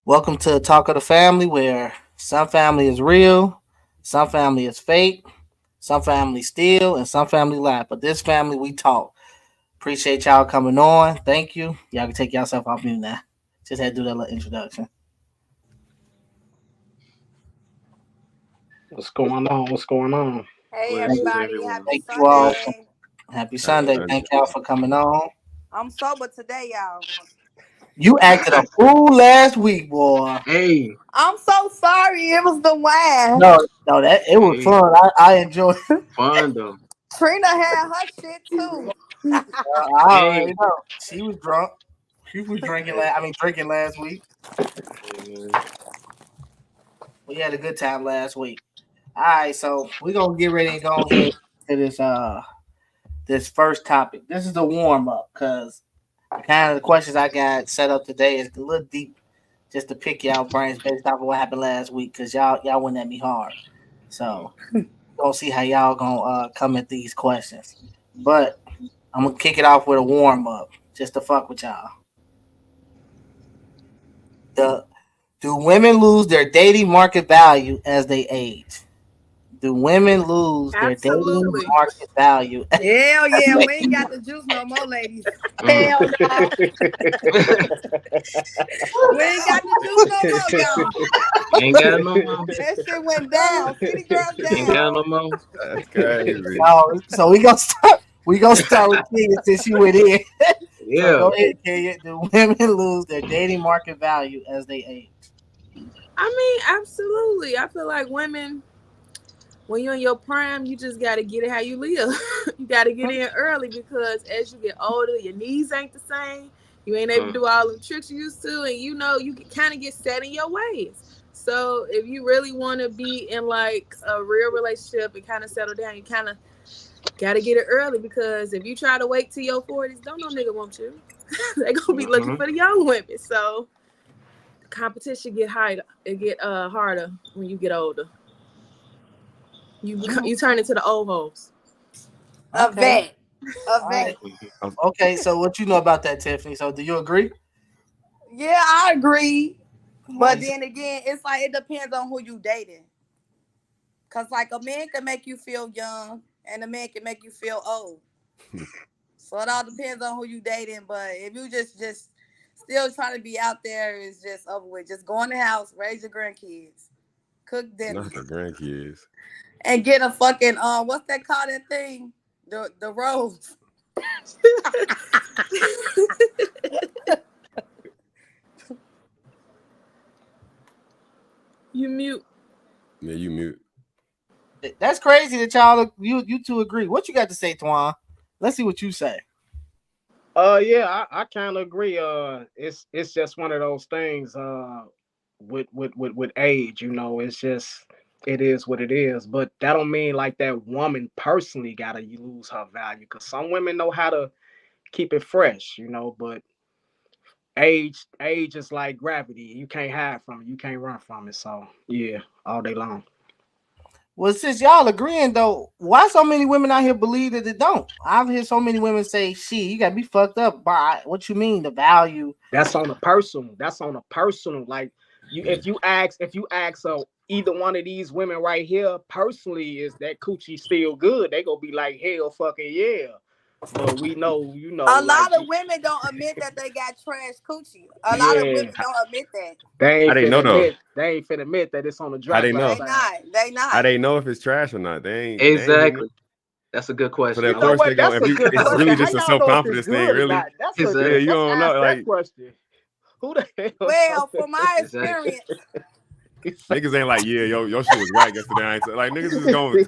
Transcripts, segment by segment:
Welcome to Talk of the Family, where some family is real, some family is fake, some family steal, and some family laugh. But this family, we talk. Appreciate y'all coming on. Thank you. Y'all can take yourself off mute now. Just had to do that little introduction. What's going on? What's going on? Hey Thank, Blessings, everybody, everyone. happy thank you all. Sunday. Happy Happy Sunday. Sunday. Thank y'all for coming on. I'm sober today, y'all. You acted a fool last week, boy. Hey, I'm so sorry. It was the wine. No, that it was hey, fun. I enjoyed it. fun though. Trina had her shit too. I Hey, already know. She was drunk. She was drinking drinking last week. hey, man. We had a good time last week. All right, so we're gonna get ready and go ahead to this first topic. This is the warm up because kind of the questions I got set up today is a little deep, just to pick y'all brains based off of what happened last week. Because y'all went at me hard, so we're gonna see how y'all gonna come at these questions. But I'm gonna kick it off with a warm up, just to fuck with y'all. The Do women lose their dating market value as they age? Do women lose their dating Absolutely. market value? Hell yeah, we ain't got the juice no more, ladies. Mm. Hell no. We ain't got the juice no more, y'all. Ain't got it no more. That shit went down. City girls Ain't got it down. no more. That's crazy. So we gonna start. We gonna start with Kenya since you went in. So Yeah. go ahead, Kenya. Do women lose their dating market value as they age? I mean, absolutely. I feel like women, when you're in your prime, you just got to get it how you live. You got to get in early because as you get older, your knees ain't the same. You ain't able to Mm. do all the tricks you used to, and you can kind of get set in your ways. So if you really want to be in like a real relationship and kind of settle down, you kind of got to get it early because if you try to wait till your 40s, don't no nigga want you. They gonna be looking Mm-hmm. for the young women. So competition get higher. It get harder when you get older. You turn into the old hoes. A Okay. vet. A All right. vet. Okay. So what you know about that, Tiffany? So do you agree? Yeah, I agree. Why But you say- then again, it's like it depends on who you dating. Cause like a man can make you feel young and a man can make you feel old. So it all depends on who you dating. But if you just still trying to be out there, it's just over with. Just go in the house, raise your grandkids, cook dinner, Not the grandkids. and get a fucking what's that called that thing? The rose. You mute. Yeah, you mute. That's crazy that you two agree. What you got to say, Twan? Let's see what you say. Yeah, I kind of agree. It's just one of those things. With age, it's just it is what it is. But that don't mean like that woman personally gotta lose her value. Cause some women know how to keep it fresh, But age is like gravity. You can't hide from it. You can't run from it. So yeah, all day long. Well, since y'all agreeing though, why so many women out here believe that it don't? I've heard so many women say, "Shit, you gotta be fucked up by what you mean the value." That's on a personal. That's on a personal. Like if you ask either one of these women right here personally, is that coochie still good? They gonna be like, hell, fucking yeah. But we know, A like lot of women don't admit that they got trash coochie. A lot of yeah, women don't admit that. they How ain't they finna know though? admit they ain't finna admit that it's on the How dry they clean know? They side. not. They How not. they know if it's trash or not? They ain't hitting it. Exactly. That's a good So then question. of You know course they what? go. That's If a you, good it's question. really How just a y'all self know if it's confidence thing, good or really. not? That's a Yeah, Exactly. you let's don't know. ask that Like question. Who the hell Well, know? from my Exactly. experience, niggas ain't like, yeah, your shit was whack yesterday. I ain't like niggas just gonna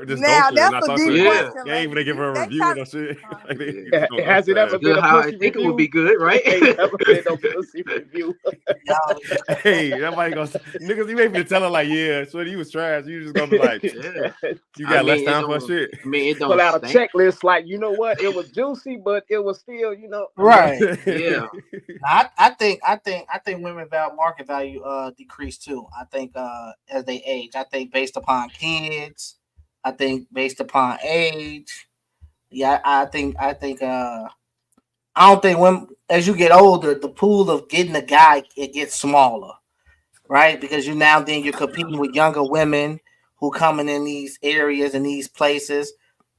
just now ghost her and that's not a talk to her deep again. Yeah. question, They ain't ladies. even give her a They review or try. no shit. Like they Yeah. just gonna Has ghost it her ever ass. been Good a how I pussy think it would review? be good, right? Ain't never been no pussy review. Y'all, Hey, nobody gonna niggas. You ain't even tell her like, yeah, sweaty, you was trash. You just gonna be like, Yeah. you I got less mean, it time for don't. shit. I mean, it Pull don't out a stink. checklist like, you know what? It was juicy, but it was still, right? Yeah. I think women market value decrease too. I think as they age. I think based upon kids. I think based upon age. Yeah, I don't think when as you get older, the pool of getting a guy it gets smaller. right? Because you're competing with younger women who coming in these areas and these places,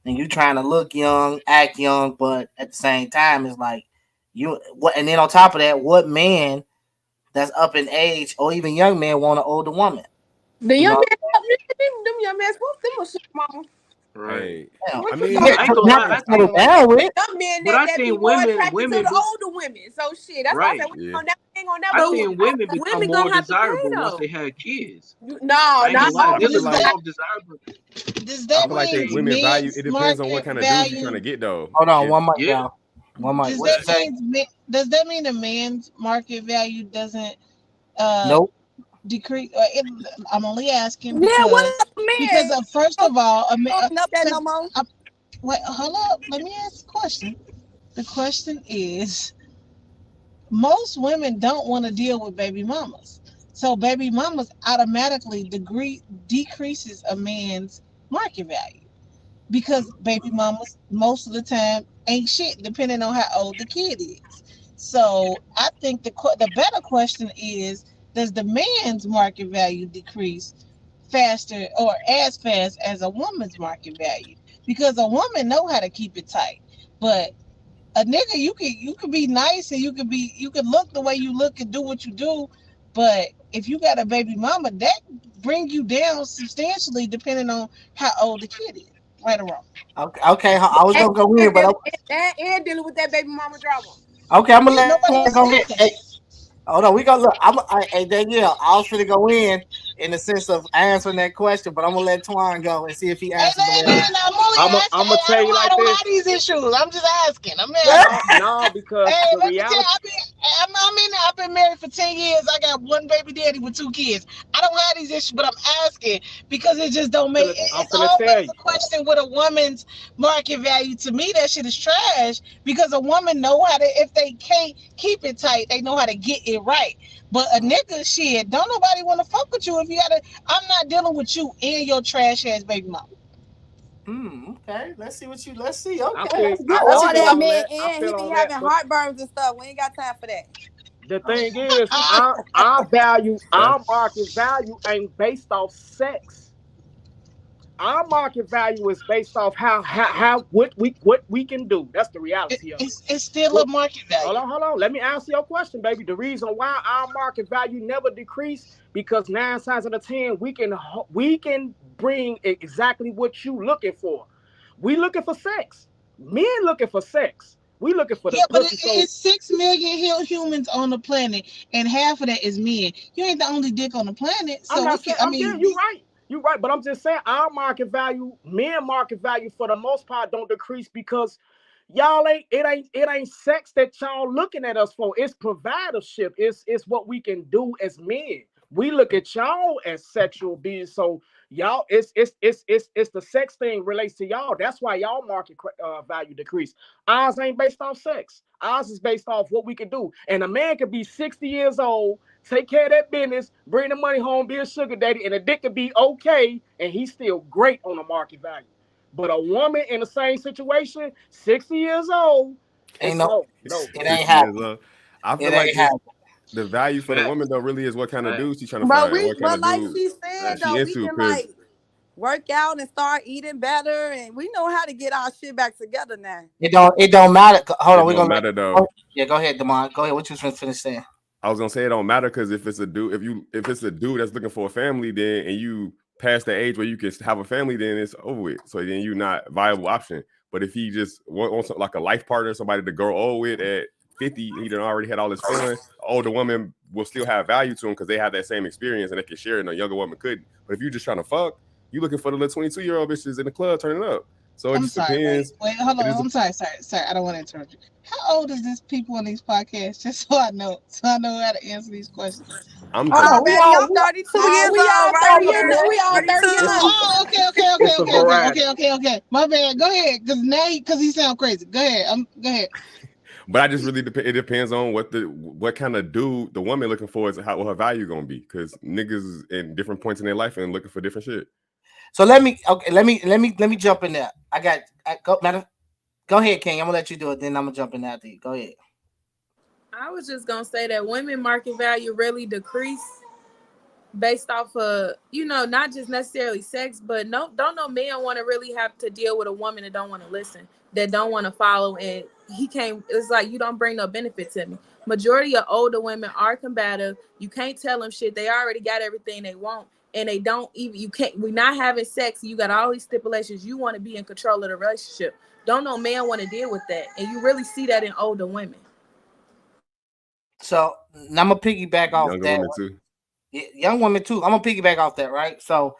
and you trying to look young, act young, but at the same time, it's like you what. And then on top of that, what man that's up in age or even young man want an older woman? The You young know, man, them young men, whoop them a shit, mama. Right. Hey, damn, I What you mean, you talking have I ain't to, gonna you have lie. to I settle think, down with it. young men but I that be think more women, attracted to women the be older women. So shit, that's why I said right. yeah. we ain't gonna never I do it. think women become Women more gonna have to pay desirable once they though. have kids. No, I ain't not gonna lie. all I Them feel the the like time. more desirable. does I that feel like they mean women value. It men's depends on what market kind of dude you're trying to value? get though. Hold on, If one mic, Yeah. y'all. One mic. Does What that you But say? does that mean a man's market value doesn't uh Nope. decrease? I'm only asking Yeah, what because up, man? first of all, Don't up that no because more. wait, hold up, let me ask the question. The question is, most women don't want to deal with baby mamas, so baby mamas automatically decreases a man's market value because baby mamas most of the time ain't shit depending on how old the kid is. So I think the better question is, does the man's market value decrease faster or as fast as a woman's market value? Because a woman know how to keep it tight, but a nigga, you can be nice and you can look the way you look and do what you do, but if you got a baby mama, that bring you down substantially depending on how old the kid is, right or wrong. Okay, okay. I was And, gonna go in, and, but dealing, and dealing with that baby mama drama. okay, I'm gonna Yeah, let nobody one else go said ahead. that. Hey, hold on, we gonna look. Hey Danielle, I was finna go in the sense of answering that question, but I'm gonna let Twan go and see if he Hey, answers the way I. no, I'm only asking. I'm gonna tell you I like don't have this. these issues. I'm just asking. I'm No, asking. no, because Hey, the let me tell you, reality. I've been married for 10 years. I got one baby daddy with two kids. I don't have these issues, but I'm asking because it just don't make I'm it's finna tell always you. a question with a woman's market value. To me, that shit is trash because a woman know how to, if they can't keep it tight, they know how to get it right. But a nigga shit, don't nobody want to fuck with you if you gotta. I'm not dealing with you and your trash ass baby mama. Okay. Let's see what you. Let's see. Okay, I that's good. That's a I Or good. feel that all man that. I and he feel be all that. having But heartburns and stuff. We ain't got time for that. the thing is, I, our market value ain't based off sex. Our market value is based off how what we can do. That's the reality of it. it's still a What, market value. hold on. Let me answer your question, baby. The reason why our market value never decrease because 9 times out of 10 we can bring exactly what you looking for. We looking for sex. Men looking for sex. We looking for the Yeah, but pussy. So it's 6 million humans on the planet, and half of that is men. You ain't the only dick on the planet, I'm so we not can. saying I yeah, mean, you're right. You're right, but I'm just saying our market value, men market value for the most part don't decrease because y'all ain't sex that y'all looking at us for. It's providership. It's what we can do as men. We look at y'all as sexual beings. So y'all, it's the sex thing relates to y'all. That's why y'all market value decrease. Ours ain't based off sex. Ours is based off what we can do. And a man could be 60 years old, take care of that business, bring the money home, be a sugar daddy, and a dick could be okay, and he's still great on the market value. But a woman in the same situation, 60 years old, Ain't it's no. no. It ain't 60 years happening. old. I It feel like ain't happening. the value for the woman facts, though really is what kind of facts, dude she's trying to But find and we, what kind but of like dude she said facts. she though, we into. can Cause like work out and start eating better, and we know how to get our shit back together now. It don't matter. Hold on, it we're don't gonna matter let. though. Yeah, go ahead, Demond. Go ahead. What you finish saying? I was gonna say it don't matter because if it's a dude, if it's a dude that's looking for a family, then and you past the age where you can have a family, then it's over with. So then you're not a viable option. But if he just wants like a life partner, somebody to grow old with at 50, he done already had all his fun. Older woman will still have value to him because they have that same experience and they can share it, and a younger woman couldn't. But if you're just trying to fuck, you looking for the little 22-year-old bitches in the club turning up. So it I'm just sorry. Wait, depends. hold It on. is. I'm sorry. I don't want to interrupt you. How old is this people on these podcasts? Just so I know how to answer these questions. I'm How Oh, old? 30. We baby, all. I'm 32 Oh, years we old all right 30 here. years, we all 30 years 32. old. Oh, It's a variety. okay. My bad. Go ahead, because he sound crazy. Go ahead. Go ahead. But I just really it depends on what kind of dude the woman looking for is how what her value gonna be because niggas is in different points in their life and looking for different shit. So let me jump in there. Go ahead, King. I'm gonna let you do it. Then I'm gonna jump in after you. Go ahead. I was just gonna say that women market value really decrease based off of, not just necessarily sex, but don't no man want to really have to deal with a woman that don't want to listen, that don't want to follow, and he can't. It's like you don't bring no benefit to me. Majority of older women are combative. You can't tell them shit. They already got everything they want, and they don't even. You can't. We're not having sex. You got all these stipulations. You want to be in control of the relationship. Don't no man want to deal with that, and you really see that in older women. So I'm gonna piggyback off Younger that. women too. Young women too. I'm gonna piggyback off that, right? So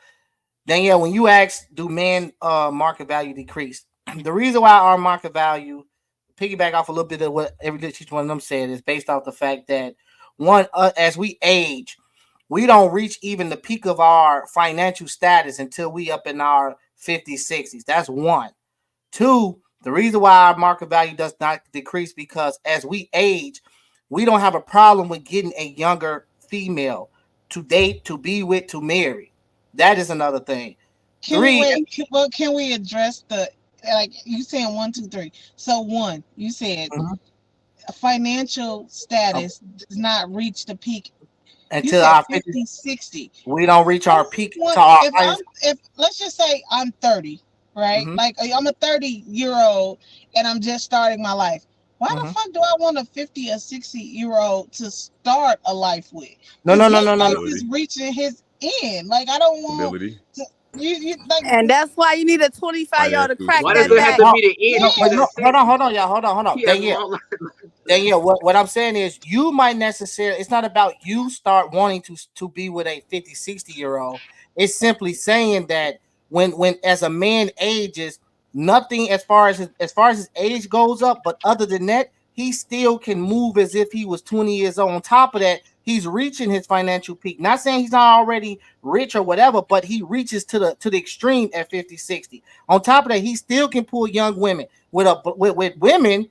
Danielle, when you ask, do men market value decrease? The reason why our market value piggyback off a little bit of what each one of them said is based off the fact that one, as we age, we don't reach even the peak of our financial status until we up in our 50s, 60s. That's one. Two, the reason why our market value does not decrease because as we age, we don't have a problem with getting a younger female to date, to be with, to marry. That is another thing. Can we Three, wait? Can we address the, like you saying 1, 2, 3? So one, you said mhm, financial um, status does not reach the peak. You until said our 50s, 50, 60. we don't reach our peak Well, to our if highest. let's just say I'm 30, right? Hmm. Like I'm a 30-year-old and I'm just starting my life. Why the Hmm. fuck do I want a 50 or 60-year-old to start a life with? No, Because no, no, his no, no, life no. is Stability. reaching his end. Like I don't want Stability. to, you like And that's why you need a 25-year-old to Financial crack Why does that it stability. have back. to No, be the end? no, He but yeah. no, just said hold on, y'all, hold on. he has a Danielle, long life. Danielle, what I'm saying is you might necessarily, it's not about you start wanting to be with a 50, 60 year old. It's simply saying that when as a man ages, nothing as far as his age goes up, but other than that, he still can move as if he was 20 years old. On top of that, he's reaching his financial peak. Not saying he's not already rich or whatever, but he reaches to the extreme at 50, 60. On top of that, he still can pull young women with women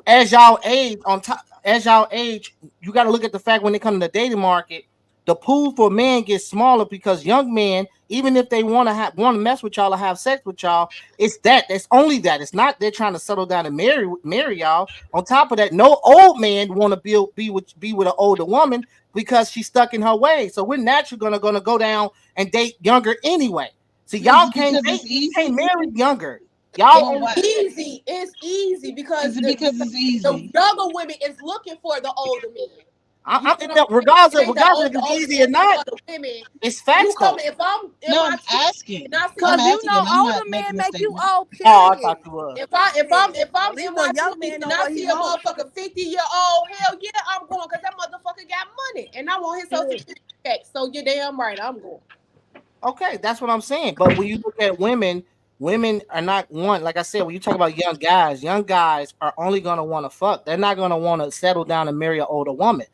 as y'all age as y'all age, you got to look at the fact when it comes to the dating market, the pool for men gets smaller because young men, even if they want to mess with y'all or have sex with y'all, that's only that. It's not they're trying to settle down and marry y'all. On top of that, no old man want to be with an older woman because she's stuck in her ways. So we're naturally gonna go down and date younger anyway. So Is y'all it can't because date, it's you can't easy? marry younger. Y'all Well, only what Easy. It's easy because is it? Because it's the easy. younger women is looking for the older men. You I, get what I'm saying? regardless It of ain't the regardless if it's older easy or men looking not, for the women. it's You facts though. coming if I'm in No, my I'm 20s asking. and I see I'm Cause my you asking. know I'm older not men making a make you statement. old, Oh, I thought period. you was. At if I'm in least my a young 20s man and know I what he see a want. motherfucker 50-year-old, hell yeah, I'm going because that motherfucker got money and I want his social Yeah. security check. So you're damn right, I'm going. Okay, that's what I'm saying. But when you look at women, women are not one. Like I said, when you talk about young guys are only gonna want to fuck. They're not gonna want to settle down and marry an older woman.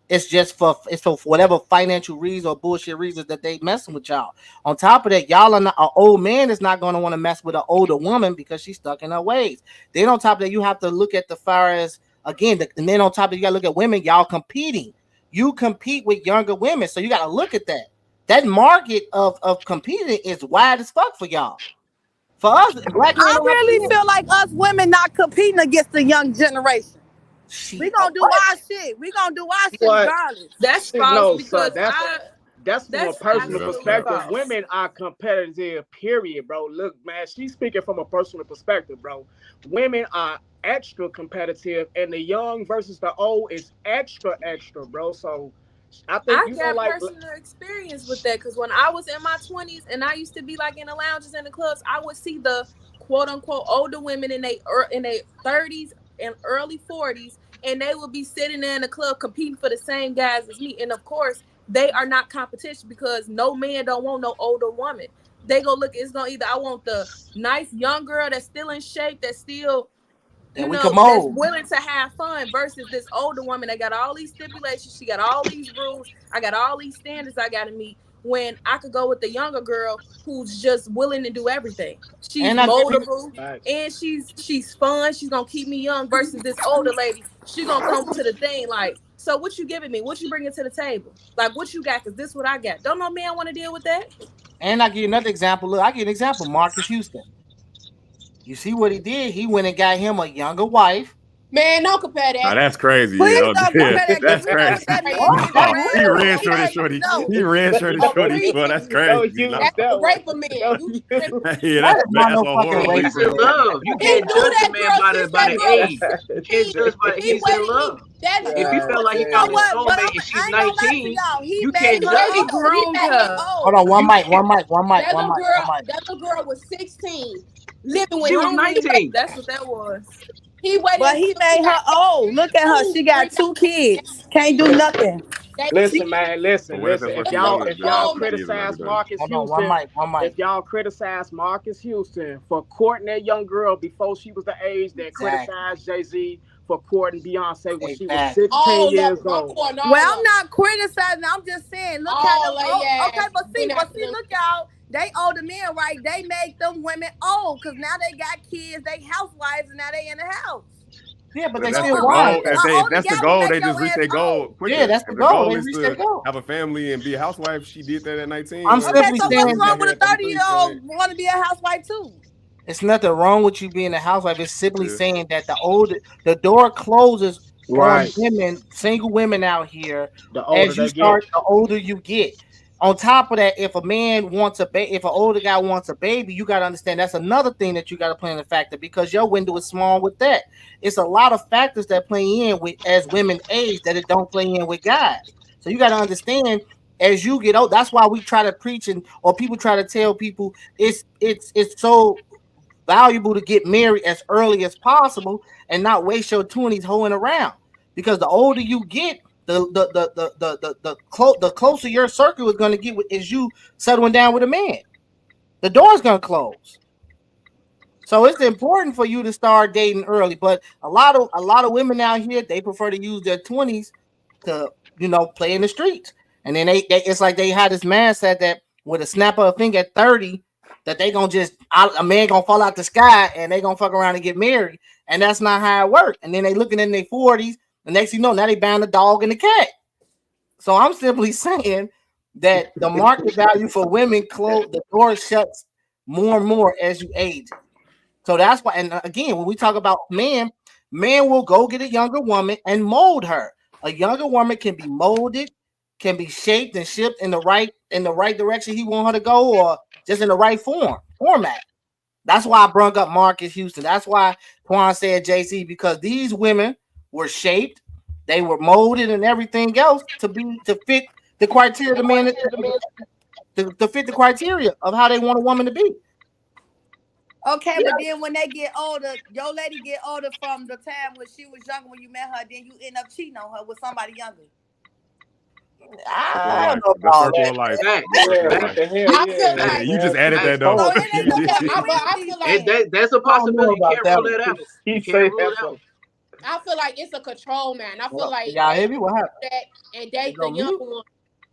It's for whatever financial reason or bullshit reasons that they messing with y'all. On top of that, y'all are not an old man is not gonna want to mess with an older woman because she's stuck in her ways. Then on top of that, you have to look at the far as again, and then on top of that, you gotta look at women. Y'all competing. You compete with younger women, so you gotta look at that. That market of competing is wide as fuck for y'all. For us, black men I don't have to really do feel like us women not competing against the young generation. We shit. gonna do What? our shit. We gonna do our shit What? regardless. That's See, false no, sir. because That's from a that's Yeah, personal that's absolutely cap. perspective. false. Women are competitive, period, bro. Look, man, she's speaking from a personal perspective, bro. Women are extra competitive, and the young versus the old is extra, extra, bro. So I think I you know, got personal experience with that because when I was in my 20s and I used to be like in the lounges and the clubs, I would see the quote unquote older women in their 30s and early 40s, and they would be sitting there in the club competing for the same guys as me. And of course, they are not competition because no man don't want no older woman. They go look, it's gonna either I want the nice young girl that's still in shape, that's still That we can that's mold. willing to have fun versus this older woman that got all these stipulations. She got all these rules. I got all these standards I got to meet. When I could go with the younger girl who's just willing to do everything. She's And I give you moldable facts. and she's fun. She's gonna keep me young. Versus this older lady, she gonna come to the thing like, so what you giving me? What you bringing to the table? Like what you got? Cause this what I got. Don't no man want to deal with that. and I give you another example. Look, I give you an example. Marcus Houston. You see what he did? He went and got him a younger wife. Man, don't compare Now that. that's crazy. Please Yeah, don't yeah, compare that because that's we know crazy. what that man What? getting That's Oh, around. he real. ran He shorty, ain't shorty. no. He ran shorty, On shorty. three. Well, that's Don't crazy. use Nah. That's a that one. rape a man. Don't You use tripping. Yeah, That is not that's no a fucking horrible rape. He's example. in love. You He can't knew judge a that man girl by the since by that the girl was age. You can't 16. judge by He he's in waited. love. That God If he girl felt was like he You know found his what? 16. But soulmate and I she's ain't gonna lie to 19, y'all. He you made can't her judge Baby him. old. He groomed made her her. Hold old. on, You can't. That little one girl, mic. that little girl was 16, living with She was him. Grooming. 19. That's what that was. He waited But he until she made got her old. Look at her. 18 She to bring got back 2 kids. Can't do Listen, nothing. that. She listen, man. But Listen, what if listen. that's what If she That's a y'all wanted? if Then y'all grown the man. kids are not criticize done. Marcus Hold on, Houston, one mic. if y'all criticize Marcus Houston for courting that young girl before she was the age that Exactly. criticized Jay-Z for courting Beyonce when she was Exactly. 16 All of years them. I'm old. calling Well, all I'm of them. not criticizing. I'm just saying, look at them. All they Oh, okay, ass went but after see, them. look, y'all. They older men, right? They make them women old because now they got kids. They housewives, and now they in the house. Yeah, but But if they that's still the An wives goal, though. if older that's the gal will goal, make they just your reach ass their goal old. Yeah, quicker. that's the If the goal. goal They is reached their to goal. have a family and be a housewife, she did that at 19. I'm Well, Okay, simply so what's saying she's wrong out here with at a 30 33. year So old want to be a housewife too? it's nothing wrong with you being a housewife. It's simply yeah. saying that the door closes on Right. women, single women out here, The older as you they get. start, the older you get. On top of that, if a man wants if an older guy wants a baby, you got to understand that's another thing that you got to play in the factor because your window is small with that. It's a lot of factors that play in with as women age that it don't play in with guys. So you got to understand as you get old. That's why we try to preach and or people try to tell people it's so valuable to get married as early as possible and not waste your 20s hoeing around. Because the older you get, the closer your circle is going to get is you settling down with a man. The door's going to close. So it's important for you to start dating early. But a lot of women out here they prefer to use their 20s to play in the streets. And then they it's like they had this mindset that with a snap of a finger at 30 that they gonna just a man gonna fall out the sky and they gonna fuck around and get married. And that's not how it works. And then they looking in their 40s, the next thing you know, now they buying the dog and the cat. So I'm simply saying that the market value for women the door shuts more and more as you age. So that's why, and again, when we talk about man will go get a younger woman and mold her. A younger woman can be molded, can be shaped and shipped in the right direction he want her to go, or just in the right format. That's why I brought up Marcus Houston. That's why Quan said JC because these women were shaped, they were molded, and everything else to fit the criteria the man to fit the criteria of how they want a woman to be. Okay, but then when they get older, your lady get older from the time when she was younger when you met her, then you end up cheating on her with somebody younger. circle of I don't life, know the about all circle that. of life, Facts. the circle Yeah, of what life. the Facts. hell? I feel Yeah, Yeah, like you just man. added that Facts. though. So Told it you. ain't no yeah, different. We I only feel like saying. That's a I don't know possibility. You about can't that rule one. that out. He You can't said rule it out. so. it's a control man. I feel Well, like y'all they hear me? What happened? that and They date go the younger mute. one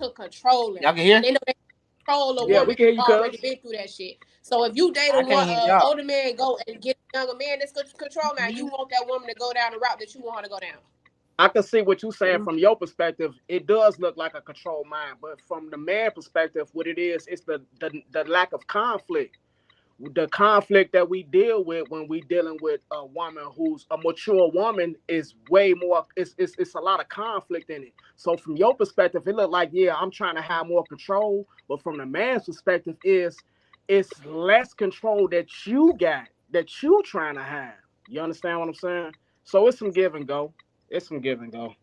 to control him. Y'all can hear? They know they control a Yeah, we woman can hear you, who's already cuz. been through that shit. So if you date I can't hear y'all. older man, go and get a younger man, that's control man. You want that woman to go down the route that you want her to go down. I can see what you're saying Yeah. from your perspective. It does look like a control mind, but from the man perspective, what it is, it's the lack of conflict. The conflict that we deal with when we dealing with a woman who's a mature woman is way more. It's a lot of conflict in it. So from your perspective, it look like yeah, I'm trying to have more control, but from the man's perspective, is it's less control that you got that you trying to have. You understand what I'm saying? So it's some give and go. It's some give and go.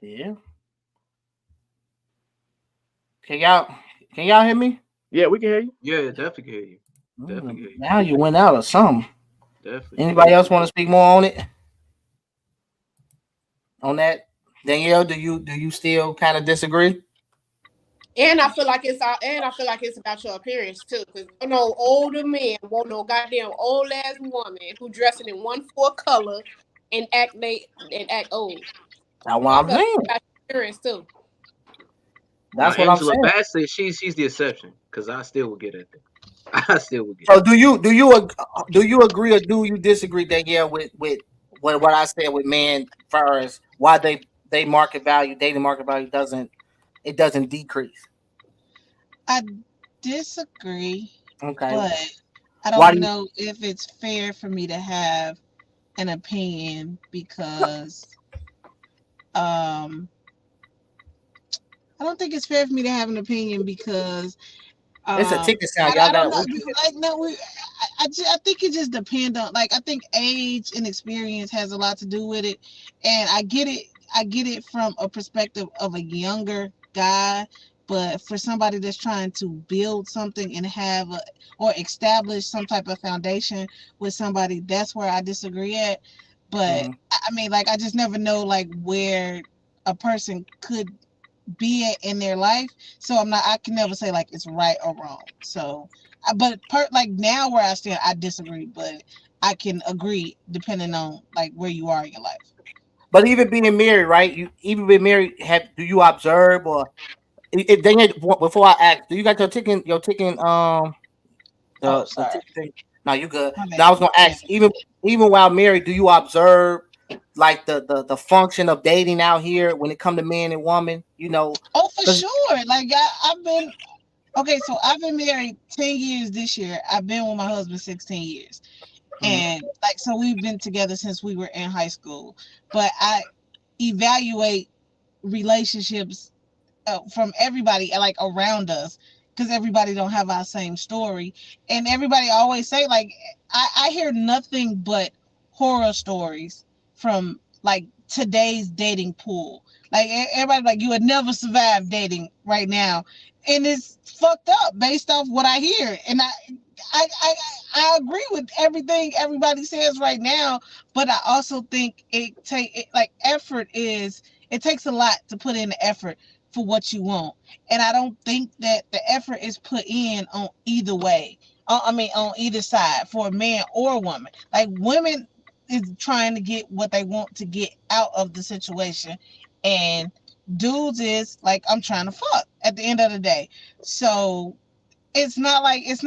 Yeah. Can y'all can y'all hear me? Yeah, we can hear you. Yeah, definitely can hear you. Definitely can hear you. Now you went out or something. Definitely can hear Anybody else want to speak more on it? On that? Danielle, do you still kind of disagree? And I feel like it's about your appearance too, because no older man want no goddamn old ass woman who dressing in 1/4 color and act old. That's So what I I'm feel like it's saying. about your appearance too. Now That's what I'm Angela saying. Bassett, she's the exception because I still would get at that. I still would get So at do you agree or do you disagree, Danielle, with what I said with men first? Why they market value, dating market value doesn't decrease. I disagree, Okay. but I Why do don't you know if it's fair for me to have an opinion because um I don't think it's fair for me to have an opinion because It's a ticket sound. I Y'all don't got know. we can Like no, I think it just depends on. Like I think age and experience has a lot to do with it, and I get it. I get it from a perspective of a younger guy, but for somebody that's trying to build something and have or establish some type of foundation with somebody, that's where I disagree at. But mm-hmm. I mean, like I just never know like where a person could be in their life. So I can never say like it's right or wrong. So, but like now where I stand, I disagree, but I can agree depending on like where you are in your life. But even being married, right? You even being married, have do you observe or then before I ask, do you got your ticking Oh, the sorry. ticket thing? No, you good. My Now I bad. was gonna ask, even while married, do you observe like the function of dating out here when it come to man and woman? You know, Oh, for because sure. Like I've been okay. So I've been married 10 years this year. I've been with my husband 16 years, and like so we've been together since we were in high school. But I evaluate relationships from everybody like around us because everybody don't have our same story, and everybody always say like I hear nothing but horror stories from like today's dating pool. Like everybody like you would never survive dating right now, and it's fucked up based off what I hear. And I, I I agree with everything everybody says right now, but I also think like effort is it takes a lot to put in the effort for what you want. And I don't think that the effort is put in on either way. I mean, on either side for a man or a woman. Like women is trying to get what they want to get out of the situation, and dudes is like I'm trying to fuck at the end of the day. So it's not like it's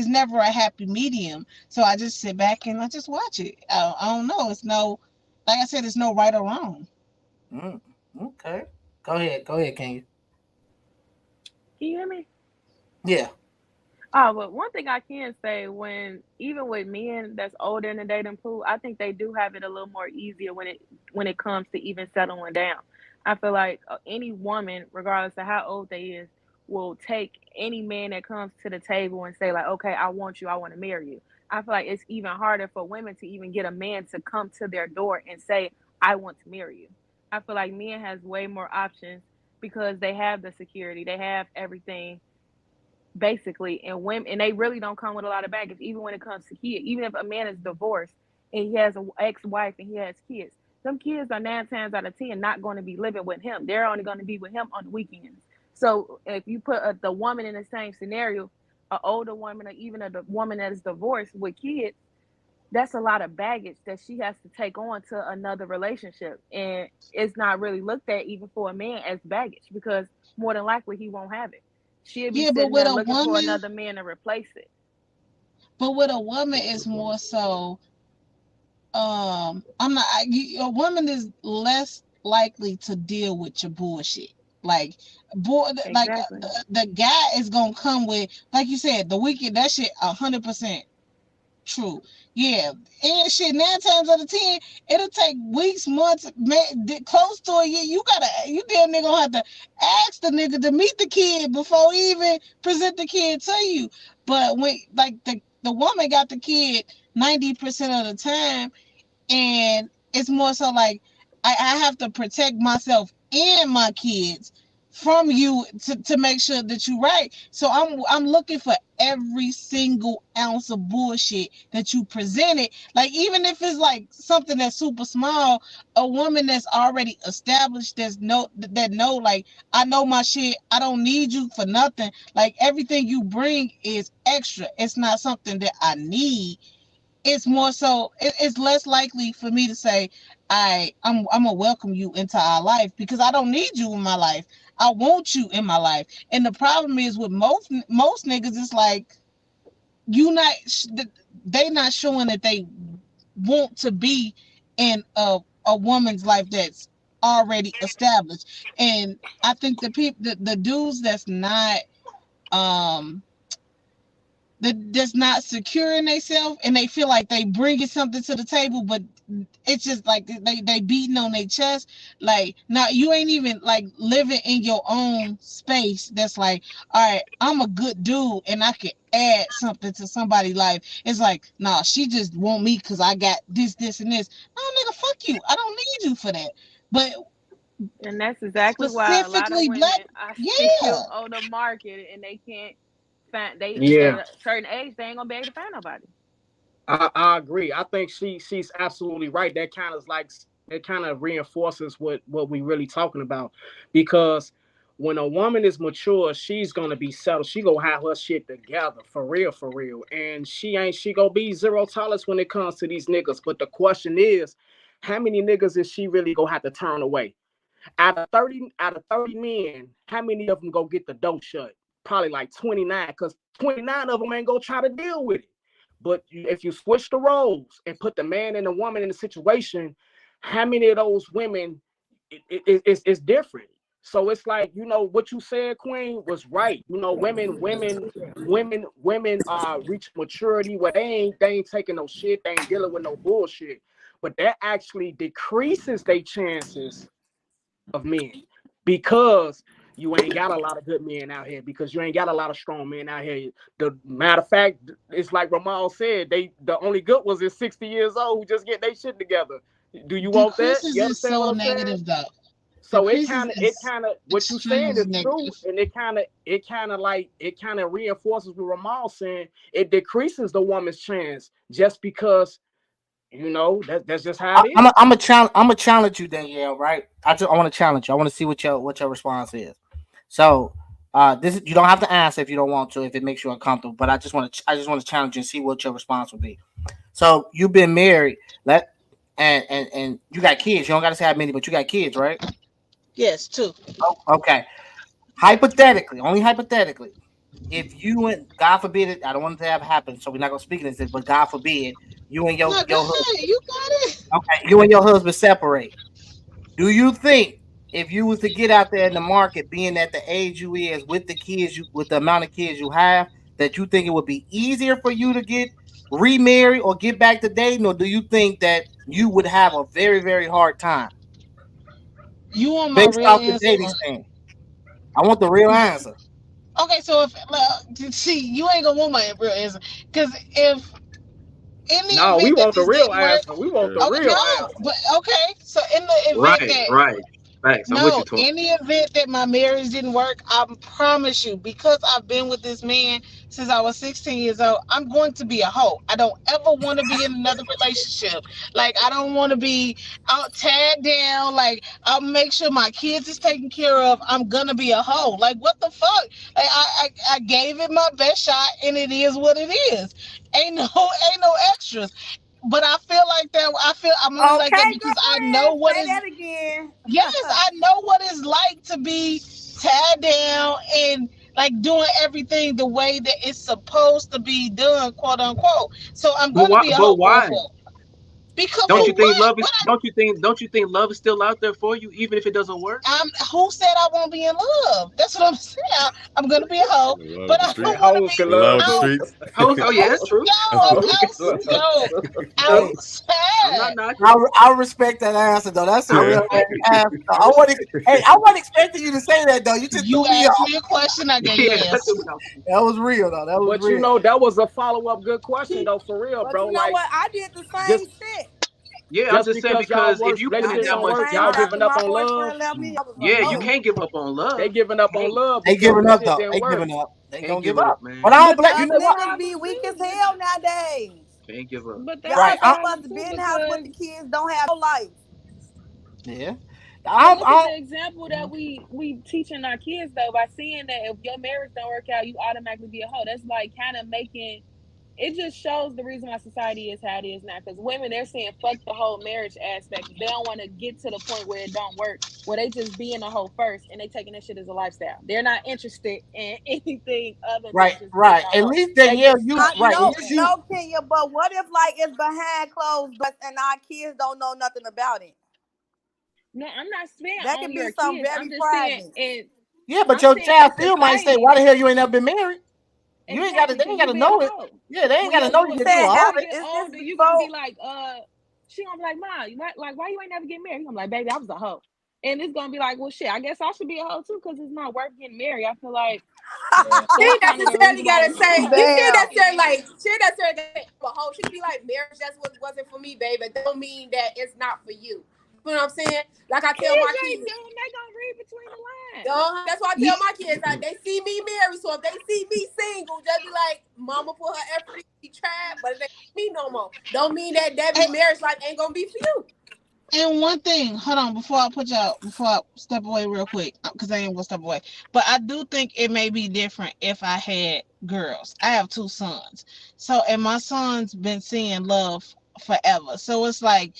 never a happy medium. So I just sit back and I just watch it. I don't know. It's no like I said, it's no right or wrong. mm, okay. Go ahead, can you? Can you hear me? Yeah. Oh, but one thing I can say, when even with men that's older in the dating pool, I think they do have it a little more easier when it comes to even settling down. I feel like any woman, regardless of how old they is, will take any man that comes to the table and say like, "Okay, I want you. I want to marry you." I feel like it's even harder for women to even get a man to come to their door and say, "I want to marry you." I feel like men has way more options because they have the security, they have everything basically, and women, and they really don't come with a lot of baggage even when it comes to kids. Even if a man is divorced and he has an ex-wife and he has kids, some kids are 9 times out of 10 not going to be living with him. They're only going to be with him on the weekends. So if you put the woman in the same scenario, an older woman or even a woman that is divorced with kids, that's a lot of baggage that she has to take on to another relationship, and it's not really looked at even for a man as baggage because more than likely he won't have it. She'll be Yeah, sitting there looking for another man to replace it. but with a woman it's more so I'm not a woman is less likely to deal with your bullshit. Like boy, like Exactly. the guy is gonna come with like you said the weekend that shit 100% true. Yeah, and shit 9 times out of 10 it'll take weeks, months, close to a year. You damn nigga gonna have to ask the nigga to meet the kid before he even present the kid to you. But when like the woman got the kid 90% of the time, and it's more so like I have to protect myself and my kids from you to make sure that you're right. So I'm looking for every single ounce of bullshit that you presented. Like even if it's like something that's super small, a woman that's already established that know like I know my shit. I don't need you for nothing. Like everything you bring is extra. It's not something that I need. It's more so it's less likely for me to say I'm gonna welcome you into our life because I don't need you in my life. I want you in my life. And the problem is with most niggas, it's like you not they not showing that they want to be in a woman's life that's already established. And I think the dudes um that's not secure in themselves, and they feel like they bringing something to the table, but it's just like they beating on their chest. Like, now you ain't even like living in your own space. That's like, all right, I'm a good dude, and I can add something to somebody's life. It's like, nah, she just want me because I got this, and this. No, nigga, fuck you. I don't need you for that. But And that's exactly why a lot of specifically black, women are yeah. still on the market and they can't find they Yeah, at a certain age they ain't gonna be able to find nobody. I agree. I think she's absolutely right. That kind of like it kind of reinforces what we really talking about, because when a woman is mature, she's gonna be settled. She gonna have her shit together for real, and she gonna be zero tolerance when it comes to these niggas. But the question is, how many niggas is she really gonna have to turn away? Out of 30 men, how many of them go get the door shut? Probably like 29, because 29 of them ain't gonna try to deal with it. But if you switch the roles and put the man and the woman in the situation, how many of those women it's different. So it's like, what you said, Queen, was right. Women reach maturity where they ain't taking no shit, they ain't dealing with no bullshit. But that actually decreases their chances of men, because you ain't got a lot of good men out here, because you ain't got a lot of strong men out here. The matter of fact, it's like Ramal said, the only good ones is 60 years old who just get their shit together. Do you want that? Decreases You is understand what so I'm saying? negative though. So it Decreases kind of it is kind of what you saying extremely is true, negative. and it kind of reinforces what Ramal saying. It decreases the woman's chance just because that's just how it is. I'm a challenge you, Danielle. Right? I want to challenge you. I want to see what your response is. So, this is, you don't have to answer if you don't want to, if it makes you uncomfortable. But I just want to challenge you and see what your response would be. So you've been married, and you got kids. You don't got to say how many, but you got kids, right? Yes, too. Okay. Hypothetically, only hypothetically, if you and God forbid it, I don't want it to have happen, so we're not gonna speak in this, but God forbid you and No, go your husband, ahead. You got it. okay, you and your husband separate. Do you think if you was to get out there in the market, being at the age you is with the kids you with the amount of kids you have, that you think it would be easier for you to get remarried or get back to dating, or do you think that you would have a very very hard time You want my based real off the answer? dating stand? I want the real answer. Okay, so if see, you ain't gonna want my real answer, because if in the No, we event that want the this real didn't work, answer. We want Yeah. the okay, real no, answer. but okay, so in the event Right, that right. Thanks. I'm with you, no, Tor. in the event that my marriage didn't work, I promise you, because I've been with this man since I was 16 years old, I'm going to be a hoe. I don't ever want to be in another relationship. Like, I don't want to be out tied down. Like, I'll make sure my kids is taken care of. I'm gonna be a hoe. Like, what the fuck? Like, I gave it my best shot, and it is what it is. Ain't no extras. But I feel like that. I'm only like that Okay, because I know girlfriend, what say is. that again. Yes, I know what it's like to be tied down and like doing everything the way that it's supposed to be done, quote unquote. So I'm But gonna why? be a But hoe going why? for it. Because Don't for you think what? love is? Don't you think love is still out there for you, even if it doesn't work? Who said I won't be in love? That's what I'm saying. I'm gonna be a hoe, In love but with the I Hey, don't streets. want to hoes be can In love love with the out. too. streets. Oh yeah, that's true. That's Yo, true. Hoes can love. Hey, I'm not outside. knocking it. I respect that answer though. That's a Yeah. real I, answer. I wasn't expecting you to say that though. You just threw you me asked off. me a question, I gave you Yeah, an that's answer. what I'm That was real though. That was But real. that was a follow-up good question though, for real, But bro. you know Like, what? I did the same just shit. Yeah, I'm just just saying because y'all because if work you put I in relationships did that don't the much work, same y'all shit time, giving after up my on love. boyfriend left me. I was a yeah, you hoe. can't give up on They love. giving up on They, love they because giving the up shit though. didn't They work. giving up. They Can't gonna give give up, up. But man. I don't blame. You Because know what? niggas Because be weak as too, hell nowadays. Can't give up. but that's Y'all the Right. supposed problem to be too in the house with because the kids, don't have no life. Yeah. but I look at the don't. example that we teaching our kids though by seeing that if your marriage don't work out, you automatically be a hoe. That's like kind of making it just shows the reason why society is how it is now. Because women, they're saying fuck the whole marriage aspect. They don't want to get to the point where it don't work, where they just be in a hoe first and they taking that shit as a lifestyle. They're not interested in anything other Right. than just being Right. a At hoe. least They Danielle, just you stuck right. At No, least doing you. no, Kenya. But what if like it's behind closed doors and our kids don't know nothing about it? no, I'm not saying That on could be your something kids. very I'm just saying private. in Yeah, but I'm your saying in child still might say, society "Why the that hell you ain't never been married?" You ain't got to. Exactly, They because ain't got you to being know a it. hoe. Yeah, they ain't got to When know you you when because you you a saying when hoe. now you get is this older, you gonna so be like, she gonna be like, Ma, like why you ain't never get married? I'm like, baby, I was a hoe. And it's gonna be like, well, shit, I guess I should be a hoe too, because it's not worth getting married. I feel like She that's ain't kind of the necessarily reason why gotta we say stop. you shouldn't damn? necessarily like she ain't necessarily gotta say I'm a hoe. She could be like marriage just wasn't for me, baby. It don't mean that it's not for you. You know what I'm saying? Like I tell my Kids ain't kids, dumb. They gonna read between the lines. that's why I Yeah, tell my kids like they see me married, so if they see me single, just be like, Mama put her effort in, she tried, but it ain't me no more. Don't mean that and, marriage life ain't gonna be for you. and one thing, hold on, before I step away real quick, because I ain't gonna step away. But I do think it may be different if I had girls. I have two sons, so and my son's been seeing love forever. So it's like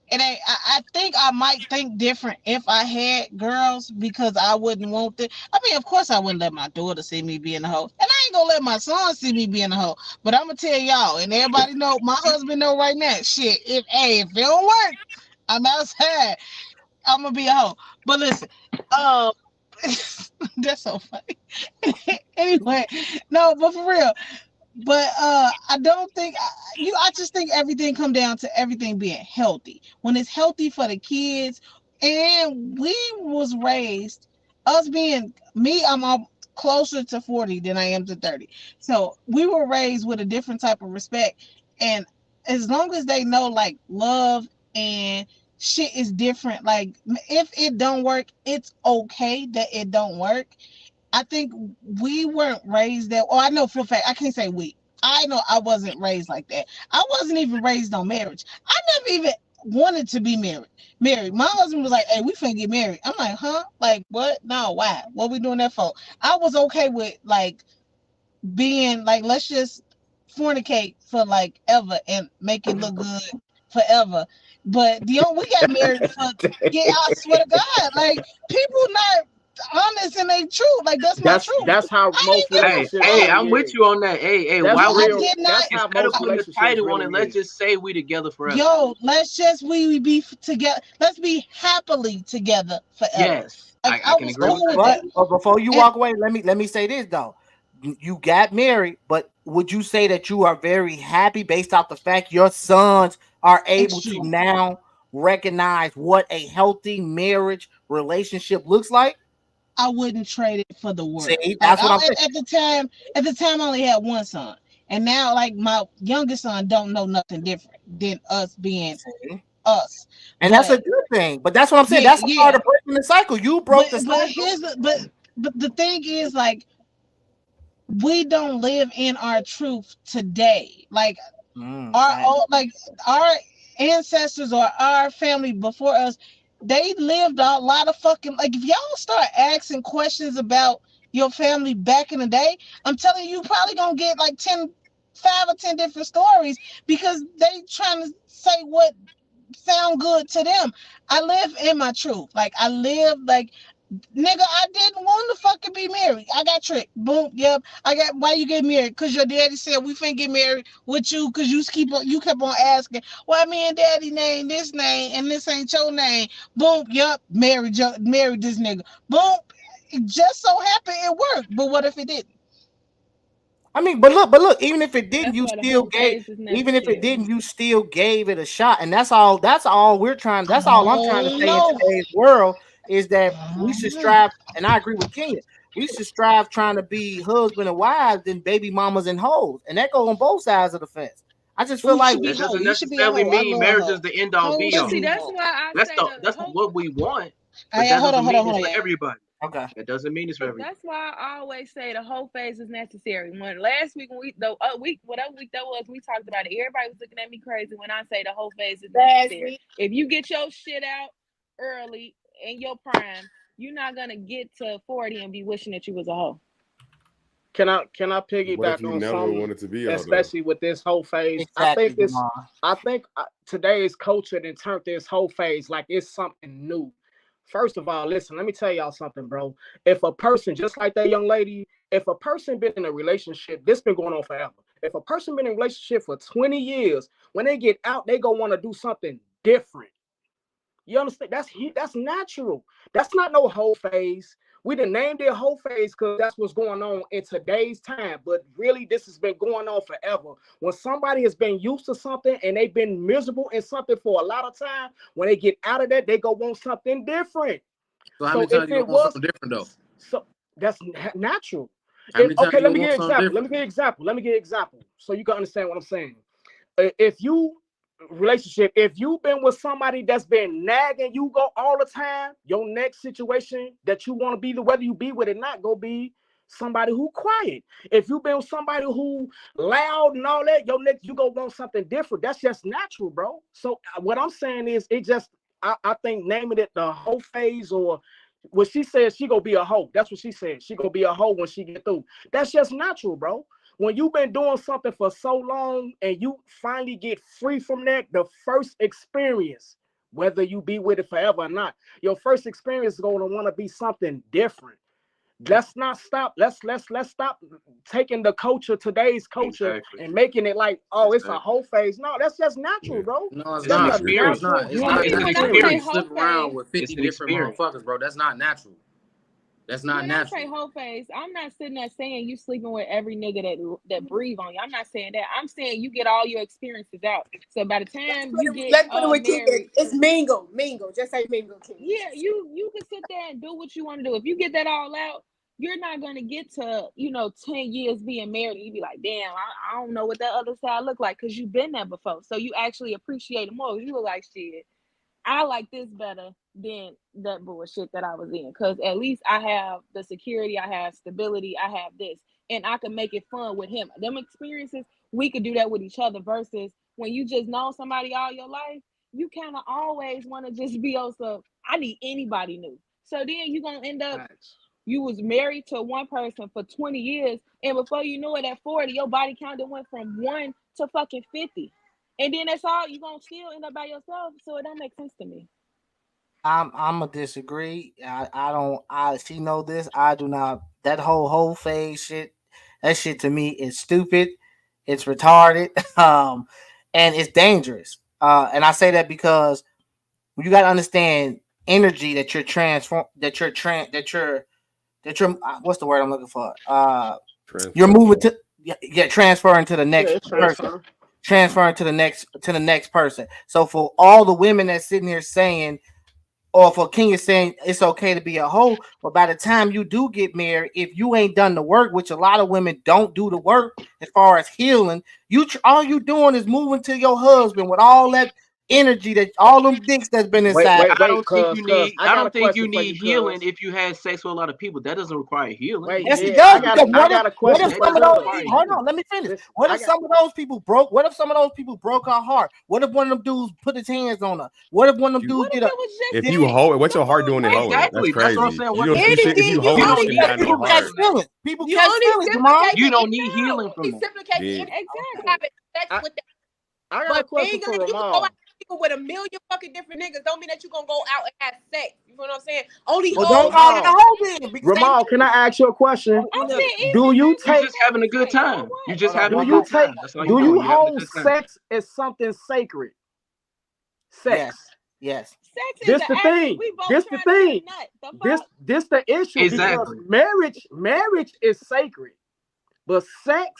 it ain't. I think I might think different if I had girls because I wouldn't want it. I mean, of course, I wouldn't let my daughter see me being a hoe, and I ain't gonna let my son see me being a hoe. But I'm gonna tell y'all, and everybody know, my husband know right now. Shit, if it don't work, I'm outside. I'm gonna be a hoe. But listen, um, that's so funny. Anyway, no, but for real. But I don't think I just think everything come down to everything being healthy. When it's healthy for the kids, and we was raised, us being me, closer to 40 than I am to 30. So we were raised with a different type of respect. And as long as they know like love and shit is different, like if it don't work, it's okay that it don't work. I think we weren't raised that. Oh, I know for a fact. I can't say we. I know I wasn't raised like that. I wasn't even raised on marriage. I never even wanted to be married. Married. My husband was like, "Hey, we finna get married." I'm like, "Huh? Like what? No, why? What we doing that for?" I was okay with like being like, let's just fornicate for like ever and make it look good forever. But we got married for, yeah, I swear to God, like people not honest and they truth. Like that's my truth. That's how I most didn't give a relationships Hey, fuck. really I'm with is. you on that. Hey, That's why I would real. you did not. That's how instead of most putting a relationships title on it, really let's is. just say we together forever. Yo, let's just we be together. Let's be happily together forever. Yes, Like I I can was agree But with cool with that. that. but before you And walk away, let me say this though. You got married, but would you say that you are very happy based off the fact your sons are able to extreme. now recognize what a healthy marriage relationship looks like? I wouldn't trade it for the world. See, Like that's what I'm saying. at the time, I only had one son, and now like my youngest son don't know nothing different than us being See? us. And that's a But good thing. But that's what I'm saying. yeah, That's a part yeah. of breaking the cycle. You broke the But cycle. here's but the thing is like we don't live in our truth today. Like Fact. like our ancestors or our family before us, they lived a lot of fucking like if y'all start asking questions about your family back in the day, I'm telling you, probably gonna get like 5 or 10 different stories because they trying to say what sound good to them. I live in my truth. Like I live like nigga, I didn't want to fucking be married. I got tricked. Boom. Yep. I got why you get married? Cause your daddy said we finna get married with you. Cause you kept on asking why me and daddy name this name and this ain't your name. Boom. Yep. Married this nigga. Boom. It just so happened it worked. But what if it didn't? I mean, but look, even if it didn't, That's you why the still whole gave. phase is Even if it necessary. didn't, you still gave it a shot, and that's all. That's all we're trying. That's all I'm trying to Oh say in no. today's world is that we should Oh, strive. And I agree with Kenya. We should strive trying to be husband and wives than baby mamas and hoes, and that goes on both sides of the fence. I just feel who like should be That hoe? doesn't You should be a necessarily hoe. I mean know a marriage hoe. is the end all Hoe be But should see, all. be that's hoe. why I That's say the the that's whole. what we want, but that Hold on, doesn't hold on, mean it's hold on, for yeah. everybody. okay. That doesn't mean it's for everybody. That's why I always say the whole phase is necessary. When last week, when we the week, whatever week that was, we talked about it. Everybody was looking at me crazy when I say the whole phase is Last necessary. week. If you get your shit out early in your prime, you're not gonna get to 40 and be wishing that you was a hoe. Can I What if piggyback you on never something, wanted to be out though? especially with this whole phase? Exactly, Jamar. I think today's culture then turned this whole phase like it's something new. First of all, listen, let me tell y'all something, bro. If a person, just like that young lady, if a person been in a relationship, this been going on forever. If a person been in a relationship for 20 years, when they get out, they gonna want to do something different. You understand? That's natural. That's not no whole phase. we done named it whole phase because that's what's going on in today's time. But really, this has been going on forever. When somebody has been used to something and they've been miserable in something for a lot of time, when they get out of that, they go want something different. So how many times you gonna want something different though? So that's natural. Okay, let me give you an example so you can understand what I'm saying. If you've been with somebody that's been nagging you go all the time, your next situation that you want to be, whether you be with it or not, go be somebody who quiet. If you've been with somebody who loud and all that, your next you go want something different. That's just natural, bro. So what I'm saying is I think naming it the whole phase, or what she says, she gonna be a hoe. That's what she said. She gonna be a hoe when she get through. That's just natural, bro. When you've been doing something for so long and you finally get free from that, the first experience, whether you be with it forever or not, your first experience is going to want to be something different. Let's not stop. Let's stop taking the culture, today's culture, and making it like, oh, it's a whole phase. No, that's just natural, bro. No, it's That's not. a No, it's natural not. It's human not. Even when I say experience. whole Slip around phase, with 50 different motherfuckers, bro. That's not natural. That's not when natural. I say whole phase, I'm not sitting there saying you sleeping with every nigga that breathe on you. I'm not saying that. I'm saying you get all your experiences out. So by the time you get let's put it with married, it's mingle. Just say mingle, King. yeah, you can sit there and do what you want to do. If you get that all out, you're not gonna get to 10 years being married and you be like, damn, I don't know what that other side look like, because you've been there before. So you actually appreciate it more. You were like, shit, I like this better than that bullshit that I was in, because at least I have the security, I have stability, I have this, and I can make it fun with him. Them experiences, we could do that with each other, versus when you just know somebody all your life, you kind of always want to just be on some, I need anybody new. So then you're going to end up, you was married to one person for 20 years, and before you knew it, at 40, your body count went from 1 to fucking 50. And then that's all, you're going to still end up by yourself. So it don't make sense to me. I'm gonna disagree. I don't. She know this. I do not. That whole phase shit. That shit to me is stupid. It's retarded. And it's dangerous. And I say that because you got to understand energy that you're transform. What's the word I'm looking for? You're moving to transferring to the next person. Transferring to the next person. So for all the women that's sitting here saying, or for King is saying it's okay to be a hoe, but by the time you do get married, if you ain't done the work, which a lot of women don't do the work as far as healing, all you doing is moving to your husband with all that energy, that all them dicks that's been inside. I don't think you need healing if you had sex with a lot of people. That doesn't require healing. Yes, it does. What if some of those? Hold on, let me finish. What if some of those people broke? What if some of those people broke her heart? What if one of them dudes put his hands on her? What if one of them dudes get up? If you hold, what's your heart doing in holding? Exactly. That's crazy. That's what I'm saying. If you hold it, you have no heart. People catch feelings, Jamal. You don't need healing from them. Exactly. I got a question for Ramal. People with a million fucking different niggas don't mean that you're gonna go out and have sex. You know what I'm saying? Only don't call it a hoe then. Ramal, can I ask you a question? Do you take just having a good time? You just having a good good time. Do you hold sex as something sacred? Sex. Yes. This the thing. This the thing. This the issue. Exactly. Because marriage is sacred, but sex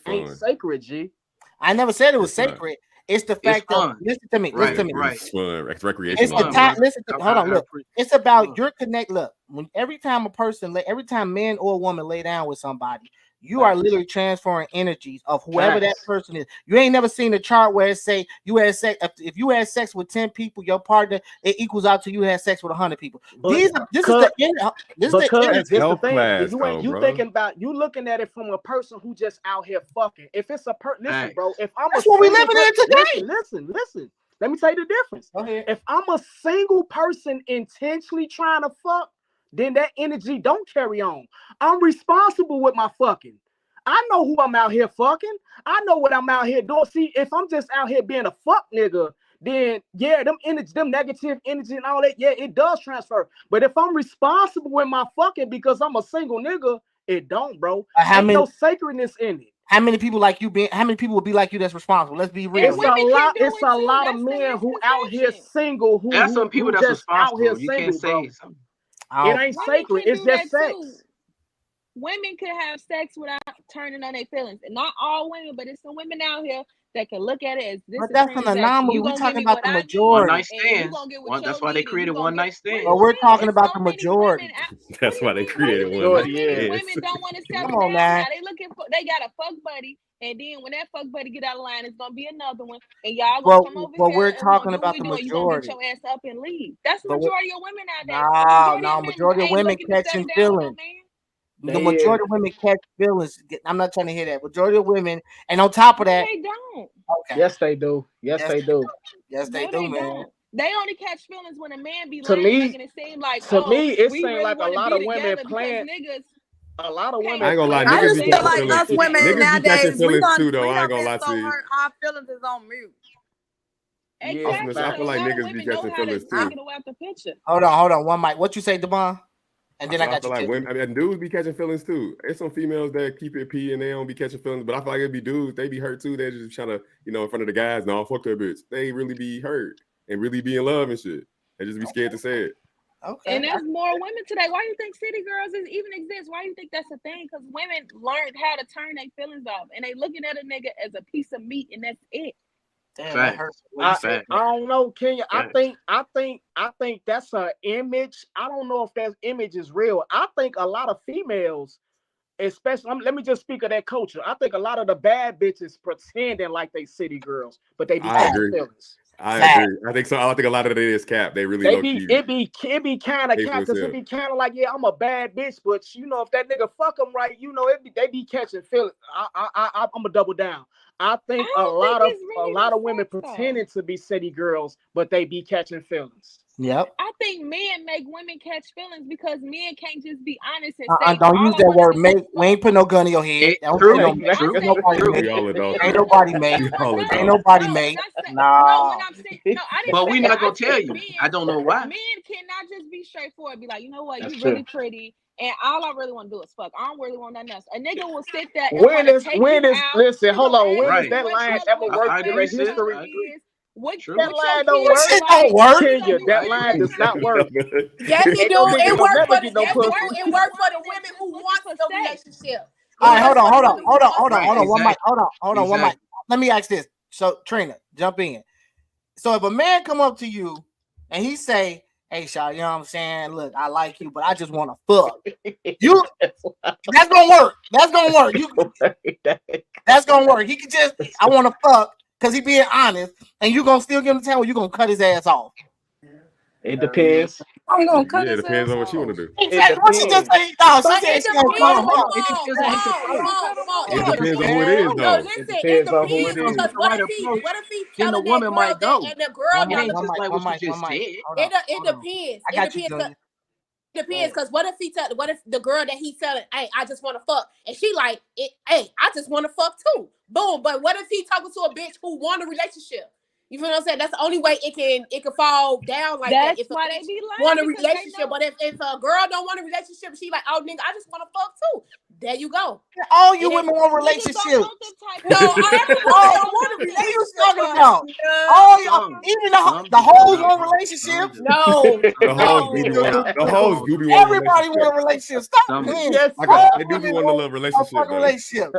ain't sacred. G. I never said it was sacred. It's the fact that listen to me. Right. It's fun. It's recreation. It's the time. Listen to me. Hold on. Look. It's about your connect. Look. Every time man or woman lay down with somebody, you are literally transferring energies of whoever that person is. You ain't never seen a chart where it say you had sex. If you had sex with 10 people, your partner, it equals out to you had sex with 100 people. This is the thing. You thinking about, you looking at it from a person who just out here fucking. If it's a listen, bro. If I'm that's what we living in today. Listen. Let me tell you the difference. If I'm a single person intentionally trying to fuck, then that energy don't carry on. I'm responsible with my fucking. I know who I'm out here fucking. I know what I'm out here doing. See, if I'm just out here being a fuck nigga, then yeah, them negative energy and all that, yeah, it does transfer. But if I'm responsible with my fucking because I'm a single nigga, it don't, bro. Ain't no sacredness in it. How many people like you how many people would be like you that's responsible? Let's be real. It's a lot of men who out here single who there's some people that's just out responsible. here You single, can't say bro. something. It ain't sacred. It's just sex. Too. Women can have sex without turning on their feelings. And not all women, but it's some women out here that can look at it as this But is that's an transaction. anomaly. You We're gonna give talking me about what the I need, One majority. night and you stands. gonna get what That's you why they need, and created you one gonna night get. What do stands. But you we're mean? talking It's about so the many majority. women. That's why they What do created you mean? one What night do you mean? stands. Women don't want to settle Come on down now. now. They looking for. They got a fuck buddy, and then when that fuck buddy get out of line, it's gonna be another one, and y'all gonna come over But here we're and we gonna talking do what about we the do, and you gonna get majority. your ass up and leave. That's the But we majority of women nowadays. The majority of men majority of ain't women looking to catching settle down with no feelings. man. The majority of women catch feelings. I'm not trying to hear that. Majority of women, and on top of No, that, they don't. okay. Yes, they do. Yes, they do. Yes, they No, do, they man. don't. They only catch feelings when a man be To lying, me, making it seem like, to me, it we seems really like a want to lot be of women together because playing. niggas A lot of can't. I ain't gonna lie, I niggas just be feel catching like feelings us too. women Niggas be catching nowadays, feelings too, though. we I ain't done gonna been lie to so you. hurt. Our feelings is on mute. Exactly. I A feel like lot of niggas be women know catching how to feelings take too. it away out the picture. Hold on. One mic. What you say, Devon? And then I I got feel you. like women, I mean, dudes be catching feelings too. There's some females that keep it P and they don't be catching feelings, but I feel like it'd be dudes, they be hurt too. They're just trying to, in front of the guys, no, fuck that bitch. They really be hurt and really be in love and shit. They just be scared to say it. Okay. And there's more women today. Why do you think city girls even exist? Why do you think that's a thing? Because women learned how to turn their feelings off, and they looking at a nigga as a piece of meat, and that's it. Damn, that hurts. I don't know, Kenya. I think that's an image. I don't know if that image is real. I think a lot of females, especially, let me just speak of that culture. I think a lot of the bad bitches pretending like they city girls, but they be I catching agree. feelings. I agree. I think so. I think a lot of it is cap. They really low key. It be kind of cap because it be kind of like, yeah, I'm a bad bitch, but if that nigga fuck them right, they be catching feelings. I'm gonna double down. I think a lot of women pretending to be city girls, but they be catching feelings. Yep. I think men make women catch feelings because men can't just be honest and say, don't use that word, mate. We ain't put no gun in your head. True. Ain't nobody mate. Ain't nobody mate. Ain't Ain't nobody mate. Nah. No, when I'm saying no, I didn't. But say we that. not gonna I tell said you. men, I don't know why. Men cannot just be straightforward and be like, you know what, That's you true. really pretty, and all I really want to do is fuck. I don't really want nothing else. A nigga will sit there and When want to is take you out. listen, hold on. When Ask is you that line ever worked in the history? What That your line don't kids work. Shit like? don't work. Kenya, that line does not work. Yes, it Ain't do. no nigga It don't worked never for get the. no Yes, it do. pussy. It worked for the women who want a relationship. All right, hold on. Right, One mic. Hold on. One mic. Exactly. Let me ask this. So, Trina, jump in. So, if a man come up to you and he say, "Hey, Shaw, you know what I'm saying? Look, I like you, but I just want to fuck." That's gonna work. That's gonna work. That's gonna work. He can just, I want to fuck, because he being honest, and you gonna still give him the time, or you gonna cut his ass off. It depends. I'm gonna cut Yeah, it his depends ass on what you off. want to do. Exactly. What she just say? No, she But said it she gonna cut depends. him off. It depends on his approach. It Hold on. depends on who it is, No, though. listen. It depends on who it depends is. because With the right approach, what if he then the telling that woman girl might that go. and the girl It ain't don't just like what you just said. Hold on. it depends. I got you, Junior. Depends because what if the girl that he's telling, hey, I just want to fuck, and she like it, hey, I just want to fuck too. Boom. But what if he talking to a bitch who want a relationship? You feel what I'm saying? That's the only way it can fall down like that. If a why bitch they be lying, want a because they relationship, know. but if a girl don't want a relationship, she like, oh nigga, I just want to fuck too. There you go. All you women want Niggas don't relationships. want them type of No, every woman Oh, don't want a what are you relationship. talking But about? no, All y'all, Some even some the do, hoes not want all. Some relationships. do. no, The hoes no. do be Not wanting. The hoes all do do. be wanting Everybody want a relationships. relationship. Stop Some do. playing. Yes, They do be wanting a love A relationship, fucking though. relationship.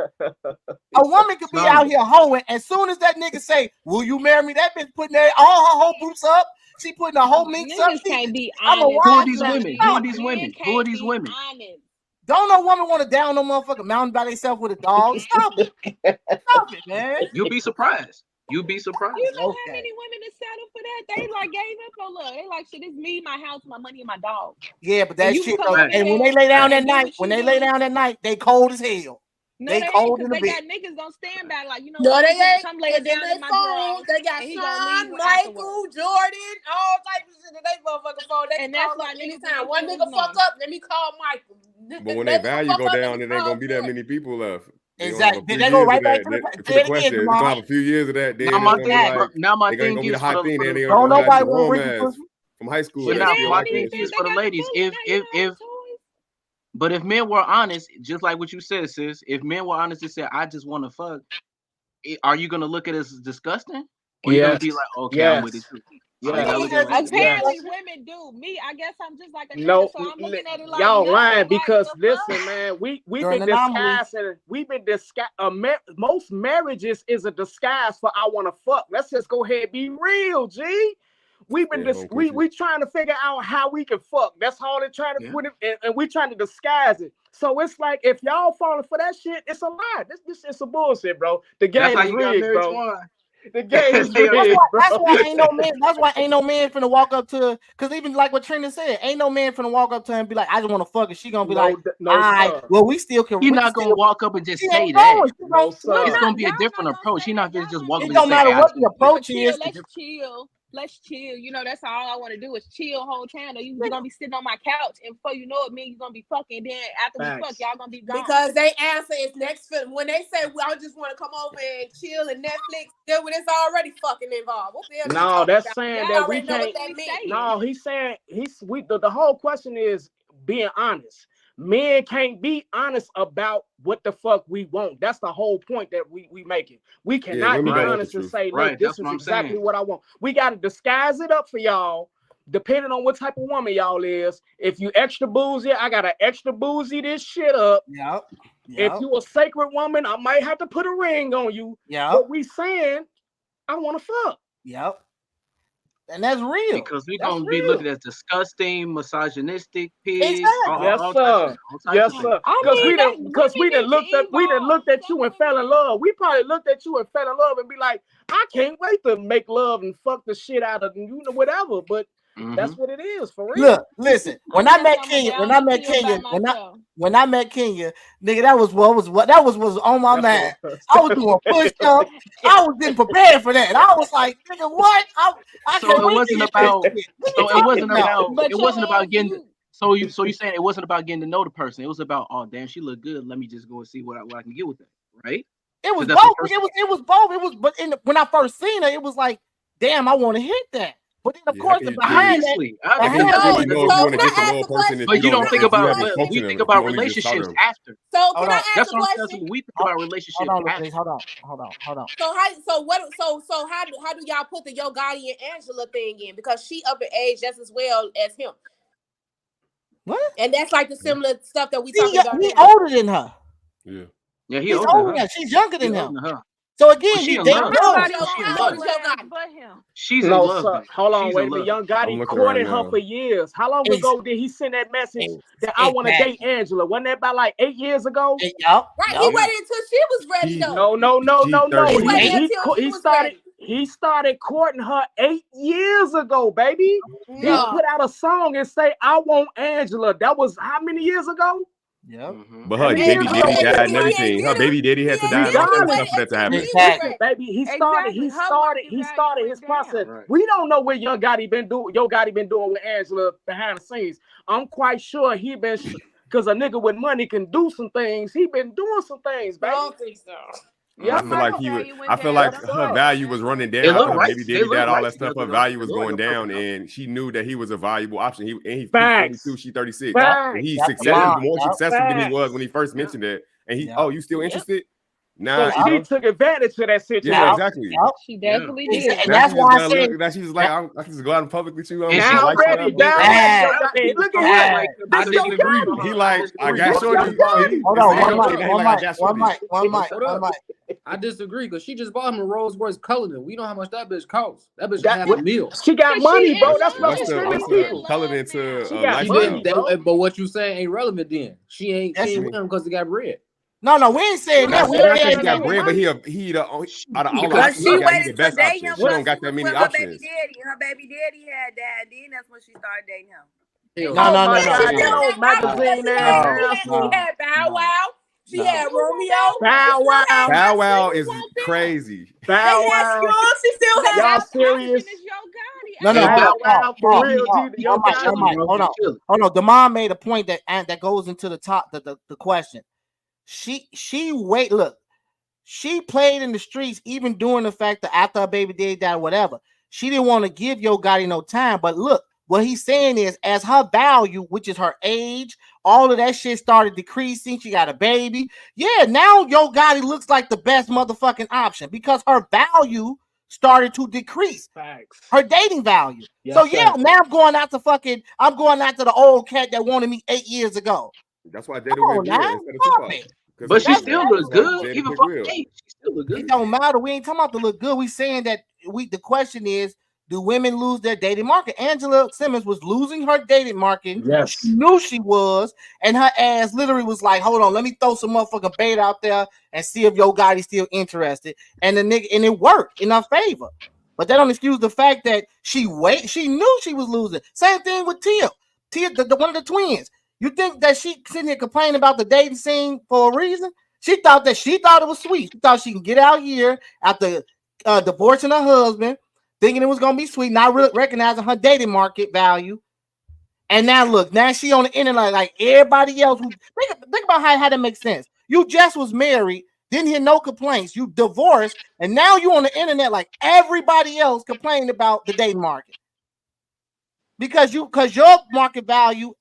A woman could be Some out do. here hoeing, as soon as that nigga say, "Will you marry me?" That bitch putting all her whole boots up. She putting her whole minks up. Niggas can't be I'm a honest. Who are wife. these Stop women? it. Who are Stop these it. Men women? Who are can't these be women? honest. Don't no woman want to down no motherfucker mountain by themselves with a dog. Stop it. Stop it, man. You'll be surprised. You'll be surprised. You know how Okay. many women that settle for that? They like gave up for love. They like, shit, it's me, my house, my money, and my dog. Yeah, but And that's you can shit come though. over And when here they lay down and at do night, what you do. they cold as hell. No, They they ain't, cold because in the they bed. got niggas gonna stand by like, you know No, what? they ain't. Come lay Cause it in down their in my phone, drawers, they got and he gonna leave Sean, afterwards. Michael, Jordan, all types of shit in their motherfucking phone. They And can that's call why up niggas anytime. in One their nigga feelings fuck numb. up, let me call Michael. But when That they nigga value fuck go up, let down, me it ain't call gonna be that Jordan. many people left. They're gonna have Exactly. a few Then they go years right of back that. to To say the it again, question, it's gonna Jamal. have a few years of that. Then Now it's my gonna be thing, like now my they ain't thing gonna be the is for hot the thing. for Then the they Don't gonna go back to nobody the want warm Ricky ass pussy. from high school. Shit, They they now still don't my like need that thing that. is shit. for They the got the ladies. pussy. Now you don't have toys. But if men were honest, just like what you said, sis, if men were honest and said, "I just want to fuck," are you gonna look at it as disgusting, or are you gonna Yes. be like, "Okay, I'm with it Yes. too"? Yeah. that was in Apparently, women do. Me, I guess I'm just like a nigga, No, so I'm looking at it like y'all no, lying like, because the listen, fuck? man, we've You're been an anomaly. disguising. Most marriages is a disguise for I want to fuck. Let's just go ahead and be real, G. We trying to figure out how we can fuck. That's how they're trying to put it, and we trying to disguise it. So it's like if y'all falling for that shit, it's a lie. This is some bullshit, bro. The That's game how is you got rigged, married bro. twice. The game is That's rigged, why bro. ain't no man. That's why ain't no man finna walk up to. Cause even like what Trina said, ain't no man finna walk up to her and be like, "I just want to fuck," and she gonna be like, No, "All right, sir. well, we still can." You're We can not gonna still. walk up and just She say ain't that. going. She No, gonna. sir. It's gonna be a Y'all different not gonna approach. say You're not that. gonna just Y'all walk It up and don't just say, matter "Hey, I what just the want to fuck." approach chill. is. Let's chill. You know, that's all I want to do is chill whole time. Or you're gonna be sitting on my couch, and before you know it, me and you gonna be fucking. Then after we fuck, y'all gonna be gone. Because they answer is next film. When they say, "Well, I just want to come over and chill and Netflix," then when it's already fucking involved. What the hell? No, that's about? saying Y'all that we already know what can't. that means. No, he's saying the whole question is being honest. Men can't be honest about what the fuck we want. That's the whole point that we making. We cannot be women don't want the honest and truth. say, Right, look, this that's is what I'm exactly saying. what I want. We got to disguise it up for y'all, depending on what type of woman y'all is. If you extra boozy, I got to extra boozy this shit up. Yep. If you a sacred woman, I might have to put a ring on you. Yep. But we saying, I want to fuck. Yep. And that's real. Because we're That's gonna be real. looking at disgusting, misogynistic pigs, Exactly. Yes, all sir. Yes, types of sir. I Because mean, we done looked at Some you and fell in love. We probably looked at you and fell in love and be like, I can't wait to make love and fuck the shit out of you know whatever. But that's what it is for real. Look, listen. When I met Kenya, when I met Kenya, nigga, that was what was on my mind. I was doing push-ups. I was getting prepared for that. I was like, nigga, what? I So can't it wait to wasn't hit this about. shit. What you So it talking wasn't about? about. It wasn't about getting. So you saying it wasn't about getting to know the person. It was about, oh damn, she looked good. Let me just go and see what I can get with that, right? It was That's both. the first. It was both. It was, but when I first seen her, it was like, damn, I want to hit that. But then, of course, behind that, Obviously, How can you know if you want to get to know a person if but you you don't think about. haven't spoken We to think them, if you about only just saw relationships them? after. So can I ask That's a what I'm saying. question? So we think about relationships after. Hold on. So how do y'all put the Yo Gotti and Angela thing in? Because she up in age just as well as him. What? And that's like the similar stuff that we talking about. He older than her. Yeah, he's older than her. She's younger than him. Her. So again, she in they love. young. But him. She's no, in love. sir. Hold on, She's wait a in minute. love. Young Gotti looking courted right her now. for years. How long ago did he send that message that I want to date Angela? Wasn't that about like 8 years ago? Right. He waited until she was ready though. No. He started courting her 8 years ago, baby. He put out a song and say, I want Angela. That was how many years ago? Yep. But her baby daddy died and everything. Her baby daddy had to die and all that stuff for that to happen. Listen, baby, he started his process. Right. We don't know what Young Gotti been doing with Angela behind the scenes. I'm quite sure he been, because a nigga with money can do some things. He been doing some things, baby. I don't think so. Yeah, I feel like her value was running down after her baby daddy died, all that stuff. Her value was going down, and she knew that he was a valuable option. He's 42, she 36. And he's more successful than he was when he first mentioned it. And you still interested? Nah, so she took advantage of that situation. Yeah, exactly. She definitely did. And that's why I said that she was like, I can just go out in public with you. Now I'm ready. Look at him. He like, I got shorty. Hold on, one mic. I disagree because she just bought him a Rolls Royce Cullinan. We know how much that bitch costs. That bitch got half a meal. She got money, bro. That's what what's the Cullinan to lifestyle? But what you saying ain't relevant then. She ain't with him because he got bread. No, we ain't saying that. We got bread, but he out of all the options, he the best option. She don't got that many options. Her baby daddy had that. Then that's when she started dating him. No. Magazine She had Bow Wow. She had Romeo. Bow Wow is crazy. Bow Wow. She still had. Y'all serious? No. For real, Hold on. Damon made a point that goes into the top the question. She played in the streets even during the fact that after her baby daddy died, whatever. She didn't want to give Yo Gotti no time. But look, what he's saying is, as her value, which is her age, all of that shit started decreasing. She got a baby. Yeah, now Yo Gotti looks like the best motherfucking option because her value started to decrease Facts. her dating value. So Yes, yeah, sir. now I'm going after the old cat that wanted me 8 years ago. That's why I Come dated with on now, again instead of stop Tupac. it. Because But he she That's did still that. look That's why good, Jada even Quick for Will. her age. She still look it good. don't matter. We ain't talking about to look good. We saying that the question is, do women lose their dating market? Angela Simmons was losing her dating market. Yes. She knew she was, and her ass literally was like, "Hold on, let me throw some motherfucking bait out there and see if Yo Gotti's still interested." And the nigga, and it worked in her favor. But that don't excuse the fact that she knew she was losing. Same thing with Tia. Tia, the one of the twins. You think that she sitting here complaining about the dating scene for a reason? She thought it was sweet. She thought she can get out here after divorcing her husband, thinking it was gonna be sweet, not really recognizing her dating market value. And now look, now she on the internet like everybody else. Who think about how that makes sense. You just was married, didn't hear no complaints. You divorced, and now you on the internet like everybody else complaining about the dating market because your market value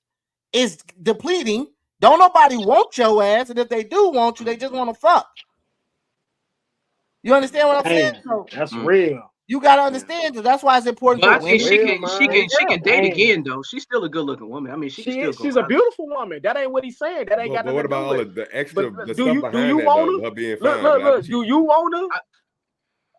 is depleting. Don't nobody want your ass, and if they do want you, they just want to fuck. You understand what I'm saying? Damn, So that's Mm, real. you gotta yeah. understand that. That's why it's important But for I That's think women. real, And man. she can date Damn. again though. She's still a good looking woman. I mean, she can She still is. go She's a out. beautiful woman. That ain't what he's saying. That ain't got But nothing what to do about all with of the But extra the do stuff you behind that want though? her? Her being Look, fine, look, but after look. she Do you want her?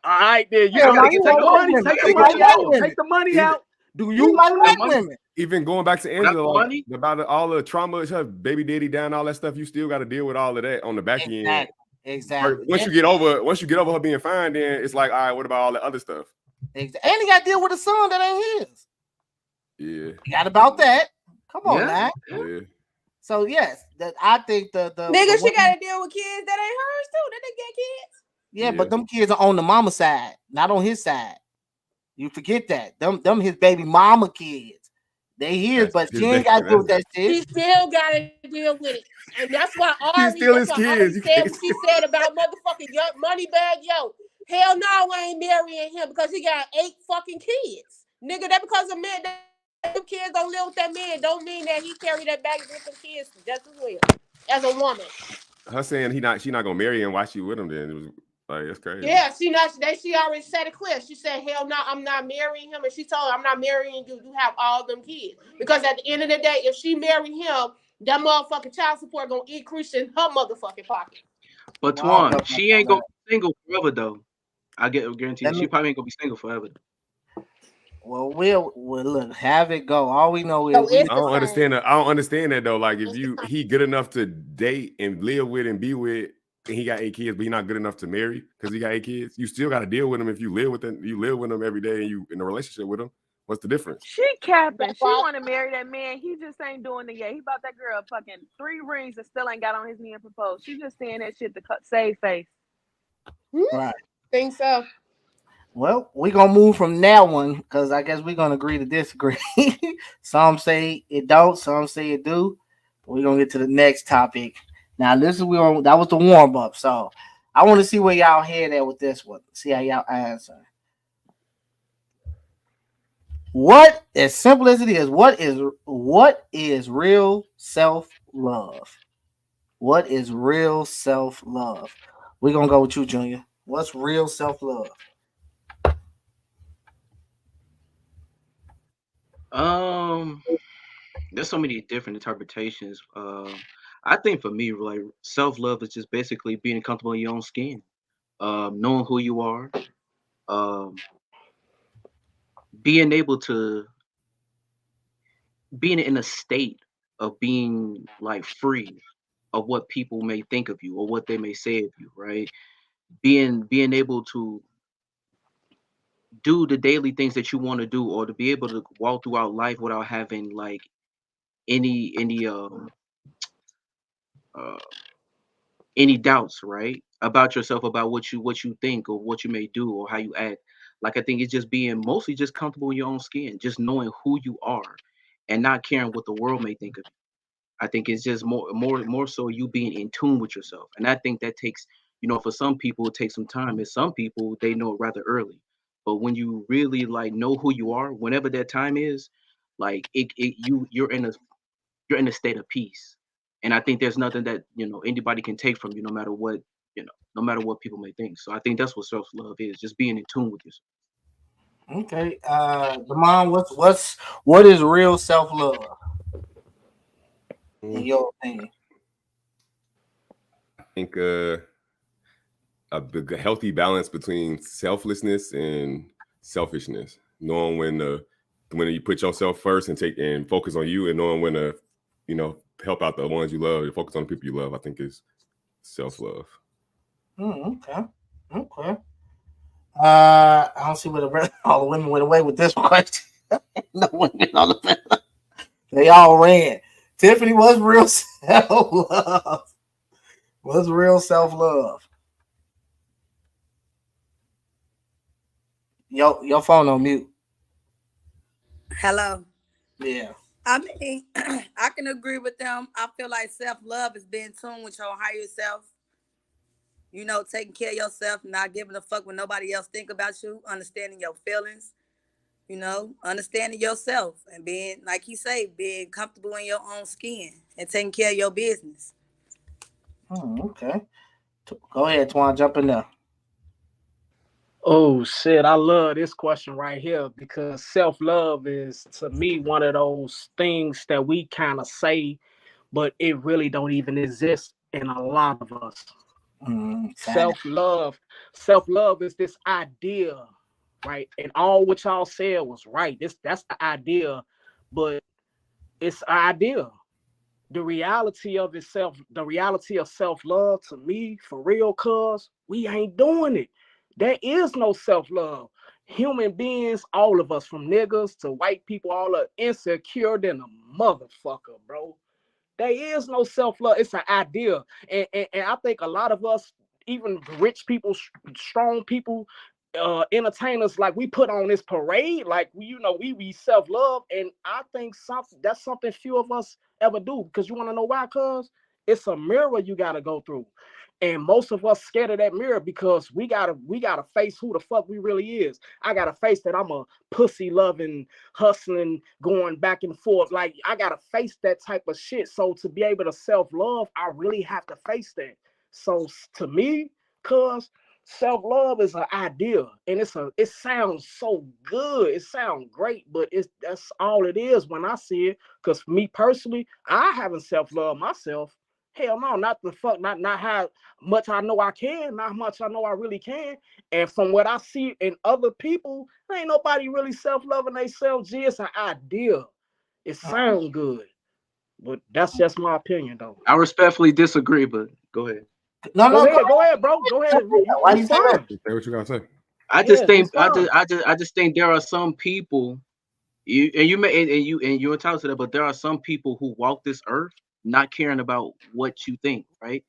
I, All right, then I hell no, gotta he get take might the like money. women. Take the I He gotta might money get the like out. dough. Take women. the money even out. Do He you might want The her? like money, women. even going back to not Angela, the like money. about all the trauma, her baby daddy down, all that stuff, you still got to deal with all of that on the back end. Exactly. Exactly. Once you get over her being fine, then it's like, all right, what about all the other stuff? Exactly. And he got to deal with a son that ain't his. Yeah, He got about that. Come on Yeah, now. yeah. yeah. So yes, that I think the Nigga, she women, gotta deal with kids that ain't hers too. That nigga got kids. yeah, Yeah, but them kids are on the mama side, not on his side. You forget that. Them his baby mama kids. They his, that's but his she ain't baby. got to deal with that shit. She still gotta deal with it. And He's still That's his why Ari kids. You said what can't. she said about motherfucking young Moneybag Yo. Hell no, I ain't marrying him because he got 8 fucking kids. Nigga, that because a man that them kids don't live with that man don't mean that he carry that back with some kids just as well as a woman. Her saying she not gonna marry him. Why she with him? Then it was like that's crazy. Yeah, she already said it clear. She said, hell no, I'm not marrying him. And she told her, I'm not marrying you. You have all them kids. Because at the end of the day, if she marry him, that motherfucking child support gonna increase in her motherfucking pocket. But Well, I don't know Twan, about she all ain't gonna that. be single forever though. I guarantee Let that she me. probably ain't gonna be single forever. Well, we'll look. Have it go. All we know is So we. it's I the don't same. understand that. I don't understand that though. Like if It's the you same. he good enough to date and live with and be with, and he got 8 kids, but he not good enough to marry because he got 8 kids. You still got to deal with him if you live with him. You live with him every day, and you in a relationship with him. What's the difference? She capping. That's She why want to marry that man. He just ain't doing it yet. He bought that girl fucking 3 rings and still ain't got on his knee and proposed. She just saying that shit to save face. Right. think so. Well, we're gonna move from that one because I guess we're gonna agree to disagree. Some say it don't, some say it do. But we're gonna get to the next topic. Now, this is that was the warm up, so I want to see where y'all head at with this one. See how y'all answer. What, as simple as it is, what is real self love? What is real self love? We're gonna go with you, Junior. What's real self love? Um, there's so many different interpretations. I think for me, like self love is just basically being comfortable in your own skin, knowing who you are, um, being able to being in a state of being like free of what people may think of you or what they may say of you, right? Being able to do the daily things that you want to do or to be able to walk throughout life without having like any uh any doubts, right? About yourself, about what you think or what you may do or how you act. Like I think it's just being mostly just comfortable in your own skin, just knowing who you are and not caring what the world may think of you. I think it's just more so you being in tune with yourself. And I think that takes, for some people it takes some time. And some people they know it rather early. But when you really like know who you are, whenever that time is, like you're in a state of peace. And I think there's nothing that, anybody can take from you no matter what no matter what people may think. So I think that's what self love is, just being in tune with yourself. Okay. The mom, what is real self love in Mm, your opinion? I think healthy balance between selflessness and selfishness. Knowing when you put yourself first and take and focus on you, and knowing when to, help out the ones you love, and focus on the people you love. I think is self love. Okay. Okay. I don't see where the rest all the women went away with this question. No women on the panel. They all ran. Tiffany, what's real self love? What's real self love? Your phone on mute. Hello. Yeah. I mean, I can agree with them. I feel like self love is being tuned with your higher self. Taking care of yourself, not giving a fuck what nobody else think about you, understanding your feelings. Understanding yourself and being, like he say, being comfortable in your own skin and taking care of your business. Okay. Go ahead, Twan. Jump in there. Oh shit, I love this question right here because self-love is to me one of those things that we kind of say, but it really don't even exist in a lot of us. Fact. Self-love, self-love is this idea, right? And all what y'all said was right. That's the idea, but it's an idea. The reality of self-love to me, for real, cuz we ain't doing it. There is no self-love. Human beings, all of us, from niggas to white people, all are insecure than a motherfucker, bro. There is no self-love. It's an idea. And I think a lot of us, even rich people, strong people, entertainers, like we put on this parade, like we self-love. And I think that's something few of us ever do. Because you want to know why? Cause it's a mirror you gotta go through. And most of us scared of that mirror because we gotta face who the fuck we really is. I gotta face that I'm a pussy loving, hustling, going back and forth. Like I gotta face that type of shit. So to be able to self-love, I really have to face that. So to me, cuz self-love is an idea and it sounds so good. It sounds great, but that's all it is when I see it. Because for me personally, I haven't self-loved myself. Hell no, not the fuck, not how much I know I can, not how much I know I really can. And from what I see in other people, ain't nobody really self-loving themselves. G, it's an idea. It sounds good. But that's just my opinion though. I respectfully disagree, but go ahead. No, Go no, ahead, go ahead, bro. Go ahead. why You do you say that? fine. Say what you gotta say. I just Yeah, think it's fine. I just think there are some people you may and you're entitled to that, but there are some people who walk this earth not caring about what you think, right?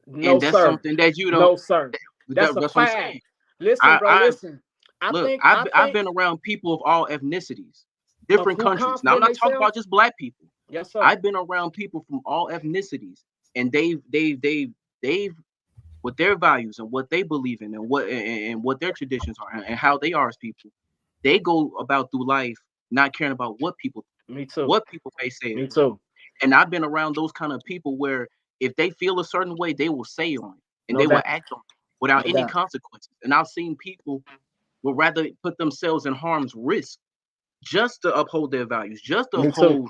No, And that's sir. something that you don't. No, sir. That's a That's what I'm saying. fact. Listen, bro, I listen. I look. think I've I I've think been around people of all ethnicities, of different who countries. Now I'm confident not talking themselves. about just black people. Yes, sir. I've been around people from all ethnicities, and they've with their values and what they believe in and what their traditions are and how they are as people. They go about through life not caring about Me too. what people may say Me or do. too. And I've been around those kind of people where if they feel a certain way, they will say on it and No they will doubt. act on it without No any doubt. consequences. And I've seen people would rather put themselves in harm's risk just to uphold their values, just to Me too. uphold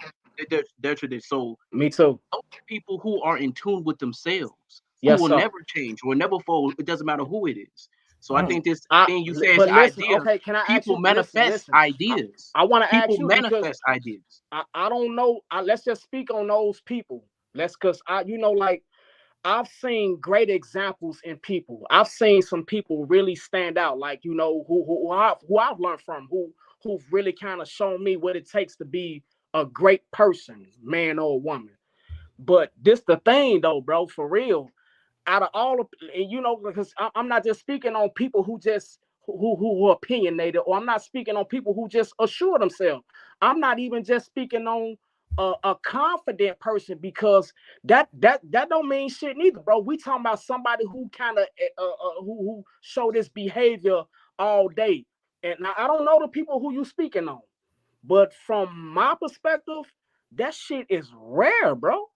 their tradition. So Me too. those people who are in tune with themselves, who Yes, will sir. never change, will never fold. It doesn't matter who it is. So I Mm. think this I thing you say is but the listen, idea. okay, can I ask People you? Listen, manifest listen. ideas. I want to People ask you because manifest ideas. I don't know. Let's just speak on those people. Let's cause like I've seen great examples in people. I've seen some people really stand out, like who I've learned from, who've really kind of shown me what it takes to be a great person, man or woman. But this the thing though, bro, for real. Out of all of, and because I'm not just speaking on people who just who are opinionated, or I'm not speaking on people who just assure themselves. I'm not even just speaking on a confident person because that don't mean shit neither, bro. We talking about somebody who kind of who show this behavior all day, and now, I don't know the people who you speaking on, but from my perspective, that shit is rare, bro.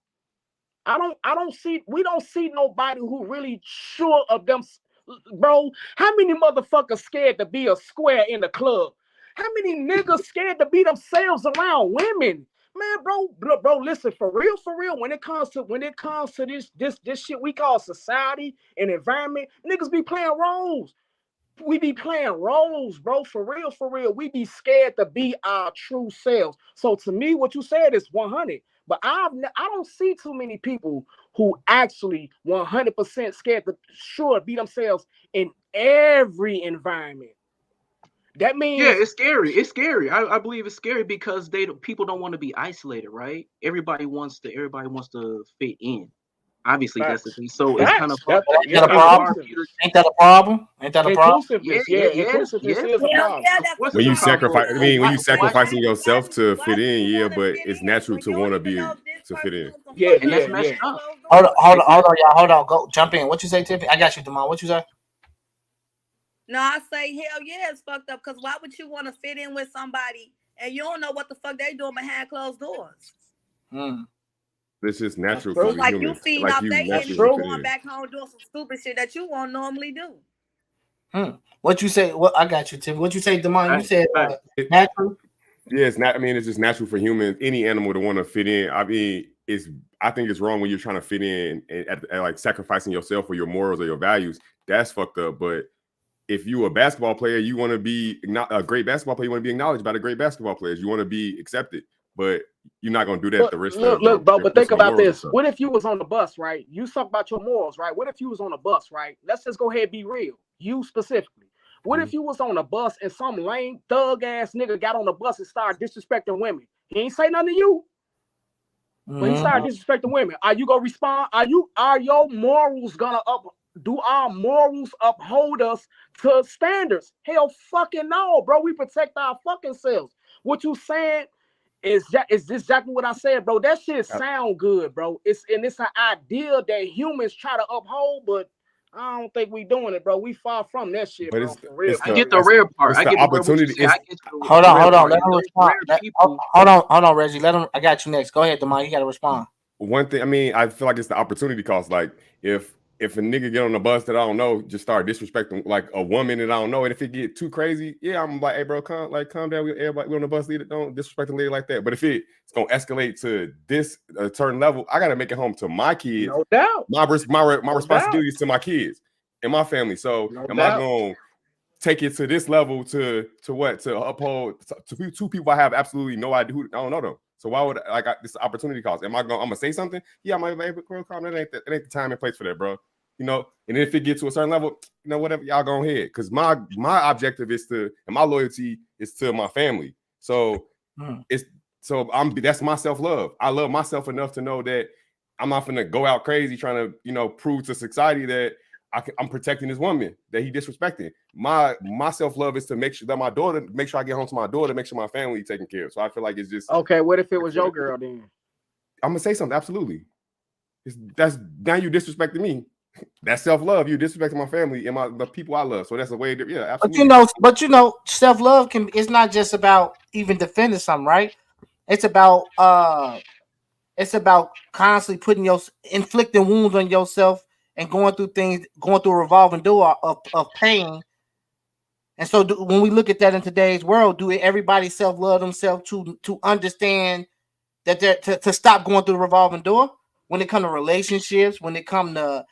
we don't see nobody who really sure of them, bro. How many motherfuckers scared to be a square in the club? How many niggas scared to be themselves around women? Man, bro, listen, for real, when it comes to this shit we call society and environment, niggas be playing roles. We be playing roles, bro. For real. We be scared to be our true selves. So to me, what you said is 100. But I don't see too many people who actually 100% scared to sure be themselves in every environment. That Yeah, means it's scary. It's scary. I believe it's scary because people don't want to be isolated, right? Everybody wants to fit in. Obviously, that's the facts. thing. So it's kind of Facts. hard. Ain't Yeah, that a It's problem? hard for you to. inclusiveness. Ain't that a problem? Ain't that a problem? Yeah, Inclusiveness, yeah, yeah. yes, Inclusiveness yes. is a Hell problem. yeah, Of that's a course, When it's a you problem. problem. sacrifice, I mean, when you Why do sacrificing you yourself to why fit do in, you yeah, want to but fit it's in natural when to you don't want to even be know if this to fit person in. on some Yeah, fuck And shit that's yeah, behind yeah. messed up. closed Hold on, doors? hold on, hold on, y'all. Hold on. Go jump in. What you say, Tiffany? I got you, Demond. What you say? No, I say hell yeah, it's fucked up. Cause why would you want to fit in with somebody and you don't know what the fuck they doing behind closed doors? Hmm. It's just That's natural because It's true. we're like you human. feeding Like off you their That's naturally want energy, to fit true. going in. back home doing some stupid shit that you won't normally do. Hmm. What you say? What I got you, Tiffany. What you say, Demond? You Right, said right. natural. Yeah, it's not. I mean, it's just natural for humans, any animal, to want to fit in. I mean, it's. I think it's wrong when you're trying to fit in and at like sacrificing yourself or your morals or your values. That's fucked up. But if you a basketball player, you want to be not a great basketball player. You want to be acknowledged by the great basketball players. You want to be accepted, but you're not going to do that at the risk of Look, your but think personal about morals and this. stuff. What if you was on the bus, right? You talk about your morals, right? What if you was on a bus, right? Let's just go ahead and be real. You specifically. What if you was on a bus and some lame thug ass nigga got on the bus and started disrespecting women? He ain't say nothing to you, but he Mm-hmm. started disrespecting women. Are you gonna respond? Are your morals gonna up? Do our morals uphold us to standards? Hell, fucking no, bro. We protect our fucking selves. What you saying is this exactly what I said, bro? That shit sound good, bro. It's an idea that humans try to uphold, but I don't think we doing it, bro. We far from that shit, But bro. For real, it's I for the get the real. it's, rare part. it's I the get the rare what you opportunity. say. It's I get Hold the on, rare hold on. part. Let And him those respond. rare people. Hold on, Reggie. Let him. I got you next. Go ahead, Demond. You got to respond. one thing. I mean, I feel like it's the opportunity cost. Like if a nigga get on the bus that I don't know, just start disrespecting like a woman that I don't know, and if it get too crazy, yeah, I'm like, hey, bro, calm down. Everybody, we on the bus, leader, don't disrespect a lady like that. But if it's gonna escalate to this a certain level, I gotta make it home to my kids. No doubt. My No doubt. responsibility is to my kids and my family. So No am I doubt. gonna take it to this level to what to uphold to two people I have absolutely no idea who I don't know them. So why would this opportunity cost? I'm gonna say something? Yeah, I might be calm. It ain't the time and place for that, bro. You know, and if it gets to a certain level, you know, whatever, y'all go ahead. Because my objective is to, and my loyalty is to my family. So Mm. it's that's my self-love. I love myself enough to know that I'm not gonna go out crazy trying to, you know, prove to society that I'm protecting this woman that he disrespecting. My self-love is to make sure that make sure I get home to my daughter, make sure my family taken care of. So I feel like it's just Okay, what if it was your girl then? I'm gonna say something. Absolutely. That's now you disrespecting me. That's self-love. You disrespecting my family and the people I love. So that's a way to, yeah, absolutely. But you know, self love can. It's not just about even defending something, right? It's about constantly putting inflicting wounds on yourself and going through things, going through a revolving door of pain. And so, when we look at that in today's world, do everybody self love themselves to understand that they're to stop going through the revolving door when it comes to relationships, when it comes to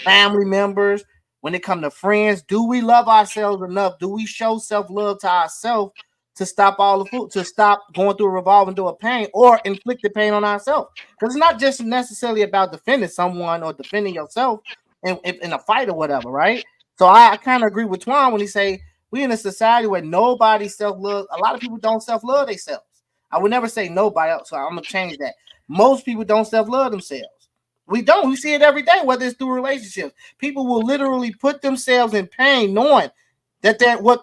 family members, when it comes to friends? Do we love ourselves enough? Do we show self love to ourselves to stop to stop going through a revolving door of pain or inflict the pain on ourselves? Because it's not just necessarily about defending someone or defending yourself in a fight or whatever, right? So I kind of agree with Twan when he say we in a society where nobody self love. A lot of people don't self love themselves. I would never say nobody else, so I'm gonna change that. Most people don't self-love themselves. We don't. We see it every day, whether it's through relationships. People will literally put themselves in pain, knowing that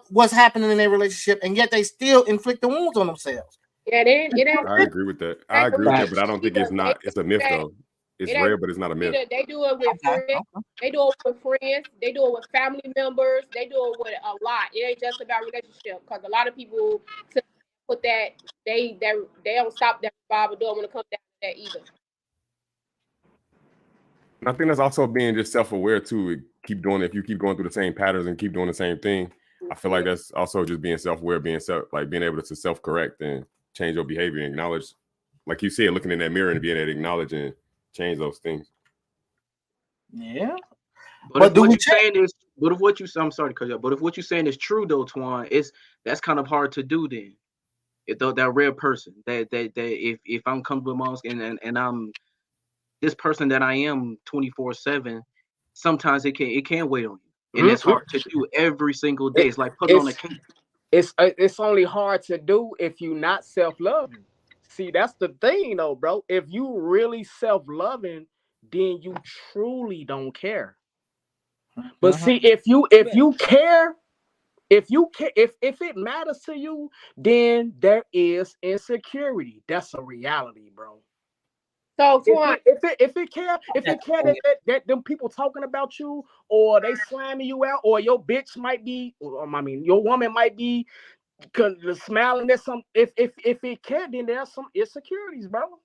what's happening in their relationship, and yet they still inflict the wounds on themselves. Yeah, it ain't I agree with that. I that agree with that, but I don't think either. it's a myth That though. It's it ain't rare, but it's not a myth. either. They do it with Okay. friends. They do it with friends. They do it with family members. They do it with a lot. It ain't just about relationship because a lot of people put that they don't stop that revolving door when it comes down to that either. And I think that's also being just self-aware too. Keep doing if you keep going through the same patterns and keep doing the same thing. I feel like that's also just being self-aware, being able to self-correct and change your behavior and acknowledge, like you said, looking in that mirror and being able to acknowledge and change those things. Yeah. But if But do what we you're saying is, but if what you, I'm sorry to cut you off, but if what you're saying is true though, Twan, it's that's kind of hard to do then. If that rare person that if I'm comfortable amongst and I'm this person that I am 24/7, sometimes it can weigh on you, and it's Mhm. hard to do every single day. It, It's like putting on a it's cape. it's only hard to do if you not self-loving. See, that's the thing though, bro. If you really self-loving, then you truly don't care. But Mhm. see, if you care, if it matters to you, then there is insecurity. That's a reality, bro. So If Twan, it if it if it care if it care that them people talking about you, or they slamming you out, or your bitch might be, I mean your woman might be smiling at some, if it care, then there's some insecurities, bro.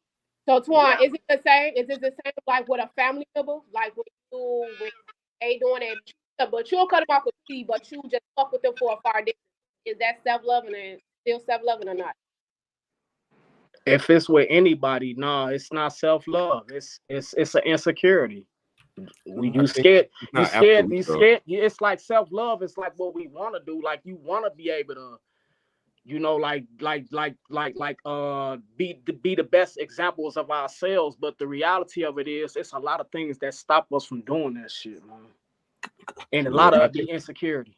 Is it the same? Is it the same like with a family member? Like when they doing it, but you'll cut them off with tea, but you just fuck with them for a far distance. Is that self loving and still self loving or not? If it's with anybody, no, it's not self love. It's an insecurity. I You think scared, it's not absolute you though. scared. It's like self love. It's like what we want to do. Like you want to be able to, be the best examples of ourselves. But the reality of it is, it's a lot of things that stop us from doing that shit, man. And a Yeah, lot of I it be think. insecurity.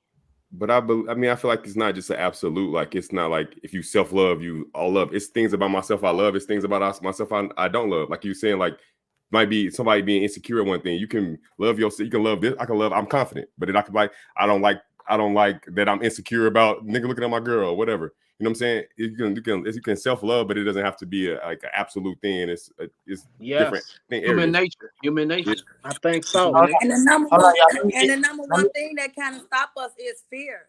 But I mean, I feel like it's not just an absolute. Like it's not like if you self love, you all love. It's things about myself I love. It's things about myself I don't love. Like you saying, like might be somebody being insecure at one thing. You can love yourself. You can love this. I can love. I'm confident, but then I can like I don't like. I don't like that I'm insecure about nigga looking at my girl or whatever. You know what I'm saying? You can self love, but it doesn't have to be like an absolute thing. It's different Yes, thing Human areas. nature, human Yeah. nature, I think it's so. human Hold nature. on, And the number hold on, one y'all. Let me and get. the number Let one me. thing that kind of stop us is fear.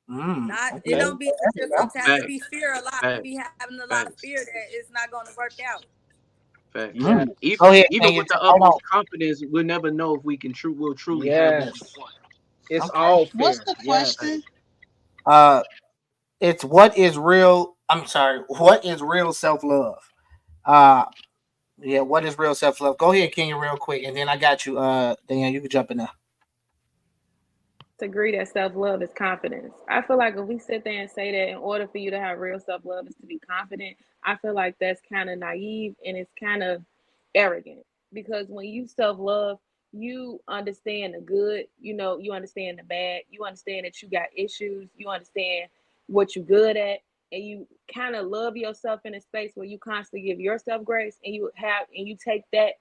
Not it Okay. don't be There you fear go. sometimes. It be Facts, fear a lot. We facts, be having a lot of facts, fear that it's not gonna work out. facts. Yeah. Mm. Even Go ahead, even Kenya. with the Hold on. utmost confidence, we'll never know if we'll truly have what we Yes. want. It's Okay. all What's fear. the Yes. question? Uh, it's what is real. I'm sorry. What is real self love? Uh, yeah. What is real self love? Go ahead, Kenya, real quick, and then I got you. Danielle, you can jump in there. To agree that self love is confidence. I feel like if we sit there and say that in order for you to have real self love is to be confident, I feel like that's kind of naive and it's kind of arrogant because when you self love, you understand the good, you understand the bad, you understand that you got issues, you understand what you're good at, and you kind of love yourself in a space where you constantly give yourself grace and you take that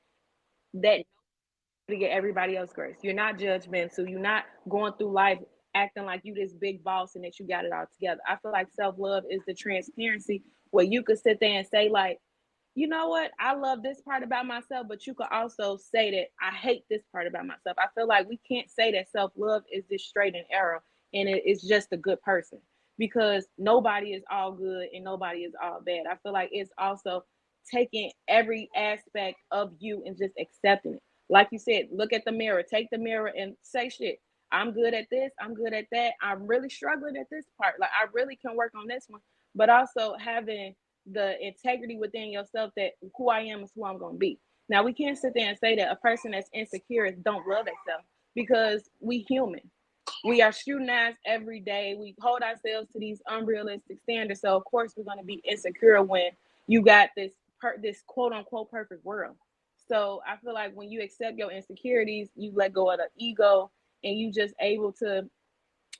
to get everybody else grace. You're not judgmental. You're not going through life acting like you this big boss and that you got it all together. I feel like self love is the transparency where you could sit there and say like, you know what? I love this part about myself, but you could also say that I hate this part about myself. I feel like we can't say that self love is this straight and arrow and it's just a good person because nobody is all good and nobody is all bad. I feel like it's also taking every aspect of you and just accepting it. Like you said, look at the mirror, take the mirror and say shit. I'm good at this. I'm good at that. I'm really struggling at this part. Like I really can work on this one. But also having the integrity within yourself that who I am is who I'm gonna be. Now we can't sit there and say that a person that's insecure don't love themselves because we human. We are scrutinized every day. We hold ourselves to these unrealistic standards. So of course we're gonna be insecure when you got this quote unquote perfect world. So I feel like when you accept your insecurities, you let go of the ego and you just able to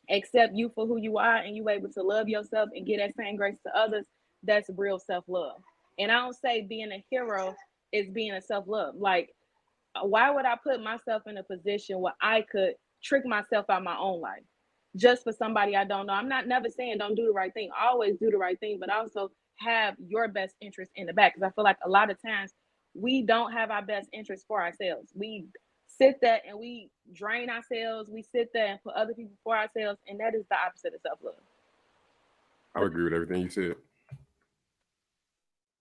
accept you for who you are and you able to love yourself and give that same grace to others, that's real self-love. And I don't say being a hero is being a self-love. Like, why would I put myself in a position where I could trick myself out my own life just for somebody I don't know? I'm not never saying don't do the right thing. Always do the right thing, but also have your best interest in the back. Because I feel like a lot of times we don't have our best interest for ourselves. We sit there and we drain ourselves. We sit there and put other people for ourselves, and that is the opposite of self love. I would agree with everything you said.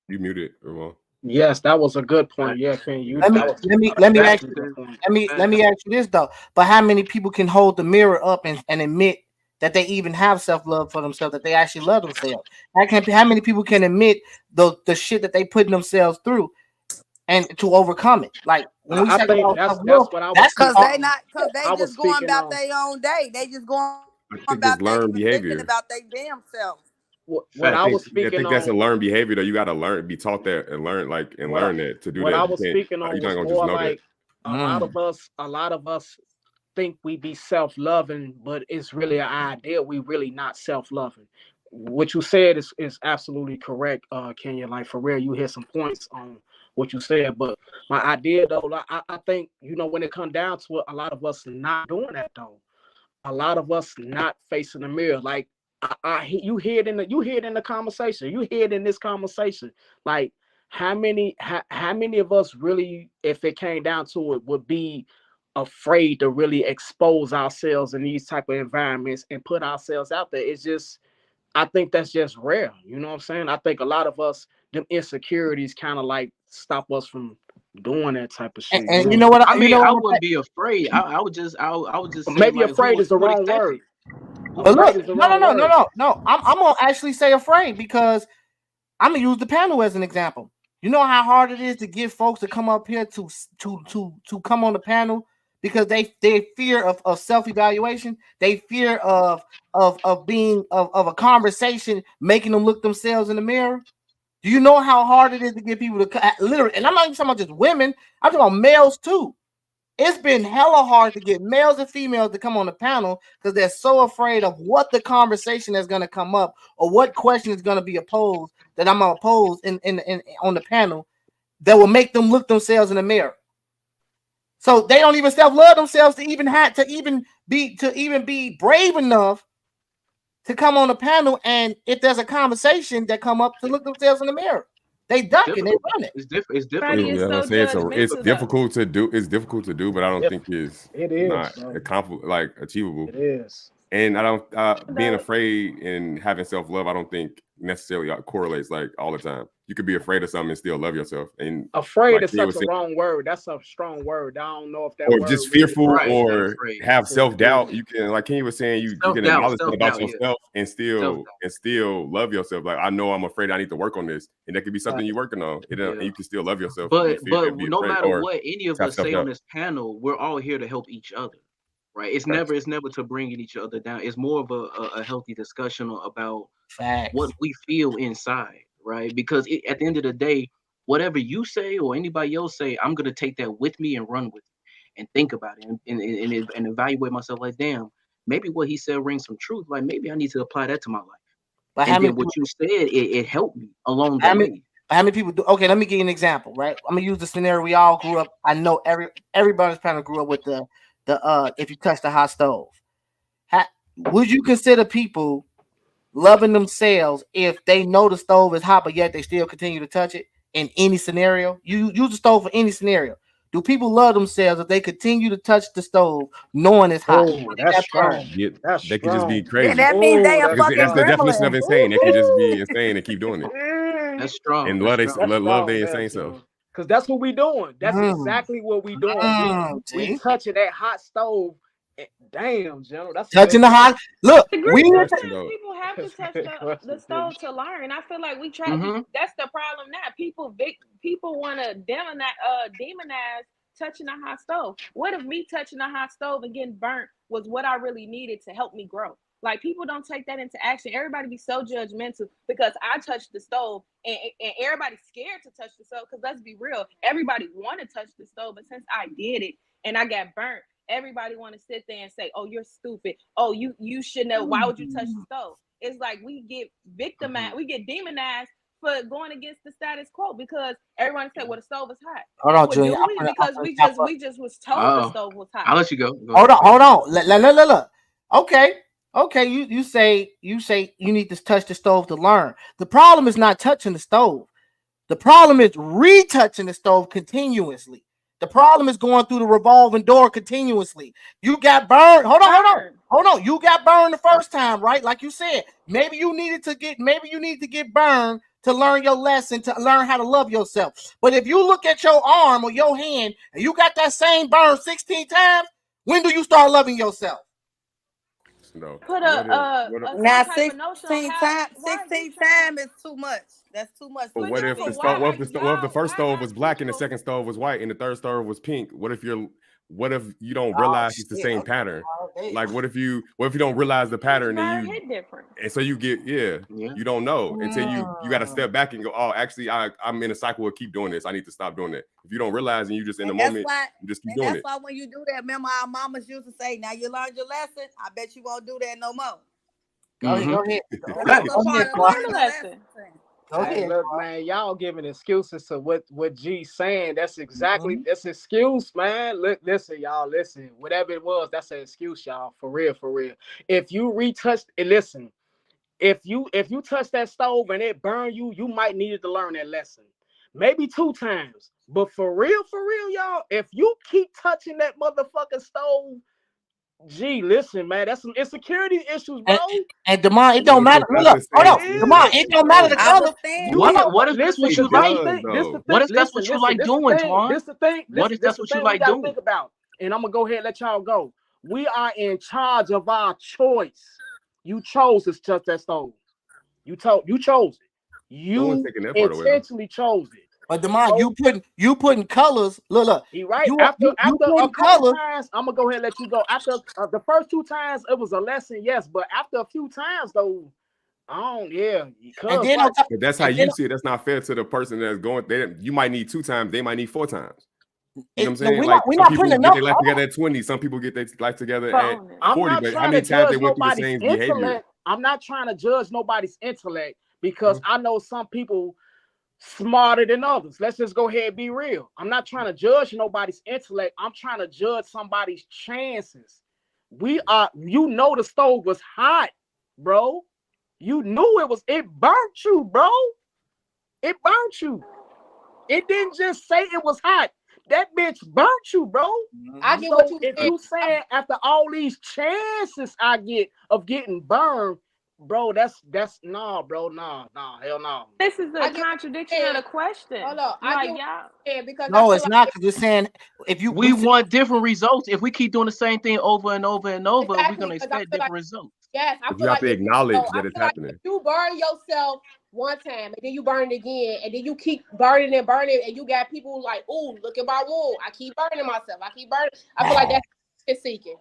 You muted, Ramon. Yes, that was a good point. Facts. Yeah, Ken, you Let me that was let me a let me very ask Facts, you good sis. point. let Facts. me ask you this though. But how many people can hold the mirror up and admit that they even have self love for themselves, that they actually love themselves? How many people can admit the shit that they putting themselves through and to overcome it? Like when we I say think about self that's love, what I was that's the Cause speaking part. they on. not, cause they I was just going speaking about on their own day. They just going I about think they it's even learned thinking behavior. about their damn self. what I I Facts. think was I speaking think that's a on. learned behavior though. You got to learn, be taught that, and learn and What I, learn that to do what I that. You was can't. speaking on You're not was gonna just more know that. like Mm. a lot of us think we be self-loving, but it's really an idea we really not self-loving. What you said is absolutely correct, Kenya. Like for real, you hit some points on what you said. But my idea though, like, I think when it comes down to it, a lot of us not doing that though. A lot of us not facing the mirror. Like you hear it in the conversation. You hear it in this conversation. Like how many of us really, if it came down to it, would be afraid to really expose ourselves in these type of environments and put ourselves out there? It's just, I think that's just rare. You know what I'm saying? I think a lot of us, them insecurities kind of like stop us from doing that type of shit. And you know what? I You mean, know I what? wouldn't be afraid. I would just say Maybe like, afraid is the who would wrong expect word. it? Who But look, Afraid expect is it? the wrong word. no. I'm gonna actually say afraid because I'm gonna use the panel as an example. You know how hard it is to get folks to come up here to come on the panel because they fear of self evaluation. They fear of being of a conversation making them look themselves in the mirror. Do you know how hard it is to get people to literally? And I'm not even talking about just women. I'm talking about males too. It's been hella hard to get males and females to come on the panel because they're so afraid of what the conversation is going to come up or what question is going to be opposed that I'm going to pose in on the panel that will make them look themselves in the mirror. So they don't even self-love themselves to even have to even be brave enough to come on the panel, and if there's a conversation that come up to look themselves in the mirror. They It's duck and they difficult. run it. It's Everybody difficult. is Yeah, so I say it's judgmental though. difficult to do. It's difficult to do, but I don't If think it's it is, not bro. like achievable. It is. And I don't being Though afraid and having self love. I don't think necessarily correlates like all the time. You could be afraid of something and still love yourself. And Afraid like is he such was a saying, wrong word. That's a strong word. I don't know if that or word just really fearful Right. Not or afraid. have is self doubt. good. You can, like Kenny was saying, you Self can doubt. acknowledge that Self about doubt. Yeah. yourself Self and still love yourself. Like I know I'm afraid I need to work on this, and that could be something Right. you're working on. And doubt. you can still love yourself and But be no afraid matter or what any of have us self say on doubt. this panel, we're all here to help each other, right? It's never to bringing each other down. It's more of a healthy discussion about what Facts. we feel inside, right? Because at the end of the day, whatever you say or anybody else say, I'm gonna take that with me and run with it and think about it and evaluate myself. Like, damn, maybe what he said rings some truth. Like, maybe I need to apply that to my life. But And then what you said, it helped me along the how many way. how many people do? Okay, let me give you an example. Right, I'm gonna use the scenario we all grew up. I know everybody's panel grew up with the if you touch the hot stove. Ha, would you consider people loving themselves if they know the stove is hot, but yet they still continue to touch it in any scenario? You use the stove for any scenario. Do people love themselves if they continue to touch the stove knowing it's hot? Oh, When they that's got burned? strong. Yeah, That's they could just be strong. Then crazy. that means they Oh, a that's Because fucking that's the strong. definition of gremlin. insane. They can just be insane and keep doing it Mm, That's strong. and That's strong. that's love strong their there, insane self. John. Because that's what we doing. That's Mm, exactly what we doing. We see, touching that hot stove. Damn, General, that's a touching good the hot. question. Look, agree. we Question Sometimes though. people have to That's a touch good the question, General. stove to learn. I feel like we try. Mm-hmm. That's the problem now. People want to demonize touching a hot stove. What if me touching a hot stove and getting burnt was what I really needed to help me grow? Like people don't take that into action. Everybody be so judgmental because I touched the stove and everybody's scared to touch the stove. Because let's be real, everybody want to touch the stove, but since I did it and I got burnt, everybody want to sit there and say, "Oh, you're stupid. Oh, you shouldn't have. Why would you touch the stove?" It's like we get Mm-hmm. victimized, we get demonized for going against the status quo because everyone said, Yeah. "Well, the stove is hot." hold on, Well, Junior. do we? I'm Because gonna chop up. we just was told the Oh, stove was hot. I'll let you go. Go Hold ahead. on, hold on. Look. Okay, okay. You say you need to touch the stove to learn. The problem is not touching the stove. The problem is retouching the stove continuously. The problem is going through the revolving door continuously. You got burned. Burn. Hold on. You got burned the first time, right? Like you said, maybe you need to get burned to learn your lesson, to learn how to love yourself. But if you look at your arm or your hand and you got that same burn 16 times, when do you start loving yourself? No. Put What if some Now type of notion on 16 how times, why you 16 trying times is too much. That's too much but for what just if the but 16 why stove are times. what if the first why stove are was black and the people second stove was white and the third stove was pink? What if you don't Oh realize it's the shit! same Okay. pattern? Oh, damn. Like what if you don't realize the each pattern burn hit different? and so you get Yeah. you don't know until you got to Mm. step back and go, oh, actually I'm in a cycle of keep doing this. I need to stop doing that. If you don't realize and you just in the And that's moment, why, you just keep and doing that's it. why when you do that, remember our mamas used to say, "Now you learned your lesson. I bet you won't do that no more." Go ahead. Mm-hmm. Go ahead. So that's Facts. a Go ahead, part of Clark. Learn learning the the lesson. lesson. Go Hey, ahead. look, man, y'all giving excuses to what G's saying. That's exactly Mm-hmm. that's excuse, man. Look, listen, y'all, listen. Whatever it was, that's an excuse, y'all. For real, for real. If you retouched it, listen. If you touch that stove and it burn you, you might need to learn that lesson. Maybe 2 times. But for real, y'all, if you keep touching that motherfucking stove, gee, listen, man, that's some insecurity issues, bro. And Demond, it But don't what if matter. it's not Look, the hold same? on, It Demond, it is. don't matter the I color. understand. You What know, if that's what listen, It you because this like? the does thing. This the though. thing. What if that's Listen, what you listen. like This the doing, thing. Twan? This the thing. What Listen, if this that's the what you thing we like got to doing? think about. And I'm gonna go ahead and let y'all go. We are in charge of our choice. You chose to touch that stove. You chose it. No one's You taking that part away though. intentionally chose it. But Demond, So you putting colors. Look, he right. you After a putting couple colors. times, I'm gonna go ahead and let you go. After the first 2 times, it was a lesson, yes. But after a few times, though, I don't. Yeah, And because then right. on top, But that's how and then you see it. That's not fair to the person that's going. You might need 2 times. They might need 4 times. You know what I'm no, saying? Like we're some not putting people a get number. their life together at 20. Some people get their life together at Phone it. I'm 40. not But how trying to many times they judge went through the nobody's same behavior? intellect. I'm not trying to judge nobody's intellect because Mhm. I know some people smarter than others. Let's just go ahead and be real. I'm not trying to judge nobody's intellect. I'm trying to judge somebody's chances. You know, the stove was hot, bro. You knew it burnt you, bro. It burnt you. It didn't just say it was hot. That bitch burnt you, bro. I Mhm. get what So you if saying. you saying after all these chances I get of getting burned, bro, that's nah, bro, nah, hell no. This is I the get what contradiction you're of saying. the question. Hold on. I get Like what y'all, you're saying because I No, feel it's like not because we're saying if you We want different results. If we keep doing the same thing over and over and over, we're exactly gonna because I expect feel like different results. yes, I But you feel have like to if you acknowledge I that it's feel like if happening. you burn yourself one time and then you burn it again and then you keep burning and burning and you got people like, ooh, look at my wound. I keep burning myself. I keep burning. I feel like that's attention seeking.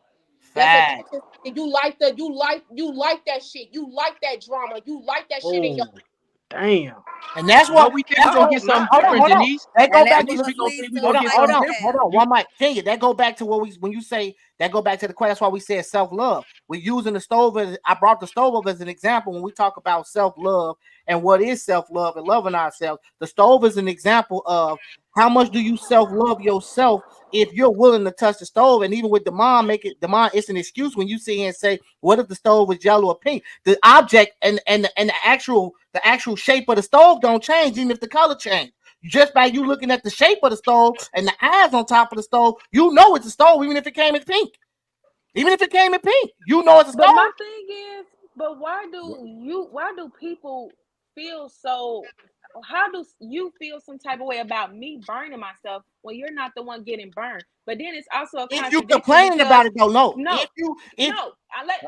That's fact. attention seeking. You like that shit. You like that drama. You like that shit in your Oh, damn. And that's But what we think we're that's gonna what get something Not different, hold on. Denise. That go And back that's to Denise, what we're gonna leads think to we're a gonna hold on, get hold something on, different. hold on. psychopath. One mic tell you that go back to what we when you say that go back to the question. That's why we said self-love. We're using the stove as I brought the stove up as an example when we talk about self-love and what is self-love and loving ourselves. The stove is an example of how much do you self-love yourself if you're willing to touch the stove. And even with the mom, it's an excuse when you sit here and say, what if the stove was yellow or pink? The object and the actual shape of the stove don't change, even if the color change. Just by you looking at the shape of the stove and the eyes on top of the stove, you know it's a stove, even if it came in pink. Even if it came in pink, you know it's a but stove. my thing is, but why do people feel so? How do you feel some type of way about me burning myself when you're not the one getting burned? But then it's also a If you contradiction complaining because about it, don't know. no, If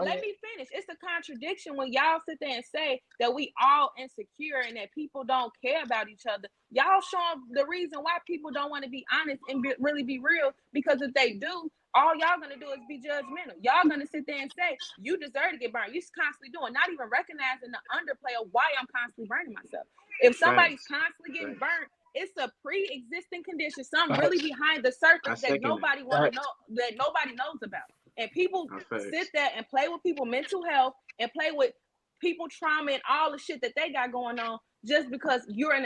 let me finish. It's a contradiction when y'all sit there and say that we all insecure and that people don't care about each other. Y'all showing the reason why people don't want to be honest and really be real, because if they do, all y'all gonna do is be judgmental. Y'all gonna sit there and say you deserve to get burned. You're constantly doing, not even recognizing the underplay of why I'm constantly burning myself. If somebody's Facts. constantly getting Facts. burnt, it's a pre-existing condition, something really Facts. behind the I surface that second it. nobody want to know, that nobody knows about. And people I sit facts. there and play with people mental health and play with people trauma and all the shit that they got going on just because you're at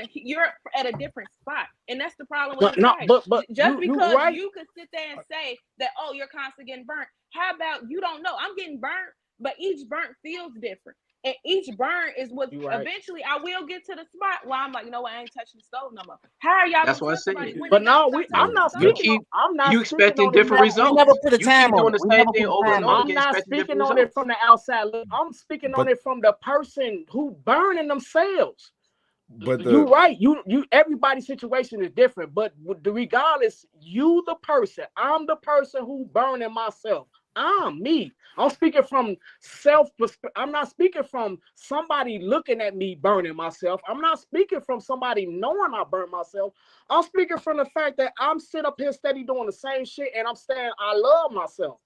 a different spot. And that's the problem with But no, society. but Just you because right. you could sit there and say that, oh, you're constantly getting burnt. How about you don't know? I'm getting burnt, but each burnt feels different. And each burn is what You right. eventually I will get to the spot where I'm like, you know what, I ain't touching the stove no more. How are y'all That's gonna what I tell said. somebody when But they gotta no, start I'm touching the not You stove? speaking on. keep I'm not you speaking expecting on it different now. we never results. put a You keep time on doing it. the We same never thing put a over and time on over it. I'm again, not expecting different speaking on it results. from the outside. Look, I'm speaking on But it from the person who burning themselves. But You the right. You everybody's situation is different, but regardless, you the person. I'm the person who burning myself. I'm me. I'm speaking from I'm not speaking from somebody looking at me burning myself. I'm not speaking from somebody knowing I burn myself. I'm speaking from the fact that I'm sitting up here steady doing the same shit and I'm saying I love myself.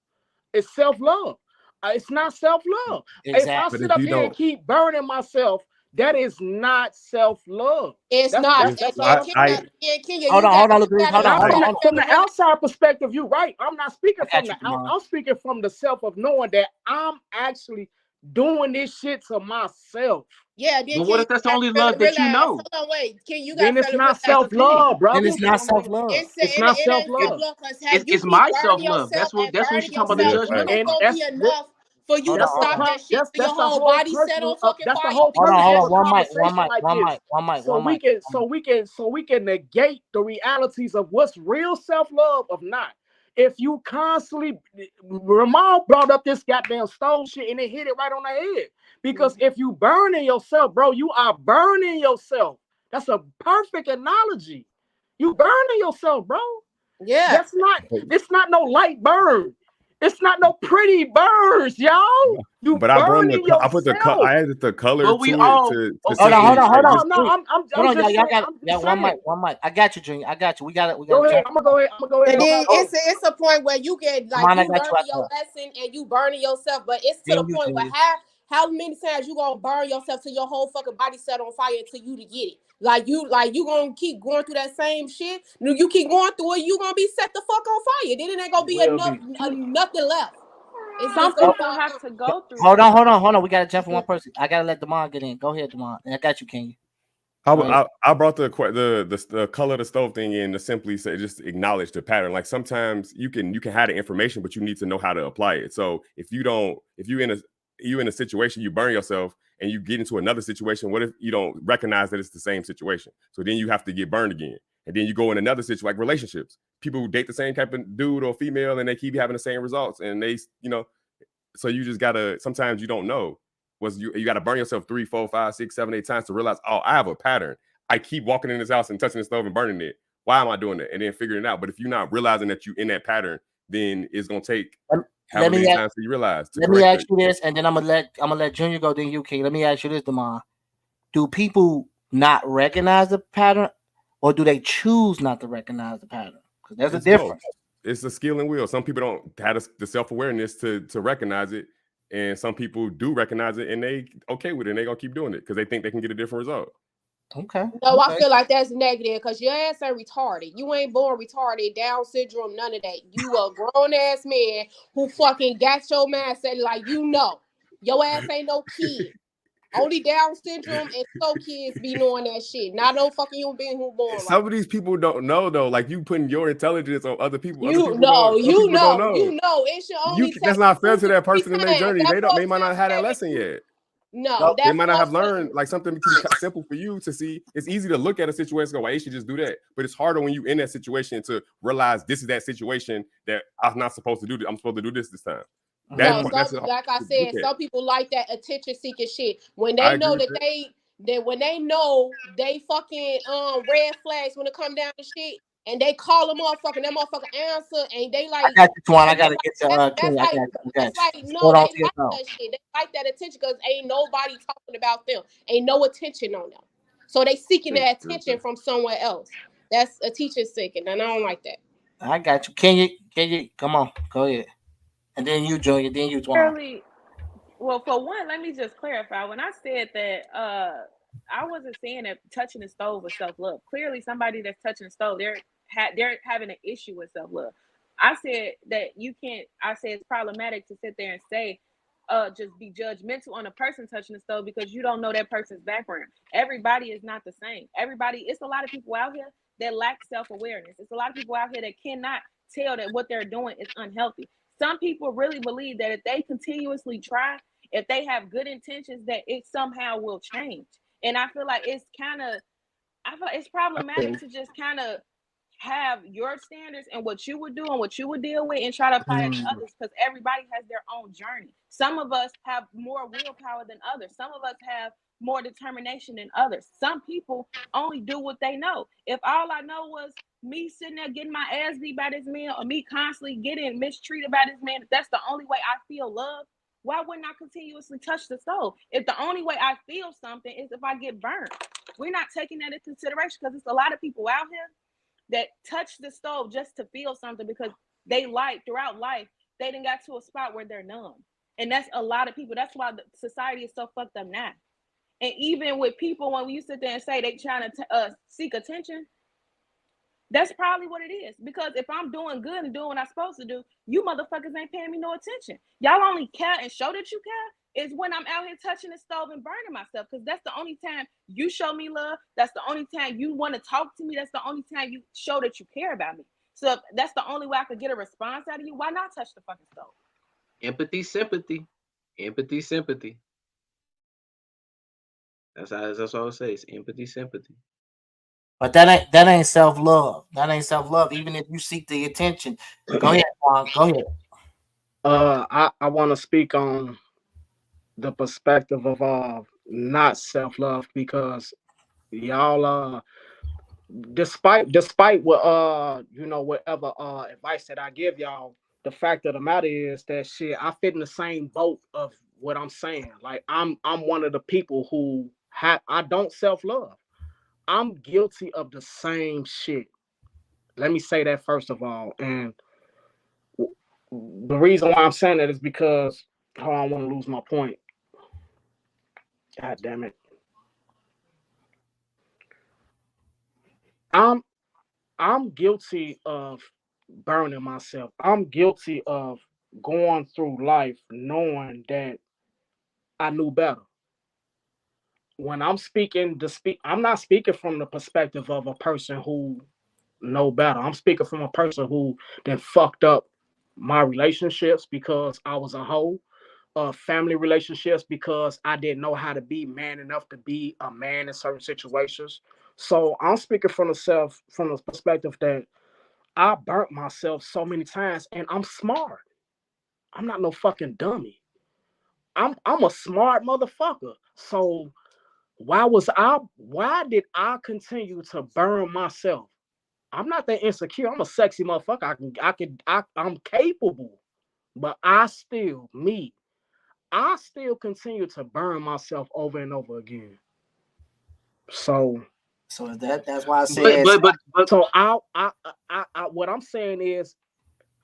It's self-love. It's not self-love. If I but Exactly. sit if up you here and don't, keep burning myself, that is not self-love. It's That's not. that's if that's all And I'm Kenya, saying. I and Kenya, Hold you on, got hold on, you Louise. got to Hold on, Now hold on, understand. hold on. from the Hold on. outside perspective, you're right. I'm not speaking I from got you, the out. Demond. I'm speaking from the self of knowing that I'm actually doing this shit to myself. Yeah, then But what Kenya, if you that's the got only to love that you realize. know? Hold on, wait, Kenya, you got Then to it's not realize. That's the thing. self-love, Then brother. it's not self-love. It's not It ain't self-love. self-love because how you It's keep my burning self love. yourself and That's when burning she's talking about the yourself, yeah, it's facts. judgmental not And gonna be enough for you Hold to on, that's the hold stop on. pro- that shit that's till your that's the whole whole body set purpose on of fucking that's the fire. whole Hold on, purpose hold of on. a One mic, one conversation mic, like one this. mic, one mic, So one we mic. can negate the realities of what's real self-love of not. If you constantly Ramon brought up this goddamn stove shit and it hit it right on the head. Because if you burning yourself, bro, you are burning yourself. That's a perfect analogy. You burning yourself, bro. Yeah. That's not, it's not no light burn. It's not no pretty burns, y'all. You But I brought burning I put yourself. I added the color But we to it all to Hold okay. on, hold simply on, No, hold say on. no, just no. Hold I'm on, y'all. just Y'all saying. got I'm yeah, just one mic, saying. one mic. I got you, Junior. I got you. We got Go a ahead. jump. I'm gonna go ahead. And Go. then Go. it's a point where you get Come like on, I you got you learning out your there. lesson and you burning yourself, but it's to the Then you, point where Junior. how many times you gonna burn yourself till your whole fucking body set on fire until you to get it. Like you gonna keep going through that same shit. You keep going through it, you gonna be set the fuck on fire. Then it ain't gonna You be will enough be. nothing left. It's Some gonna Oh, be people have to go through hold something. on, hold on. We got to jump for one person. I got to let Demond get in. Go ahead, Demond. I got you, King. Go ahead. I brought the color of the stove thing in to simply say just acknowledge the pattern. Like sometimes you can have the information, but you need to know how to apply it. So if you in a situation, you burn yourself and you get into another situation, what if you don't recognize that it's the same situation? So then you have to get burned again. And then you go in another situation like relationships. People who date the same type of dude or female and they keep having the same results. And they, so you just gotta sometimes you don't know. You gotta burn yourself 3, 4, 5, 6, 7, 8 times to realize, oh, I have a pattern. I keep walking in this house and touching the stove and burning it. Why am I doing that? And then figuring it out. But if you're not realizing that you in that pattern, then it's gonna take Let, however let me many ask, times till you realize to let me correct ask it. you this, and then I'm gonna let Junior go. Then you, King. Let me ask you this, Demond. Do people not recognize the pattern, or do they choose not to recognize the pattern? Because there's a It's both. difference. It's a skill and will. Some people don't have the self-awareness to recognize it. And some people do recognize it and they okay with it and they gonna keep doing it because they think they can get a different result. Okay. no, I Okay. feel like that's negative because your ass ain't retarded. You ain't born retarded, Down syndrome, none of that. You a grown ass man who fucking got your mindset like you know. Your ass ain't no kid. Only Down syndrome and slow kids be knowing that shit. Not no fucking human being who born like Some of these people don't know though. Like you putting your intelligence on other people. Other you people know, don't. Some you people don't know, know. you know. It should only That's take not fair two to to that three person in their times. journey. That They might fourth not time have that shame. lesson yet. No, Go. They that might not have fourth learned time. like something can be simple for you to see. It's easy to look at a situation and go, "Well, you should just do that." But it's harder when you in that situation to realize this is that situation that I'm not supposed to do. I'm supposed to do this time. No, That's some hard like I to look said, at. some people like that attention seeking shit. When I they agree know with that that. when they know they fucking red flags when it come down to shit and they call a motherfucker, that motherfucker answer and they I like got you, Twan. I like it's gotta like get to that's King. I got like you. I got that's you. like Just no, hold on they to like yourself. that shit. They like that attention because ain't nobody talking about them. Ain't no attention on them. So they seeking True, that true, attention true. from somewhere else. That's a teacher seeking, and I don't like that. I got you. Can you? Can you? Come on. Go ahead. And then you, Junior. Then you, Twan. Clearly, well, for one, let me just clarify. When I said that, I wasn't saying that touching the stove was self love. Clearly, somebody that's touching the stove, they're having an issue with self love. I said that you can't. I said it's problematic to sit there and say, just be judgmental on a person touching the stove because you don't know that person's background. Everybody is not the same. It's a lot of people out here that lack self awareness. It's a lot of people out here that cannot tell that what they're doing is unhealthy. Some people really believe that if they continuously try, if they have good intentions, that it somehow will change. And I feel like I feel it's problematic to just kind of have your standards and what you would do and what you would deal with and try to apply it to others because everybody has their own journey. Some of us have more willpower than others. Some of us have more determination than others. Some people only do what they know. If all I know was me sitting there getting my ass beat by this man, or me constantly getting mistreated by this man, if that's the only way I feel love, why wouldn't I continuously touch the stove? If the only way I feel something is if I get burned. We're not taking that into consideration because it's a lot of people out here that touch the stove just to feel something because they like throughout life, they didn't got to a spot where they're numb. And that's a lot of people. That's why the society is so fucked up now. And even with people, when you sit there and say they trying to seek attention, that's probably what it is. Because if I'm doing good and doing what I'm supposed to do, you motherfuckers ain't paying me no attention. Y'all only care and show that you care is when I'm out here touching the stove and burning myself. Because that's the only time you show me love. That's the only time you want to talk to me. That's the only time you show that you care about me. So if that's the only way I could get a response out of you, why not touch the fucking stove? Empathy, sympathy. Empathy, sympathy. That's all I say. It's empathy, sympathy. But that ain't self love. That ain't self love. Even if you seek the attention, go ahead, Juan. Go ahead. I want to speak on the perspective of not self love because y'all despite what whatever advice that I give y'all, the fact of the matter is that shit I fit in the same boat of what I'm saying. Like I'm one of the people who I don't self love. I'm guilty of the same shit. Let me say that first of all, and the reason why I'm saying that is because I don't want to lose my point. God damn it. I'm I'm guilty of burning myself. I'm guilty of going through life knowing that I knew better. When I'm speaking to speak, I'm not speaking from the perspective of a person who know better. I'm speaking from a person who then fucked up my relationships because I was a hoe, family relationships because I didn't know how to be man enough to be a man in certain situations. So I'm speaking from the perspective that I burnt myself so many times, and I'm smart. I'm not no fucking dummy. I'm a smart motherfucker. So why did I continue to burn myself? I'm not that insecure. I'm a sexy motherfucker. I'm capable. But I still continue to burn myself over and over again. So So that's why I But said but but but so what I'm saying is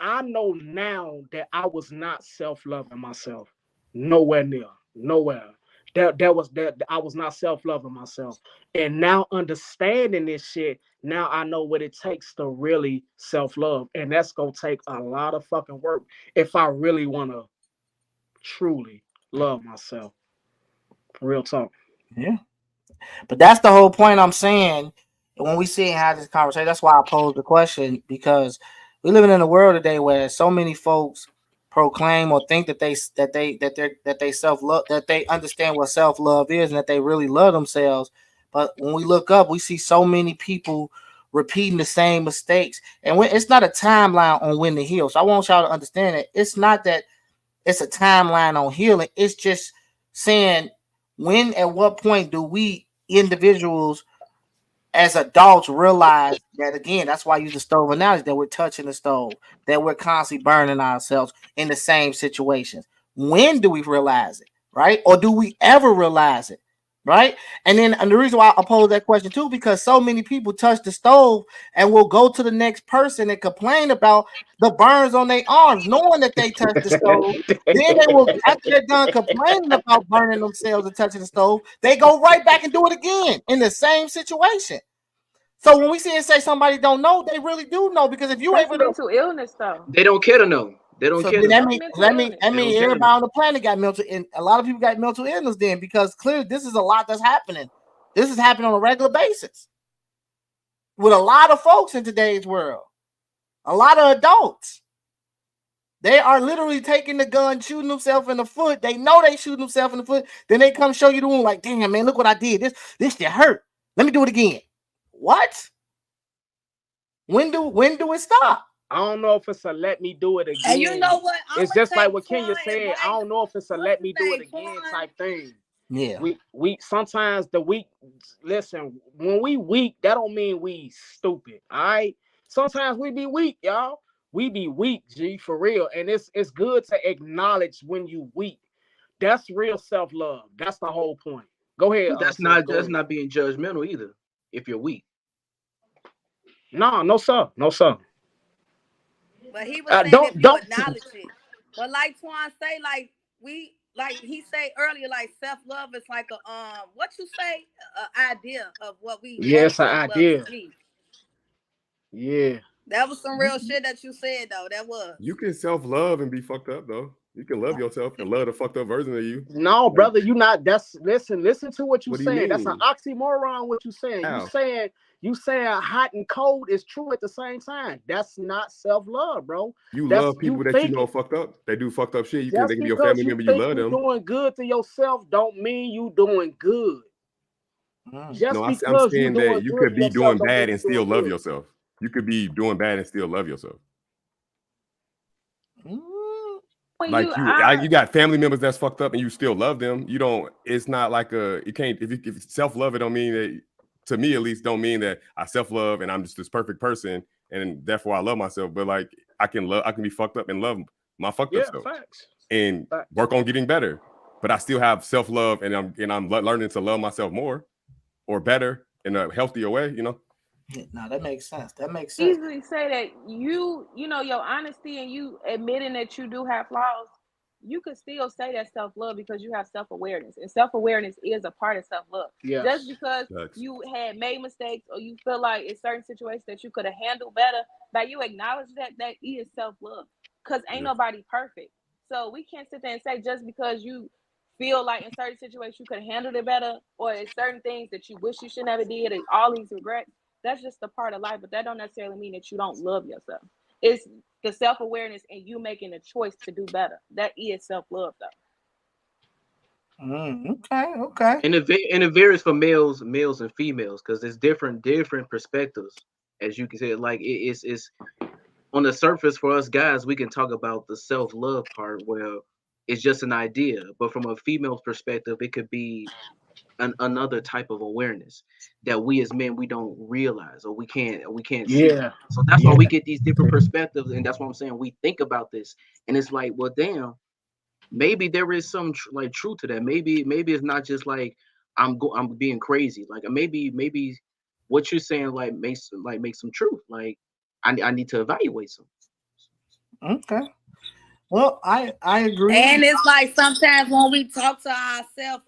I know now that I was not self-loving myself. Nowhere near. Nowhere. That I was not self-loving myself. And now understanding this shit, now I know what it takes to really self-love. And that's gonna take a lot of fucking work if I really wanna truly love myself. Real talk. yeah. But that's the whole point I'm saying. When we see and have this conversation, that's why I posed the question because we're living in a world today where so many folks proclaim or think that they self love that they understand what self love is and that they really love themselves. But when we look up, we see so many people repeating the same mistakes, and it's not a timeline on when to heal. So I want y'all to understand that it's not that it's a timeline on healing. It's just saying when at what point do we individuals as adults realize that again, that's why I use the stove analogy that we're touching the stove, that we're constantly burning ourselves in the same situations. When do we realize it? Right? Or do we ever realize it? Right? And the reason why I pose that question too, because so many people touch the stove and will go to the next person and complain about the burns on their arms, knowing that they touched the stove. Then they will, after they're done complaining about burning themselves and touching the stove, they go right back and do it again in the same situation. So when we see it say somebody don't know, they really do know because if you That's able to, mental illness, though. they don't care to know. They don't so care then to that know. That's mean mental that mean illness. that They don't mean care to everybody know. on the planet got mental, and a lot of people got mental illness then because clearly this is a lot that's happening. This is happening on a regular basis with a lot of folks in today's world. A lot of adults. They are literally taking the gun, shooting themselves in the foot. They know they shooting themselves in the foot. Then they come show you the wound like, damn man, look what I did. This shit hurt. Let me do it again. What? When do it stop? I don't know if it's a let me do it And you know again. what? I'm It's gonna just like take what Twan Kenya said. I advice. don't know if it's a What's let his me do it name? again Twan. type thing. Yeah. We sometimes the weak. Listen, when we weak, that don't mean we stupid. All right. Sometimes we be weak, y'all. We be weak, G, for real. And it's good to acknowledge when you weak. That's real self love. That's the whole point. Go ahead, But that's sis. not Go that's ahead. not being judgmental either. If you're weak, No, no sir, no sir. But he was saying if you Don't. acknowledge it. But like Twan say, like he say earlier, like self love is like a what you say, idea of what we want Yes, an self love to idea. be. Yeah. That was some You real shit that you said though. That was. you can self love and be fucked up though. You can love yourself and love the fucked up version of you. No, Like, brother, you not. That's listen to what you what do you saying. That's an mean? oxymoron. What you saying? How? You saying hot and cold is true at the same time. That's not self love, bro. You That's love you people that you know thinking. are fucked up. They do fucked up shit. They Just can be your because family you member. You think love you them. doing good to yourself, don't mean you doing good. No, Just I'm because you saying that doing you good could to be yourself, doing don't mean bad you and still doing love good. yourself. You could be doing bad and still love yourself. When you Like are you got family members that's fucked up and you still love them. You don't. It's not like you can't. If self love, it don't mean that. To me, at least, don't mean that I self love and I'm just this perfect person and therefore I love myself. But like I can love, I can be fucked up and love my fucked up Yeah, self facts. and Facts. work on getting better. But I still have self love and I'm learning to love myself more or better in a healthier way. You know. No, that makes sense. That makes sense. easily say that you know your honesty and you admitting that you do have flaws, you could still say that self-love because you have self-awareness, and self-awareness is a part of self-love. Just Yes. because Facts. you had made mistakes or you feel like in certain situations that you could have handled better, by you acknowledge that, that is self-love, because ain't Yeah. nobody perfect. So we can't sit there and say just because you feel like in certain situations you could have handled it better, or in certain things that you wish you should never did, and all these regrets, that's just a part of life, but that don't necessarily mean that you don't love yourself. It's the self-awareness and you making a choice to do better. That is self-love though. Okay, okay. and it varies for males and females because there's different perspectives. As you can say, like it's on the surface for us guys, we can talk about the self love part where it's just an idea, but from a female's perspective, it could be another type of awareness that we as men we don't realize or we can't see. Yeah. So that's why Yeah. we get these different perspectives, and that's what I'm saying. We think about this, and it's like, well, damn, maybe there is some like truth to that. Maybe it's not just like I'm being crazy. Like maybe what you're saying makes some truth. Like I need to evaluate some. Okay. Well, I agree. And it's like sometimes when we talk to ourselves,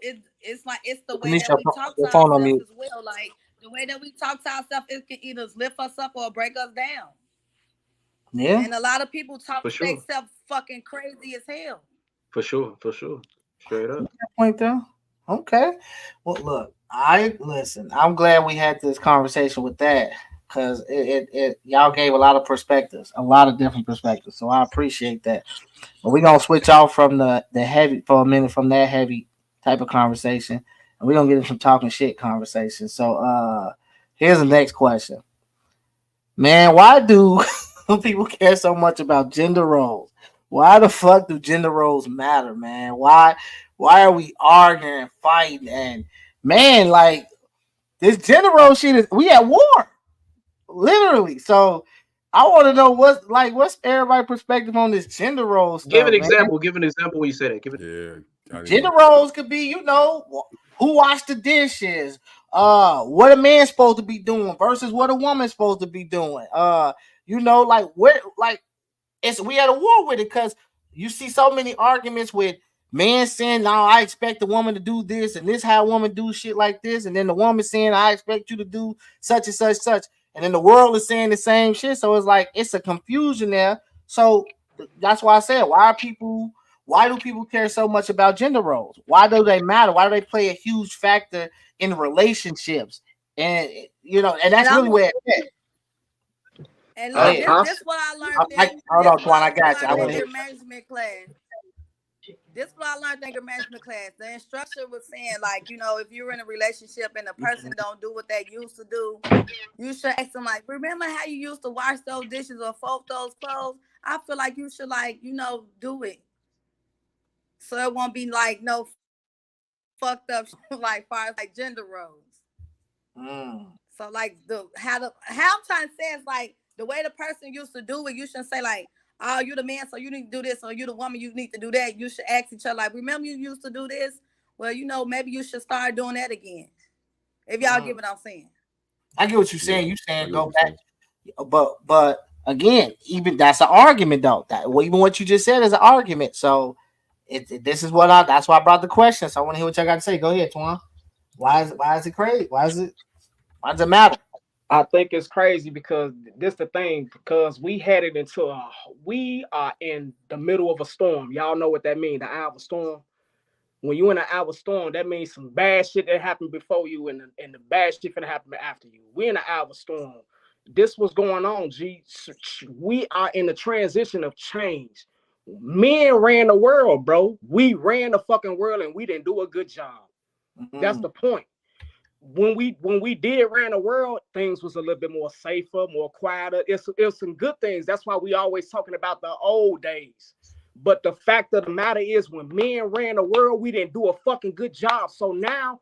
it's like it's the way Finish that we talk to your phone on ourselves mute. as well. Like the way that we talk to ourselves, it can either lift us up or break us down. Yeah. And a lot of people talk For to sure. themselves fucking crazy as hell. For sure. For sure. Straight up. Point there. Okay. Well, look, I listen. I'm glad we had this conversation with that because it y'all gave a lot of perspectives, a lot of different perspectives. So I appreciate that. But we're gonna switch off from the heavy for a minute from that heavy type of conversation, and we're gonna get into some talking shit conversation. So here's the next question. Man, why do people care so much about gender roles? Why the fuck do gender roles matter, man? Why are we arguing and fighting and man, like this gender role shit is we at war. Literally. So I want to know what's everybody's perspective on this gender role Give an stuff, man. example. Give an example when you say that. Give it. Yeah. I didn't Gender know. roles could be, who washed the dishes, what a man's supposed to be doing versus what a woman's supposed to be doing. Like where, like it's we at a war with it because you see so many arguments with men saying, "Now I expect the woman to do this, and this how a woman do shit like this," and then the woman saying, "I expect you to do such and such such," and then the world is saying the same shit. So it's like it's a confusion there. So that's why I said, why do people care so much about gender roles? Why do they matter? Why do they play a huge factor in relationships? And and And that's I'm really where it's at. and Go look, ahead. this what I learned Hold this on, what Twan. I I got you. I learned in want to anger hear. management class. This what I learned in anger management class. The instructor was saying, like, if you're in a relationship and the person don't do what they used to do, you should ask them like, remember how you used to wash those dishes or fold those clothes? I feel like you should do it. So it won't be like no fucked up like far as like gender roles. So like how I'm trying to say is like the way the person used to do it, you shouldn't say like, oh, you the man, so you need to do this, or you the woman, you need to do that. You should ask each other like, remember you used to do this? Well, maybe you should start doing that again. If y'all get what I'm saying. I get what you're saying. Yeah, You I saying get what go you're back, saying. but again, even that's an argument though. That even what you just said is an argument. So this is that's why I brought the question. So I want to hear what y'all got to say. Go ahead, Twan. Why is it crazy? Why does it matter? I think it's crazy because this the thing, because we are in the middle of a storm. Y'all know what that means, the eye of a storm. When you in an eye of a storm, that means some bad shit that happened before you, and the bad shit gonna happen after you. We in an eye of a storm. This was going on, G. We are in the transition of change. Men ran the world, bro. We ran the fucking world, and we didn't do a good job. That's the point. When we did ran the world, things was a little bit more safer, more quieter. It's some good things. That's why we always talking about the old days. But the fact of the matter is, when men ran the world, we didn't do a fucking good job. So now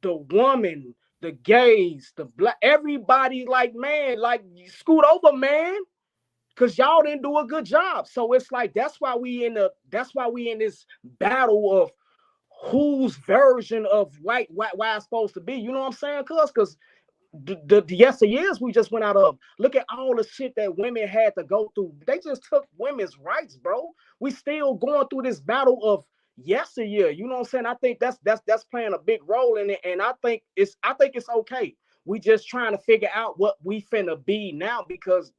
the woman, the gays, the black, everybody like, man, like, scoot over, man, because y'all didn't do a good job. So it's like that's why we in this battle of whose version of white why it's supposed to be. You know what I'm saying? Because the years we just went out of. Look at all the shit that women had to go through. They just took women's rights, bro. We still going through this battle of yesteryear. You know what I'm saying? I think that's playing a big role in it, and I think it's okay. We just trying to figure out what we finna be now, because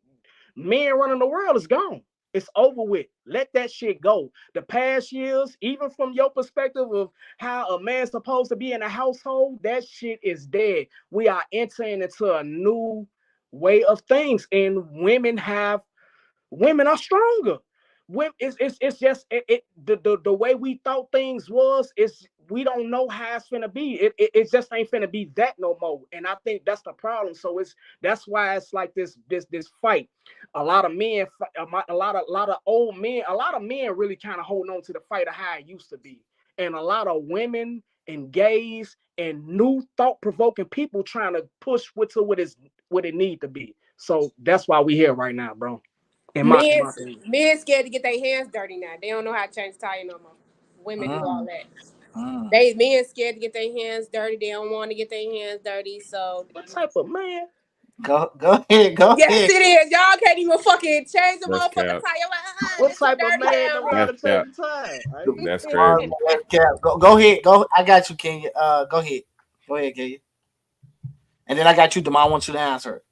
men running the world is gone. It's over with. Let that shit go. The past years, even from your perspective of how a man's supposed to be in a household, that shit is dead. We are entering into a new way of things, and women are stronger. It's just the way we thought things was, is we don't know how it's finna be. It just ain't finna be that no more. And I think that's the problem. So that's why it's like this fight. A lot of men, a lot of old men, a lot of men really kind of holding on to the fight of how it used to be, and a lot of women and gays and new thought-provoking people trying to push what it need to be. So that's why we here right now, bro. Men scared to get their hands dirty now. They don't know how to change the tire no more. Women do all that. They men scared to get their hands dirty. They don't want to get their hands dirty. So what type of man? Go ahead. Yes, it is. Y'all can't even fucking change the That's motherfucking cap. tire. What type of man don't know how to That's cap. change the tire? That's crazy. Go ahead. I got you, Kenya. Go ahead, Kenya. And then I got you, Demar. I want you to answer it.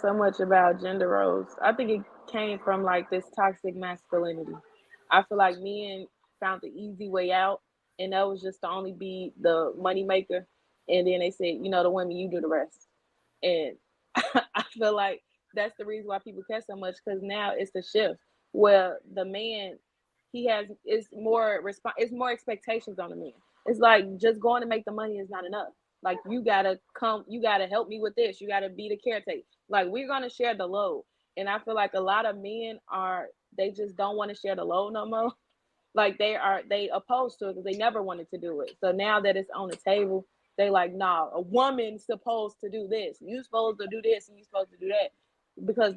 So much about gender roles. I think it came from like this toxic masculinity. I feel like men found the easy way out, and that was just to only be the money maker. And then they said, the women, you do the rest. And I feel like that's the reason why people care so much, because now it's the shift where the man, it's more expectations on the man. It's like just going to make the money is not enough. Like, you gotta help me with this. You gotta be the caretaker. Like, we're gonna share the load. And I feel like a lot of men they just don't want to share the load no more. Like, they opposed to it because they never wanted to do it. So now that it's on the table, they like, nah, a woman's supposed to do this. You supposed to do this and you supposed to do that. Because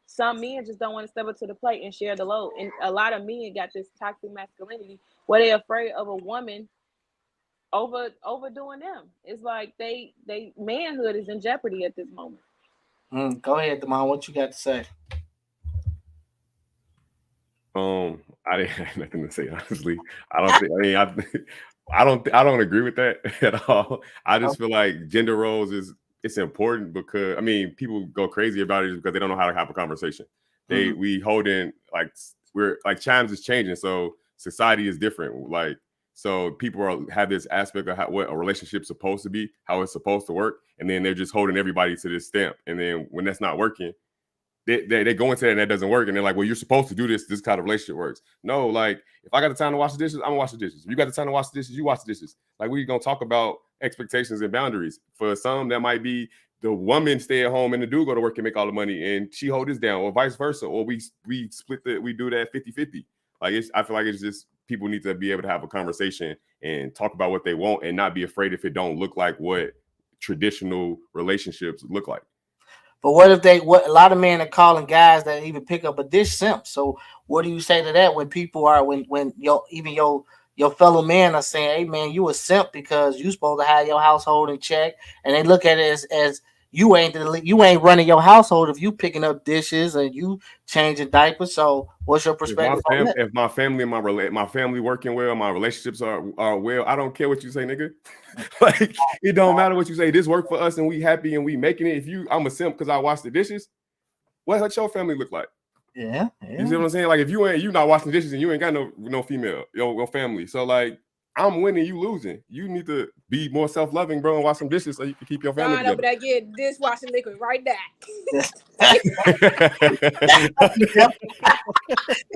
some men just don't want to step up to the plate and share the load. And a lot of men got this toxic masculinity where they're afraid of a woman overdoing them. It's like they manhood is in jeopardy at this moment. Go ahead, Demar. What you got to say? I didn't have nothing to say, honestly. I don't think. I mean, I don't agree with that at all. I just feel like gender roles it's important because people go crazy about it because they don't know how to have a conversation. We hold in we're like times is changing, so society is different. Like, so people have this aspect of what a relationship's supposed to be, how it's supposed to work, and then they're just holding everybody to this stamp. And then when that's not working, they go into that and that doesn't work, and they're like, well, you're supposed to do this kind of relationship works. No, like, if I got the time to wash the dishes, I'm gonna wash the dishes. If you got the time to wash the dishes, you wash the dishes. Like, we're gonna talk about expectations and boundaries. For some, that might be the woman stay at home and the dude go to work and make all the money and she hold this down, or vice versa, or we split we do that 50-50. Like I feel like it's just people need to be able to have a conversation and talk about what they want and not be afraid if it don't look like what traditional relationships look like. But what if what a lot of men are calling guys that even pick up a dish simp? So what do you say to that when people are when your fellow men are saying, "Hey man, you a simp because you supposed to have your household in check," and they look at it as you ain't running your household if you picking up dishes and you changing diapers. So what's your perspective on that? If my family and my family working well, my relationships are well, I don't care what you say, nigga. Like it don't matter what you say. This work for us and we happy and we making it. If I'm a simp because I wash the dishes, what your family look like? Yeah. You see what I'm saying? Like if you not washing dishes and you ain't got no female, your family. So like I'm winning, you losing. You need to be more self-loving, bro, and wash some dishes so you can keep your family God over together. there get dishwashing liquid right now.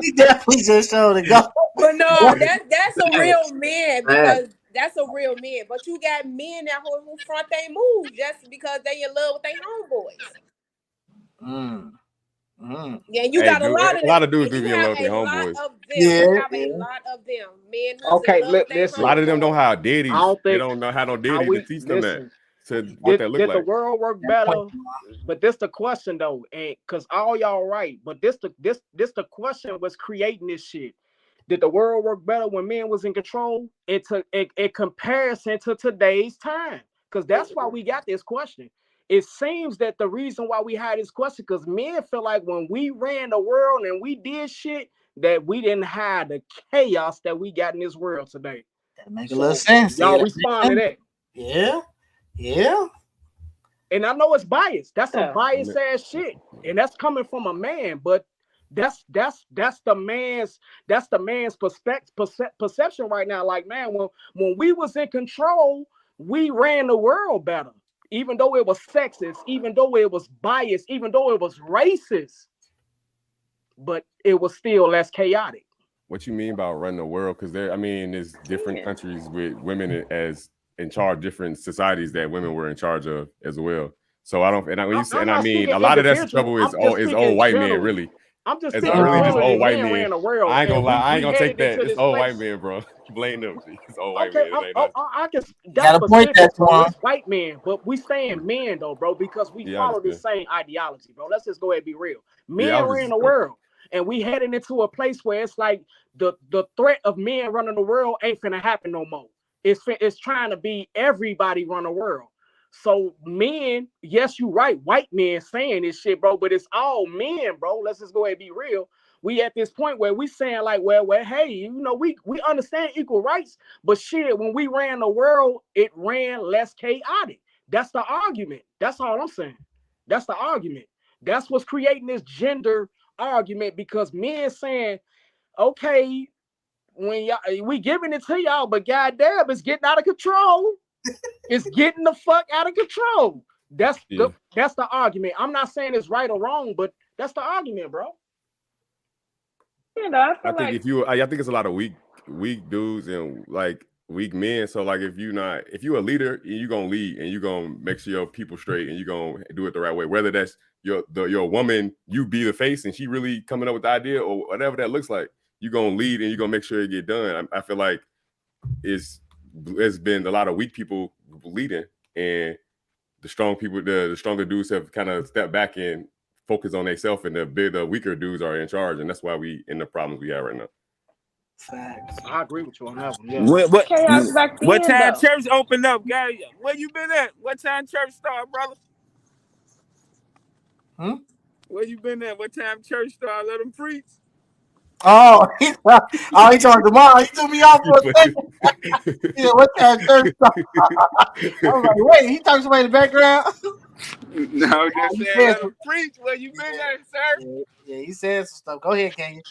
He definitely just showed to go. But no, that's a real man Right. because that's a real man. But you got men that who front they move just because they in love with their homeboys. Yeah, you got a lot of a them. lot of dudes And do you be in have love with a their lot homeboys. of them. Yeah, You have a yeah. lot of them. Men who's in Okay, love with their listen. A lot of them don't homeboys. have I daddies. don't They think don't know how no are daddy to we teach them that listen. to what that look Did the like. world work better? But this the question though, and because all y'all right, but this the question was creating this shit. Did the world work better when men was in control? In comparison to today's time, because that's why we got this question. It seems that the reason why we had this question because men feel like when we ran the world and we did shit that we didn't have the chaos that we got in this world today. That make a little So sense. Yeah, y'all that makes respond to sense. that. Yeah. Yeah. And I know it's biased. That's some Yeah. biased ass shit. And that's coming from a man, but that's the man's perception right now. Like, man, when we was in control, we ran the world better. Even though it was sexist, even though it was biased, even though it was racist, but it was still less chaotic. What you mean by running the world? Because there's different Yeah. countries with women as in charge, different societies that women were in charge of as well. So I don't, and I, when you say, I'm and I not mean, speaking a lot of that's the individual. trouble I'm just is old speaking white men, generally. really. I'm just It's speaking really just generally. old white Men men. ran the world, I ain't gonna and lie, I ain't we gonna take headed that. into It's this old white place. men, bro. Blame them. It's old white Okay, men. It ain't us. I can. You That's got a point there, specific, bro. Twan. It's white men, but we saying men though, bro, because we Yeah, I follow the understand. same ideology, bro. Let's just go ahead and be real. Yeah, I Men was ran just the joking. world, and we heading into a place where it's like the threat of men running the world ain't finna happen no more. It's trying to be everybody run the world. So men, yes, you right, white men saying this shit, bro, but it's all men, bro. Let's just go ahead and be real. We at this point where we saying like, well, hey, we understand equal rights, but shit, when we ran the world, it ran less chaotic. That's the argument. That's all I'm saying. That's the argument. That's what's creating this gender argument because men saying, okay, when y'all we giving it to y'all, but goddamn, it's getting out of control. It's getting the fuck out of control. Yeah. That's the argument. I'm not saying it's right or wrong, but that's the argument, bro. You know, I I feel think like I think it's a lot of weak dudes and like weak men. So like if you a leader, you gonna lead and you gonna make sure your people straight and you gonna do it the right way. Whether that's your woman, you be the face and she really coming up with the idea or whatever that looks like, you gonna lead and you gonna make sure it get done. I feel like it's been a lot of weak people leading and the strong people, the stronger dudes have kind of stepped back and focused on themselves, and the weaker dudes are in charge, and that's why we in the problems we have right now. Facts. I agree with you on that one. Yeah. chaos back What then, time though. church opened up, guys? Where you been at? What time church start, brother? Hmm? Where you been at? What time church start? Let them preach. Oh, he talked to mom. He threw me off for a second. Yeah, what kind of church? I was like, wait, he talking to somebody in the background. No, just He saying said let some, them preach. Where you been at, sir? yeah, he said some stuff. Go ahead, Kenya.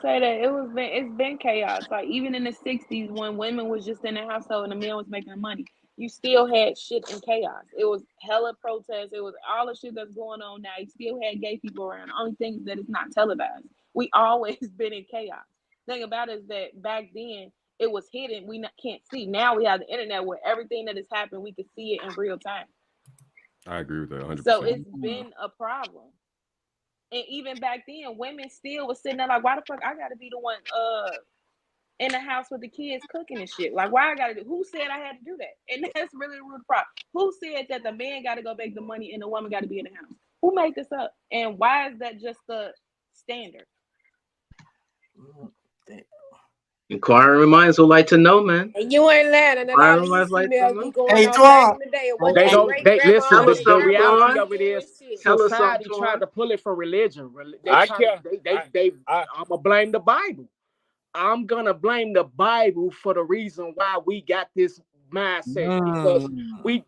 Say that it's been chaos. Like even in the '60s, when women was just in the household and the men was making the money, you still had shit in chaos. It was hella protests. It was all the shit that's going on now. You still had gay people around. The only thing is that it's not televised. We always been in chaos. Thing about it is that back then it was hidden. We can't see. Now we have the internet where everything that has happened we can see it in real time. I agree with that So 100%. it's been a problem. And even back then, women still was sitting there like, why the fuck I gotta be the one in the house with the kids cooking and shit? Like, why I gotta do? Who said I had to do that? And that's really the root problem. Who said that the man got to go make the money and the woman got to be in the house? Who made this up? And why is that just the standard? Inquiring minds would like to know, man. And you ain't lying, and a lot of Inquiring these minds like to females be know. going Hey, off back Twan. in the day of what They their go. great They grandma listen. Tell and us The their something, grandma reality Twan. of it do and is, shit. Tell us something, society Twan. tried to pull it for religion. They I try. care. They. I I'm gonna blame the Bible. I'm gonna blame the Bible for the reason why we got this mindset because we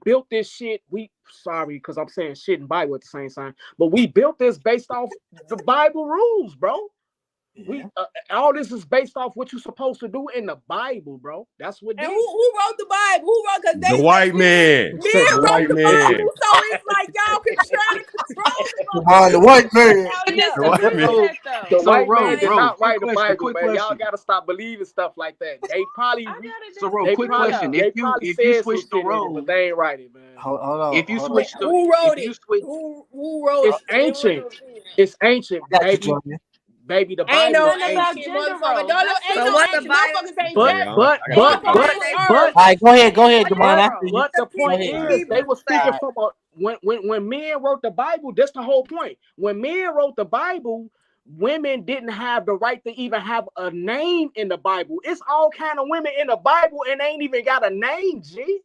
built this shit. We sorry because I'm saying shit and Bible at the same time, but we built this based off the Bible rules, bro. We all this is based off what you're supposed to do in the Bible, bro. That's what And did. who wrote the Bible? Who wrote? Because The they white say man. men The wrote white the man. Bible, so it's like y'all can try to control the Behind the white man. out I here. The white disagree with man. So, that though. The so white man Ro, did Like, not quick write the question, Bible, quick man. Y'all question. gotta stop believing stuff like that. They probably I gotta So, Ro, they quick disagree probably question. though. they probably If you said some switch the shit in it, but roles, they ain't write it, man. Hold on. if you Hold on. switch the, Who if wrote you it? switch, Who wrote It's it? It was ancient. It's ancient, I got you, baby. Junior. Baby, the ain't It's Bible no is nothing about ancient. ancient gender motherfucker. roles. That's Ain't the So no what's the ancient thing. Bible? motherfuckers ain't But just Yeah, but I got born but you. on but this earth. but All right, go ahead, Demond. I Whatever. see you. but the Go point ahead. The is they Hebrew were say. speaking from a when men wrote the Bible, that's the whole point. When men wrote the Bible, women didn't have the right to even have a name in the Bible. It's all kind of women in the Bible and they ain't even got a name, G.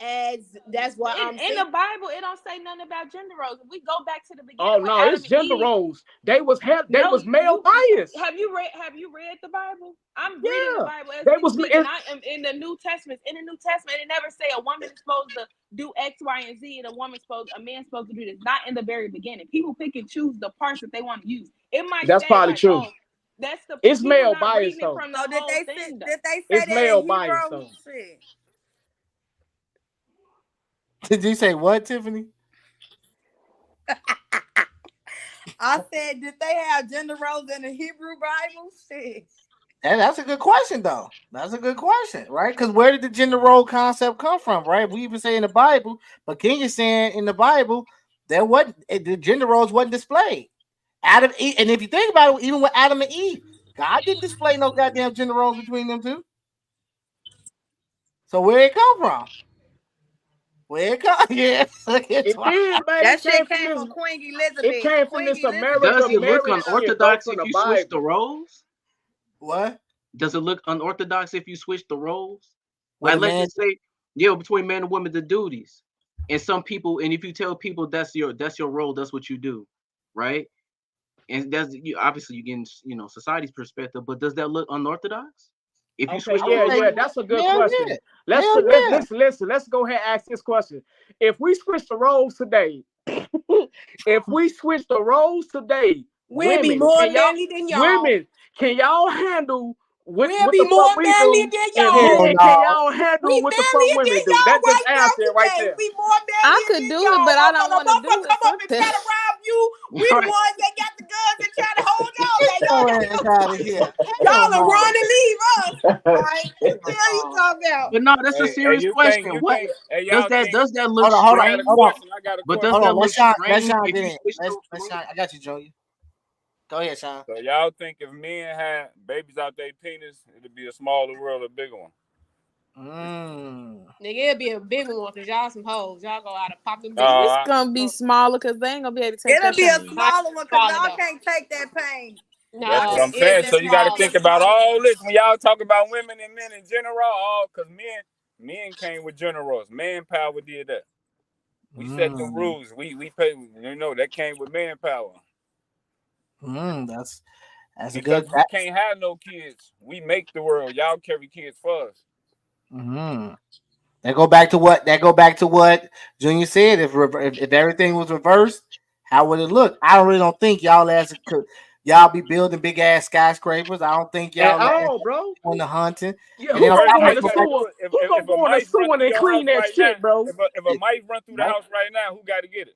As that's what I'm In saying. the Bible, it don't say nothing about gender roles. If we go back to the Oh beginning when no, it's Adam and gender Eve, roles. They was no, male you bias. have you read the Bible? I'm reading the Yeah, Bible as they we was speak, and I am in the New Testament. In the New Testament, it never say a woman is supposed to do X, Y, and Z, and a man's supposed to do this. Not in the very beginning. People pick and choose the parts that they want to use. It might that's say probably like, true. oh, that's the It's people male not bias reading it though. from the So did whole they thing though. did they say It's that in male bias Hebrew? though. Shit. Did you say what, Tiffany? I said, did they have gender roles in the Hebrew Bible? Shit. And that's a good question, though. That's a good question, right? Because where did the gender role concept come from, right? We even say in the Bible, but King is saying in the Bible there wasn't the gender roles wasn't displayed. Adam, Eve, and if you think about it, even with Adam and Eve, God didn't display no goddamn gender roles between them two. So where it come from? Where it come? Yeah, look at It did, man. That shit came from Queen It Elizabeth. came from Queen this Elizabeth America does it did look marriage that. shit, bro, unorthodox from if the you switch the Bible. roles? what? Does it look unorthodox if you switch the roles? With Like, a let's man? just say, yeah, between man and woman, the duties. And some people, and if you tell people that's your role, that's what you do, right? And that's you obviously you getting society's perspective, but does that look unorthodox if you Okay, switch the I would say, yeah, roles? that's a good hell question. yeah, hell yeah. Listen. Let's go ahead and ask this question. If we switch the roles today, if we switch the roles today, We'll be more manly than y'all. women, can y'all handle We'll what be the more fuck we manly do? than And Hell y'all. can no. y'all handle We what the fuck manlier women than do? y'all That just right now answer it right today. there. We more I manlier could than do it, y'all. but I don't want to do Motherfucker it. come up Fuck and try that. to rob you. We the Right. ones that got the guns and try to hold y'all back. Your Y'all got ass out of here. Hell y'all will no. run and leave us. All right. What the hell you talking about? But no, that's a Hey, serious question. What hey, does y'all that think, look Hold I on, got a strange? hold on, question. I got a But does hold question. that on. look Let strange Sean if get you in. switch Let the Sean. roles? I got you, Junior. Go ahead, Sean. So y'all think if men had babies out their penis, it'd be a smaller world or a bigger one? Nigga, it'll be a big one because y'all some hoes. Y'all go out and pop them bitches. Uh, It's Uh, gonna be smaller because they ain't gonna be able to take It'll that be a pain. Not smaller one because smaller y'all though. can't take that pain. that's Y'all what No, I'm can't take saying. it'll So that be you got to pain. smaller. think about all this when y'all talk about women and men in general. All because men came with generals. Manpower did that. We set the rules. We pay. That came with manpower. That's a Because good. we can't have no kids. We make the world. Y'all carry kids for us. That go back to what Junior said. If everything was reversed, how would it look? I really don't think y'all be building big ass skyscrapers. I don't think At y'all all, bro. on the hunting. Yeah, And then who on gonna First go top in thing of the you that, got to sewer? do it. Who gonna If a go in the mice run sewer through and your house clean that right now, shit, bro? if a mice run through the house right now, who got to get it?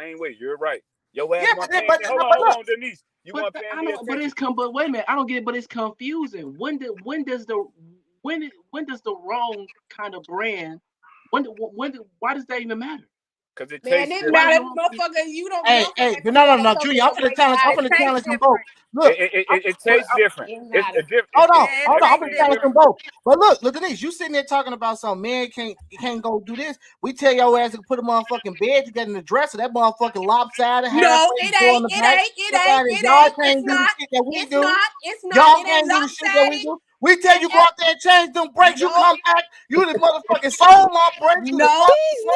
same way. You're right. Your ass Yeah, want paying. but Hold on, Denise. You want paying I me know, but attention? it's but wait a minute, I don't get it, but it's confusing. When does the wrong kind of brand why does that even matter? Cause it Man, tastes it different. matter, motherfucker. You don't Hey, motherfucker no. don't Junior, get I'm a finna white challenge. I'm guy. finna It tastes challenge them both. different. Look, It tastes different. It It's matter. hold on, Yeah, it I'm it gonna tastes challenge them different. both. But look, Denise, you sitting there talking about some man can't go do this. We tell your ass to put a motherfucking bed together in the dresser. That motherfucking lopsided halfway, No, it go in ain't. the It back. ain't. It Fuck ain't. out of It y'all ain't. can't It's do the not. shit that we It's do. not. It's not. Y'all It ain't can't do the shit that we lopsided. do. We tell you go And out there and change them brakes. You no, come back, you the motherfucking soul my brakes. You the No,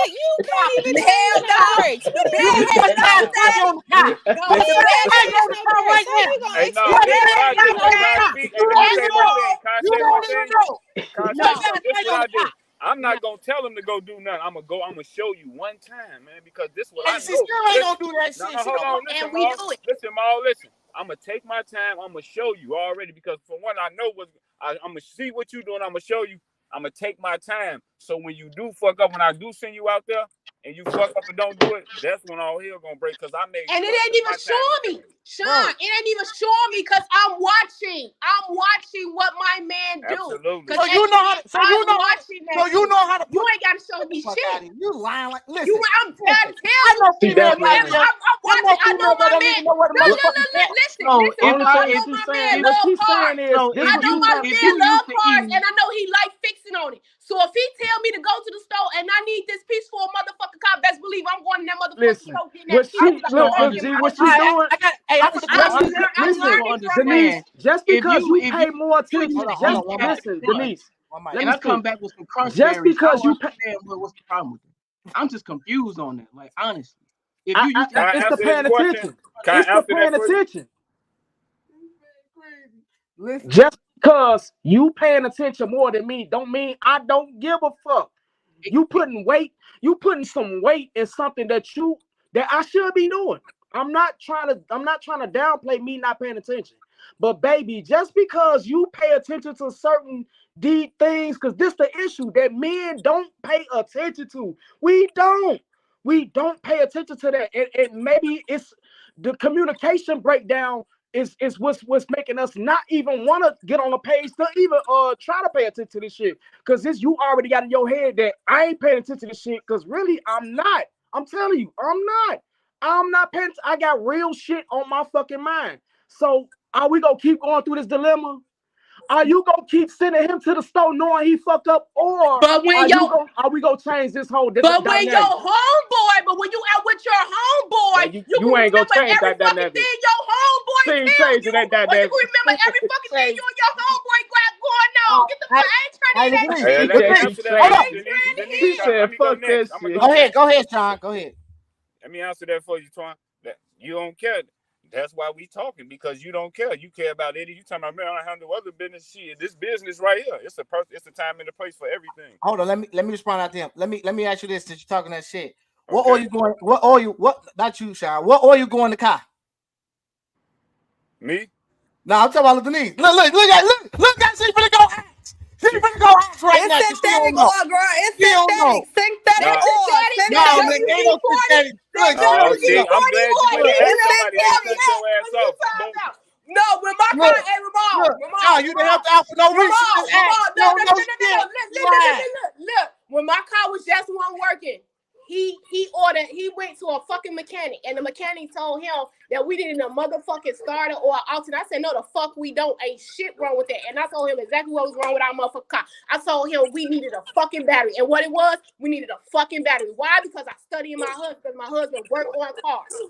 You can't even hell change no no. brakes. What The are you you bed can ain't put talking tire about? on lopsided. the car. no, Put the the You bed can't tire ain't. on change the no car brakes. right How now. you gonna Hey, You no, explain ain't this that? what even How I you tire do. gonna on Can the I change? car. speak? Hey, You let me don't say even one know. thing. Can I You say one don't thing? even know. Can I You No, say ain't something? got a This tire what on I the do. car. I'm no. not gonna tell him to go do nothing. I'm gonna show you one time, man, because this what I And she know. still ain't Listen, gonna do that no, shit. no, She hold gonna on. And Listen, we Maul. do it. Listen, Maul. Listen. I'm gonna take my time. I'm gonna show you already because for one, I know what I'm gonna see what you doing. I'm gonna show you. I'm gonna take my time. So when you do fuck up, when I do send you out there and you fuck up and don't do it, that's when all hell gonna break. Cause I made And it sure I ain't took even my time to showing show me. you. Sean, bro. it ain't even showing me because I'm watching. I'm watching what my man do. Absolutely. Because So you know how to, I'm watching that so you shit. know how to You put ain't got to show the me fuck out shit. of here. You lying like You, listen. I'm trying to tell I you. know She females definitely out I'm, lying. there. I'm, I'm I know watching. I know females that my don't man. even know what a Look, What? look, motherfucking look, look, cat. listen, So listen. if Only I I thing know if she's my man saying, if what love she's saying cars. is, so this I what know she's my trying. if man you love used to cars, eating and I know he like fixing on it. So if he tell me to go to the store and I need this piece for a motherfucking car, best believe I'm going in that motherfucking Listen, store getting that what piece I she because just I'm don't look, working G, my what understand. she All right, shit. doing? I'm gonna I'm, Just question I'm, you. be lear- I'm I just listen, don't learning from him. Denise. understand. Just If because you you if pay you more you attention, used Hold to on, hold just on, eating one mic. fast listen, food Denise. One mic. Let and me I come speak. back with some crunch Just berries, I because don't you pay, understand what's the problem with that. I'm just confused on that. Like honestly, if you used to Can eat I it's fast the answer food, his paying question? attention. Can It's I the answer that paying for you? attention. Crazy. Listen. Just because you paying attention more than me, don't mean I don't give a fuck. You putting weight, you putting some weight in something that I should be doing. I'm not trying to downplay me not paying attention. But baby, just because you pay attention to certain deep things, because this the issue that men don't pay attention to. We don't. We don't pay attention to that. And maybe it's the communication breakdown is what's making us not even want to get on a page to even try to pay attention to this shit. Cause this you already got in your head that I ain't paying attention to this shit. Cause really I'm not. I'm telling you, I'm not. I'm not paying. I got real shit on my fucking mind. So are we gonna keep going through this dilemma? Are you gonna keep sending him to the store knowing he fucked up, or But when your are we gonna change this whole But when your dynamic? homeboy, but when you out with your Now homeboy, you can you ain't gonna remember change every that fucking dynamic. thing your homeboy She ain't tell changing you, that or you dynamic. can remember every fucking thing Change. you and your homeboy got going on. Get the I, fuck, I ain't trying to hear that Denise. Hey, shit. let me She answer that Hold for on. you, I ain't Denise. trying to Denise, She hear. let said, me go "Fuck that next. I'm gonna shit." go next. Go ahead, Sean. Go ahead. Let me answer that for you, Twan. That you don't care. That's why we talking because you don't care. You care about it. You talking about man, I handle other business. Shit, this business right here. It's a person. It's a time and a place for everything. Hold on. Let me respond out to him. Let me ask you this since you're talking that shit. What oil Okay, you going? What oil? What? Not you, Sean. What oil you going to car? me. No, I'm talking about Denise. Look at she finna go ask. She She, finna go ask right It's now because she don't synthetic know. oil, girl. It's She don't synthetic. know. Synthetic nah, That's oil. synthetic. No, That Synthetic. nigga, ain't no WD-40. synthetic. That Look, she oh, don't see, know. I'm WD-40 glad you oil. went and Look, Nigga, asked It's let me somebody. They tell you cut synthetic. that. your What ass you off. talking Boom. about? No, when my car, look, hey, Ramon, look. Ramon, Sean, you done Ramon, helped out for no reason. Ramon, Just Ramon. ask. You No, don't no, know no, no, no, no. shit. Look, You look, look, look, lying. look, look. Look. When my car was just one working, he went to a fucking mechanic, and the mechanic told him that we needed a motherfucking starter or an alternate. I said, no, the fuck we don't. Ain't shit wrong with that. And I told him exactly what was wrong with our motherfucking car. I told him we needed a fucking battery. And what it was, we needed a fucking battery. Why? Because I study my husband, because my husband worked on cars.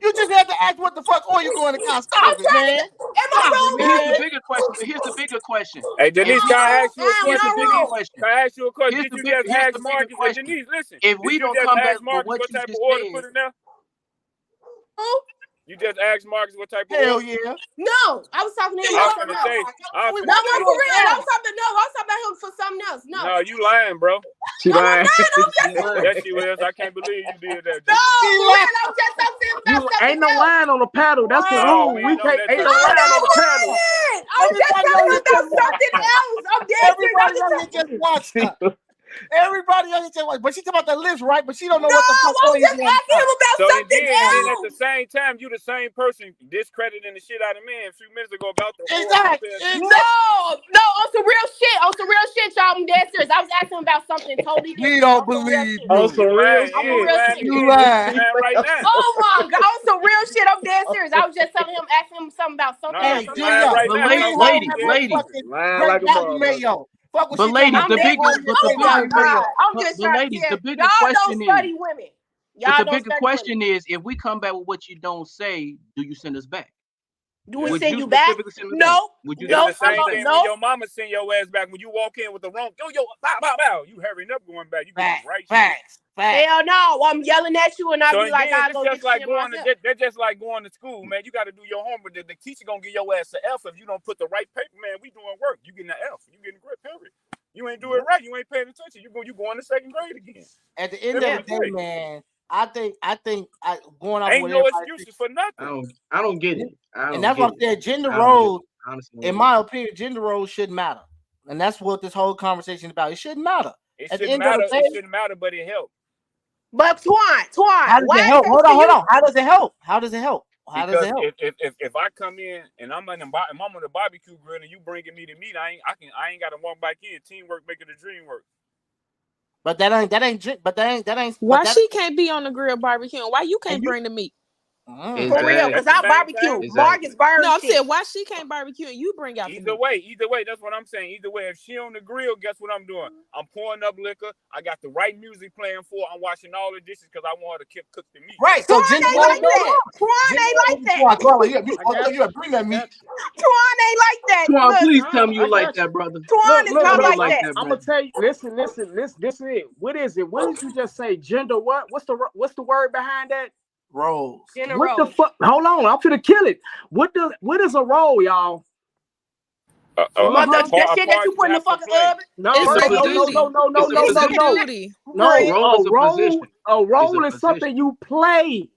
You just had to ask what the fuck oil you going to car. I'm Stop it, trying to man. get, am I Stop it, wrong, but here's the man. Denise? bigger question. But here's the bigger question. Hey, If Denise, we can I ask you a Am here's question? the I bigger Denise, wrong? question. can I ask you a question? Did you just Here's ask the bigger Marcus? Hey, question. Denise, listen. If Did we you don't just come back ask with Marcus what what you type of just oil to said, put in there? Who? You just asked Marcus what type of Hell oil? yeah. No, I was talking to him Yeah, I about was y'all something finna else. say, I was we No, finna want say, you I'm to for real. I tell. was talking about him for something else. No. no, you lying, bro. She I'm not lying. lying. I'm she just lying. Yes, you is. I can't believe you did that, no, G. He for lying. real. I'm just talking to him about You something ain't no else. line on the paddle. That's the No, rule. we We ain't on can't. that Ain't no type of I'm line shit. on not the paddle. lying. I'm just Everybody telling on him here about just something watch her. else. I'm dead serious. I'm Everybody just on here just watch her. Everybody understand what, but she talking about the list, right? But she don't know No, what the fuck I was Ollie's just one asking him about. about So and something then at else. the same time, you the same person discrediting the shit out of me a few minutes ago about the whole Exactly. No, on some real shit. On some real shit, y'all. I'm dead serious. I was asking him about something totally We different. don't On some real believe shit. On you. some You real lying. On You some ain't shit. real lying shit. You again. You lying. lying right now. Oh my god, on some real shit. I'm dead serious. I was just telling him, asking him something about something Nah, else. Hey, you I'm not lying Ginger, gonna. right But now. we Talk about hold you her dead. for ladies, fucking Lying Great like a Value motherfucker. Mayo. Fuck what but she talking ladies, about. I'm the We dead. bigger, hold but the Oh Great my bigger Value god. Mayo. question, I'm just but trying to ladies, tell the bigger y'all don't question is, study women. but Y'all the don't bigger study women. question is, if we come back with what you don't say, do you send us back? Do we Yeah. Would send you you back? specifically send us back? No, Would you It's no, the send us same back? thing when no. your mama send your ass back when you walk in with the wrong yo bow bow bow. You hurrying up going back. You get the Facts, right shit. facts, facts. Hell no. I'm yelling at you and I So be and like, then I'll it's go get just the like shit going to myself. they're just like going to school, man. You got to do your homework. The teacher gonna give your ass an F if you don't put the right paper, man. We doing work. You getting an F. You getting a grade, period. You ain't do it right. You ain't paying attention. You going to second grade again. At the end of Simple the Yeah. as day, day. man, I think going off Ain't what no everybody excuses for nothing. I don't get it. I and don't that's what get I'm it. saying. Gender I don't get roles, it. Honestly, I in don't get my it. opinion, gender roles shouldn't matter. And that's what this whole conversation is about. It shouldn't matter. It At the shouldn't end of the matter. It day, shouldn't matter, but it helped. But Twan, how does why it is help? that Hold to on, hold you? on. How does it help? How does it help? How does it Because help? if I come in and I'm on the barbecue grill and you bringing me the meat, I ain't got to walk back in. Teamwork making the dream work. But that ain't. Why But that she can't be on the grill barbecuing? Why you and can't you. bring the meat? For real, Exactly. because At the I same barbecue. time, Exactly. Marcus burn No, I'm saying shit. why she can't barbecue and you bring out the meat. either way, that's what I'm saying. Either way, if she on the grill, guess what I'm doing? I'm pouring up liquor. I got the right music playing for. I'm washing all the dishes because I want her to cook the meat. Right. So Twan gender ain't Let roles me like don't do that. that. matter. Twan Gender ain't like roles. that. I got You agree with I me? got you. Twan ain't like that. Twan, Look, please tell Nah, me you I like got you. that, brother. Twan is Tell not me you like like that. that, I'm gonna brother. tell you. Listen. This is it. What is it? What did you just say? Gender what? What's the word behind that? Roles. Gender What the roles. fuck? Hold on, I'm finna kill it. What is a role, y'all? What A the, Uh-huh. the part, a shit that part you you put in the have to fucking play. oven? It's No, a Position. no, It's a It's a no. position. duty. No, A Right. role is a position. a It's a role is something position. you play.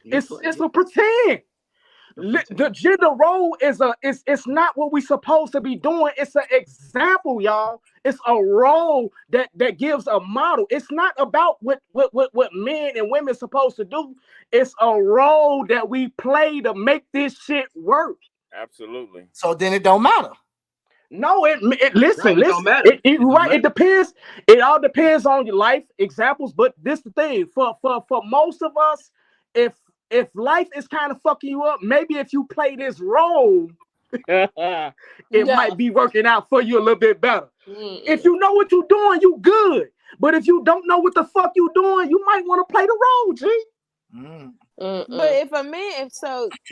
You It's play it's it. a pretend. A The pretend. gender role is it's not what we supposed to be doing. It's an example, y'all. It's a role that gives a model. It's not about what men and women supposed to do. It's a role that we play to make this shit work. Absolutely. So then it don't matter. No, Right. listen. It don't matter. It It don't right. It matter. depends. It all depends on your life examples. But this the thing for most of us, if life is kind of fucking you up, maybe if you play this role, it Yeah. might be working out for you a little bit better. If Mm. you know what you're doing, you good. But if you don't know what the fuck you doing, you might want to play the role, G. Mm. But if a man,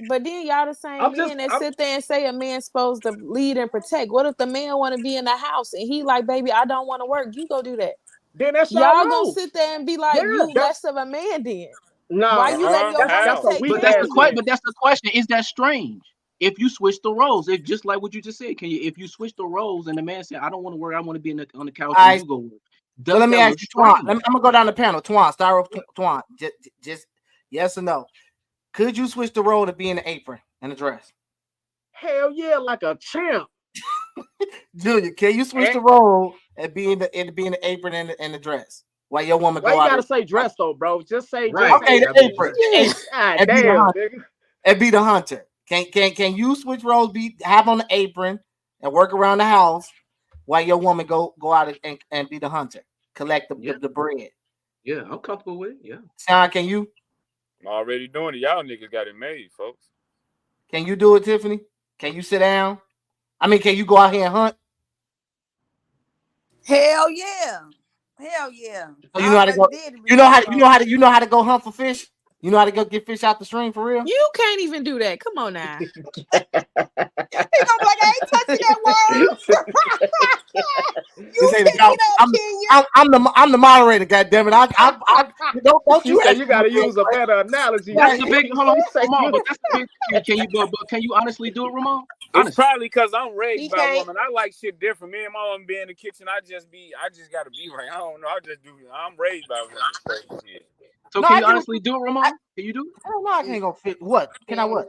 but then y'all the same I'm just, men that I'm, sit there and say a man's supposed to lead and protect. What if the man want to be in the house and he like, baby, I don't want to work. You go do that. then that's y'all Y'all gonna role. sit there and be Yeah, like, you that's less of a man then. Why no, you letting your woman that's How? a take weak But care that's of the ass you? man. But that's the question. Is that strange? If you switch the roles, if just like what you just said, if you switch the roles and the man said, I don't want to work, I want to be on the couch All and right. you go work, So does let me that ask look you, Twan. strange? I'm gonna go down the panel. Twan, start with Twan. Just yes or no. Could you switch the role to be in the apron and the dress? Hell yeah, like a champ. Julia, can you switch And the role and be in the apron and the dress while your woman why go you out? gotta say dress though, bro? Just Right. Okay, the Gotta be apron, addressed. the apron, God and be the damn, hunter. nigga. And be the hunter. Can you switch roles? Have on the apron and work around the house while your woman go out and be the hunter, collect Yeah. the bread. Yeah. I'm comfortable with it. Yeah. Sean, can you? I'm already doing it. Y'all niggas got it made, folks. Can you do it, Tiffany? Can you sit down? I mean, can you go out here and hunt? Hell yeah. Hell yeah. So you I know how to already go. did it You know before, how so you know how to go hunt for fish. You know how to go get fish out the stream for real. You can't even do that. Come on now. he gonna be like, I ain't touching that word. This You ain't pick about. it up, Kenya. I'm the moderator. God damn it! I don't She you said ask you me gotta no use a better analogy. That's questions. the She, big. Hold on, she say Ramon. you But that's the big. Can you honestly do it, Ramon? It's Honestly. probably because I'm raised He by can't. women. I like shit different. Me and my mom be in the kitchen. I just gotta be right. I don't know. I just do. I'm raised by women. So shit. So No, can I you get what honestly do it, I, Ramon? Can you do it? I don't know. I can't go fit. What can I? What?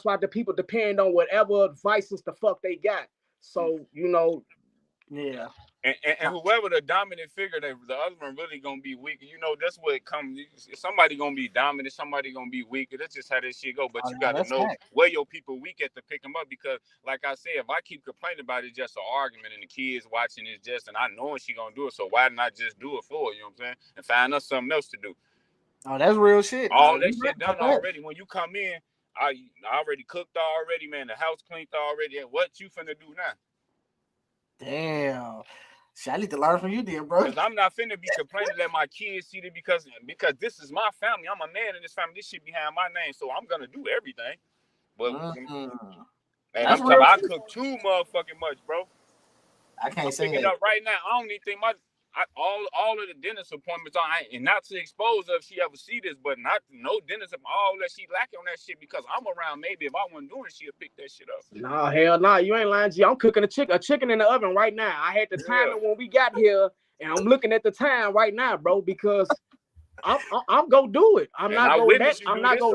that's why the people depend on whatever vices the fuck they got. So, you know, Yeah. And whoever the dominant figure, the other one really gonna be weak. You know, that's what it comes. Somebody gonna be dominant, somebody gonna be weaker. That's just how this shit go. But Oh, you no, gotta that's know fact. where your people weak at to pick them up. Because, like I said, if I keep complaining about it, just an argument, and the kids watching it's just, and I know she gonna do it. So why not just do it for her? You know what I'm saying? And find us something else to do. Oh, that's real shit. All You that right shit about done that. already. When you come in, I already cooked already, man. The house cleaned already. And what you finna do now? Damn. Shit, I need to learn from you, dear bro. Cause I'm not finna be complaining that my kids see it because this is my family. I'm a man in this family. This shit behind my name, so I'm gonna do everything. But and That's I'm talking, real I shit. cook too motherfucking much, bro. I can't I'm say picking that. up right now. I don't even think all of the dentist appointments are, and not to expose her if she ever see this, but not no dentist all that she lacking on that shit because I'm around. Maybe if I wasn't doing it, she'll pick that shit up. No, hell no, you ain't lying, G. I'm cooking a chicken in the oven right now. I had the time when we got here, and I'm looking at the time right now, bro, because I'm gonna do it. I'm not gonna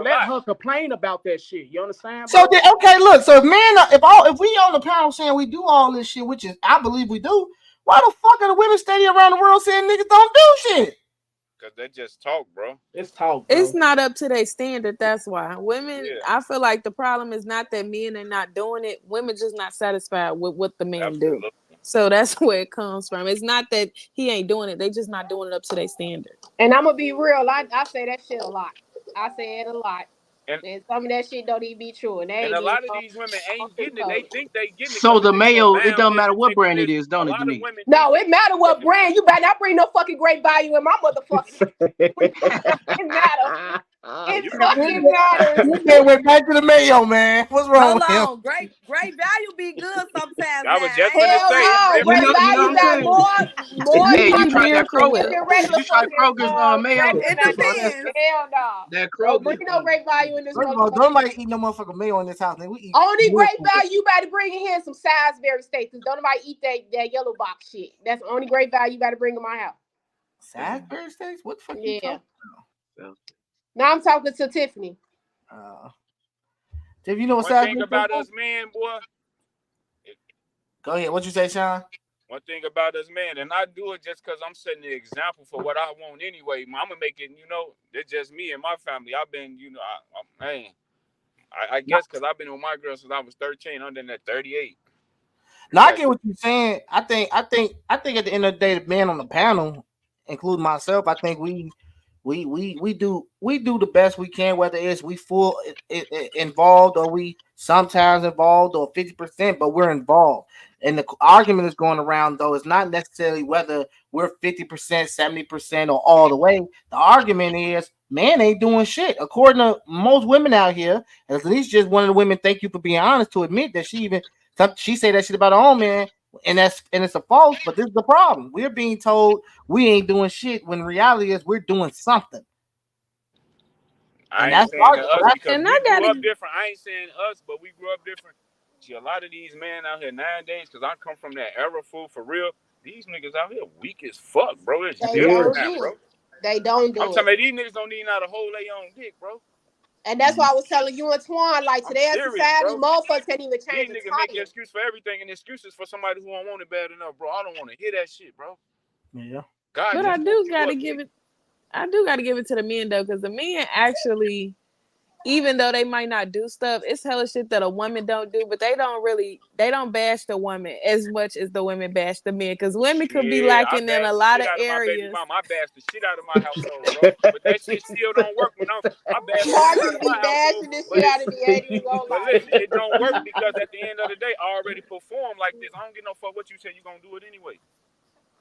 let her complain about that shit. You understand, bro? So okay, look. So if we on the panel saying we do all this shit, which is I believe we do, why the fuck are the women standing around the world saying niggas don't do shit? Cause they just talk, bro. It's talk, bro. It's not up to their standard. That's why women. Yeah. I feel like the problem is not that men are not doing it. Women just not satisfied with what the men do. So that's where it comes from. It's not that he ain't doing it. They just not doing it up to their standard. And I'm gonna be real. I say that shit a lot. I say it a lot. And some of that shit don't even be true. And they And ain't a even lot of these women ain't getting it. They code. think they getting it So because the they think, oh, mayo, it bam, don't this matter and what take brand it this. is, A don't it, lot of Denise? women. No, it matter what brand. You better not bring no fucking great value in my motherfucking. It matter. It fucking matters. You can't went back to the mayo, man. What's wrong Hold with him? on, great value be good sometimes. I Now was just I ain't gonna gonna Hell say it's no, lie. different. great You know value what I'm got saying? more Hey, you Maybe tried that Miracle Kroger? than Whip. Did regular you try fucking Kroger's mayo? regular It macaroni. depends. Hell no. That Don't bring Kroger. no great value in this First of all, motherfucker. don't nobody eat no motherfucking mayo in this house. Nigga. We eat Only great Miracle Whip. value you better bring in here some Salisbury steaks. Cause don't nobody eat that yellow box shit. That's the only great value you better bring in my house. Salisbury steaks? What the fuck you Yeah. talking about? Now I'm talking to Tiffany. Tiff, you know what One thing Salisbury about steaks us men, boy. Go ahead. What you say, Sean? One thing about us men, and I do it just because I'm setting the example for what I want anyway. I'm gonna make it. It's just me and my family. I've been, I guess because I've been with my girl since I was 13. I'm in at 38. No, I get what you're saying. I think at the end of the day, the men on the panel, including myself, I think we do the best we can, whether it's we full involved or we sometimes involved or 50%, but we're involved. And the argument is going around though, it's not necessarily whether we're 50%, 70%, or all the way. The argument is man ain't doing shit. According to most women out here, at least just one of the women, thank you for being honest to admit that she say that shit about her own man, and it's a false. But this is the problem: we're being told we ain't doing shit when reality is we're doing something. I ain't saying to us because we grew up different. I ain't saying us, but we grew up different. See, a lot of these men out here nowadays, because I come from that era, fool, for real. These niggas out here weak as fuck, bro. It's They different don't now, do bro. it. They don't I'm do talking it. about these niggas don't even know how to hold their own dick, bro. And that's why I was telling you and Twan, like I'm today in serious, society, bro. motherfuckers can't even change These a niggas make tire. excuse for everything and excuses for somebody who don't want it bad enough, bro. I don't want to hear that shit, bro. Yeah. God But just I do gotta up, give it. I do gotta give it to the men though, because the men actually, even though they might not do stuff, it's hella shit that a woman don't do, but they don't bash the woman as much as the women bash the men. Because women could be Yeah, I lacking in a bashed the lot shit of out of my baby areas. mama. I bashed the shit out of my household, bro. But that shit still don't work when I bashed the shit out Marcus of be my household. bashing the But shit out it's of me. I ain't even gonna but lie. listen, it don't work because at the end of the day, I already perform like this. I don't get no fuck what you say. You gonna do it anyway.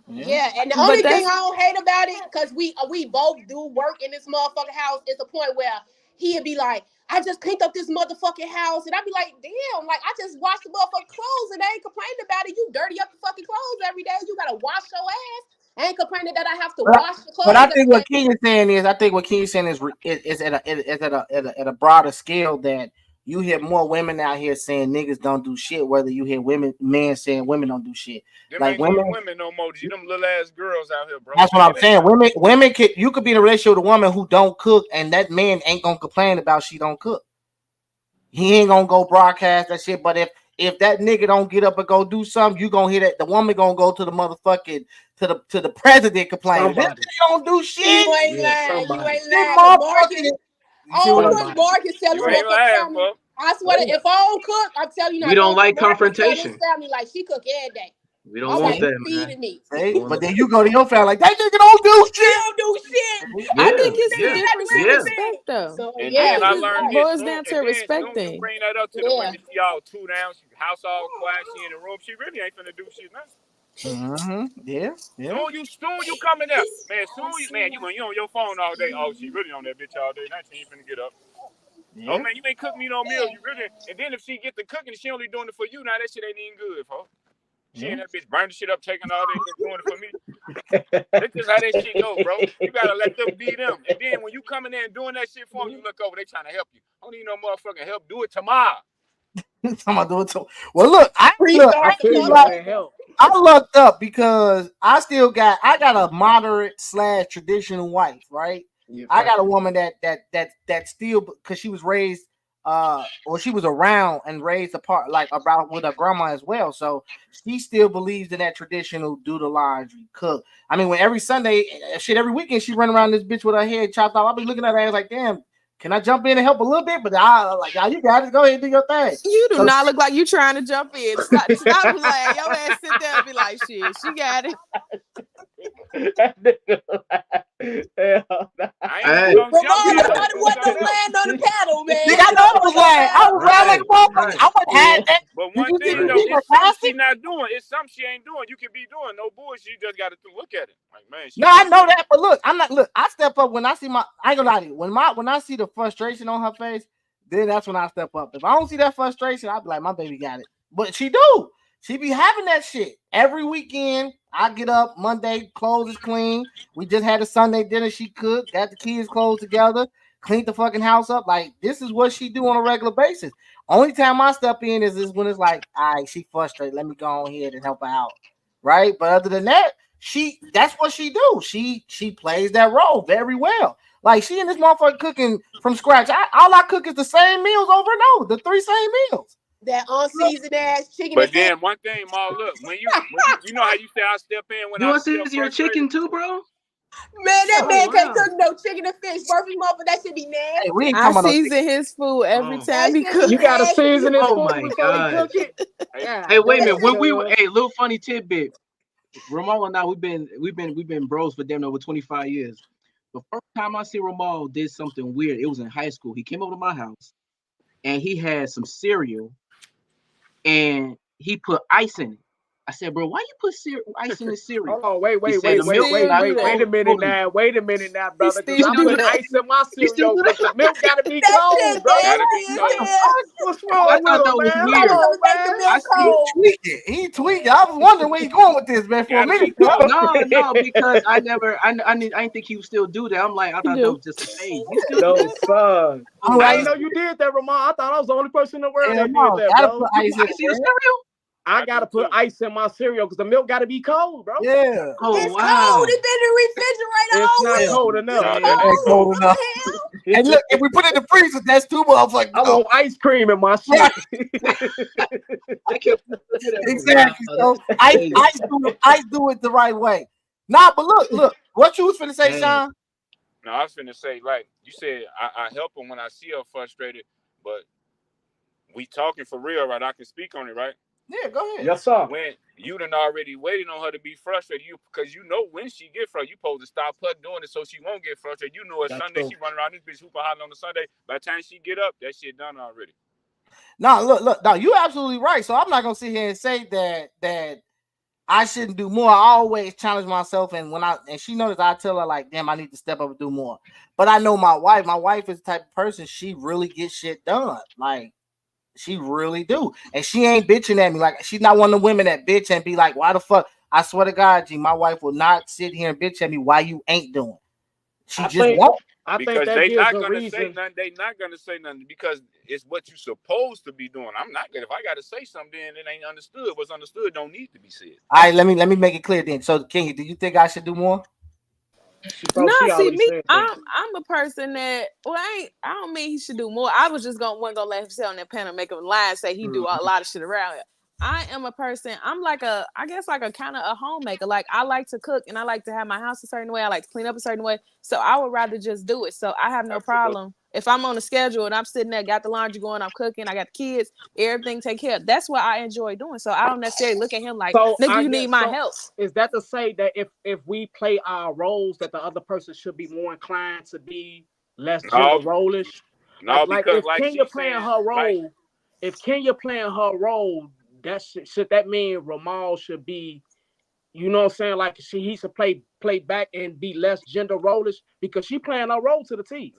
Yeah, and the But only thing that's I don't hate about it, because we both do work in this motherfucking house, is the point where he'd be like, I just cleaned up this motherfucking house. And I'd be like, damn, like I just washed the motherfucking clothes and they ain't complaining about it. You dirty up the fucking clothes every day. You gotta wash your ass. I ain't complaining that I have to wash the But I clothes think every what day. King is saying is at a broader scale that you hear more women out here saying niggas don't do shit, whether you hear men saying women don't do shit. Them Like ain't even women, women no more. G. Them little ass girls out here, bro. that's what I'm saying. Women you could be in a relationship with a woman who don't cook, and that man ain't gonna complain about she don't cook. He ain't gonna go broadcast that shit. But if that nigga don't get up and go do something, you gonna hear that the woman gonna go to the motherfucking to the president complaining. This Somebody. nigga don't do You shit. ain't lying. Yeah, You somebody. ain't This lying. 'Cause Marcus, motherfucking. You see I what don't I'm cook. Somebody. Marcus tell his You ain't motherfucking lying, family. folks. I swear to, if I don't cook, I'm telling you now. We If I don't don't cook, like Marcus tell his confrontation. family like she cook every day. We don't I'm want like, saying? you that, man. feeding me. See? Doing But it. then you go to your family like that nigga don't do She shit. don't do shit. I Yeah, think You it's the saying yeah, that to difference in yeah. respect, everything. though. So And I yeah, then think I you're it learned right. this boils soon. down And to then soon you respecting. bring that up to the Yeah. women, she all two down, she house all quiet, she in the room. She really ain't finna do shit now. Mm-hmm. Yeah. Yeah. Soon you coming up, man. Man, you on your phone all day. Oh, she really on that bitch all day. Now she ain't finna get up. Oh Yeah. man, you ain't cook me no meal. You really. And then if she get the cooking, she only doing it for you. Now that shit ain't even good, folks. She Yeah. and that bitch burning shit up, taking all day, just doing it for me. That's just how that shit go, bro. You gotta let them be them. And then when you coming in and doing that shit for them, you look over, they trying to help you. I don't need no motherfucking help. Do it tomorrow. I'm gonna do it too. Well, look, I I Restart the feel you lie. on that motherfucker. help. I lucked up because I got a moderate slash traditional wife, right? Yeah, I fact. got a woman that still because she was raised or she was around and raised apart like about with her grandma as well. So she still believes in that traditional do the laundry, cook. I mean, when every Sunday, shit, every weekend she run around this bitch with her head chopped off. I'll be looking at her ass like, damn, can I jump in and help a little bit? But I like, nah, you got it. Go ahead and do your thing. You do So not look like you trying to jump in. Stop playing. Your ass sit there and be like, shit, she got it. That nigga like, hell nah. I ain't even Hey, gonna Ramon, jump in. I I'm thought gonna it do wasn't no something else. land on the panel, man. nigga, I You know know, it was wasn't no lying. I land was on the lying like right, a panel. motherfucker. right. I wouldn't Yeah. have that. But Did one you see thing me though, being it's something she sarcastic? not doing. It's something she ain't doing. You can be doing no bullshit. You just gotta look at it. Like, man, she No, I really know that, but look, I'm not. Look, I step up when I see my. I ain't gonna lie to you. When I see the frustration on her face, then that's when I step up. If I don't see that frustration, I'll be like, my baby got it. But she do. She be having that shit every weekend. I get up Monday, clothes is clean. We just had a Sunday dinner. She cooked, got the kids' clothes together, cleaned the fucking house up. Like this is what she do on a regular basis. Only time I step in is when it's like, all right, she frustrated. Let me go on here and help her out, right? But other than that, that's what she do. She plays that role very well. Like she and this motherfucker cooking from scratch. All I cook is the same meals over and over, the three same meals. That unseasoned ass chicken and But fish. then one thing, Ma, look, when you know how you say I step in when You I want see to her see your frustrated? chicken too, bro? Man, that Oh man can't wow. cook no chicken and fish. Worth motherfucker, that should be Hey, we nasty. ain't I talking about no chicken. season his food every Oh, That time he should be You cooks. gotta nasty. season his oh food my before he gosh. cook it. Hey, Hey, God wait a minute. damn, When we cuz. hey, little funny tidbit. Ramon and I, we've been bros for damn over 25 years. The first time I see Ramon did something weird, it was in high school. He came over to my house and he had some cereal and he put ice in it. I said, bro, why you put ice in the cereal? Hold on, wait, He wait, said wait, the He wait, milk wait, still not do wait, that. wait a cold minute fully. now, wait a minute now, He brother, because still He I still do put do that? that. ice in my He still cereal do because that? the milk gotta be That cold, shit bro. gotta be nasty as What the cold. hell. fuck? What's Oh, wrong I with thought that him, was man? How you weird. Come on, gonna make the man. milk He cold? tweaking. He tweaking. I was wondering where he going with this, man, for a Gotta be minute. Bro. cold. No, because I didn't think he would still do that. I'm like, I He thought that do. was just a phase. You still do No, that? son. Oh Oh, I I didn't used know wow. to, you did that, Ramon. I thought I was the only person in the world hell that did no, that, gotta bro. put You ice put in ice it, in your man. cereal? I I do gotta put too. ice in my cereal because the milk gotta be cold, bro. Yeah, Oh It's cold. wow. It's been in the refrigerator It's all not yeah. week. cold It's enough. No, that That ain't ain't cold. cold. cold What the enough. hell? And look, if we put it in the freezer, that's too I motherfucking cold. want ice cream in my Right, shit. I can't believe that. Oh wow, exactly. So that's crazy. ice do it the right way. Nah, but look, what you was finna say, Dang. Sean? No, I was finna say, like you said, I help her when I see her frustrated, but we talking for real, right? I can speak on it, right? Yeah, go ahead. Yes, sir. When you done already waiting on her to be frustrated, you because you know when she get frustrated, you supposed to stop her doing it so she won't get frustrated. You know, it's That's Sunday, true. she run around this bitch hooping hollering on the Sunday. By the time she get up, that shit done already. No, look, no, you absolutely right. So I'm not gonna sit here and say that I shouldn't do more. I always challenge myself, and and she knows, I tell her like, damn, I need to step up and do more. But I know my wife. My wife is the type of person, she really gets shit done. Like she really do, and she ain't bitching at me. Like she's not one of the women that bitch and be like, why the fuck? I swear to God, G, my wife will not sit here and bitch at me why you ain't doing. She I just think won't. I think Because that they gives not a gonna say reason. nothing. They not gonna say nothing because it's what you supposed to be doing. I'm not gonna. If I gotta say something, then it ain't understood. What's understood don't need to be said. All right, let me make it clear then. So, Kenya, do you think I should do more? No, She see already me, said that. I'm a person that I don't mean he should do more. I was just wasn't gonna let him sit on that panel and make him lie and say he do a lot of shit around here. I am a person, I'm like I guess like a kind of a homemaker. Like I like to cook and I like to have my house a certain way. I like to clean up a certain way. So I would rather just do it. So I have no problem. If I'm on a schedule and I'm sitting there, got the laundry going, I'm cooking, I got the kids, everything take care of. That's what I enjoy doing. So I don't necessarily look at him like, So nigga, I you guess need my so. help. Is that to say that if we play our roles, that the other person should be more inclined to be less gender No, rollish? no, Like because if like Kenya she's playing saying, her like role, if Kenya playing her role, should that mean Ramal should be, you know what I'm saying? Like he should play back and be less gender rollish because she playing her role to the T.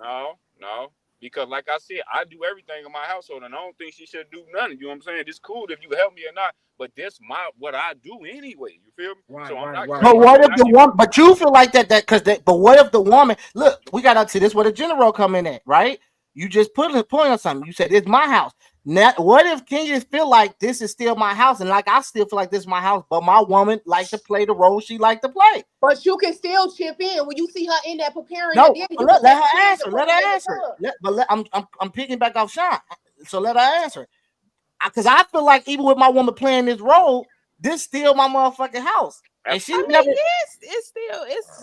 no. Because like I said, I do everything in my household, and I don't think she should do nothing. You know what I'm saying? It's cool if you help me or not, but this what I do anyway. You feel me? Right, So I'm right, not right, gonna. But right. what I'm if not the gonna. woman? But you feel like that because but what if the woman? Look, we got up to this where the general come in at, right? You just put a point on something. You said it's my house. Now, what if Kenya feel like this is still my house, and like I still feel like this is my house, but my woman like to play the role she like to play? But you can still chip in when you see her in there preparing your No, dinner. but You can let just her chip in answer. and put Let it her in the answer. tub. I'm picking back off Sean, so let her answer. Because I feel like even with my woman playing this role, this still my motherfucking house, and she I Absolutely. never. mean, yes,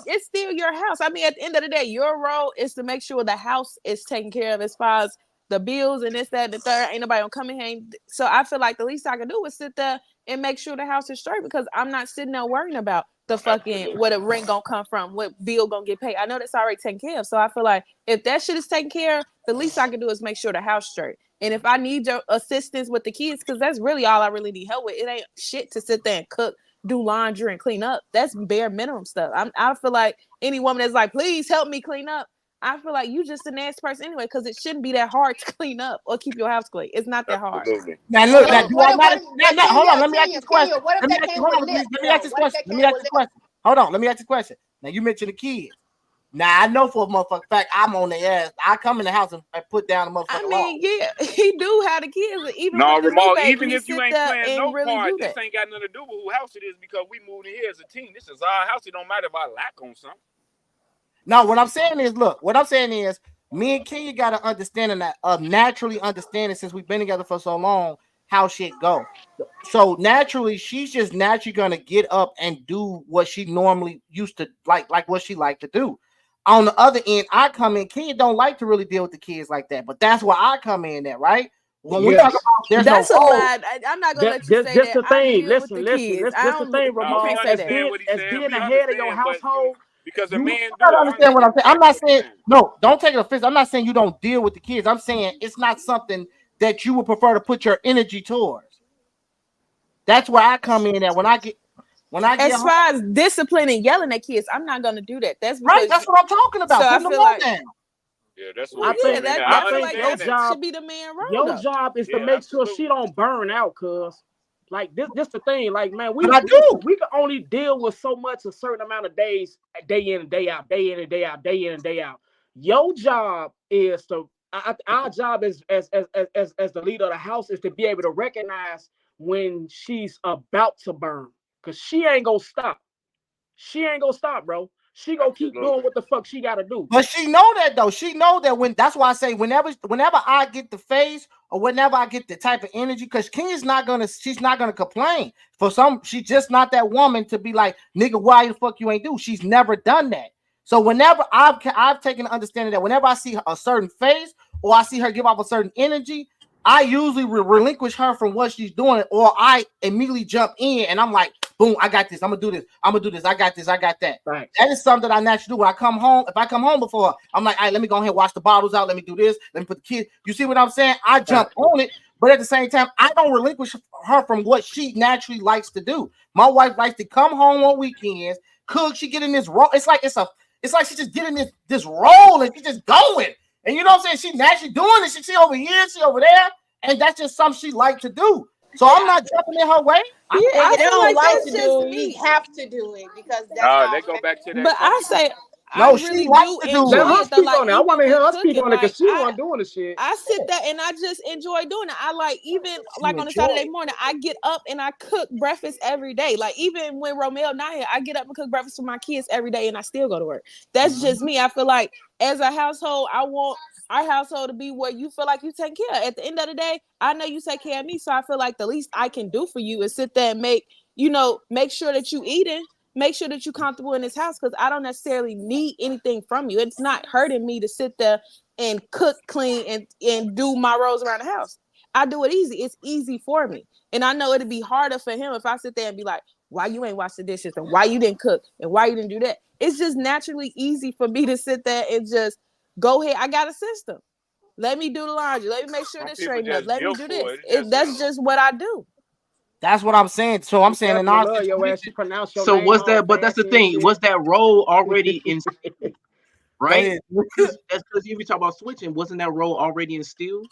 it's still your house. I mean, at the end of the day, your role is to make sure the house is taken care of as far as the bills and this, that, and the third. Ain't nobody gonna come in here. So I feel like the least I can do is sit there and make sure the house is straight because I'm not sitting there worrying about the fucking Absolutely. where the rent gonna come from, what bill gonna get paid. I know that's already taken care of. So I feel like if that shit is taken care of, the least I can do is make sure the house straight. And if I need your assistance with the kids, because that's really all I really need help with, it ain't shit to sit there and cook, do laundry and clean up. That's bare minimum stuff. I feel like any woman that's like, please help me clean up. I feel like you just a nasty person anyway, because it shouldn't be that hard to clean up or keep your house clean. It's not that hard. Absolutely. Now But look, now what if, do what I if, not? what if, but Hold on, let me ask Kenya, this question. what if Let me that ask, came hold with on, lips let me ask though? this What if question. that Let me came ask with this lips? question. Hold on, let me ask this question. Now you mentioned the kids. Now I know for a motherfucking fact I'm on their ass. I come in the house and put down the I motherfucking law. mean, yeah, he do have the kids, and even No, with the new Ramal, baby, even he if you sit ain't there playing and no really part, do this that. ain't got nothing to do with who house it is because we moved in here as a team. This is our house. It don't matter if I lack on something. No, what I'm saying is, look, what I'm saying is, me and Kenya got to understanding that naturally understanding since we've been together for so long how shit go. So naturally, she's just naturally gonna get up and do what she normally used to like what she liked to do. On the other end, I come in. Kenya don't like to really deal with the kids like that, but that's where I come in. At right when we talk Yes. about there's no That's a role. lie. I'm not gonna let you say This that. the I thing. deal with Listen, the listen. kids. I This the don't. thing, No, You we Ramal. can't say As that. understand being what he's as saying. being We the head of your understand, but household, because a You man do gotta it, I understand what understand I'm saying. I'm exactly not what he's saying saying. no. Don't take it offensive. I'm not saying you don't deal with the kids. I'm saying it's not something that you would prefer to put your energy towards. That's where I come in at when I get As home. far as discipline and yelling at kids, I'm not gonna do that. That's Right, because that's what I'm talking so about. I Putting them feel on like, down. Yeah, that's what well, I we yeah, think doing. that Now, I I I feel think like your understand that that. job should be the man role your though. job is to Yeah, make sure she absolutely. don't burn out, cuz like this the thing. Like, man, But I do. we can only deal with so much a certain amount of days, day in and day out, day in and day out, day in and day out. Your job is to our job as the leader of the house is to be able to recognize when she's about to burn. Cause she ain't gonna stop. She ain't gonna stop, bro. She gonna keep doing Absolutely. what the fuck she gotta do. But she know that though. She know that when that's why I say whenever I get the face or whenever I get the type of energy, because she's not gonna complain. For some, she's just not that woman to be like, nigga, why the fuck you ain't do? She's never done that. So whenever I've taken the understanding that whenever I see a certain face or I see her give off a certain energy, I usually relinquish her from what she's doing, or I immediately jump in and I'm like, boom, I got this. I'm gonna do this. I'm gonna do this. I got this. I got that. Thanks. That is something that I naturally do when I come home. If I come home before her, I'm like, all right, let me go ahead and wash the bottles out. Let me do this. Let me put the kids. You see what I'm saying? I jump Thanks. on it, but at the same time, I don't relinquish her from what she naturally likes to do. My wife likes to come home on weekends, cook. She get in this role. It's like she just getting this role and she just going. And you know what I'm saying? She naturally doing it. She over here, she over there, and that's just something she like to do. So I'm not jumping in her way. Yeah, And I you feel don't like like that's to just do, you me. have to do it because that's No, how they go back to that But I covenant. say I No, she really likes do to do enjoy Let her it though. speak Like on it. I want to even hear with her speak cooking, on it because like she wasn't doing the shit. I sit there and I just enjoy doing it. I like even She like on a enjoy Saturday it. morning, I get up and I cook breakfast every day. Like even when Romeo not here, I get up and cook breakfast for my kids every day, and I still go to work. That's just me. I feel like as a household, I want our household to be where you feel like you take care. At the end of the day, I know you take care of me, so I feel like the least I can do for you is sit there and make sure that you eating. Make sure that you're comfortable in this house because I don't necessarily need anything from you. It's not hurting me to sit there and cook, clean, and do my roles around the house. I do it easy. It's easy for me. And I know it'd be harder for him if I sit there and be like, why you ain't wash the dishes and why you didn't cook and why you didn't do that. It's just naturally easy for me to sit there and just go ahead. I got a system. Let me do the laundry. Let me make sure Some this people straightened up. just Let me built do for this. it. It's just That's just what I do. That's what I'm saying. So I'm She saying in definitely our love your ass. She situation, pronounce your So name was all that? But that's the fancy and thing. shit. Was that role already instilled? go Right? ahead. That's because you talk about switching. Wasn't that role already instilled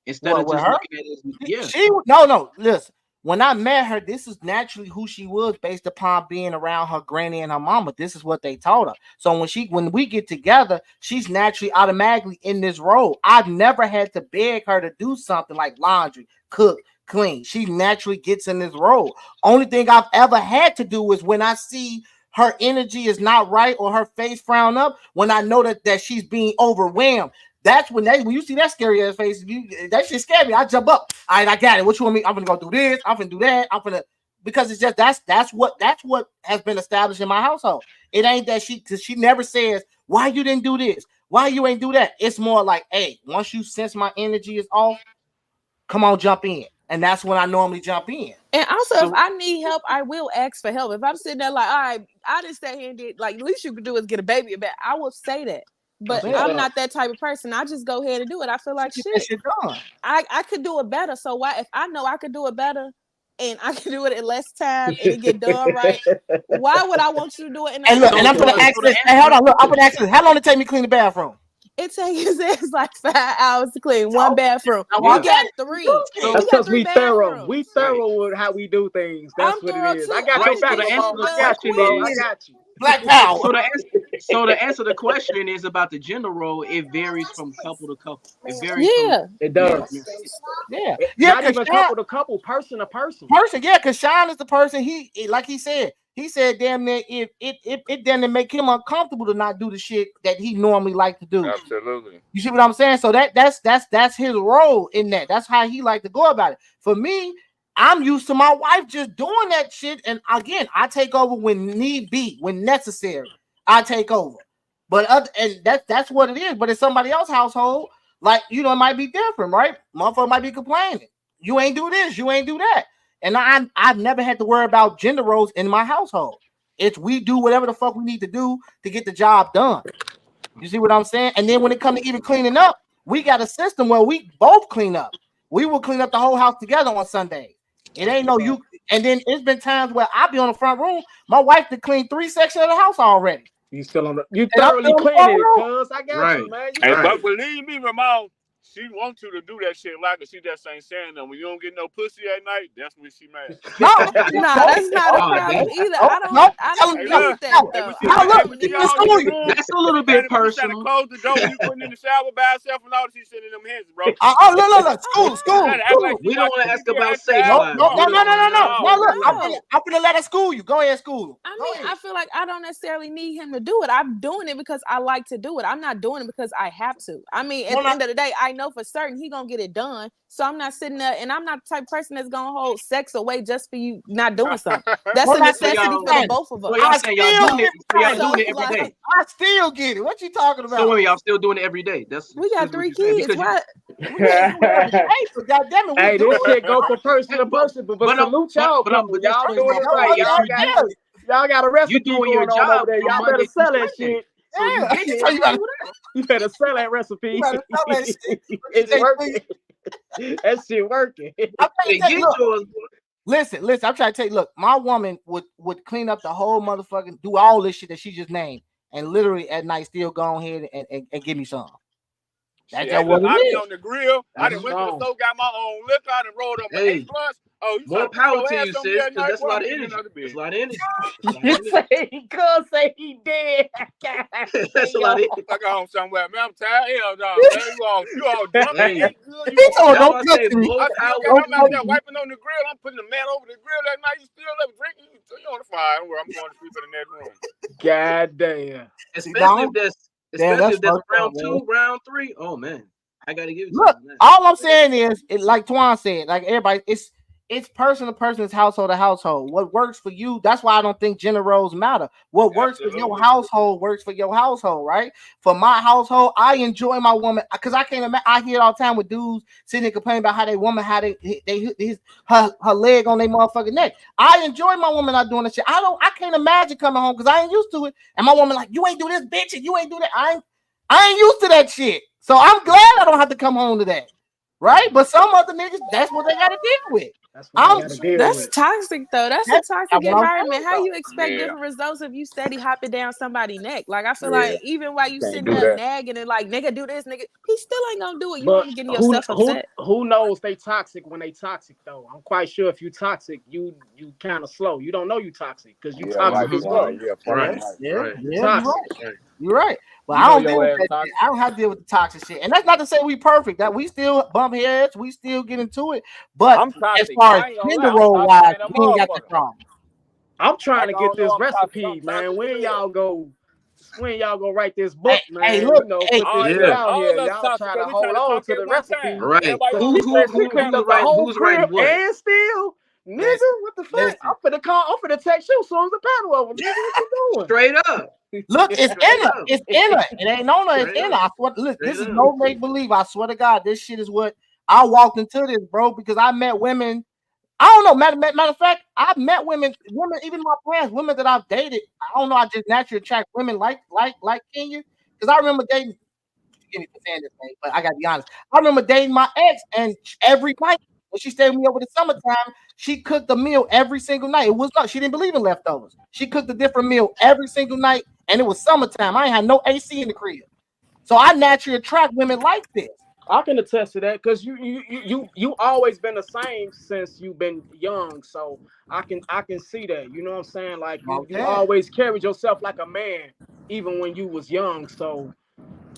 instead What of with just her? looking at it as yeah? She no. Listen, when I met her, this is naturally who she was based upon being around her granny and her mama. This is what they taught her. So when we get together, she's naturally automatically in this role. I've never had to beg her to do something like laundry, cook, clean. She naturally gets in this role. Only thing I've ever had to do is when I see her energy is not right or her face frown up, when I know that she's being overwhelmed. That's when you see that scary ass face, that shit scared me. I jump up. All right, I got it. What you want me? I'm gonna go do this. I'm gonna do that. I'm gonna because it's just that's what has been established in my household. It ain't that because she never says why you didn't do this, why you ain't do that. It's more like, hey, once you sense my energy is off, come on, jump in, and that's when I normally jump in. And also, if So I need help, I will ask for help. If I'm sitting there like, all right, I didn't stay here and did like the least you could do is get a baby a bed. I will say that. But That's Yeah, what's I'm up. not that type of person. I just go ahead and do it. I feel she like get that shit. shit done. I could do it better. So why if I know I could do it better and I can do it in less time and it get done right, why would I want you to do it in And that look, time and so I'm frame? gonna so ask so the this. Hey, hold answer. on, look, I'm gonna ask this. How long it take me to clean the bathroom? It takes it's like 5 hours to clean one So, bathroom. now We I'm Yeah. got telling you, three. do That's We it. got because three we thorough. We bathrooms. Right. thorough with how we do things. That's I'm what it thorough is. I too. got I your Right. can So back, get the answer shit Ramon. to the I done got you, question bro. I quick. is got you. Black power. so the answer so the answer to the question is about the gender role. It varies from couple to couple. It varies from Yeah. It yeah. does. Yeah, yeah, Not because even couple to couple, person to person. person, yeah, because Sean is the person like he said damn near if it doesn't make him uncomfortable to not do the shit that he normally like to do. Absolutely. You see what I'm saying? So that's his role in that. That's how he like to go about it. For me, I'm used to my wife just doing that shit, and again, I take over when need be, when necessary. I take over, but and that's what it is. But in somebody else's household, like it might be different, right? Motherfucker might be complaining. You ain't do this, you ain't do that, and I've never had to worry about gender roles in my household. It's we do whatever the fuck we need to do to get the job done. You see what I'm saying? And then when it comes to even cleaning up, we got a system where we both clean up. We will clean up the whole house together on Sundays. It That's ain't what's no up. you. And then it's been times where I be on the front room. My wife to clean 3 sections of the house already, You and I'm thoroughly still on the front cleaning it, room. cuz. I got you, Right. man. You Hey, got Right. but it. believe me, Ramon, she wants you to do that shit like her. She just ain't saying that. When you don't get no pussy at night, that's when she mad. No, Nah, no, that's not no, a Oh problem damn. either. no, no. I Tell him, don't Hey, no, need look. that no. Hey, when though. she Now look, when let she me all in school your you. room, That's a when little bit you trying to personal. close the door, when you putting in the shower by herself and all, she's sitting in them hands, bro. Oh, look, She school trying him, to act school like him. she We don't like want to she ask get about extra safe No, ass. lives. no, no, No, no, no, no, no. no, Now look, no, No. I'm gonna let her school you. Go ahead, school him. I Go mean, ahead. I feel like I don't necessarily need him to do it. I'm doing it because I like to do it. I'm not doing it because I have to. I mean, at No, the no, end of the day, I know for certain he gonna get it done. So I'm not sitting there, and I'm not the type of person that's gonna hold sex away just for you not doing something. That's no, a not So necessity y'all for the understand. both of so y'all I us. saying y'all still doing So, it. get So y'all pregnant. doing so it every like, day. I still get it. What you talking So about? when y'all still doing it every day. That's we got essentially what 3 you're saying. kids. Because you What? We ain't doing it every day, but goddamn it, we Hey, do this it. shit go from person to but person, but salute y'all couple. but this Y'all swings doing my it No, right. point. Is no, you do Y'all got a you recipe doing your going on over job there. from Y'all better Monday through sell that Sunday. shit. So you yeah, get so shit you done gotta, with that. You better sell that you recipe. gotta sell that shit. What you It's say, working. please? That shit working. I'm trying to They tell you, get look, yours. Boy. listen. I'm trying to tell you, look, my woman would clean up the whole motherfucking, do all this shit that she just named, and literally at night still go ahead and give me some. That's Shit, just hey, look, what it I be is. on the grill. I That's done went to the strong. store, got my own liquor. I done rolled up my Hey, 8 plus. Oh, you trying more to put power your to ass you, on me sis, at because night? that's a Well, lot I'm of getting energy. another That's beer. a lot of energy. That's a lot of You energy. say he could say he did. God That's a lot of damn. energy. I got home somewhere, man. I'm tired. Hell no, man. You all drunk and Hey, eat good. You He gonna told fuck don't that's why me. I touch say me. more I still power got. Don't I'm to out touch there you. me. wiping on the grill. I'm putting the mat over the grill that night. You still up drinking? You on the fire? Don't worry, I'm going to sleep in the next room. God damn. See, Especially if Dom? that's Yeah, especially that's if that's fucked up, round man. two, round three. Oh man, I gotta give it to you Look, on that. all I'm saying is, like Twan said, like everybody, it's person to person, it's household to household. What works for you, that's why I don't think gender roles matter. What works for your Absolutely. household works for your household, right? For my household, I enjoy my woman because I can't imagine. I hear it all the time with dudes sitting there complaining about how they woman, how her leg on their motherfucking neck. I enjoy my woman not doing that shit. I can't imagine coming home because I ain't used to it, and my woman like, you ain't do this, bitch, and you ain't do that. I ain't used to that shit. So I'm glad I don't have to come home to that. Right? But some other niggas, that's what they gotta deal with. That's what they I'm gotta deal That's with. toxic though. That's a that's toxic what I'm environment. saying How though. you expect Yeah, different results if you steady hopping down somebody's neck? Like I feel yeah. like even while You you can't sitting do there that. nagging and like nigga do this, nigga, he still ain't gonna do it. You But only getting yourself upset. who knows they toxic when they toxic though? I'm quite sure if you toxic, you kind of slow. You don't know you toxic because you Yeah, right, toxic as Mhm. fuck. Quan. Yeah, Yeah, fucking Right, right. yeah, right, You yeah, you're toxic. right. right. You're right. But You I know don't deal your with ass that shit. toxic. I don't have to deal with the toxic shit. And that's not to say we perfect. That we still bump heads, we still get into it. But I'm as toxic. far as I ain't gonna gender lie. I'm role toxic wise, than a we ain't got that motherfucker. problem. I'm trying Like to I get don't know this I'm toxic. I'm recipe, man. toxic as hell. When y'all go write this Hey, book, hey, man? look, You know, hey, put this All shit Yeah. look, out all here. of us Y'all toxic try because to we trying hold to on talk to at the one time. recipe, Right. Everybody cause want she to say she something cooked now. up the whole Who's writing crib what? and still, listen, nigga, what the fuck? listen. I'm finna text you as soon as the panel over, nigga. What you doing? Straight up. Look, it's Straight in her. up. It's in her. It ain't on her. It's Straight in her. up. I swear. Look, Straight this is up. no make believe. I swear to God, this shit is what I walked into this, bro, because I met women. I don't know. Matter of fact, I've met women, even my friends, women that I've dated. I don't know. I just naturally attract women like Kenya, because I remember dating. Forgive me for saying this, man, but I gotta be honest. I remember dating my ex, and every night when she stayed with me over the summertime, she cooked a meal every single night. It was not. She didn't believe in leftovers. She cooked a different meal every single night, and it was summertime. I ain't had no AC in the crib, so I naturally attract women like this. I can attest to that because you always been the same since you've been young. So I can see that. You know what I'm saying? Like you Okay. always carried yourself like a man, even when you was young. So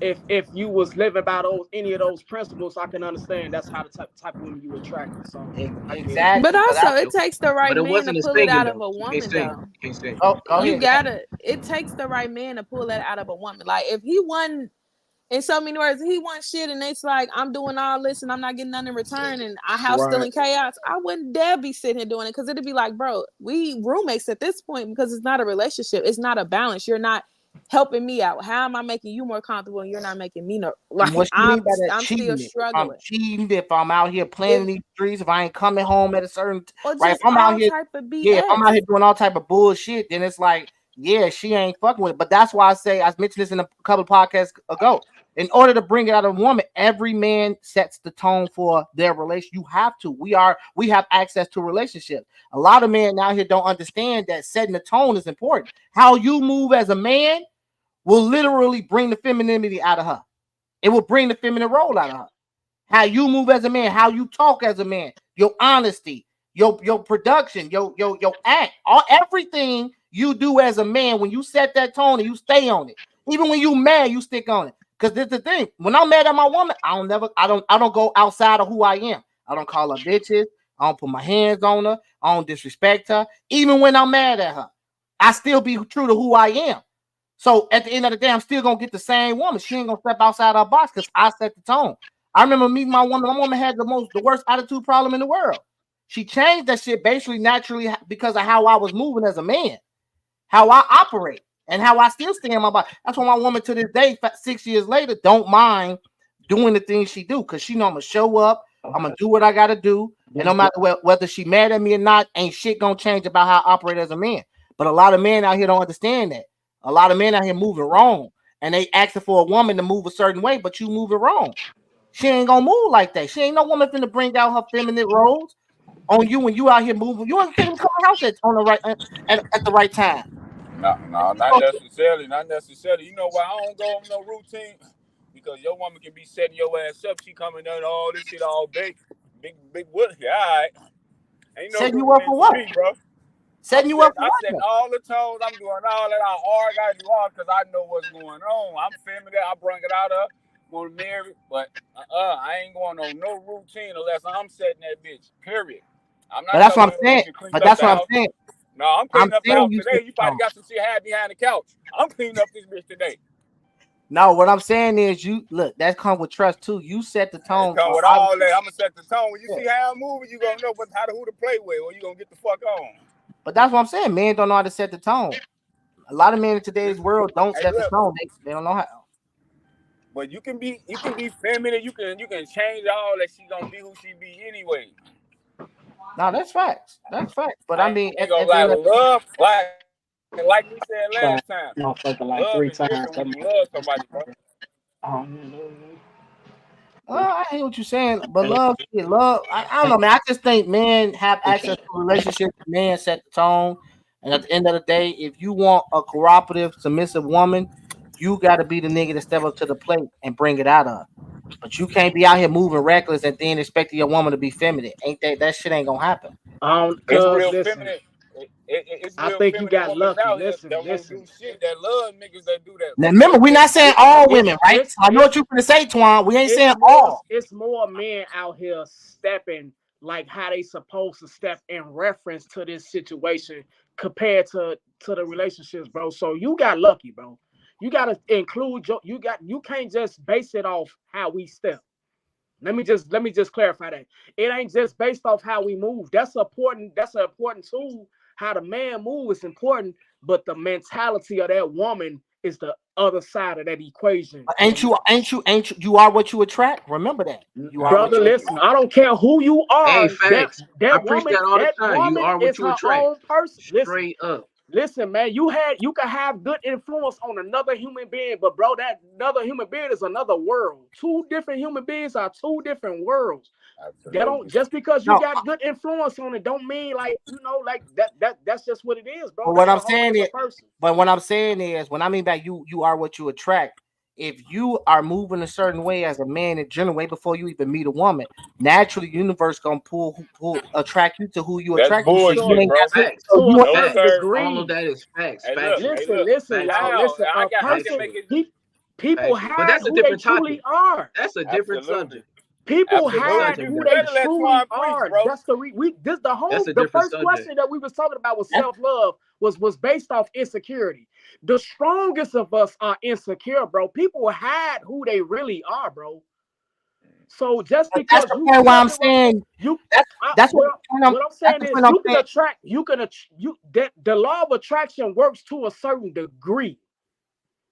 if you was living by those any of those principles, I can understand that's how the type of women you attracted. So I get it. But Exactly. But also that's it takes the right But it man to wasn't a pull it singing out of though. a You can't woman sing. though. You can't sing. go You ahead. gotta it takes the right man to pull that out of a woman. Like if he wasn't in so many words, he wants shit and it's like I'm doing all this and I'm not getting nothing in return and our house still Right. in chaos. I wouldn't dare be sitting here doing it because it'd be like, bro, we roommates at this point because it's not a relationship. It's not a balance. You're not helping me out. How am I making you more comfortable and you're not making me no And like what you mean by that I'm still cheating? If I'm struggling. cheating, if I'm out here playing in If these streets, if I ain't coming home at a certain or right, if just I'm out all here, type of yeah, if I'm out BS. here doing all type of bullshit, then it's like, yeah, she ain't fucking with it. But that's why I say I mentioned this in a couple of podcasts ago. In order to bring it out of a woman, every man sets the tone for their relation. You have to. We have access to relationships. A lot of men out here don't understand that setting the tone is important. How you move as a man will literally bring the femininity out of her. It will bring the feminine role out of her. How you move as a man, how you talk as a man, your honesty, your production, your act, all everything you do as a man. When you set that tone and you stay on it, even when you mad, you stick on it. Because this is the thing. When I'm mad at my woman, I don't go outside of who I am. I don't call her bitches. I don't put my hands on her. I don't disrespect her. Even when I'm mad at her, I still be true to who I am. So at the end of the day, I'm still gonna get the same woman. She ain't gonna step outside her box because I set the tone. I remember meeting my woman. My woman had the worst attitude problem in the world. She changed that shit basically naturally because of how I was moving as a man, how I operate, and how I still stay in my body. That's why my woman to this day, 6 years later, don't mind doing the things she do because she know I'm gonna show up. I'm gonna do what I gotta do, and no matter whether she mad at me or not, ain't shit gonna change about how I operate as a man. But a lot of men out here don't understand that. A lot of men out here moving wrong, and they asking for a woman to move a certain way, but you moving wrong. She ain't gonna move like that. She ain't no woman finna bring out her feminine roles on you when you out here moving. You can't even come to the house on the right at the right time. No, no, not necessarily. Not necessarily. You know why I don't go on no routine? because your woman can be setting your ass up. She coming down all this shit all big wood. All right, ain't no Setting you up routine for for what? me, bro. Setting you up for I'm what? setting Then? all the tones. I'm doing all that. I gotta do all because I know what's going on. I'm feminine. I bring it out of. Want to marry, but I ain't going on no routine unless I'm setting that bitch. Period. I'm But not that's what coming I'm over saying. here cleaning But up that's the what I'm house. saying. No, I'm I'm cleaning up the saying house you today. set You the probably tone. got some shit hide behind the couch. I'm cleaning up this bitch today. No, what I'm saying is you look. That comes with trust too. You set the It tone come on with how. all that. I'm gonna set the tone. When you Yeah. see how I'm moving, you gonna know who to play with, or you gonna get the fuck on. But that's what I'm saying. Men don't know how to set the tone. A lot of men in today's Just, world don't hey, set the look. tone. They don't know how. But you can be feminine. You can change all that. She gonna be who she be anyway. No, that's facts. That's facts. But I I mean, ain't gonna at the lie. end of Love, like we said last time, Motherfucker like love three is times. different when you love somebody, bro. I hear what you're saying, but love. I don't know, man. I just think men have access to relationships. Men set the tone, and at the end of the day, if you want a cooperative, submissive woman, you got to be the nigga to step up to the plate and bring it out of her. But you can't be out here moving reckless and then expecting your woman to be feminine. Ain't that shit ain't gonna happen? It's Cause real listen, feminine. It's I real think you feminine got women lucky. out here Listen, that won't listen. do shit. That love niggas that do that. Now But remember, we're not saying all women, right? It's So I know what you're gonna say, Twan. We ain't saying all. it's more men out here stepping like how they supposed to step in reference to this situation compared to the relationships, bro. So you got lucky, bro. You gotta include you can't just base it off how we step. Let me just clarify that. It ain't just based off how we move. That's an important tool. How the man move is important, but the mentality of that woman is the other side of that equation. Ain't you are what you attract? Remember that. You are what Brother, you listen, attract. I don't care who you Hey, are. That facts. I that preach woman, that all the that time. You woman are what is you her attract. own person. Listen, Straight up. listen, man. You can have good influence on another human being, but bro, that another human being is another world. Two different human beings are two different worlds. That don't Absolutely. just because you No, got good influence on it, don't mean like like that's just what it is, bro. but what That's I'm a whole saying is, different person. but what I'm saying is, when I mean by you are what you attract. If you are moving a certain way as a man in general, way before you even meet a woman, naturally, the universe gonna pull attract you to who you That's attract to. So you So bullshit, ain't bro. got to. Facts. So to a you No certain Facts. sir. All of degree, that is facts. Hey, look. Hey, Factual. listen, look. listen, y'all. Factual. Listen, How a I can person, make Factual. it people Factual. But hide that's a who they different truly topic. are. That's a different absolutely, subject. People Different absolutely. hide subject You who though. they better let truly Twan preach, are. bro. That's the That's a the different first subject. question that we was talking about was that's, self-love was based off insecurity. The strongest of us are insecure, bro. People hide who they really are, bro. So just that's because the you point why I'm stepping up, saying you that's that's what the point I'm what I'm that's saying the is point I'm you can saying. attract, you that the law of attraction works to a certain degree.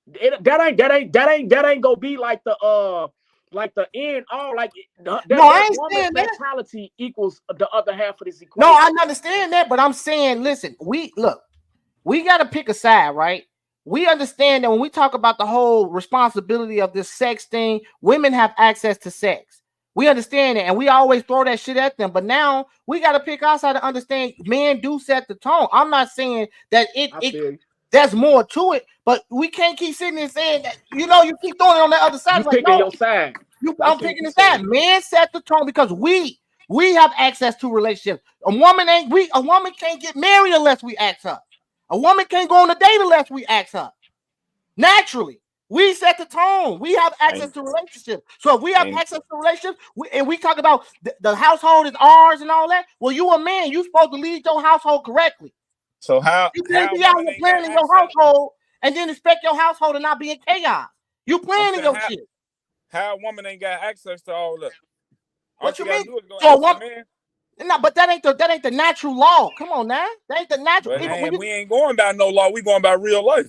That ain't gonna be like the end all like No, I that ain't woman's saying that. mentality equals the other half of this No, equation. I understand that, but I'm saying, listen, we got to pick a side, right? We understand that when we talk about the whole responsibility of this sex thing, women have access to sex. We understand it, and we always throw that shit at them. But now we got to pick our side to understand men do set the tone. I'm not saying that I it feel you. there's more to it, but we can't keep sitting and saying that. You keep throwing it on the other side. You It's like, picking no, your side. I I'm see what picking you're this side. saying. Men set the tone because we have access to relationships. A woman can't get married unless we ask her. A woman can't go on a date unless we ask her. Naturally, we set the tone. We have access Ain't to relationships. So if we have ain't access to relationships, and we talk about the household is ours and all that, well, you a man, you supposed to lead your household correctly. so how You can't how be out women here ain't got planning your access. household and then expect your household to not be in chaos. You I'm planning saying your how shit. how a woman ain't got access to all that. All What she you gotta mean? do is go So ask the what? man. No, but that ain't the natural law. Come on now, that ain't the natural. But People, when man, you we ain't going by no law. We going by real life.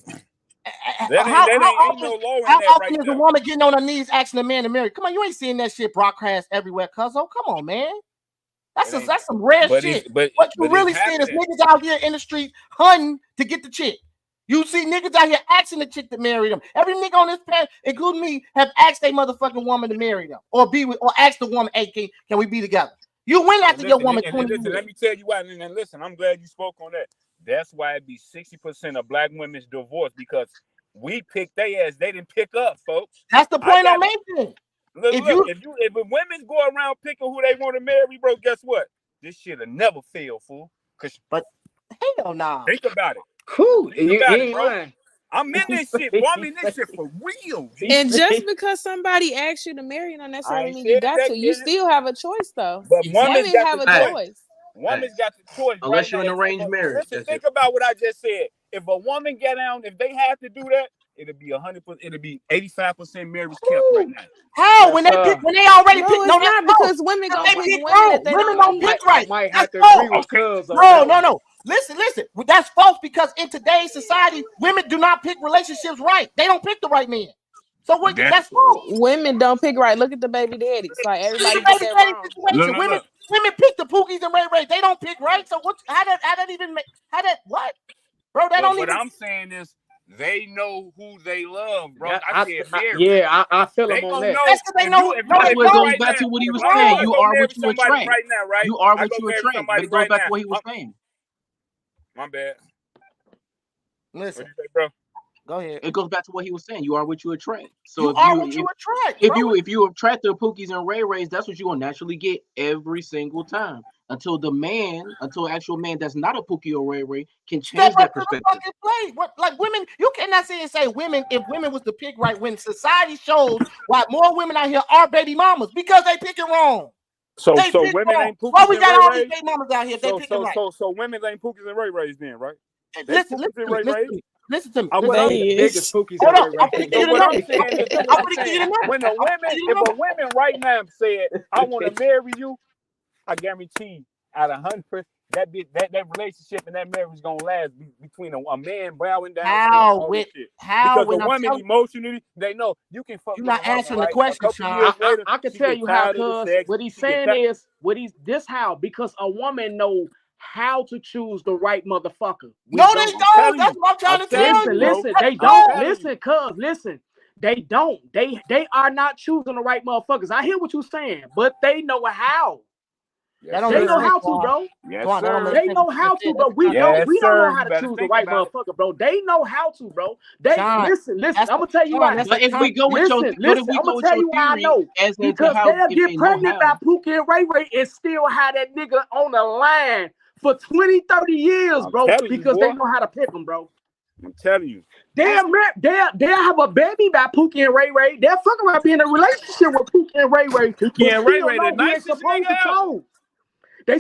That ain't how that how ain't ain't often no law in how that often right is a there. woman getting on her knees asking a man to marry? Come on, you ain't seeing that shit broadcast everywhere, cuzzo. Come on, man. It ain't. That's some rare But it's shit. What you it's really seeing is happening. niggas out here in the street hunting to get the chick. You see niggas out here asking the chick to marry them. Every nigga on this planet, including me, have asked a motherfucking woman to marry them, or asked the woman, "Hey, can we be together?" You went And after your listen, woman 20 listen. years. Let me tell you why. And listen, I'm glad you spoke on that. That's why it be 60% of black women's divorce because We picked their ass. They didn't pick us, folks. That's the point I'm making. Look, If if women go around picking who they want to marry, bro, guess what? This shit'll never fail, fool. But hell no. Think about it. Cool. Think You about it, ain't bro. lying. I'm in this shit, boy. I'm in this shit for real. And just because somebody asks you to marry, don't necessarily mean you got to. You still have a choice, though. But women have a choice. Woman's got the choice. Unless right you're now. in arranged marriage. Listen, think about what I just said. If a woman get down, if they have to do that, it'll be 100%. It'll be 85% marriage count right now. How when they already pick? No, it's not because women gonna pick women that they women don't pick right. I might have That's to false. agree with Cuz on No, that no, one. no. Listen. That's false because in today's society, women do not pick relationships right. They don't pick the right men. So what? That's false. Women don't pick right. Look at the baby daddies. Like everybody Baby get that daddy wrong. situation. Women pick the Pookies and Ray Rays. They don't pick right. So what? How that even make? How that what? Bro, that don't What even. I'm saying is they know who they love, bro. Yeah, I said marriage. I feel They them on gonna that. know. That's because they know. That's what goes back to now, what he was if I saying. go You are marry what you somebody attract. right now, right? You are I what go you marry attract. But somebody it goes right back now. to what he was saying. My bad. Listen, what you say, bro? Go ahead. It goes back to what he was saying. You are what you attract. So you are what you attract. If you attract the Pookies and Ray Rays, that's what you will naturally get every single time. Until actual man that's not a Pookie or Ray Ray can change that perspective. Play. What like women? You cannot sit and say women. If women was to pick right, when society shows why more women out here are baby mamas because they picking wrong. So women wrong. Ain't Pookies why we and got Ray all Rays? these baby mamas out here? They picking right. So women ain't Pookies and Ray Rays then, right? Listen to me. Listen to me. What I'm saying biggest Pookies Hold and on. Ray I'm Rays. gonna So give you the what number. I'm saying is, I'm gonna give you the number. when if a woman right now said, "I want to marry you," I guarantee out of 100%, that relationship and that marriage is gonna last between a man bowing down. Because the woman emotionally, they know you can fuck. You're with not a woman, answering right? the question, A couple Sean. years later, I can she tell get you how, tired of the cuz sex. what he's She get saying is this how, because a woman know how to choose the right motherfucker. No, they don't. That's what I'm trying to tell you. Listen, they don't. Listen, cuz, listen. They don't. They are not choosing the right motherfuckers. I hear what you're saying, but they know how. Yes, they know how to, bro. Yes, sir. They know how to, bro. We don't know how to choose the right motherfucker, bro. They know how to, bro. They listen. I'm gonna tell you why. But if we go with your I'm gonna tell you why I know. Because they'll get pregnant by Pookie and Ray Ray and still have that nigga on the line for 20, 30 years, bro. Because they know how to pick them, bro. I'm telling you. They'll have a baby by Pookie and Ray Ray. They'll fuck around being in a relationship with Pookie and Ray Ray. Pookie and Ray Ray, the nicest nigga ever. They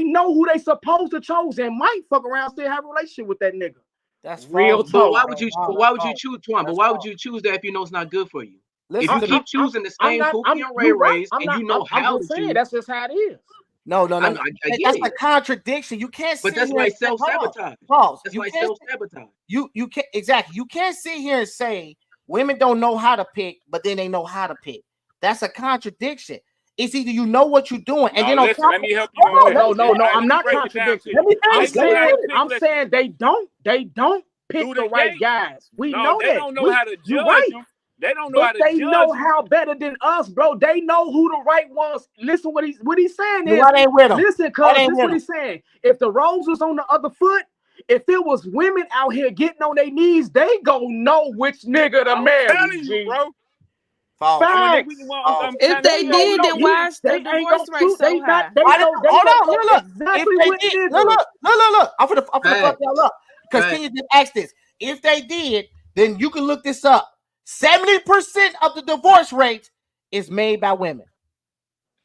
know who they supposed to choose and might fuck around still have a relationship with that nigga. That's real false. talk. But why would you choose Twan? But why would you choose that if you know it's not good for you? If you keep choosing the same Pookie and Ray Rays and you know how to choose, that's just how it is. No. I That's a contradiction. You can't. But that's like self-sabotage. Pause. That's like self-sabotage. You can't exactly. You can't sit here and say women don't know how to pick, but then they know how to pick. That's a contradiction. It's either you know what you're doing, and then listen, let me help you. No, I'm not contradicting. I'm saying they don't pick the right guys. We know that. They don't know how to judge them. They don't know how to judge. They know them. how better than us, bro. They know who the right ones. Listen, what he's saying is. Listen, cuz this is what he's saying. If the rose was on the other foot, if it was women out here getting on their knees, they gonna know which nigga to marry. I'm telling you, bro. Facts. If they did, then why is the divorce rate so high? Look. I'm gonna fuck y'all up because Kenya just asked this. If they did, then you can look this up. 70% of the divorce rate is made by women.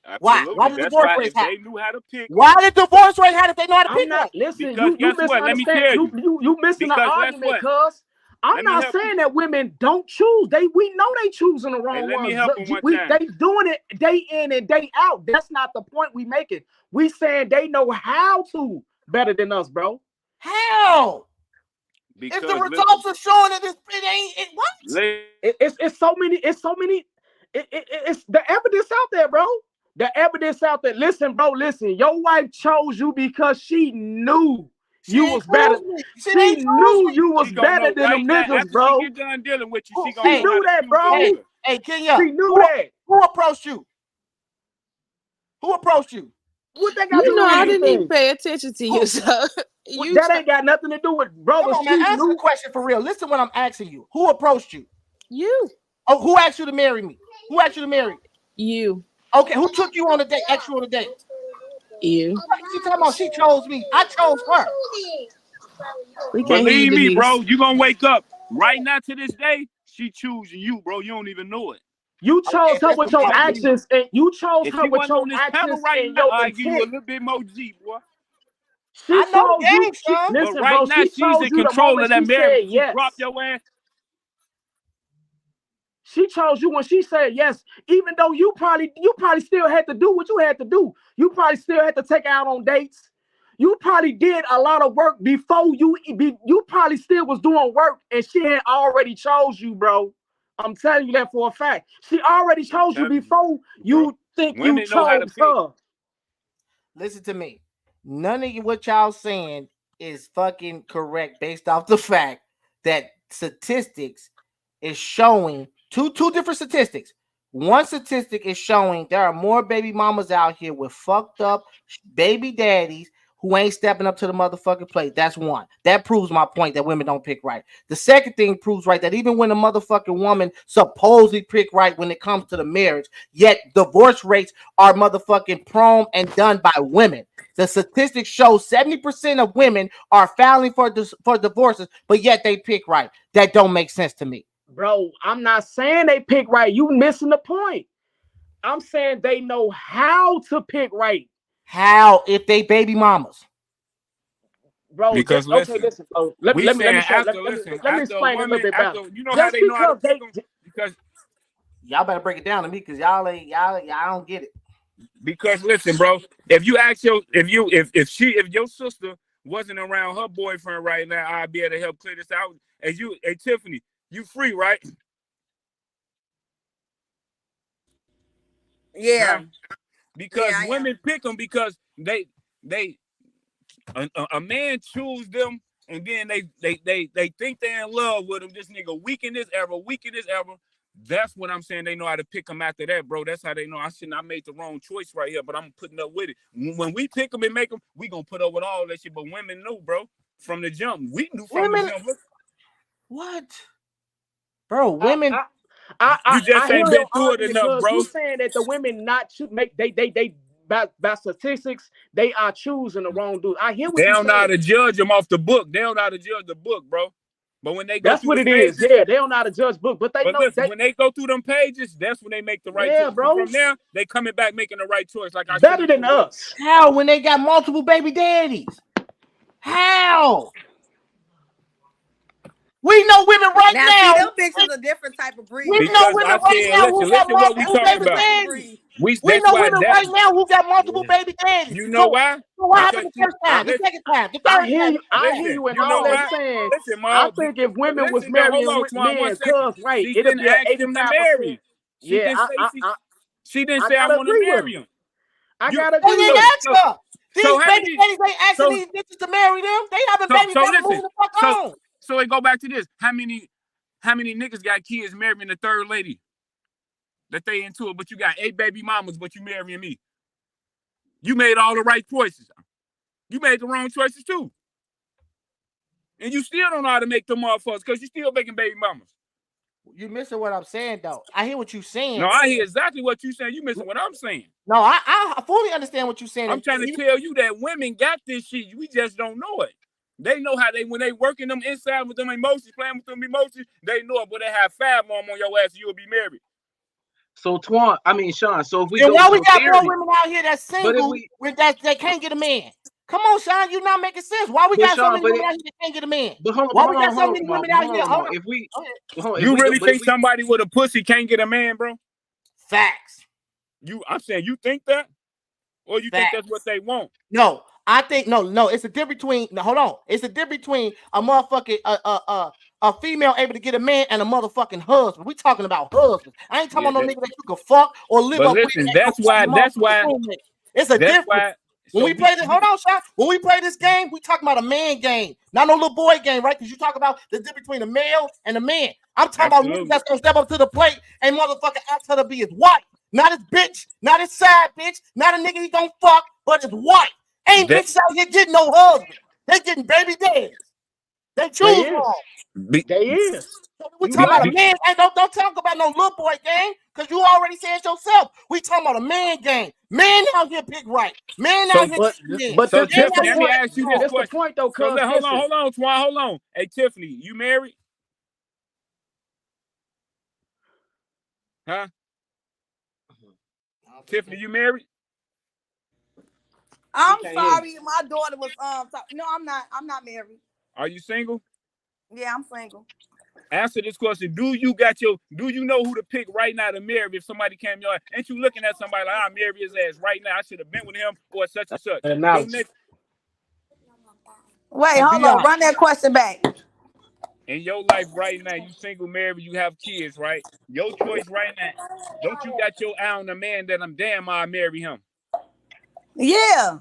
Absolutely. Why did the divorce rate they knew how to pick? Why did divorce rate happen if they know how to pick? Listen, because you misunderstand. You missing the argument, cuz. I'm not saying that women don't choose. We know they choosing the wrong ones. They doing it day in and day out. That's not the point we making. We saying they know how to better than us, bro. How? Because if the results are showing that it's so many. It's the evidence out there, bro. The evidence out there. Listen, bro. Listen. Your wife chose you because she knew. You was better. She knew you was better than them niggas, bro. She get done dealing with you. She knew that, bro. Hey, Kenya. She knew that. Who approached you? What they got I didn't even pay attention to you, so. That ain't got nothing to do with bro. Come on, man. Answer the question for real. Listen what I'm asking you. Who approached you? You. Oh, who asked you to marry me? Who asked you to marry me? You. Okay, who took you on a date? Asked you on a date? You. She talking about she chose me. I chose her. We can't hear you, Believe me, Denise. bro. You gonna wake up right now to this day. She choosing you, bro. You don't even know it. You chose her with your actions, and you chose If her she with wasn't your on this panel actions right and now, your I give you a intent. little bit more G, boy. She I know chose the game, you. son. But Listen, right bro. now, She she's chose in you the control moment of that she marriage. said She yes. dropped your ass. She chose you when she said yes, even though you probably still had to do what you had to do. You probably still had to take her out on dates. You probably did a lot of work before you probably still was doing work, and she had already chose you, bro. I'm telling you that for a fact. She already chose you before you think you Women know how to chose pick. her. Listen to me. None of what y'all saying is fucking correct based off the fact that statistics is showing two different statistics. One statistic is showing there are more baby mamas out here with fucked up baby daddies who ain't stepping up to the motherfucking plate. That's one. That proves my point that women don't pick right. The second thing proves right that even when a motherfucking woman supposedly pick right when it comes to the marriage, yet divorce rates are motherfucking prone and done by women. The statistics show 70% of women are filing for divorces, but yet they pick right. That don't make sense to me. Bro, I'm not saying they pick right. You missing the point. I'm saying they know how to pick right. How if they baby mamas? Bro, Because okay, listen, listen. Oh, let we me saying show. after Let me after a explain it a little woman, bit better. you know how Just they know how to because pick them? Because Y'all better break it down to me because y'all don't get it. Because listen, bro, if you ask your if your sister wasn't around her boyfriend right now, I'd be able to help clear this out. Hey Tiffany, you free, right? Yeah. Huh? Because Yeah, I am. women pick them because they a man choose them, and then they think they're in love with him. This nigga weak in this era. That's what I'm saying. They know how to pick them after that, bro. That's how they know. I made the wrong choice right here, but I'm putting up with it. When we pick them and make them, we gonna put up with all that shit. But women knew, bro, from the jump. We knew from the jump. What? Bro, women. You just I hear ain't your been through it argument enough, because bro. you saying that the women not make they by statistics they are choosing the wrong dude. I hear what They you're don't know how saying. to judge them off the book. They don't know how to judge the book, bro. But when they go That's through what the it is. pages, Yeah, they don't know how to judge book, but they but know listen, they. when they go through them pages, that's when they make the right Yeah, choice. bro. From there, they coming back making the right choice. Like I should Better have than done. us. How when they got multiple baby daddies? How? We know women right Now, see, now. them bitches a different type of We breed. know Because women I right said, now who got listen what we That's multiple a talking baby different about. type of daddies. breed. We That's know why women that right now who got multiple baby daddies. you know So, why? so what Because happened the first time, the listen, second time, the I third hear time? you. I hear listen, you, and you know all that why? saying. Listen, I Ma, think if but women was listen though, hold marrying on, Twan, 1 men, second. cuz right, She it'll didn't be an ask him to 85%. marry. She Yeah, didn't say she didn't I say I gotta want to agree with marry him. him. I You gotta They agree didn't with him. ask her. so These how baby many daddies ain't asking so these bitches to marry them. They having baby so daddies listen. moving the fuck So on. so it go back to this. How many niggas got kids marrying the third lady that they into it, but you got 8 baby mamas, but you marrying me? You made all the right choices. You made the wrong choices too. And you still don't know how to make them motherfuckers because you still making baby mamas. You missing what I'm saying though. I hear what you're saying. No, I hear exactly what you're saying. You missing what I'm saying. No, I fully understand what you're saying. I'm trying to tell you that women got this shit. We just don't know it. They know how when they working them inside with them emotions, playing with them emotions, they know it, but they have 5 mom on your ass, you'll be married. So Sean, so if we And go why with we your got more theory, women out here that's but if single we with that can't get a man? Come on, Sean, you not making sense. Why we but got so Sean, many women out here that can't get a man? but hold Why we got on, so many women out here? Hold on. If we Go ahead. hold on, You really but if think we somebody with a pussy can't get a man, bro? Facts. I'm saying you think that? Or you think that's what they want? No, I think no. It's a difference between. No, hold on. It's a difference between a motherfucking a female able to get a man and a motherfucking husband. We talking about husbands. I ain't talking Yeah, about no nigga that you can fuck or live but up with. listen, that's why It's a that's difference. why When so we play this, hold on, Sean. When we play this game, we talking about a man game, not no little boy game, right? Because you talk about the difference between a male and a man. I'm talking about niggas that's gonna step up to the plate and motherfucker ask her to be his wife, not his bitch, not his side bitch, not a nigga he gonna fuck, but his wife. Ain't bitches out here getting no husband. They getting baby dads. They choose They is. wrong. They is. We You talking about a right. man. Hey, don't talk about no little boy game, because you already said yourself. We talking about a man game. Man out here pick right. Man So, out here men. But so that's Man Tiffany, out let here me point. ask you this That's the question. point, though. So Cause hold listen, on, Twan, hold on. Hey, Tiffany, you married? Huh? Tiffany, you married? I'm can't hear you. sorry, my daughter was no, I'm not. I'm not married. Are you single? Yeah, I'm single. Answer this question. Do you know who to pick right now to marry if somebody came your? Ain't you looking at somebody like, I'll marry his ass right now? I should have been with him or such and such. an Your analogy. next Wait, And hold be on. honest. Run that question back. in your life right now, you single, married, you have kids, right? Your choice right now. Don't you got your eye on the man that I'll marry him? Yeah,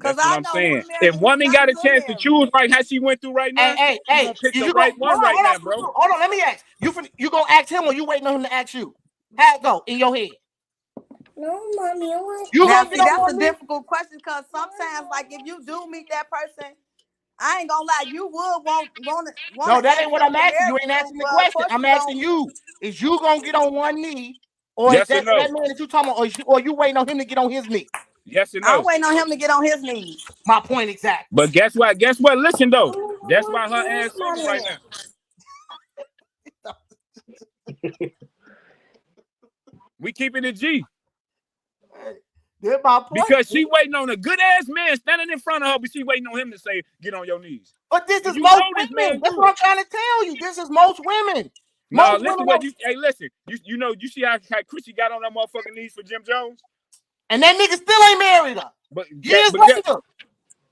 cause That's what I I'm know who saying. to marry If and who woman not got a to chance to marry. choose right how she went through right now, she Hey, gonna pick is the you right go? one right now, bro. Hold on. Let me ask you gonna ask him, or you waiting on him to ask you? How it go in your head? No, mommy, I want. You Now, gonna see, get on that's a one knee? difficult question because sometimes, like, if you do meet that person, I ain't gonna lie, you would want No, to that ask ain't what them I'm to asking. You marry ain't you, asking the but of question. course I'm you asking don't. you: is you gonna get on one knee, or is Yes or that no? man that you talking about, or you waiting on him to get on his knee? Yes or I'm no? waiting on him to get on his knees. My point exactly. But guess what? Guess what? Listen though. That's why her Where's ass single right mommy now. We keeping it G. That's my point. Because she waiting on a good ass man standing in front of her, but she waiting on him to say, get on your knees. But this And is you most know this man women. That's good. what I'm trying to tell you. This is most women. No, Most listen women what don't. you hey, listen. You know, you see how Chrissy got on that motherfucking knees for Jim Jones? And that nigga still ain't married her. But Years later.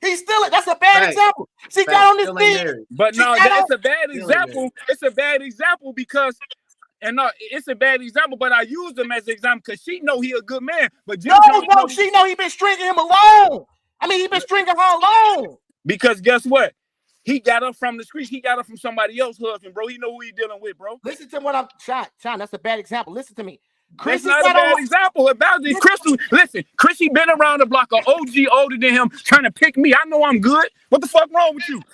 He's still, that's a bad Fact. example. She Fact. got on this Still ain't thing. married. but She no, got on. it's a bad Still ain't married. example. It's a bad example because and no, it's a bad example, but I use him as an example because she know he a good man. But Jim Jones No, know she know he been stringing him alone. I mean, he been stringing her alone. because guess what? He got her from the streets. He got her from somebody else's husband, bro. He know who he dealing with, bro. Listen to what I'm Sean, that's a bad example. Listen to me. That's Chrissy not a got on. bad example. About the Crystal, listen, Chrissy been around the block, an OG older than him, trying to pick me. I know I'm good. What the fuck wrong with you?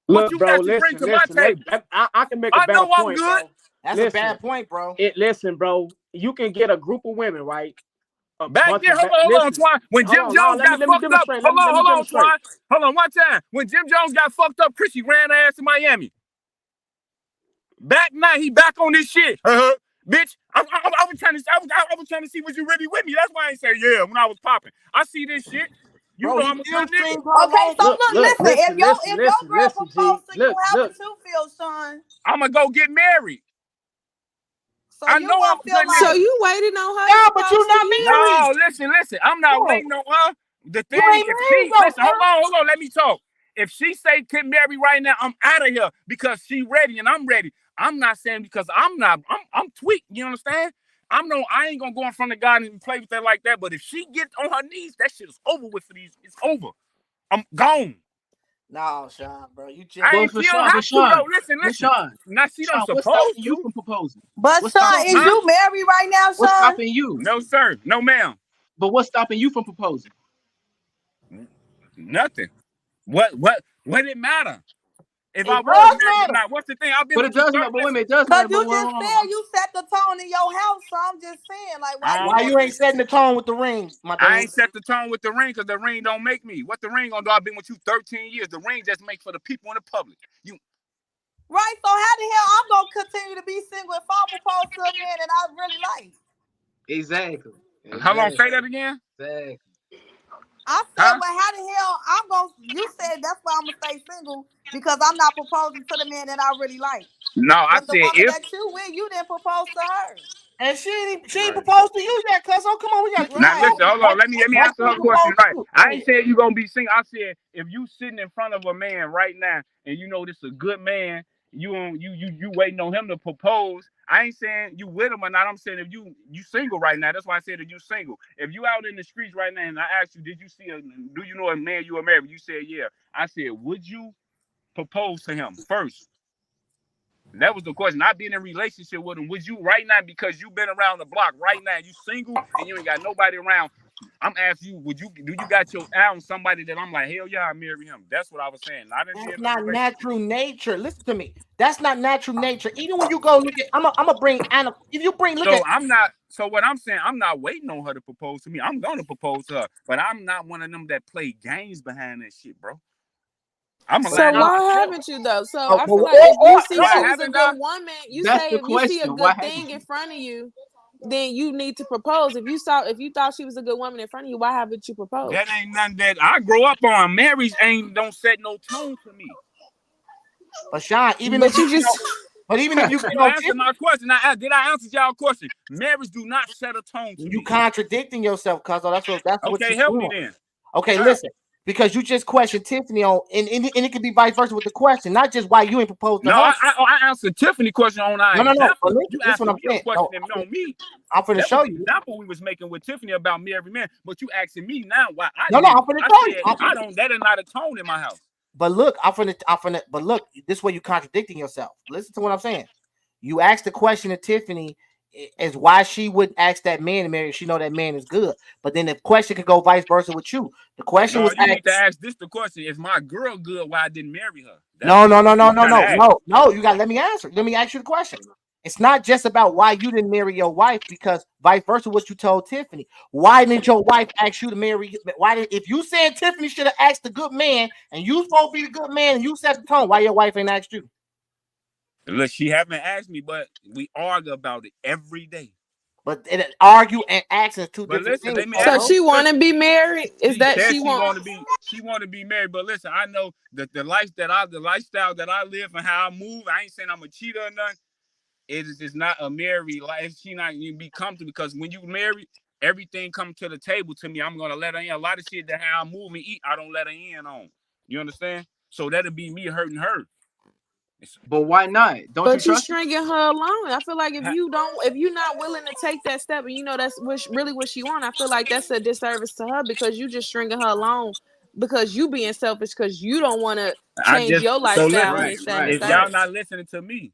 What Look, you bro. got to bring Listen, to my listen. table? I can make a I better know I'm point, good. bro. That's a Listen, bad point, bro. listen, bro. You can get a group of women, right? A Back bunch then, of hold on, listen. Twine. When Hold Jim on, no. Jones got Let me fucked up, demonstrate. hold Let on, me demonstrate. Twine. Hold on, one time. When Jim Jones got fucked up, Chrissy ran her ass to Miami. Back now, he back on this shit. Bitch, I was trying to, I was trying to see was you really with me. That's why I ain't say yeah when I was popping. I see this shit. You Bro, know he I'm a still good nigga. stringed her Okay, alone. so Look, look, look, listen. If your girl listen, G. proposed to you, Look, how look. would you feel, Sean? I'ma go get married. So I you know I'm won't a feel good So nigga. like you waiting on her Yeah, to but you propose to not you? married. No, listen. I'm not No, waiting on her. The you thing, ain't if married she though, listen, son. hold on, let me talk. If she say get married right now, I'm out of here because she ready and I'm ready. I'm not saying because I'm tweaked. You understand? I ain't gonna go in front of God and play with that like that. But if she gets on her knees, that shit is over with for these. It's over. I'm gone. No, Sean, bro. You I just But ain't. for She don't Sean, have to though. Listen. Now she done What's supposed stopping you to. from proposing? But What's Sean, stopping is Huh? you? you married right now, What's Sean? stopping you? No sir. No ma'am. But what's stopping you from proposing? Nothing. What it matter? If I it was does married or matter. not, what's the thing? I've been But it with you does 30. matter. But wait a Listen, minute, it does Cause matter. But you hold just on, hold said on. you set the tone in your house. So I'm just saying, like, why I you don't Why know. you just ain't setting the tone with the ring, my I dude? ain't set the tone with the ring because the ring don't make me. What the ring gonna do? I've been with you 13 years. The ring just makes for the people in the public. You right? So how the hell I'm gonna continue to be single if I propose to a man that I really like? Exactly. how long? Say Exactly. that again? Exactly. I said, Huh? well, how the hell I'm gonna? You said that's why I'm gonna stay single because I'm not proposing to the man that I really like. No, I But the said woman if. that you with, you didn't propose to her, And she ain't Right. proposed to you yet, cuz. Oh, come on, we gotta keep Now it right? listen, moving. hold on. Let me Once answer you her question propose to right. you, I go ain't ahead. saying you gonna be single. I said if you sitting in front of a man right now and you know this is a good man, you waiting on him to propose. I ain't saying you with him or not. I'm saying if you single right now. That's why I said if you single. If you out in the streets right now and I asked you, do you know a man you are married? You said yeah. I said, would you propose to him first? That was the question. Not being in a relationship with him. Would you right now because you been around the block right now? You single and you ain't got nobody around. I'm asking you, do you got your eye on somebody that I'm like, hell yeah, I marry him? That's what I was saying. I didn't be That's in a not relationship. natural nature. Listen to me. That's not natural nature. Even when you go look at, I'm gonna bring Anna. If you bring, look So at. I'm not. So what I'm saying, I'm not waiting on her to propose to me. I'm gonna propose to her, but I'm not one of them that play games behind that shit, bro. I'm gonna But So line up why for Sean, sure. haven't you though? So oh, I but, feel like if you see Why she was a haven't I? good woman, you That's say the if you see a question. Why good haven't thing in you? front of you, then you need to propose. If you thought she was a good woman in front of you, why haven't you proposed? That ain't nothing that I grow up on. Marriage ain't don't set no tone for me. but Sean, even if But you you get on, just but even if you get You on answer Tiffany, my question. Did I answer y'all question? Marriage do not set a tone to you me. contradicting yourself, cuz that's what Okay, you're help me doing. then. Okay, How? listen, because you just questioned Tiffany on, and it could be vice versa with the question, not just why you ain't proposed to No, her. I answered Tiffany question on our No. But example. listen, You this is what asking I'm me a saying. No, question and on me. I'm finna That was show the you. example we was making with Tiffany about me every man. But you asking me now why I No, I'm didn't. finna I show you. said I don't. That is not a tone in my house. But look, but look, this way you contradicting yourself. Listen to what I'm saying. You asked the question to Tiffany as why she wouldn't ask that man to marry if she know that man is good. But then the question could go vice versa with you. The question No, was you need to asked. ask this the question: is my girl good? Why I didn't marry her? That's No, what no, no, no, you no, trying to no, ask. no, no. You got to let me answer. Let me ask you the question. It's not just about why you didn't marry your wife, because vice versa, what you told Tiffany. Why didn't your wife ask you to marry? Why did if you said Tiffany should have asked the good man, and you supposed to be the good man, and you set the tone? Why your wife ain't asked you? Look, she haven't asked me, but we argue about it every day. But argue and ask is two But different listen, things, let me so ask bro. you. she want to be married. Is She that said she want? she want to be married. But listen, I know that the lifestyle that I live and how I move. I ain't saying I'm a cheater or nothing. It is just not a married life. She not even be comfortable because when you marry, everything comes to the table to me. I'm gonna let her in. A lot of shit that how I move and eat, I don't let her in on. You understand? So that'll be me hurting her. But why not? Don't you But you trust her? stringing her along. I feel like if you're not willing to take that step, and you know that's really what she want, I feel like that's a disservice to her because you just stringing her along because you being selfish because you don't want to I change just your so lifestyle and listen. Right, this, that, and the right, If third. y'all right. not listening to me,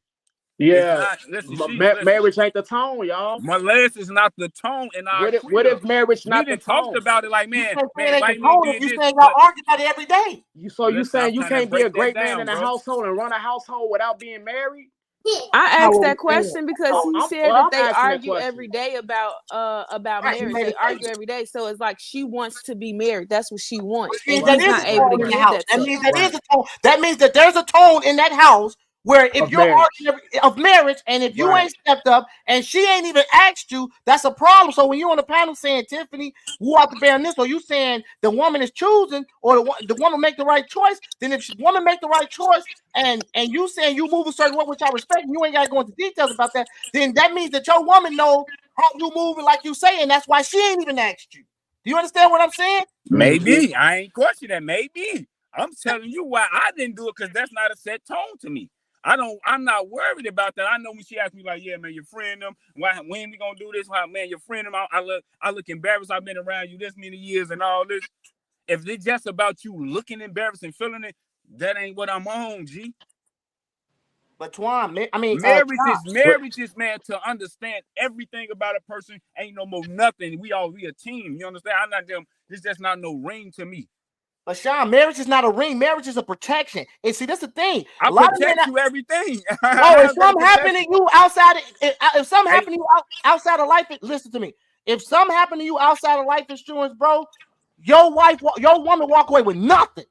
it's Yeah, not. Listen, she's listen. marriage ain't the tone, y'all. Molest is not the tone in our What crib. if marriage We not the didn't talked tone? about it like, You man, can't say man, it if ain't the I ain't tone if did you this, saying y'all but argue about it every day. You listen, I'm saying you trying to can't be a break that great man down, in a bro. household and run a household without being married? I That's not asked what that we're saying. question because he said that I'm they asking that argue question. every day about Right, you marriage. made a They argue statement. every day, so it's like she wants to be married. That's what she Which wants, and means that Right, he's is not a able to tone in the give house. that That to her. means that is right. a tone. That means that there's a tone in that house where if Of you're marriage. arguing of marriage and if you Right. ain't stepped up and she ain't even asked you, that's a problem. So when you're on the panel saying Tiffany, who ought to bear in this, or you saying the woman is choosing or the woman make the right choice, then if the woman make the right choice and you saying you move a certain way, which I respect, and you ain't got to go into details about that, then that means that your woman know how you moving like you say, and that's why she ain't even asked you. Do you understand what I'm saying? Mm-hmm. Maybe I ain't questioning that. Maybe I'm telling you why I didn't do it because that's not a set tone to me. I don't. I'm not worried about that. I know when she asked me like, "Yeah, man, your friend them. Why? When we gonna do this? Why, man, your friend them? I look embarrassed. I've been around you this many years and all this. If it's just about you looking embarrassed and feeling it, that ain't what I'm on, G. But Twan, I mean, But Marriage is man to understand everything about a person. Ain't no more nothing. We a team. You understand? I'm not them. It's just not no ring to me. But Sean, marriage is not a ring. Marriage is a protection. And see, that's the thing. I A lot of men, protect you everything. no, if How's that a something happen to protection? you outside, if something Hey, happen to you outside of life, listen to me. If something happen to you outside of life insurance, bro, your woman walk away with nothing.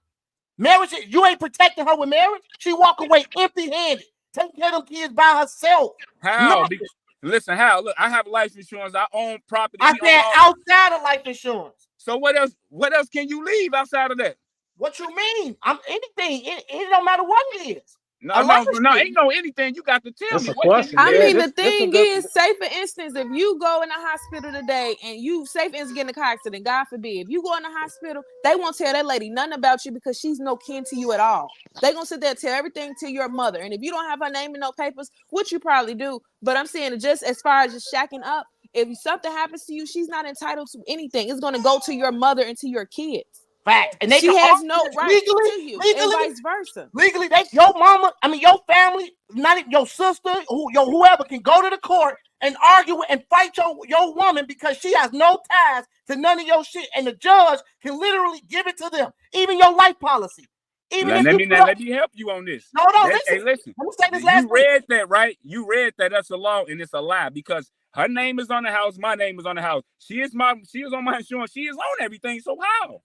Marriage, you ain't protecting her with marriage. She walk away empty-handed, taking care of them kids by herself. how? Nothing. Listen, how? Look, I have life insurance. I own property. I We own said all. outside of life insurance. So what else? What else can you leave outside of that? What you mean? I'm anything. It don't matter what it is. No, A lot no, of no. shit. Ain't no anything. You got to tell that's me. a What can you question. I Yeah, leave? mean, the this a thing good. is, say for instance, if you go in the hospital today and you, say for instance, get in a car accident, God forbid, if you go in the hospital, they won't tell that lady nothing about you because she's no kin to you at all. They gonna sit there and tell everything to your mother, and if you don't have her name in no papers, which you probably do, but I'm saying just as far as just shacking up, if something happens to you, she's not entitled to anything. It's gonna go to your mother and to your kids. Fact. And they can She has argue no this rights legally, to you, and legally, vice versa. legally. They your mama, I mean your family, not even your sister, whoever can go to the court and argue and fight your woman because she has no ties to none of your shit, and the judge can literally give it to them, even your life policy. Even Now, if let you me help you on this. no, Hey, listen. listen. Let me say this You last week. read that, right? You read that that's a law and it's a lie because her name is on the house, my name is on the house. She is on my insurance. She is on everything. So how?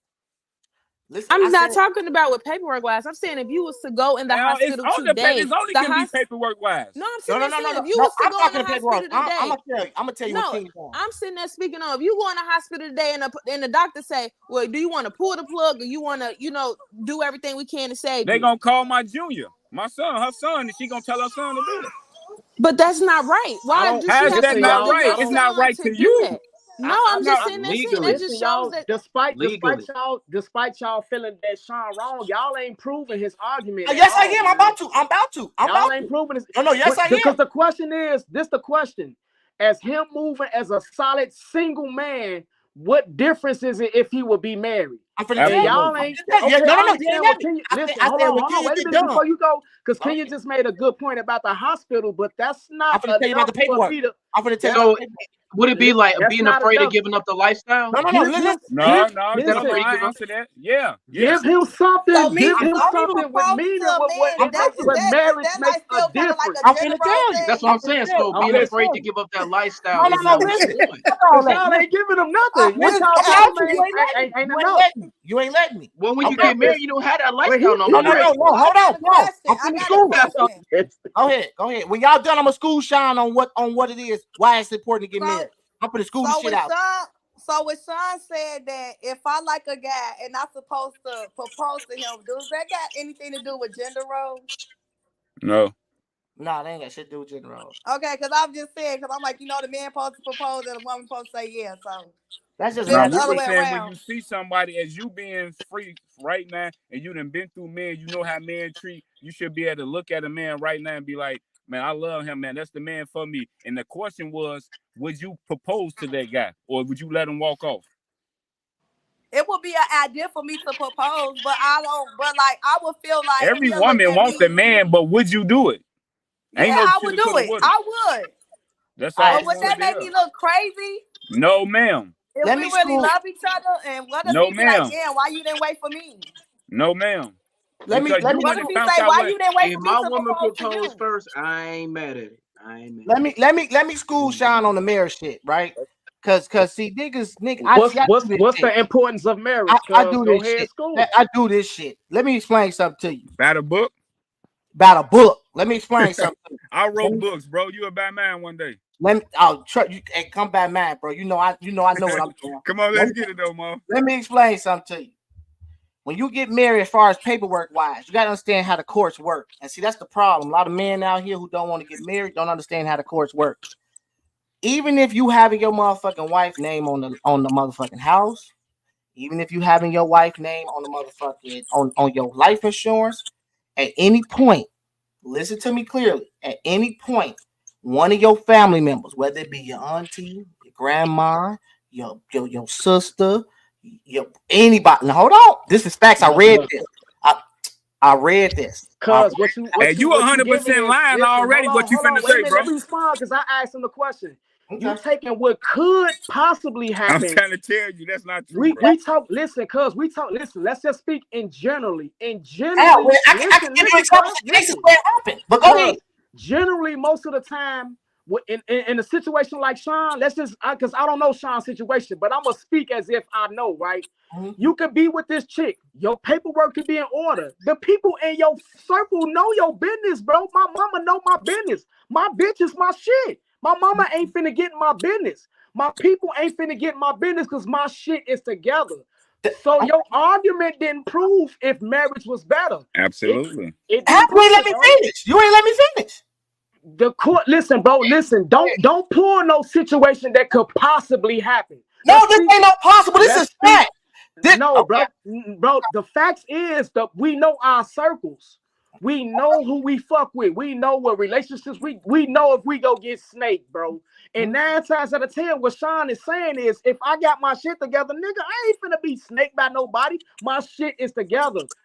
Listen, I'm not talking about with paperwork wise. I'm saying if you was to go in the hospital today, it's only gonna be paperwork wise. No, I'm sitting there saying if you no. was to I'm go in talking the paperwork. hospital today, I'm gonna tell you what King's on. I'm sitting there speaking on if you go in the hospital today and the doctor say, well, do you want to pull the plug or you want to, do everything we can to save They you? gonna call my junior, my son, her son, and she gonna tell her son to do it. But that's not right. Why do How's she have that to not go through right? your It's not son right to to do you. that? No, I'm just sitting there saying that Listen, just y'all, shows that despite y'all feeling that Sean wrong, y'all ain't proving his argument. Yes, I am. I'm about to. Y'all ain't proving his. No, yes, I am. Because the question is, the question: as him moving as a solid single man, what difference is it if he would be married? I'm finna tell you. Y'all ain't. Okay, Okay, no, I understand. Well, Kenya. listen, I hold said, on. Wait a minute before you go, because Kenya just made a good point about the hospital, but that's not I'm finna tell you about the paperwork. I'm finna tell you about the paperwork. Would it be like That's being not afraid of enough. giving up the lifestyle? No. No, Listen, I answer that. Yeah. Give him something. So me Give him proposing something with meaning. to a man, What is marriage that makes like a still kind of like difference. a I'm finna general tell you. That's thing? what I'm saying. So being afraid to Listen. give up that lifestyle is not what's Listen. doing. Cause y'all ain't giving him nothing. What Listen, y'all I'm doing ain't enough. letting me. You ain't letting me. Well, when you Okay. get married, you don't have that Well, lifestyle no No. more, right? Hold on. I'm I finna got a school. question. Go ahead. When y'all done, I'm gonna school Sean on what it is, why it's important to get married. I'm finna school the shit out. When Sean said that if I like a guy and I'm supposed to propose to him, does that got anything to do with gender roles? No. Nah, they ain't got shit to do with gender roles. Okay, because I'm just saying, because I'm like, the man supposed to propose and the woman supposed to say yeah. So that's just no. the We other were way saying when around. you see somebody as you being free right now, and you done been through men, you know how men treat. You should be able to look at a man right now and be like, man, I love him, man. That's the man for me. And the question was, would you propose to that guy, or would you let him walk off? It would be an idea for me to propose, but I don't. But like, I would feel like Every he'll look woman at wants a me. man, but would you do it? Yeah, Ain't no I would shoulda, do coulda, it. woulda. I would. That's all But I'm would gonna that say. make me look crazy? No, ma'am. If let we me really school. love each other, and what if No, he be like, ma'am. damn, why you didn't wait for me? No, ma'am. Let me Because you What went if and he found say, out why what. you didn't wait If for me my to woman propose to proposed you? first, I ain't mad at it. I ain't mad. let me school Sean on the marriage shit, right? Cause see, niggas, I do this What's shit. the importance of marriage? I Cause do go this ahead, shit. school. I do this shit. Let me explain something to you About a book? about a book. Let me explain something to you. I wrote books, bro. You a bad man one day. Let me. I'll try you and come back, man, bro. I know what I'm doing. Come on, let's get it though, Mo. Let me explain something to you. When you get married, as far as paperwork wise, you got to understand how the courts work. And see, that's the problem. A lot of men out here who don't want to get married don't understand how the courts work. Even if you having your motherfucking wife name on the motherfucking house, even if you having your wife name on the motherfucking on your life insurance, at any point, listen to me clearly. At any point, one of your family members, whether it be your auntie, your grandma, your sister, your anybody. Now hold on. This is facts. I read this. I read this. Cause Hey, you what you giving 100% is lying listen, already. What you hold on, finna wait a say, minute, bro? let me respond because I asked him the question. You Okay. taking what could possibly I'm happen. trying to tell you that's not true, bro. We talk, listen, listen, let's just speak in generally. Well, I can give you examples of cases where it happened. But go ahead. Generally, most of the time, in a situation like Sean, let's just because I don't know Sean's situation, but I'm gonna speak as if I know, right? Mm-hmm. You could be with this chick, your paperwork could be in order. The people in your circle know your business, bro. My mama know my business. My bitch is my shit. My mama ain't finna get in my business. My people ain't finna get in my business because my shit is together. So your argument didn't prove if marriage was better. Absolutely. It How didn't you ain't prove let it, me bro. finish? You ain't let me finish. The court, listen, bro, listen. Don't pull no situation that could possibly happen. No, this ain't no possible. This is fact. No, bro. The facts is that we know our circles. We know who we fuck with. We know what relationships we know if we go get snaked, bro. And 9 times out of 10, what Sean is saying is if I got my shit together, nigga, I ain't finna be snaked by nobody. My shit is together.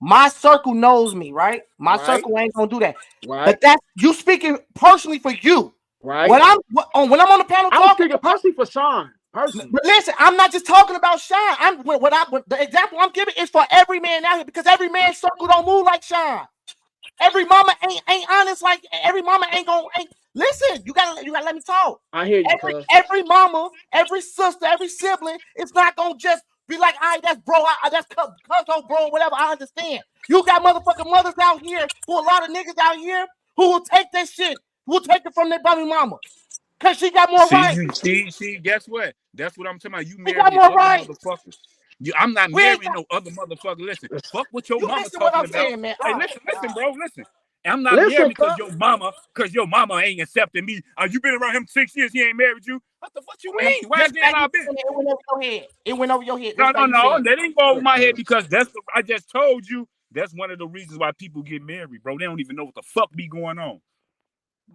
My circle knows me, right? My Right. circle ain't gonna do that. Right. But that's you speaking personally for you. Right. When I'm on the panel I was talking, speaking personally for Sean. Personally. but listen, I'm not just talking about Sean. The example I'm giving is for every man out here because every man's circle don't move like Sean. Every mama ain't honest like every mama ain't listen. You gotta let me talk. I hear you, cuz. Every mama, every sister, every sibling, it's not gonna just be like, all right, that's bro, that's cuz bro, whatever. I understand. You got motherfucking mothers out here who a lot of niggas out here who will take that shit, who will take it from their baby mama. Cause she got more rights. See, guess what? That's what I'm talking about. You She got marrying more other rights. motherfuckers. I'm not We ain't marrying no other motherfucker. Listen, fuck what your you mama listen what talking I'm about. saying, man. Hey, Oh, listen, bro, listen. I'm not Listen, marrying because your mama ain't accepting me. You been around him 6 years, he ain't married you. What the fuck you mean? Why is just it in like our you business? said, it went over your head. It went over your head. No, Just like you said. that didn't go over my head because I just told you that's one of the reasons why people get married, bro. They don't even know what the fuck be going on.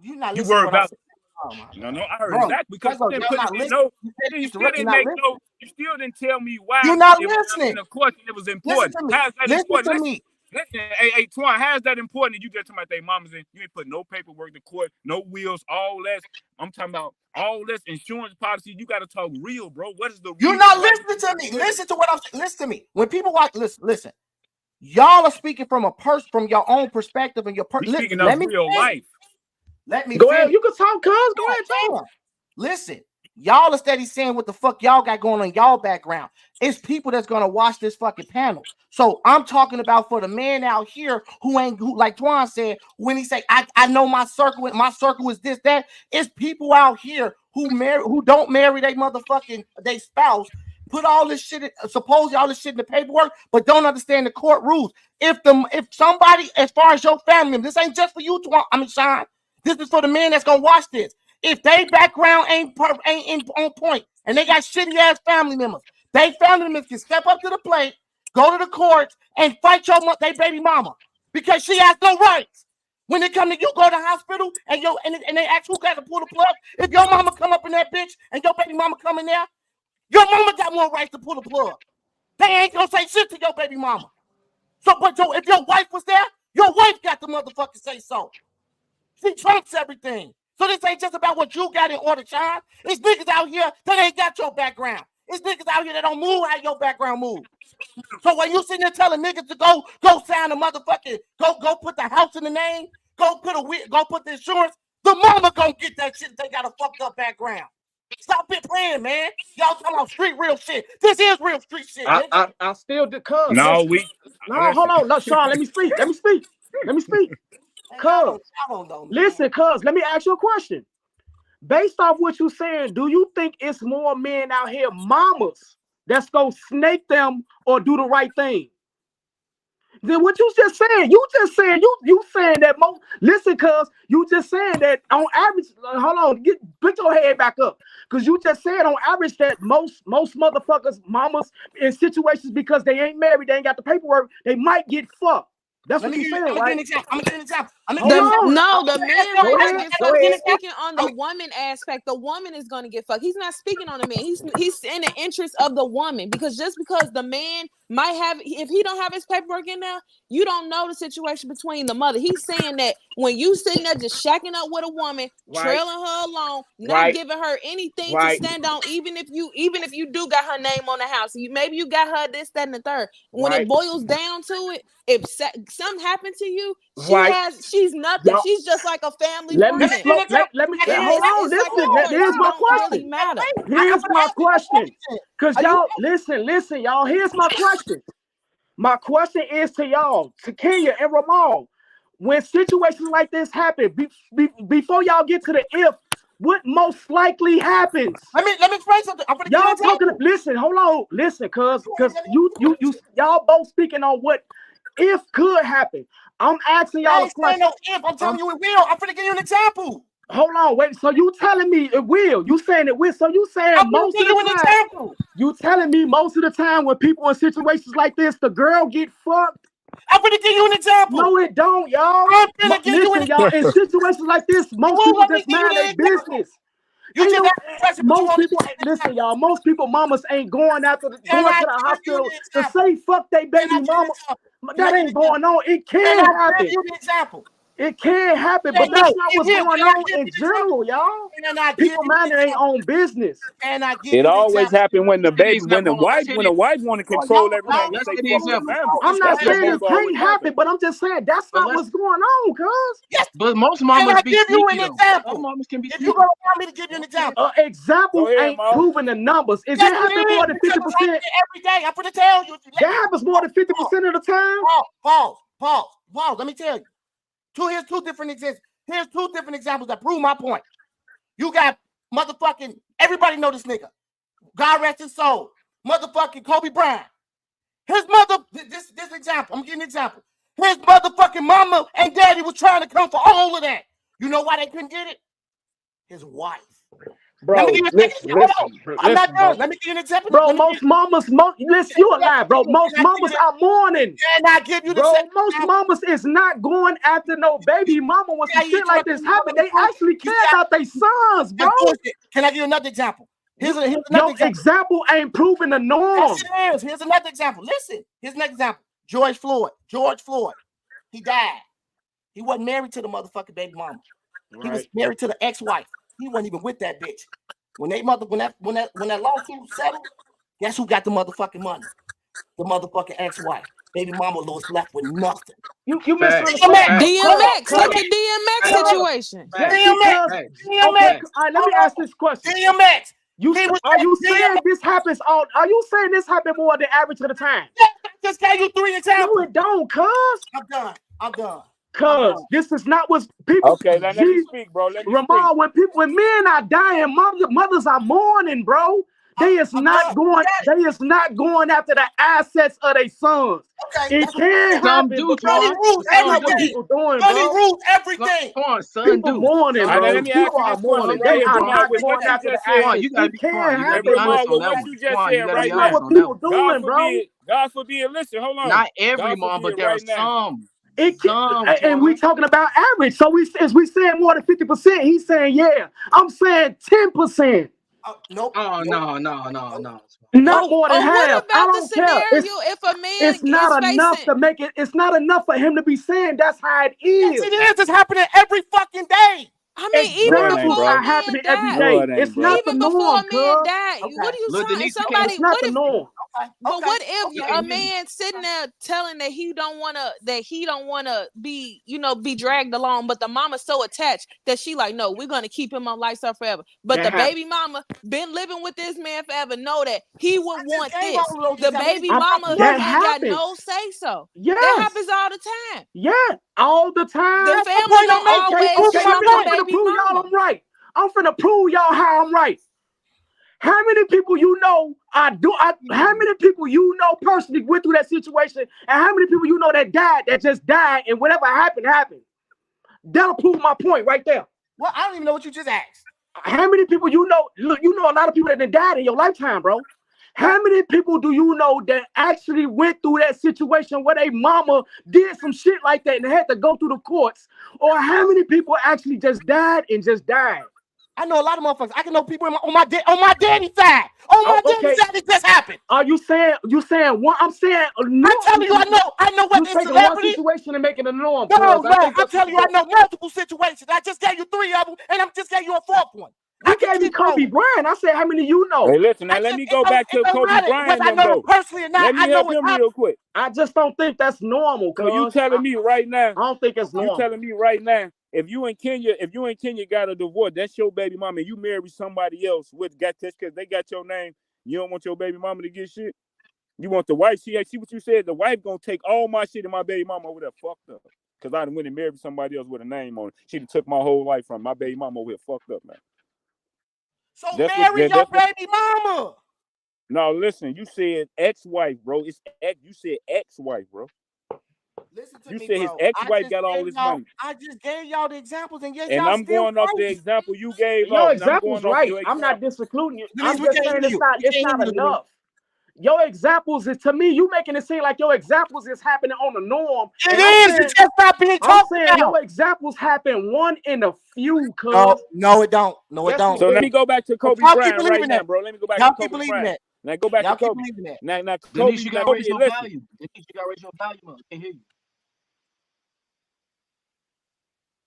You're not You listening to worry what I'm about saying. Oh my no, God. I heard Bro, exactly because you didn't you're put it not in listening. no. You said You it's still direct, you're didn't not make listening. no. You still didn't tell me why You're not it was listening. in a question. It was Listen important. to me. How's that Listen important? to me. Listen, hey, Twan, how's that important? You just talking about their mamas in. You ain't put no paperwork to court, no wheels, all that. I'm talking about all this insurance policy. You got to talk real, bro. What is the You're reason not why listening to me. you married? Listen to what I'm saying. Listen to me. When people watch, listen. Y'all are speaking from from your own perspective and your We speaking let of me real finish. life. Let me Go ahead. finish. You can talk, cuz. Go ahead, talk. Listen, y'all are steady saying what the fuck y'all got going on in y'all background. It's people that's gonna watch this fucking panel. So I'm talking about for the man out here who like Twan said, when he say, I know my circle is this, that. It's people out here who don't marry they spouse, put all this shit, suppose all this shit in the paperwork, but don't understand the court rules. If somebody, as far as your family, this ain't just for you, Twan, Sean. This is for the man that's gonna watch this. If they background ain't on point and they got shitty ass family members, they family members can step up to the plate, go to the courts, and fight they baby mama because she has no rights. When they come to you, go to the hospital and they ask who got to pull the plug. If your mama come up in that bitch and your baby mama come in there, your mama got more rights to pull the plug. They ain't gonna say shit to your baby mama. So, but if your wife was there, your wife got the motherfucker say so. She trumps everything. So this ain't just about what you got in order, child. It's niggas out here that ain't got your background. It's niggas out here that don't move how your background move. So when you sitting there telling niggas to go sign a motherfucking, go put the house in the name, go put the insurance, the mama gonna get that shit if they got a fucked up background. Stop it playing, man. Y'all talking about street real shit. This is real street shit, nigga. I still did, cuz. No, No, hold on. No, Sean, let me speak. Let me speak. Cuz, Y'all don't know, listen, cuz, let me ask you a question. Based off what you're saying, do you think it's more men out here, mamas, that's gonna snake them or do the right thing? Then what you just saying? You saying that most. Listen, cuz you just saying that on average. Hold on, put your head back up, cuz you just said on average that most motherfuckers, mamas, in situations because they ain't married, they ain't got the paperwork, they might get fucked. That's what you're saying, right? I'm gonna give an example. The man Go might not ahead. get Go fucked. He's ahead. speaking on the woman aspect. The woman is going to get fucked. He's not speaking on the man. He's in the interest of the woman because just because the man might have, if he don't have his paperwork in there, you don't know the situation between the mother. He's saying that when you sitting there just shacking up with a woman, trailing her along, not giving her anything to stand on, even if you do got her name on the house, maybe you got her this, that, and the third. When it boils down to it, if something happened to you, she's nothing. She's just like a family friend. Let me hold on. Listen, here's my question. Here's my question. Because y'all, listen, y'all. Here's my question. My question is to y'all, to Kenya and Ramal. When situations like this happen, before y'all get to the if, what most likely happens? Let me explain something. Y'all talking. Listen, hold on. Listen, cause y'all both speaking on what if could happen. I'm asking y'all a question. No if. I'm telling you it will. I'm gonna give you an example. Hold on, wait. So you telling me it will? You saying it will? So you saying most of the time? Example. You telling me most of the time when people in situations like this, the girl get fucked? I'm gonna give you an example. No, it don't, y'all. I'm gonna give you an y'all. In situations like this, most people just mind their business. You just asked the question, but you Most want people, listen, y'all. Most people, mamas ain't going to the Can I hospital give you to an example? say fuck they Can baby I give you an mama. example? Can I That give you ain't an example? going on. It Can can I happen. give you an example? It can happen, Hey, but that's no, not what's here, going can I on give in you an example? general, y'all. Can I give People you an minding their example? own business. Can I give It you an always example? happen when the Let's baby, hear the when the example. wife, want to Oh, control y'all, everything and Let's say hear the fuck the example. family. I'm not That's what saying most it can't always happen. happen, but I'm just saying that's But not what's going on, cuz. yes. but most Can mamas I be give you sneaky an though. Some example? mamas can be If you're sneaky. gonna want me to give you an example, Example Go ahead, ain't Ma. proving the numbers. Is yes, it it happen more is than because it's 50%? happening every day. I'm gonna tell you. If you let That me happens more than 50% of the time. pause. Let me tell you. Here's two different examples. Here's two different examples that prove my point. You got motherfucking everybody know this nigga. God rest his soul. Motherfucking Kobe Bryant. His mother. This example. I'm gonna give you an example. His motherfucking mama and daddy was trying to come for all of that. You know why they couldn't get it? His wife. Let me Bro, give you a second. listen, Hold on. I'm not listen, done. bro. Let me give you an example. Bro, Let me most mamas, listen, you alive, bro. Most mamas are mourning. Can I give you the Bro, second most example? mamas is not going after no baby mama when some shit like this happen. They actually care about their sons, bro. Can I give you another example? Here's another Your example. example ain't proving the norm. Yes, it is. Here's another example. Listen. Here's another example. George Floyd. He died. He wasn't married to the motherfucking baby mama. He was married to the ex-wife. He wasn't even with that bitch. When that lawsuit settled, guess who got the motherfucking money? The motherfucking ex-wife. Baby mama was left with nothing. You misunderstand. DMX, like the DMX situation. Just because. Okay, all right, let me ask this question. DMX. Are you saying this happens all? Are you saying this happen more than average of the time? Yeah, I just gave you 3 examples. No, it don't, cuz. I'm done. Cuz this is not what people. Okay, let me speak, bro. Let me Ramon, when men are dying, mothers are mourning, bro. They is not going after the assets of their sons. Okay, it can happen, but money rules that's not what everything. people doing, Money bro. rules everything. People mourning, bro. Let me ask People you are this question mourning. right They here, are Ramon, not with what going you after the just said. assets. It can Hey, happen, Ramon, bro. with what you just said That's right not now. what people doing, bro. God forbid, listen, hold on. Not every God mom, forbid but there are right now. some. And we talking about average. So we saying more than 50%. He's saying yeah. I'm saying 10%. Nope. Oh no. Not more than what half. I about the don't care. scenario if a man It's not enough facing? to make it. It's not enough for him to be saying that's how it is. Yes, it is. It's happening every fucking day. I mean, even before a man died, It's not the even before norm, a man cuz. died, what are you talking? It's not the norm. But what if a man sitting there telling that he don't wanna be, be dragged along, but the mama's so attached that she like, no, we're gonna keep him on lifestyle forever. But the baby mama been living with this man forever, know that he would want this. The baby mama ain't got no say so. Yes. That happens all the time. Yeah, all the time. The family don't always trump the baby mama. I'm right. I'm finna prove y'all how I'm right. How many people you know how many people you know personally went through that situation, and how many people you know that just died, and whatever happened. That'll prove my point right there. Well, I don't even know what you just asked. How many people you know? Look, you know a lot of people that have died in your lifetime, bro. How many people do you know that actually went through that situation where their mama did some shit like that and had to go through the courts? Or how many people actually just died? I know a lot of motherfuckers. I can know people on my daddy's side. Daddy's side, it just happened. Are you saying what? I'm saying no. I'm telling you, I know what you're taking one situation and making a norm. No, I'm telling you, I know multiple situations. I just gave you 3 of them, and I just gave you a 4th one. You gave me Kobe Bryant. I said, how many you know? Hey, listen, now let me go back to Kobe Bryant. I know him personally or not. Let me help him real quick. I just don't think that's normal. So you telling me right now? I don't think it's normal. You telling me right now? If you in Kenya got a divorce, that's your baby mama. And you marry somebody else because they got your name. You don't want your baby mama to get shit. You want the wife. See what you said. The wife gonna take all my shit and my baby mama over there fucked up. Cause I done went and married somebody else with a name on it. She done took my whole life from my baby mama over here fucked up, man. So marry your baby mama. No, listen. You said ex-wife, bro. You said ex-wife, bro. Listen to you me, said bro. His ex-wife got all this money. I just gave y'all the examples, and yes, and y'all I'm going off the example you gave. Your example's right. I'm not discluding you. I'm just saying it's not enough. your examples is, to me, you making it seem like your examples is happening on the norm. It is. It's just not being talked about. Your examples happen one in a few. No, it don't. No, it don't. So let me go back to Kobe Bryant right now, bro. Let me go back to Kobe Bryant. Now go back to Kobe. Now Kobe, you got to raise your value. You got to raise your value. I can't hear you.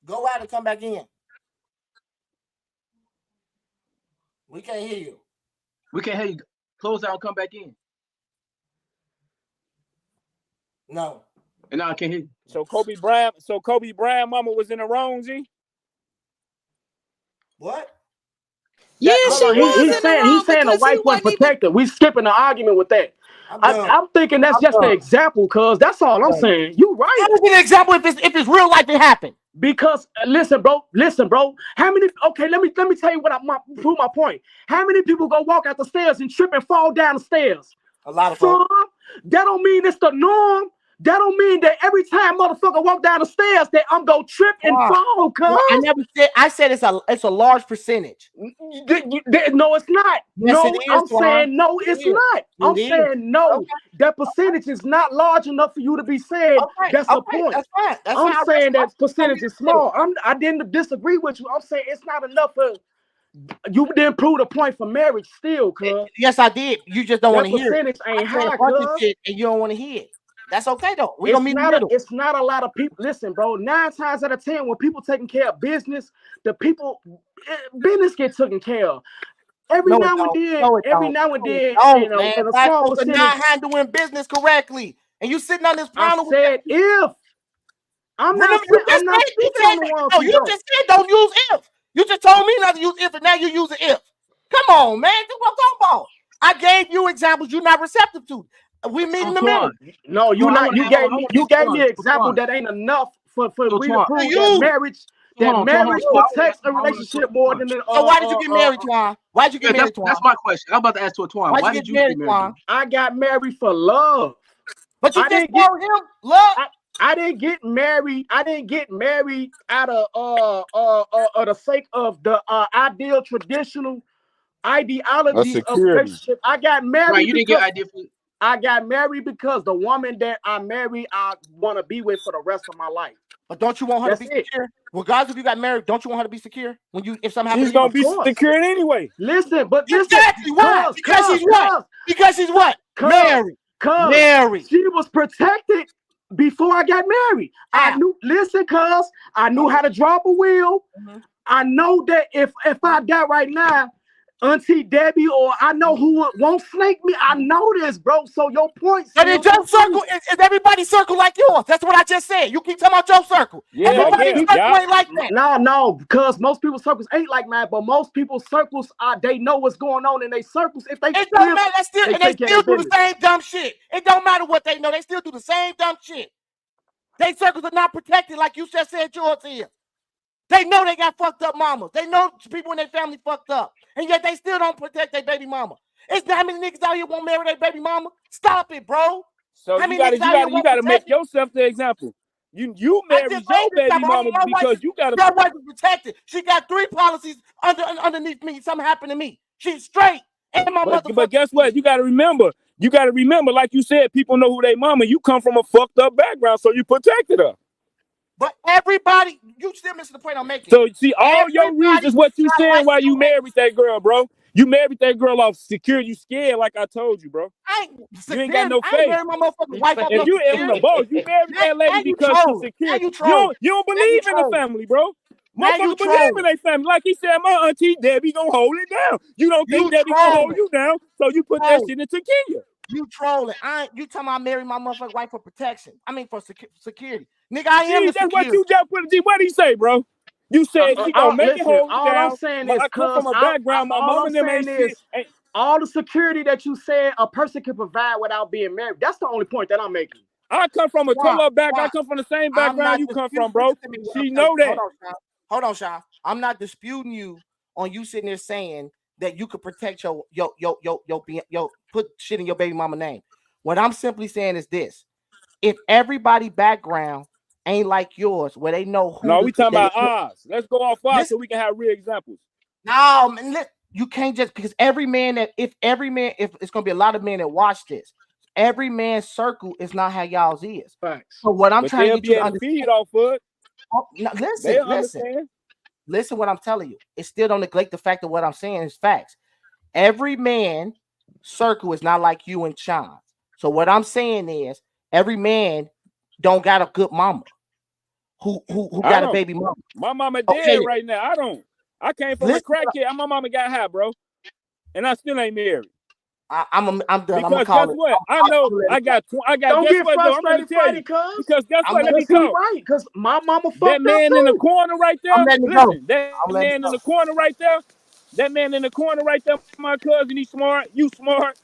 Go out and come back in. We can't hear you. We can't hear you. Close out and come back in. No. And now I can't hear you. So Kobe Bryant mama was in the wrong, G? What? Yeah, she was in the wrong. He's saying the wife wasn't protected. We skipping the argument with that. I'm thinking that's just an example, cuz that's all I'm saying. You right. That was an example if it's real life it happened. Because listen, bro. How many? Okay, let me tell you prove my point. How many people go walk out the stairs and trip and fall down the stairs? A lot of folks. That don't mean it's the norm. That don't mean that every time motherfucker walk down the stairs that I'm gonna trip and fall. Cuz I never said. I said it's a large percentage. No, it's not. Yes, no, it is, I'm saying no, it's not. I'm saying no. Okay. That percentage is not large enough for you to be saying that's the point. That's fine. I'm saying that percentage is small. I didn't disagree with you. I'm saying it's not enough for you. Didn't prove the point for marriage still, cuz. Yes, I did. You just don't want to hear it. Percentage ain't high, and you don't want to hear it. That's okay though. We don't mean it's not a lot of people. Listen, bro. 9 times out of 10, when people taking care of business, business get taken care of. Every now and then, in a small percentage. Not handling business correctly, and you sitting on this panel. I said if. I'm not speaking on the one. No, you just said don't use if. You just told me not to use if, and now you're using if. Come on, man. That's what I'm talking about. I gave you examples you're not receptive to. We meet in the middle. No, you not. You gave me an example that ain't enough for we to prove that marriage. That marriage protects a relationship more than. So why did you get married, Twan? Why'd you get married, Twan? That's my question. I'm about to ask to Twan. Why did you get married, Twan? I got married for love. But you just told him love. I didn't get married. I didn't get married out of the sake of the ideal traditional ideology of relationship. I got married. Right, you didn't get idea for. I got married because the woman that I married, I want to be with for the rest of my life. But don't you want her to be secure? Regardless if you got married, don't you want her to be secure? If something happens, she's gonna be secure anyway. Listen, but exactly why? Because she's what? Because she's what? Married. Married. She was protected before I got married. I knew. Listen, cuz I knew how to drop a wheel. Mm-hmm. I know that if I die right now, Auntie Debbie, or I know who won't snake me. I know this, bro. So your point. But in your circle, is everybody's circle like yours? That's what I just said. You keep talking about your circle. Everybody's circle ain't like that. No, because most people's circles ain't like mine. But most people's circles they know what's going on in their circles. If they it don't matter. They still do the same dumb shit. It don't matter what they know. They still do the same dumb shit. Their circles are not protected like you just said yours is. They know they got fucked up mamas. They know people in their family fucked up. And yet they still don't protect their baby mama. It's not how many niggas out here won't marry their baby mama. Stop it, bro. So you gotta make yourself the example. You married your baby mama because you gotta. Your wife is protected. She got 3 policies underneath me. Something happened to me. She's straight. And my mother. But guess what? You gotta remember, like you said, people know who they mama. You come from a fucked up background, so you protected her. But everybody, you still missing the point I'm making. So see, all your reasons what you saying why you married that girl, bro. You married that girl off security. You scared, like I told you, bro. You ain't got no faith. My motherfucking wife if you in the boss, you married that lady because she's secure. You don't believe in the family, bro. Motherfucker believe in their family. Like he said, my auntie Debbie gonna hold it down. You don't think Debbie gonna hold you down, so you put that shit into Kenya. You trolling. You talking about marrying my motherfucking wife for protection. I mean for security. Nigga, I am the that's what you just put it. What did he say, bro? You said she gonna make it hold all down. I'm saying is, I come from a background. My mom and them ain't shit. All the security that you said a person can provide without being married. That's the only point that I'm making. I come from a total background. I come from the same background you come from, bro. She know that. Hold on, Sean. I'm not disputing you on you sitting there saying that you could protect your put shit in your baby mama name. What I'm simply saying is this: if everybody background ain't like yours, where they know who. No, we talking about ours. Let's go off ours so we can have real examples. No, man, You can't just because every man that if it's gonna be a lot of men that watch this, every man's circle is not how y'all's is. Facts. So what I'm But trying to they'll get you be to able to feed understand, off of it. no, They'll listen, understand. listen. What I'm telling you, it still don't neglect the fact that what I'm saying is facts. Every man circle is not like you and Sean's. So what I'm saying is every man don't got a good mama who I got a don't. baby mama. My mama Okay, dead right now. I don't. I came from a listen. crack kid. My mama got high, bro, and I still ain't married. I'm done. I'm gonna Because call guess it. what? I know I'm let it I go. got. I got. Don't Guess get what though? I'm gonna frustrated, tell Freddie, you. cuz. Because guess I'm what? Let letting me Cause it go. he talk. right. Cause my mama That fucked up man in the too. corner right I'm there. letting it go. Listen, that I'm letting it man in go. the corner right there. That man in the corner right there. My cousin, he's smart. You smart.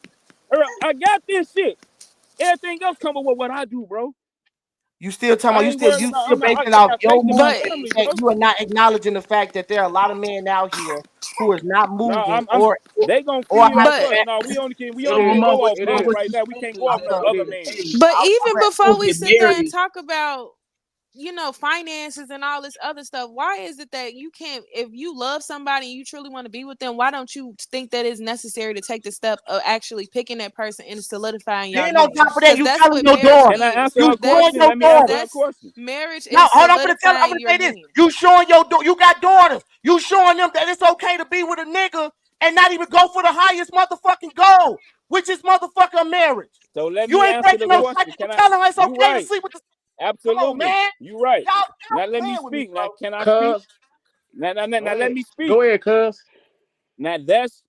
I got this shit. Everything else coming with what I do, bro. You still talking about I ain't worried. you still I'm not. basing I off got your faith in my movement, But family, and bro. you are not acknowledging the fact that there are a lot of men out here who is not No, moving I'm. or They gonna or feed how off to but us. act. No, we only It can is. go off It us is. right now. We can't go I'm off no done. other man. even I'm before we get sit there and married. talk about finances and all this other stuff, why is it that you can't, if you love somebody and you truly want to be with them, why don't you think that it's necessary to take the step of actually picking that person and solidifying your Then on union? top of that, Because you that's telling what your marriage daughter. Can I is. answer You her showing question? That's your Let me answer daughter. her that's question. marriage Now, is hold on. I'm solidifying gonna your say this. union. You showing you got daughters. You showing them that it's okay to be with a nigga and not even go for the highest motherfucking goal, which is motherfucking marriage. So let You me ain't answer the breaking no question. cycle. You Can I? telling her it's You okay to right. sleep with the. Come on, Absolutely. man. You right. Y'all Now let me playing with me, speak. Now bro. can I speak? Cuz. Now Go let ahead. me speak. Go ahead, cuz. Now that's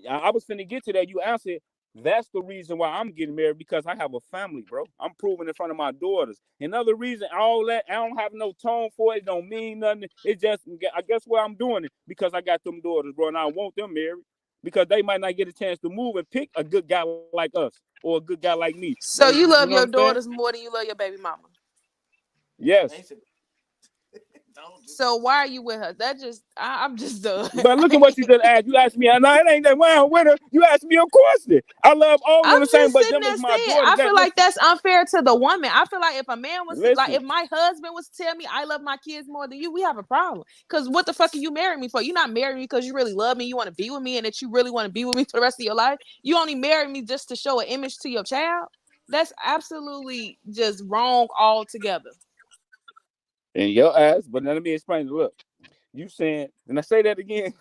I was finna get to that. You answered. That's the reason why I'm getting married because I have a family, bro. I'm proving in front of my daughters. Another reason, all that I don't have no tone for it. Don't mean nothing. It just I guess why I'm doing it because I got them daughters, bro, and I want them married because they might not get a chance to move and pick a good guy like us or a good guy like me. So you You know love what I'm your saying? daughters more than you love your baby mama. Yes. Basically. Told you. So why are you with her? I'm just done. But look at what you just asked. You asked me, no, it ain't that why I'm with her. You asked me a question. I love all of them I'm the same, just but sitting them there is my saying, daughters. I That feel like listen, that's unfair to the woman. I feel like if a man was like, listen. if my husband was to tell me I love my kids more than you, we have a problem. Because what the fuck are you marrying me for? You're not marrying me because you really love me, you want to be with me, and that you really want to be with me for the rest of your life. You only married me just to show an image to your child. That's absolutely just wrong altogether. In your ass, but now let me explain it. Look, you saying, and I say that again.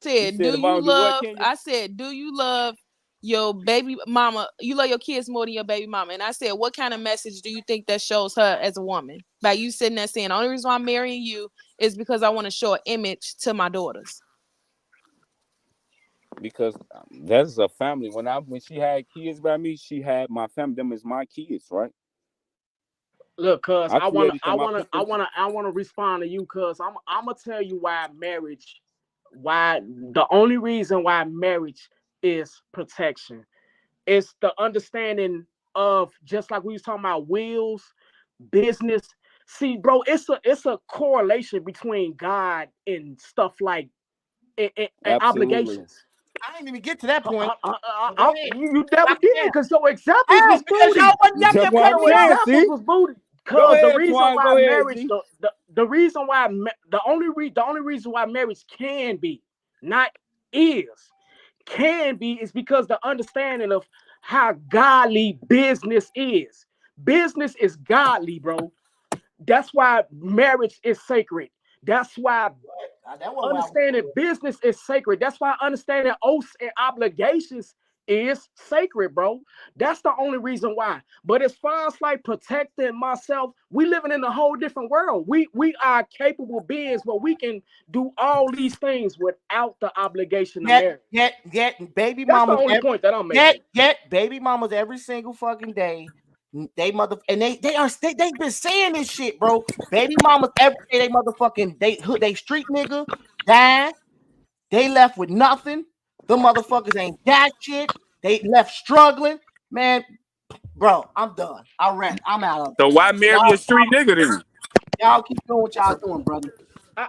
You Said, said if I don't do what, Kenya? I said, do you love your baby mama? You love your kids more than your baby mama. And I said, what kind of message do you think that shows her as a woman? By you sitting there saying, the only reason why I'm marrying you is because I want to show an image to my daughters. Because that's a family. When she had kids by me, she had my family. Them is my kids, right? Look, cuz I created them. I put them. I wanna respond to you, cuz I'm gonna tell you why the only reason why marriage is protection. It's the understanding of just like we was talking about wills, business. See, bro, it's a correlation between God and stuff like and Absolutely. obligations. I didn't even get to that point. But go ahead. You never Knock did it down. because your examples How? was Because y'all booty. wasn't y'all That's kept what I'm cutting me Your saying. off. examples See, was booty. go Cause the ahead, reason Twan. why Go ahead, marriage, Z. the reason why the only reason why marriage not is, can be is because the understanding of how godly business is. Business is godly, bro. That's why marriage is sacred. That's why That wasn't why I was understanding business is sacred. That's why understanding oaths and obligations is sacred, bro. That's the only reason why. But as far as like protecting myself, we living in a whole different world. We are capable beings where we can do all these things without the obligation of marriage. get baby That's the mamas only point that I'm making. get baby mamas every single fucking day. They and they've been saying this shit, bro. Baby mamas every day they motherfucking they street nigga dying. They left with nothing. The motherfuckers ain't got shit. They left struggling. Man, bro, I'm done. I'm out of So it, why man. marry a street nigga then? Y'all keep doing what y'all doing, brother.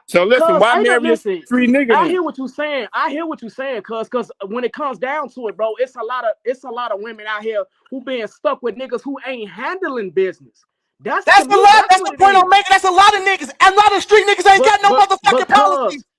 So listen, Cause why I know, marry a listen, street nigga I then? hear what you're saying. Cause when it comes down to it, bro, it's a lot of women out here who being stuck with niggas who ain't handling business. That's, to That's the me, lot. that's That's what the it point is. I'm making. That's a lot of niggas. A lot of street niggas ain't got no But motherfucking cuz policies.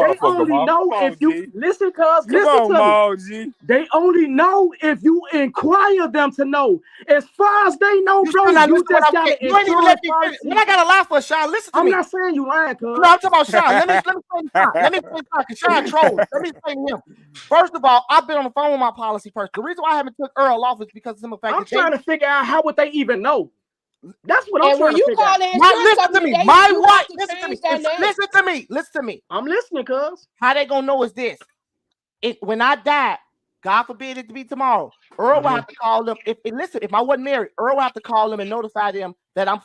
motherfucker, only Maul. know Come on, if you G. listen, cuz Come listen on, to me. Maul, G. They only know if you inquire them to know. As far as they know, You bro, still not you listening to what just I'm got saying. an You ain't even let insurance me finish. policy. What I got to lie for, Sean? Listen to I'm me. not saying you lying, cuz. No, I'm talking about Sean. Let me explain Sean. Let me explain Sean, because Sean trolling. Let me explain him. First of all, I've been on the phone with my policy person. The reason why I haven't took Earl off is because of the fact I'm that trying to figure out how would they even know. That's what I'm And trying when to you figure call out. the My, insurance listen to company, me. My you wife. have to Listen to me. change that name. Listen to me. Listen to me. I'm listening, cuz. How they gonna know is this? when I die, God forbid it to be tomorrow, Earl will have to call them. If I wasn't married, Earl will have to call them and notify them that I'm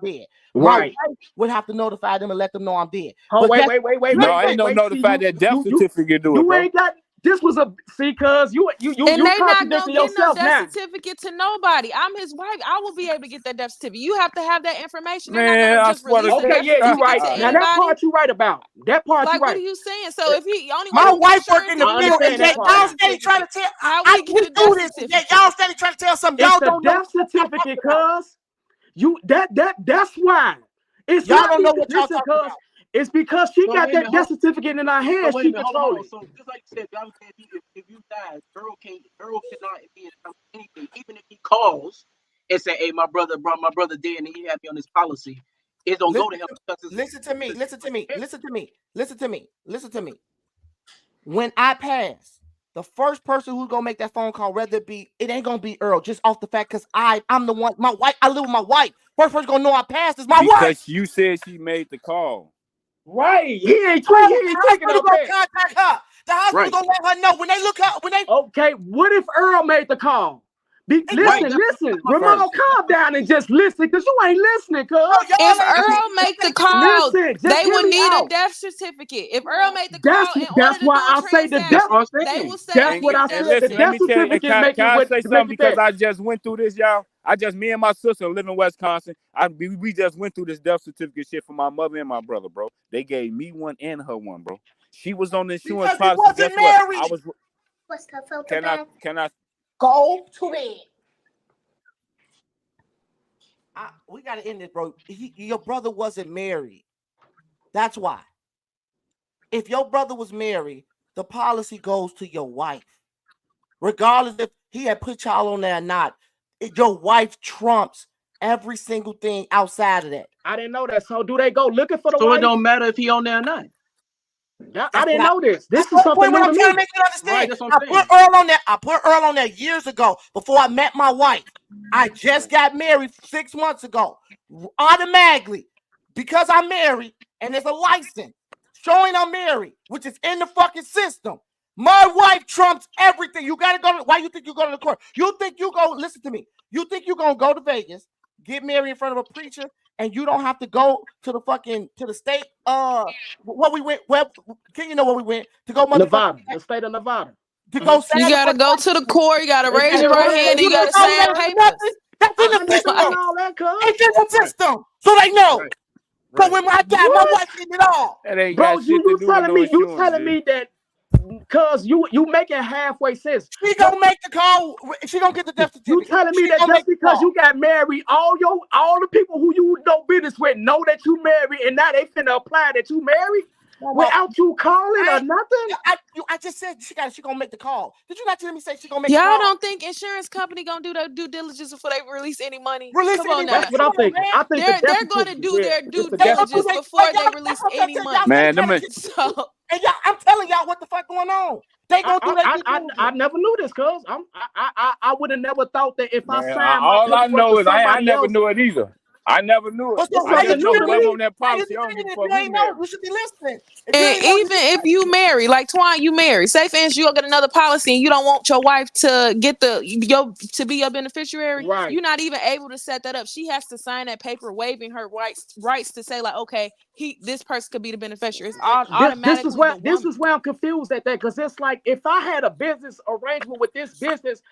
dead. My wife would have to notify them and let them know I'm dead. Oh, But wait. No, ain't no notify that death certificate do it, You bro. ain't got. This was a cause you and they not gonna contradicting get no yourself death now. certificate to nobody. I'm his wife. I will be able to get that death certificate. You have to have that information. They're Man, not I gonna just swear to release the Okay, death yeah, you right. certificate to Now that anybody. part you right about. That part you Like, what right. are you saying? So if he only my way he wife get work in the I field, understand and that part y'all now. steady trying to tell. how I we get we a do death this. certificate? Y'all steady trying to tell something It's y'all the don't know. death certificate, cuz that's why. It's Y'all not don't know what y'all listen, talking cuz about. it's because she So got wait a that minute, death certificate in her So hand, wait a she minute, hold on, hold control on. it. So just like you said, I was saying if you die, Earl cannot be in anything. Even if he calls and say, "Hey, my brother dead, and he had me on this policy," it don't go to him because Listen to me. Listen to me. Listen to me. Listen to me. Listen to me. When I pass, the first person who's gonna make that phone call, whether it ain't gonna be Earl, just off the fact because I'm the one. My wife, I live with my wife. First person gonna know I passed is my wife. Because you said she made the call. Right. He ain't The taking hospital up gonna that. contact her. The hospital Right. gonna let her know when they look up. When they Okay, what if Earl made the call? Right. Listen. My Ramon, first. calm down and just listen, because you ain't listening, cuz. oh, If y'all ain't Earl listening. make the call, Listen, just they hear will me need a out. death certificate. If Earl made the call, in order That's to why do a I say the That's death. transaction, what I'm they saying. will say That's on what your I death said. The Listen, let death me tell you, certificate. certificate make can it I with say to make something it because that. I just went through this, y'all? Me and my sister live in Wisconsin. We just went through this death certificate shit for my mother and my brother, bro. They gave me one and her one, bro. She was on the insurance Because he policy. wasn't Guess what? married. I was. Can I? Go to bed. We gotta end this, bro. Your brother wasn't married. That's why. If your brother was married, the policy goes to your wife. Regardless if he had put y'all on there or not. Your wife trumps every single thing outside of that. I didn't know that. So do they go looking for the So it wife? don't matter if he on there or not. I didn't know this. That's This is the something point what new I'm to trying me. to make you understand. Right. That's what I I'm put saying. Earl on there. I put Earl on there years ago before I met my wife. I just got married 6 months ago. Automatically, because I'm married and there's a license showing I'm married, which is in the fucking system. My wife trumps everything. You gotta go to. Why you think you go to the court? You think you go? Listen to me. You think you gonna go to Vegas, get married in front of a preacher, and you don't have to go to the state? What we went? Where can you know where we went to go? Motherfucking Nevada, the state of Nevada. to go You sign the gotta fucking. go to the court. You gotta It's raise in your the right red. hand, and You you think gotta all sign that Yes, is papers. nothing? That's in I the understand system. all that, cuz. It's in the Right. system, so they know. Right. So Right. when I die, my What? wife did it all. That ain't Bro, got shit to you do with no you insurance, telling G. me that cuz you making halfway sense. She gonna make the call. She gonna get the death You certificate. telling me She that gonna just make the because call. you got married, all the people who you know business with know that you married, and now they finna apply that you married No, without you calling or I, nothing? I just said she gonna make the call. Did you not hear me say she gonna make the Y'all call? don't think insurance company gonna do their due diligence before they release any money? Release Come any on money. now. That's what Come I'm on, thinking. man. I think the death They're gonna certificate, do yeah, their it's due the They death gonna do diligence that. certificate. before they Y'all, release that's what I'm any trying to tell y'all. money. Steady Man, trying them. to get So and y'all. I'm telling y'all what the fuck going on. They gonna do their due I diligence. never knew this, cuz I would have never thought that if I Man, signed my all I paperwork know for is I somebody never else, knew it either. I never knew it. But it's so I why you something just new know to defending whoever it? on me. that Why you policy I don't give defending a it if fuck you who ain't know? married. You should be listening. If you and ain't know, you even should be if you marry, like Twan, you marry. Say for instance, you get another policy and you don't want your wife to get to be your beneficiary. Right. You're not even able to set that up. She has to sign that paper waiving her rights to say like, okay, this person could be the beneficiary. It's automatically the This woman. is where I'm confused at that, because it's like if I had a business arrangement with this business,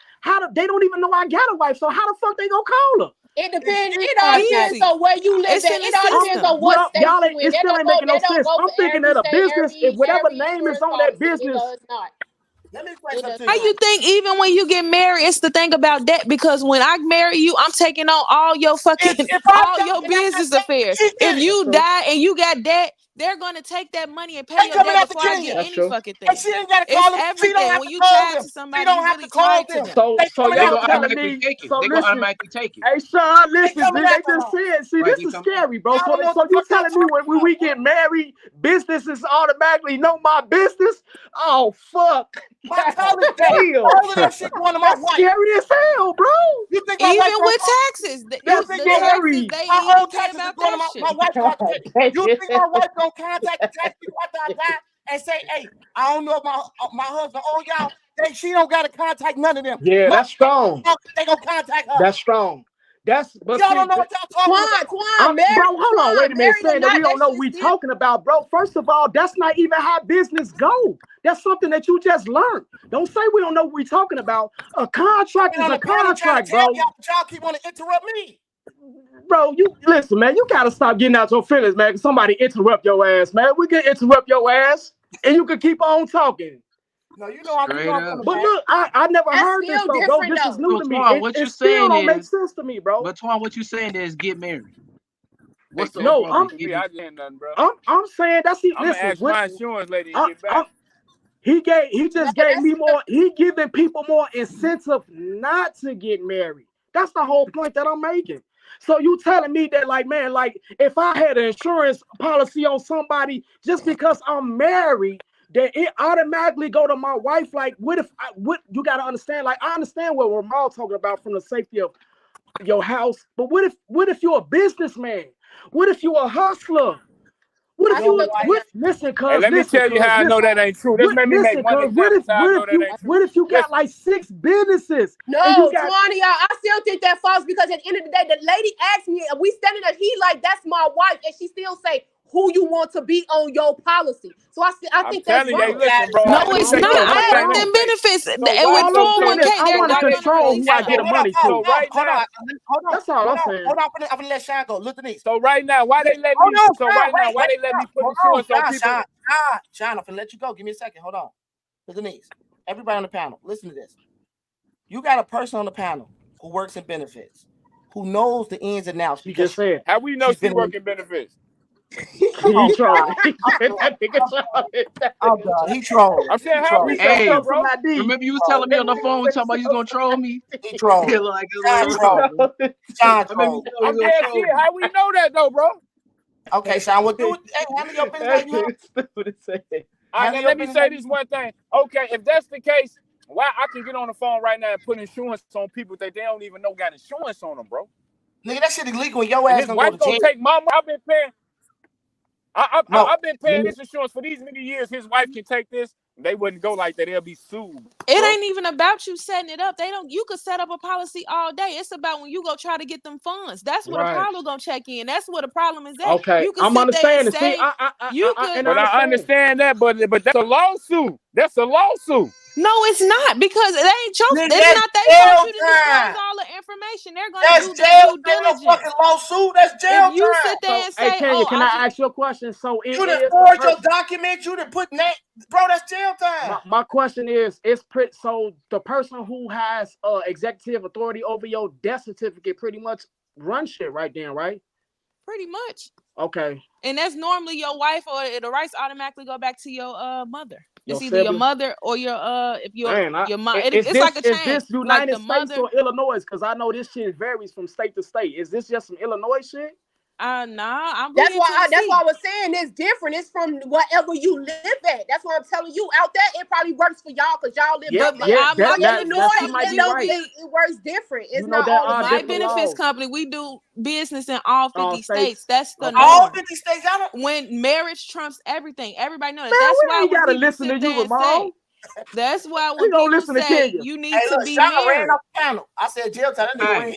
they don't even know I got a wife, so how the fuck they gonna call her? It if depends. she It all contact. depends Easy. on where you live It's at. in the It all depends system. on what state Y'all you in. it still ain't making no That don't sense. go for I'm thinking every that a state, business, if whatever every name is insurance on that policy. It business, does not. Let me explain It something does to How you. not. you think even when you get married, it's the thing about that? Because when I marry you, I'm taking on all your fucking If I all your business affairs. she If did it. you die and you got debt, they're gonna take that money and pay They your coming debt out to before I kill get you. that's any true. fucking And thing. she ain't gotta It's call them. She don't everything. have When to you call tied them. to She somebody, don't you have to really call tied to them. them. So They coming They out y'all gonna to her. telling automatically me, take it. so They gonna listen, automatically take it. hey Sean, They listen, coming they out to just her. said, see, Right. this They is come. scary, bro. Y'all So don't know what so the you fuck y'all telling me talking when about. we get married, businesses automatically know my business? Oh fuck. My God college debt, damn. all of that shit going to my That's wife. scary as hell, bro. You think my wife Even gonna with call? taxes, You That's think the my wife? taxes scary. they My even old pay taxes is about going that to my shit. wife. God You damn. think my wife gonna contact the tax people after I die? and say, "Hey, I don't know if my husband owe y'all." She don't got to contact none of them. Yeah, that's strong. They gonna contact her. That's strong. But y'all don't know what y'all talking about. Bro, hold on, wait a minute. Saying that we don't know what we talking about, bro. First of all, that's not even how business go. That's something that you just learned. Don't say we don't know what we talking about. A contract is a contract, bro. Y'all keep wanting to interrupt me. Bro, you listen, man. You gotta stop getting out your feelings, man. Somebody interrupt your ass, man. We can interrupt your ass, and you can keep on talking. No, you know I'm But look, I never heard this though, bro. This is new to me. It still don't make sense to me, bro. But Twan, what you saying is get married. What's the I'm saying that's I'm gonna ask my insurance lady to get back. He just gave me more. He giving people more incentive not to get married. That's the whole point that I'm making. So you telling me that, like, man, like if I had an insurance policy on somebody just because I'm married, that it automatically go to my wife? Like, what you got to understand? Like, I understand what we're all talking about from the safety of your house, but what if you're a businessman? What if you're a hustler? What if listen, cuz hey, let me tell you how I know that ain't true. This made me make one what if you got like 6 businesses? No, Tawani, I still think that false, because at the end of the day, the lady asked me, we standing there, he like, that's my wife, and she still say who you want to be on your policy. So I think that's wrong. Listen, bro. No, it's not. I have them benefits. And with 401k, I want to control who I get the money to. So right now, that's all I'm saying. Hold on, I'm gonna let Sean go. Look at me. So right now, why they let me? So right now, why they let me put insurance on people? Sean, I'm gonna let you go. Give me a second. Hold on. Look at me. Everybody on the panel, listen to this. You got a person on the panel who works in benefits, who knows the ins and outs. She just said, how we know she working benefits? He trolling. Oh God, he trolling. I'm saying, how we hey, bro? Remember you was telling me on the phone talking about you gonna troll me? He trolling. John troll. I'm dead shit. How we know that though, bro? Okay, Sean, what do? Hey, handle your business. All right, let me say this one thing. Okay, if that's the case, why I can get on the phone right now and put insurance on people that they don't even know got insurance on them, bro? Nigga, that shit illegal when your ass his wife gonna take my money. I've been paying. I've been paying this insurance for these many years. His wife can take this. They wouldn't go like that. They'll be sued. It ain't even about you setting it up. You could set up a policy all day. It's about when you go try to get them funds. That's what a problem gonna check in. That's what the problem is at. Okay, you can I'm understanding. See, I understand that, but that's a lawsuit. That's a lawsuit. No, it's not, because it ain't your. It's not they want you to disclose all the information. They're gonna do their due diligence. No fucking lawsuit. That's jail if you sit there and say, Kenya, can I ask you a question? So you done forged your document. You done put that, bro. That's jail time. My question is, so the person who has executive authority over your death certificate pretty much runs shit right then, right? Pretty much. Okay. And that's normally your wife, or the rights automatically go back to your mother. It's either sibling. Your mother or your if your mom. It's this, like a chain. Is this United States or Illinois? Because I know this shit varies from state to state. Is this just some Illinois shit? Nah. That's why I was saying it's different. It's from wherever you live at. That's what I'm telling you. Out there, it probably works for y'all because y'all live it works different. It's not all my benefits company. We do business in all 50 states. That's the norm. All 50 states. When marriage trumps everything, everybody knows that. Man, that's why we gotta listen to you, Ramon. That's why when people say you need to be married. Ran off the panel. I said jail time. That nigga ran.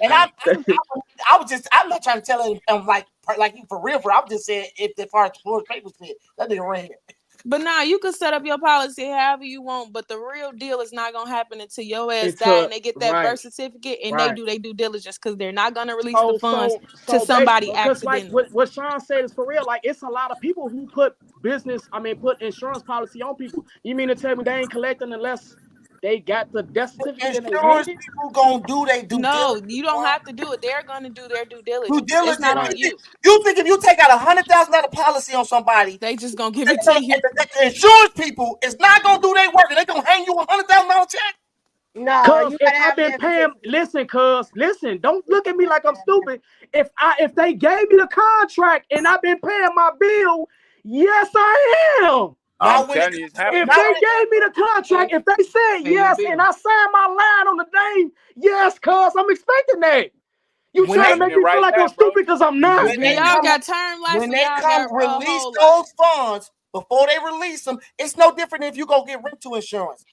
And I'm not trying to tell him like you for real. I was just saying if the far as papers said that nigga ran. But nah, you can set up your policy however you want, but the real deal is not gonna happen until your ass die and they get that birth certificate and they do their due diligence, because they're not gonna release the funds to somebody accidentally. Like what Sean said is for real. Like, it's a lot of people who put insurance policy on people. You mean to tell me they ain't collecting unless they got the death certificate? Insurance people gonna do they due diligence. No, you don't have to do it. They're gonna do their due diligence. It's not on you. You think if you take out $100,000 policy on somebody, they just gonna give it to you? The insurance people is not gonna do their work, and they gonna hang you $100,000 check. No, cause if I've been paying, listen, don't look at me like I'm stupid. If they gave me the contract and I've been paying my bill, yes, I am. I'm telling you, if they gave me the contract, if they said yes, and I signed my line on the name, yes, cuz I'm expecting that. You When trying to they- make me right feel like now, I'm bro. stupid because I'm not. when they Y'all come, got term life, when so they y'all come got release whole those life. funds before they release them, it's no different if you go get rental insurance.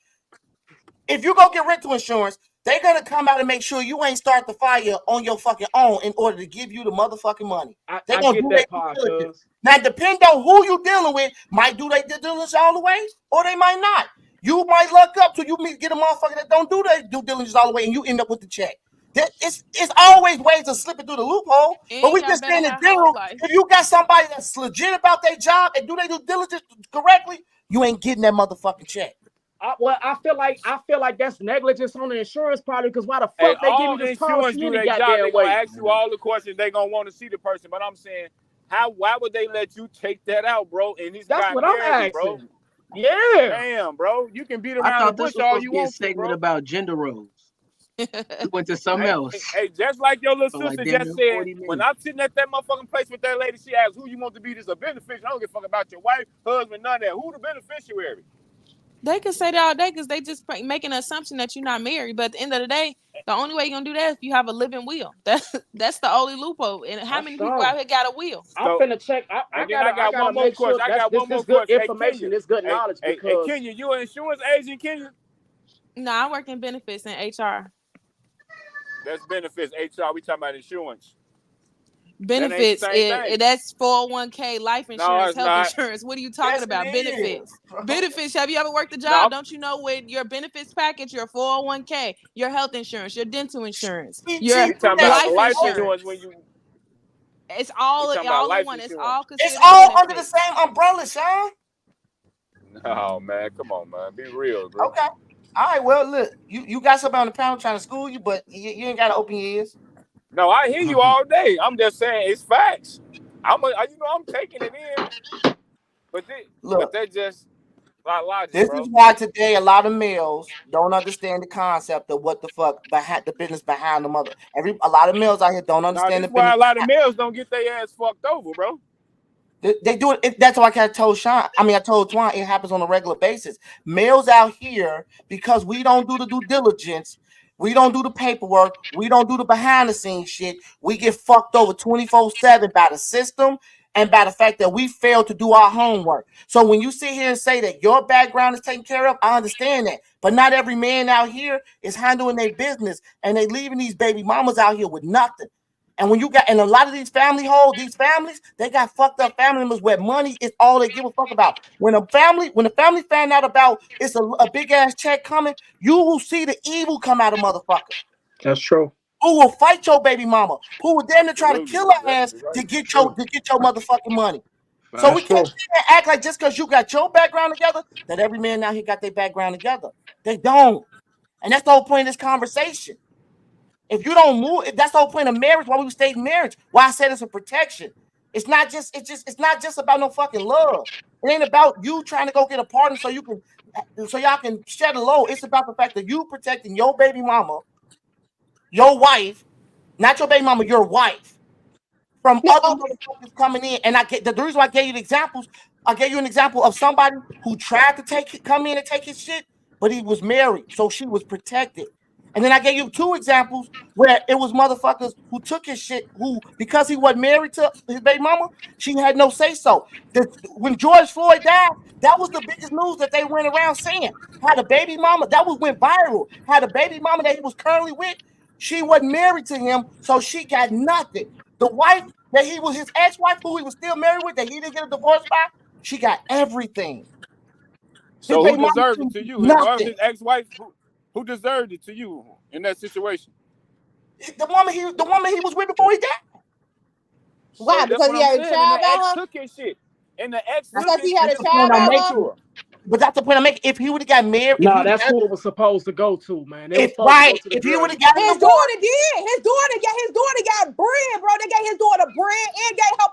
If you go get rental insurance, they're gonna come out and make sure you ain't start the fire on your fucking own in order to give you the motherfucking money. They're I gonna get do their that part, due diligence. cuz. Now, depend on who you dealing with, might do their due diligence all the way, or they might not. You might luck up till you get a motherfucker that don't do their due diligence all the way, and you end up with the check. It's always ways of slipping through the loophole, but And we y'all just better saying in have whole general, life. if you got somebody that's legit about their job and do their due diligence correctly, you ain't getting that motherfucking check. I feel like that's negligence on the insurance probably because why the Hey, fuck they give me all this insurance policy do any their job. goddamn They gonna way? ask you all the questions. They gonna want to see the person. But I'm saying, why would they let you take that out, bro? And he's That's got what I'm married, bro. asking. Yeah. Damn, bro. You can beat I around the thought this bush was all supposed to you be a want to, segment bro. about gender roles. We went to something else Hey, just like your little for like sister damn just near said, 40 when minutes. I'm sitting at that motherfucking place with that lady, she asked who you want to be this a beneficiary. I don't give a fuck about your wife, husband, none of that. Who the beneficiary? They can say that all day because they just making an assumption that you're not married. But at the end of the day, the only way you're gonna do that is if you have a living will. That's the only loophole. And how That's many people strong. out here got a will? I'm So, finna check. I and then I gotta got one more make sure question. I that's got one this more good question. Hey, information, Kenya. this good Hey, knowledge hey, because Kenya, you an insurance agent, Kenya? No, I work in benefits and HR. That's benefits. HR, we talking about insurance. That ain't the Benefits, same thing. that's 401k, life No, insurance, it's health not. insurance. What are you talking Yes, it about? is. Benefits. Benefits. Have you ever worked a No, job? Don't you know with your benefits package, your 401k, your health insurance, your dental insurance, She your we cheap too. talking That about shit. life life insurance insurance? when you. It's We talking about all in life one. It's insurance. all It's considered all under the benefits. same umbrella, Sean. No, man, come on, man, be real, bro. Okay. All right. Well, look, you got somebody on the panel trying to school you, but you ain't got to open your ears. No, I hear you all day. I'm just saying it's facts. I'm taking it in, but Look, that just not logic, this is bro. why today a lot of males don't understand the concept of what the fuck behind the business behind the mother. A lot of males out here don't Now understand this the is why business. a lot of males don't get their ass fucked over, bro. They do it. That's why I told Sean. I mean, I told Twan. It happens on a regular basis. Males out here, because we don't do the due diligence, we don't do the paperwork, we don't do the behind the scenes shit. We get fucked over 24/7 by the system and by the fact that we fail to do our homework. So when you sit here and say that your background is taken care of, I understand that. But not every man out here is handling their business, and they leaving these baby mamas out here with nothing. And when you got, and a lot of these these families, they got fucked up family members where money is all they give a fuck about. When the family find out about it's a big ass check coming, you will see the evil come out of motherfucker. that's true. Who will fight your baby mama? Who will then to try to Absolutely, kill you're her ass definitely right. to It's get true. your motherfucking money. So we That's Facts. can't true. sit there and act like just because you got your background together, that every man now he got their background together. They don't. And that's the whole point of this conversation. If you don't move, that's the whole point of marriage. Why we stay in marriage? Why I said it's a protection. It's not just about no fucking love. It ain't about you trying to go get a partner so y'all can shed a load. It's about the fact that you protecting your baby mama, your wife, not your baby mama, your wife, from No, other okay. motherfuckers coming in. And I get the reason why I gave you the examples. I gave you an example of somebody who tried to come in and take his shit, but he was married, so she was protected. And then I gave you two examples where it was motherfuckers who took his shit, who because he wasn't married to his baby mama, she had no say so. When George Floyd died, that was the biggest news that they went around saying. Had a baby mama, went viral. Had a baby mama that he was currently with, she wasn't married to him, so she got nothing. The wife that he was his ex-wife, who he was still married with, that he didn't get a divorce by, she got everything. His So who baby mama deserved it didn't to get you? nothing. His ex-wife? Who deserved it to you in that situation? The woman he was with before he died. Why? So that's Because what he I'm had a saying. And child the by ex her? took his shit. And the ex That's, took Because his he had shit a that's and the point child passed I'm by it on her? making. to her. But that's the point I'm making. If he would have got married, No, that's who it was supposed to go to, man. They was if supposed to go right, to the if he girl would he have got a His married. divorce, daughter did. His daughter got bread, bro. They gave his daughter bread and gave her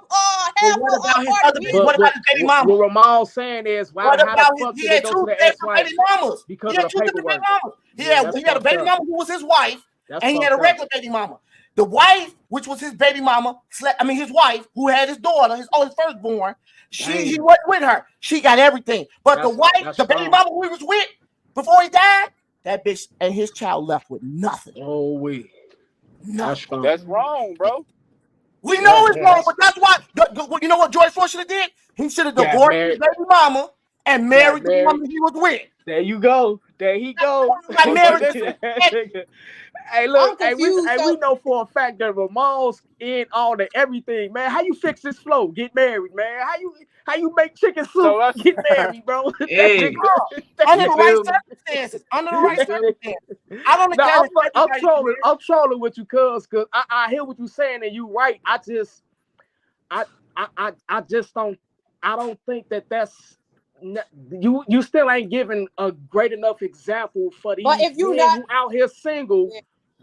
but half what her about his part of other? the What But business. about his baby mama? what Ramon's saying is, What how the about his? fuck He did they had go to two the different baby ex-wife mamas. He because of had the two different baby paperwork? mamas. Yeah, that's He had a fucked baby up. mama who was his wife, That's and he had a fucked up. regular baby mama. The wife, which was his baby mama, his wife, who had his daughter, his firstborn, he Damn, wasn't with her. She got everything. But the wife, that's the baby strong. mama who he was with before he died, that bitch and his child left with nothing. Oh we. No. That's strong. That's wrong, bro. We know it's wrong, That's but that's why. You know what George Floyd should have did? He should have got divorced his married. baby mama and Got married the married. woman he was with. There you go. There he go. I But married. listen, Hey, look, I'm confused. we So know for a fact that Ramon's in all the everything, man. How you fix this flow? Get married, man. How you make chicken soup? so that's Get married, bro. That Hey, nigga. Under you the right feel me? circumstances. Under the right that nigga. circumstances. I don't No, encourage I'm everybody to trolling. marry. I'm trolling with you, cuz I hear what you're saying and you right. I just don't. I don't think that's you still ain't giving a great enough example for but these if you men not who out here single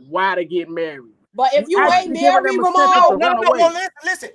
why to get married. but if You you ain't actually giving married, them a sentence Ramon, to run away. Well, listen.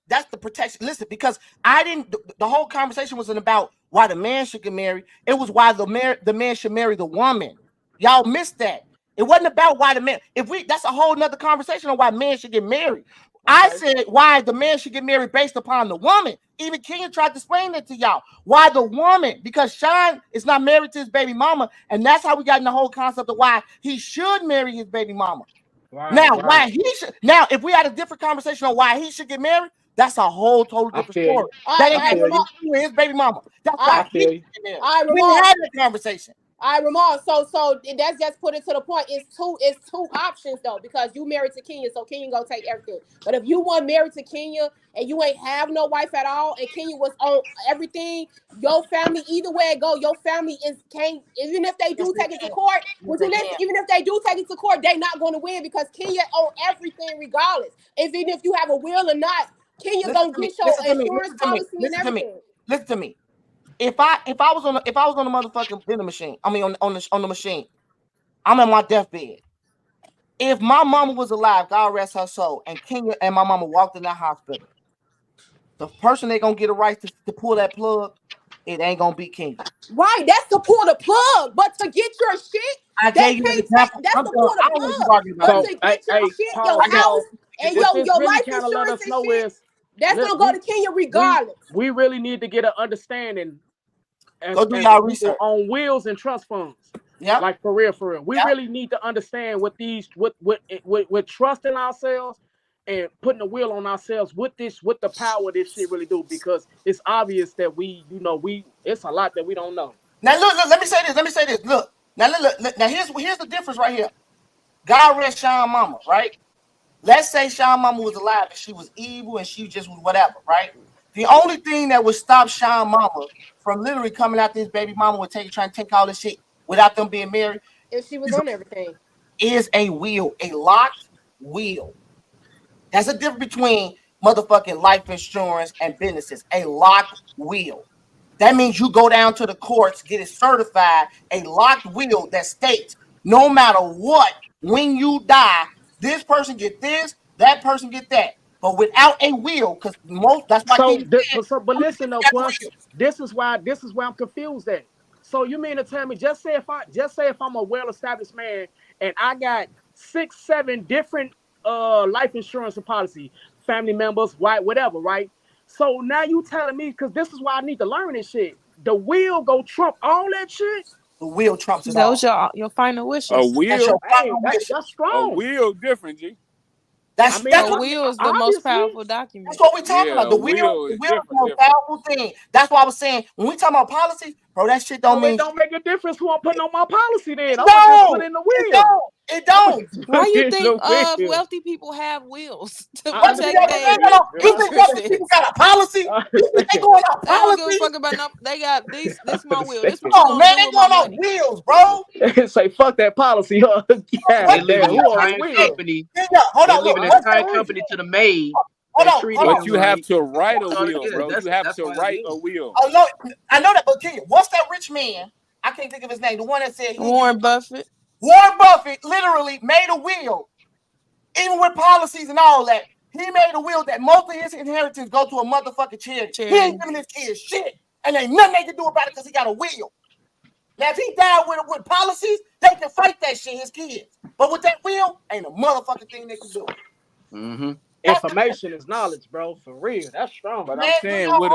That's the protection. Listen, because I didn't. The whole conversation wasn't about why the man should get married. It was why the man should marry the woman. Y'all missed that. It wasn't about why the man. That's a whole nother conversation on why men should get married. I said why the man should get married based upon the woman. Even Kenya tried to explain that to y'all. Why the woman? Because Sean is not married to his baby mama, and that's how we got in the whole concept of why he should marry his baby mama. Why he should now, if we had a different conversation on why he should get married, that's a whole total different story. All That right, ain't got Ramon. nothing to do with his baby mama. That's All why right, he should get married. all right, We Ramon. had that conversation. All right, Ramon. So that's just put it to the point. It's two options though, because you married to Kenya, so Kenya gonna take everything. But if you weren't married to Kenya and you ain't have no wife at all, and Kenya was on everything, your family either way it go, your family can't. Even if they do take it to court, would you listen? Even if they do take it to court, they not going to win because Kenya own everything regardless. Even if you have a will or not, Kenya gonna get your insurance policy and everything. Listen to me. If I was on the motherfucking vending machine, I mean on the machine, I'm at my deathbed. If my mama was alive, God rest her soul, and Kenya and my mama walked in that hospital, the person they gonna get a right to pull that plug, it ain't gonna be Kenya. Right, that's to pull the plug, but to get your shit, I gave you an example. that's to pull the plug. But So to get your shit, Paul, your house, and what this your really life kind of let insurance us and know shit, is that's gonna go to Kenya regardless. We really need to get an understanding as Go do y'all research on wills and trust funds. Yeah, like for real. We really need to understand what with trusting ourselves and putting the will on ourselves with the power this shit really do, because it's obvious that it's a lot that we don't know. Now look, let me say this. Look, now here's the difference right here. God rest Sean mama, right? Let's say Sean mama was alive and she was evil and she just was whatever, right? The only thing that would stop Sean mama from literally coming out this baby mama would trying to take all this shit without them being married. If she was on everything. Is a will, a locked will. That's a difference between motherfucking life insurance and businesses. A locked will. That means you go down to the courts, get it certified, a locked will that states no matter what, when you die, this person get this, that person get that. But without a will, because that's why. But listen though, Quest, this is why I'm confused at. So you mean to tell me, just say if I'm a well-established man and I got 6-7 different life insurance policy, family members, white, whatever, right? So now you telling me, because this is why I need to learn this shit. The will go trump all that shit. The will trumps it all. Those your final wishes. A will, that's strong. A will different, G. That's the will is the most powerful document. That's what we're talking about. The will is the most powerful thing. That's why I was saying when we talk about policies, bro, that shit don't mean. It don't make a difference who I'm putting on my policy. Then I'm gonna put in the will. It don't. Why you think wealthy people have wills to protect their You think wealthy people got a policy? You think they going on policy? I don't give a fuck about no. They got this my will. This what oh man, they going on wills, bro. Say fuck that policy, huh? They leave an entire company. Hold on, leave an entire company to the maid. But you have to write a will, bro. You have to write a will. Oh no, I know that, but Kenya, what's that rich man? I can't think of his name. The one that said Warren Buffett. Warren Buffett literally made a will, even with policies and all that. He made a will that most of his inheritance go to a motherfucking charity. He ain't giving his kids shit, and ain't nothing they can do about it because he got a will. Now, if he died with policies, they can fight that shit, his kids. But with that will, ain't a motherfucking thing they can do. Mm-hmm. Information is knowledge, bro. For real, that's strong. But I'm saying, we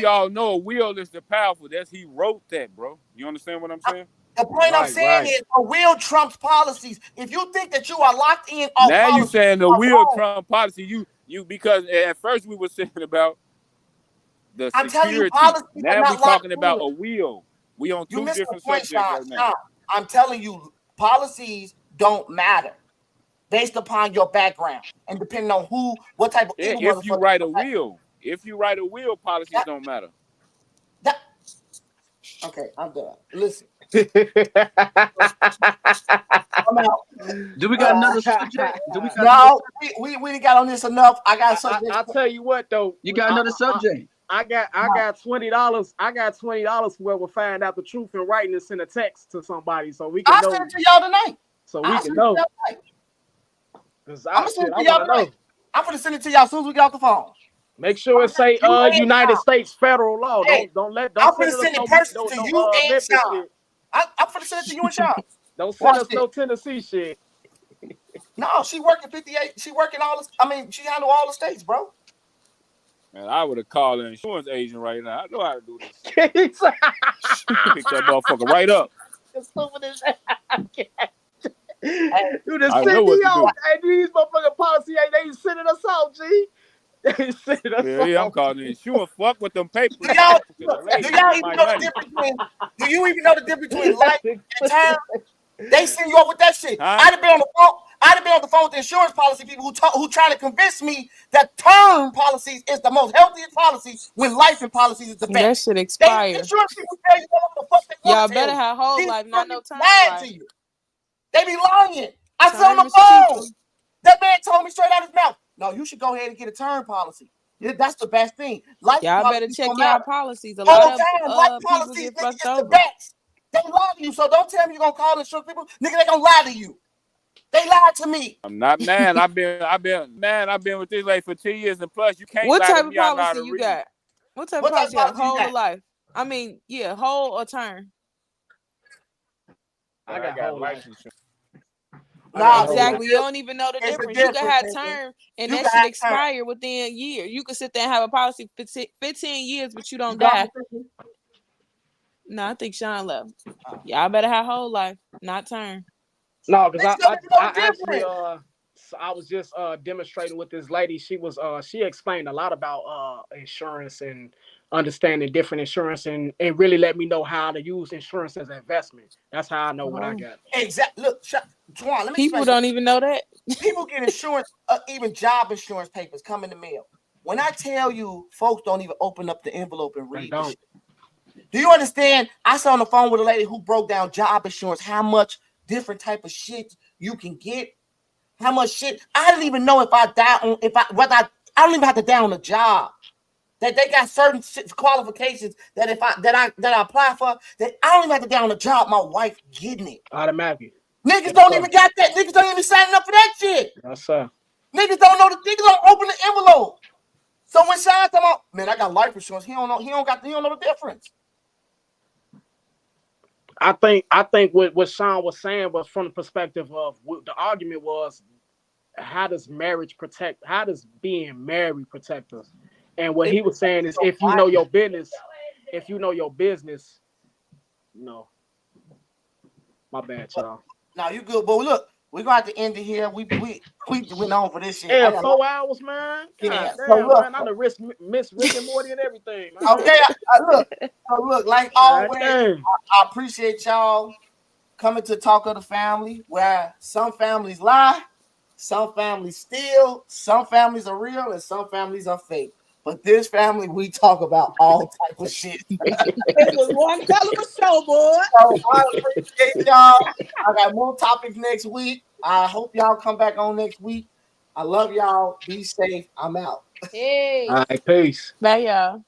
all know a will is the powerful. He wrote that, bro. You understand what I'm saying? The point I'm saying is a will trumps policies. If you think that you are locked in off Now you policies, saying the you are will wrong. Trump policy. You because at first we were saying about the I'm telling you, security. policies are Now we not locked talking in. about a will. We on You two missed the different point, subjects Sean. right now. Sean, I'm telling you, policies don't matter based upon your background and depending on what type of evil If you motherfucker. write a will, policies That, don't matter. that, okay, I'm done. Listen, I'm out. Do we got another subject? Do we got another No, subject? we didn't got on this enough. I got something. I tell you what though, You got another subject? I got $20. I got $20 where we'll find out the truth in writing and send a text to somebody so we can I'll know. send it to y'all tonight. So we can know. I'm gonna send it to I y'all want to know. tonight. I'm gonna send it to y'all as soon as we get off the phone. Make sure it say United States federal law. Hey, Don't I'm send gonna us send it personally to you and Memphis Sean. shit. I'm gonna send it to you and Sean. Don't send Watch us this. no Tennessee shit. No, she working 58. She working all the. I mean, she handle all the states, bro. Man, I would have called an insurance agent right now. I know how to do this. Pick that motherfucker right up. You just I send know me what to do. out. Hey, these motherfucking policy they sending us out, G. They sending us out. Yeah, I'm calling the insurance. Fuck with them papers. Do y'all The lady even get know my the money. difference between? Do you even know the difference between life and term? They send you off with that shit. Huh? I'd have been on the phone. I'd have been on the phone with the insurance policy people who trying to convince me that term policies is the most healthiest policy when life and policies is the best. That should expire. Insurance people tell you what the fuck they Y'all want to tell better you. have whole These life, not no insurance term people lying life. to you. They be lying. I said on Term the is cheaper. phone. That man told me straight out his mouth. No, you should go ahead and get a term policy. That's the best thing. Life Y'all better policies check don't y'all matter. policies. A All lot the of time, life people policies, get nigga, fucked it's the over. best. They lie to you, so don't tell me you're gonna call insurance people. Nigga, they gonna lie to you. They lied to me. I'm not mad. I've been with this lady for 10 years and plus you can't What lie to type of me. I know how policy to you read. got? What type of What type of policy you got? policy you Whole got? of life? I mean, yeah, whole or term. I got life insurance. Nah, Exactly. You don't even know the it's a difference. You can have difference. term and You that can should have term. expire within a year. You can sit there and have a policy for 15 years, but you don't You got die. me? No, I think Sean left. Y'all better have whole life, not term. No, because Niggas don't even know I the actually difference. so I was just demonstrating with this lady. She was she explained a lot about insurance and understanding different insurance and really let me know how to use insurance as an investment. That's how I know what I got. Exactly. Look, Twan, let me People explain don't even know that. People get insurance, even job insurance papers come in the mail. When I tell you, folks don't even open up the envelope and read the shit. Do you understand? I saw on the phone with a lady who broke down job insurance, how much different type of shit you can get, how much shit. I didn't even know if I die on, I don't even have to die on a job. That they got certain qualifications that I apply for, that I don't even have to die on a job. My wife getting it. Automatically. Niggas don't even got that. Niggas don't even sign up for that shit. Yes, sir. Niggas don't know niggas don't open the envelope. So when Sean come out, man, I got life insurance. He don't know the difference. I think what Sean was saying was from the perspective of what the argument was, how does being married protect us? And what he was saying is if you know your business, no. My bad, y'all. No, you good, but look, we're gonna have to end it here. We went on for this shit. Yeah, 4 hours, man. God damn, look, man. I done miss Rick and Morty and everything, man. Okay, look, like always, I appreciate y'all coming to Talk of the Family, where some families lie, some families steal, some families are real, and some families are fake. But this family, we talk about all type of shit. It was one hell of a show, boy. So I appreciate y'all. I got more topics next week. I hope y'all come back on next week. I love y'all. Be safe. I'm out. Hey. All right, peace. Bye, y'all.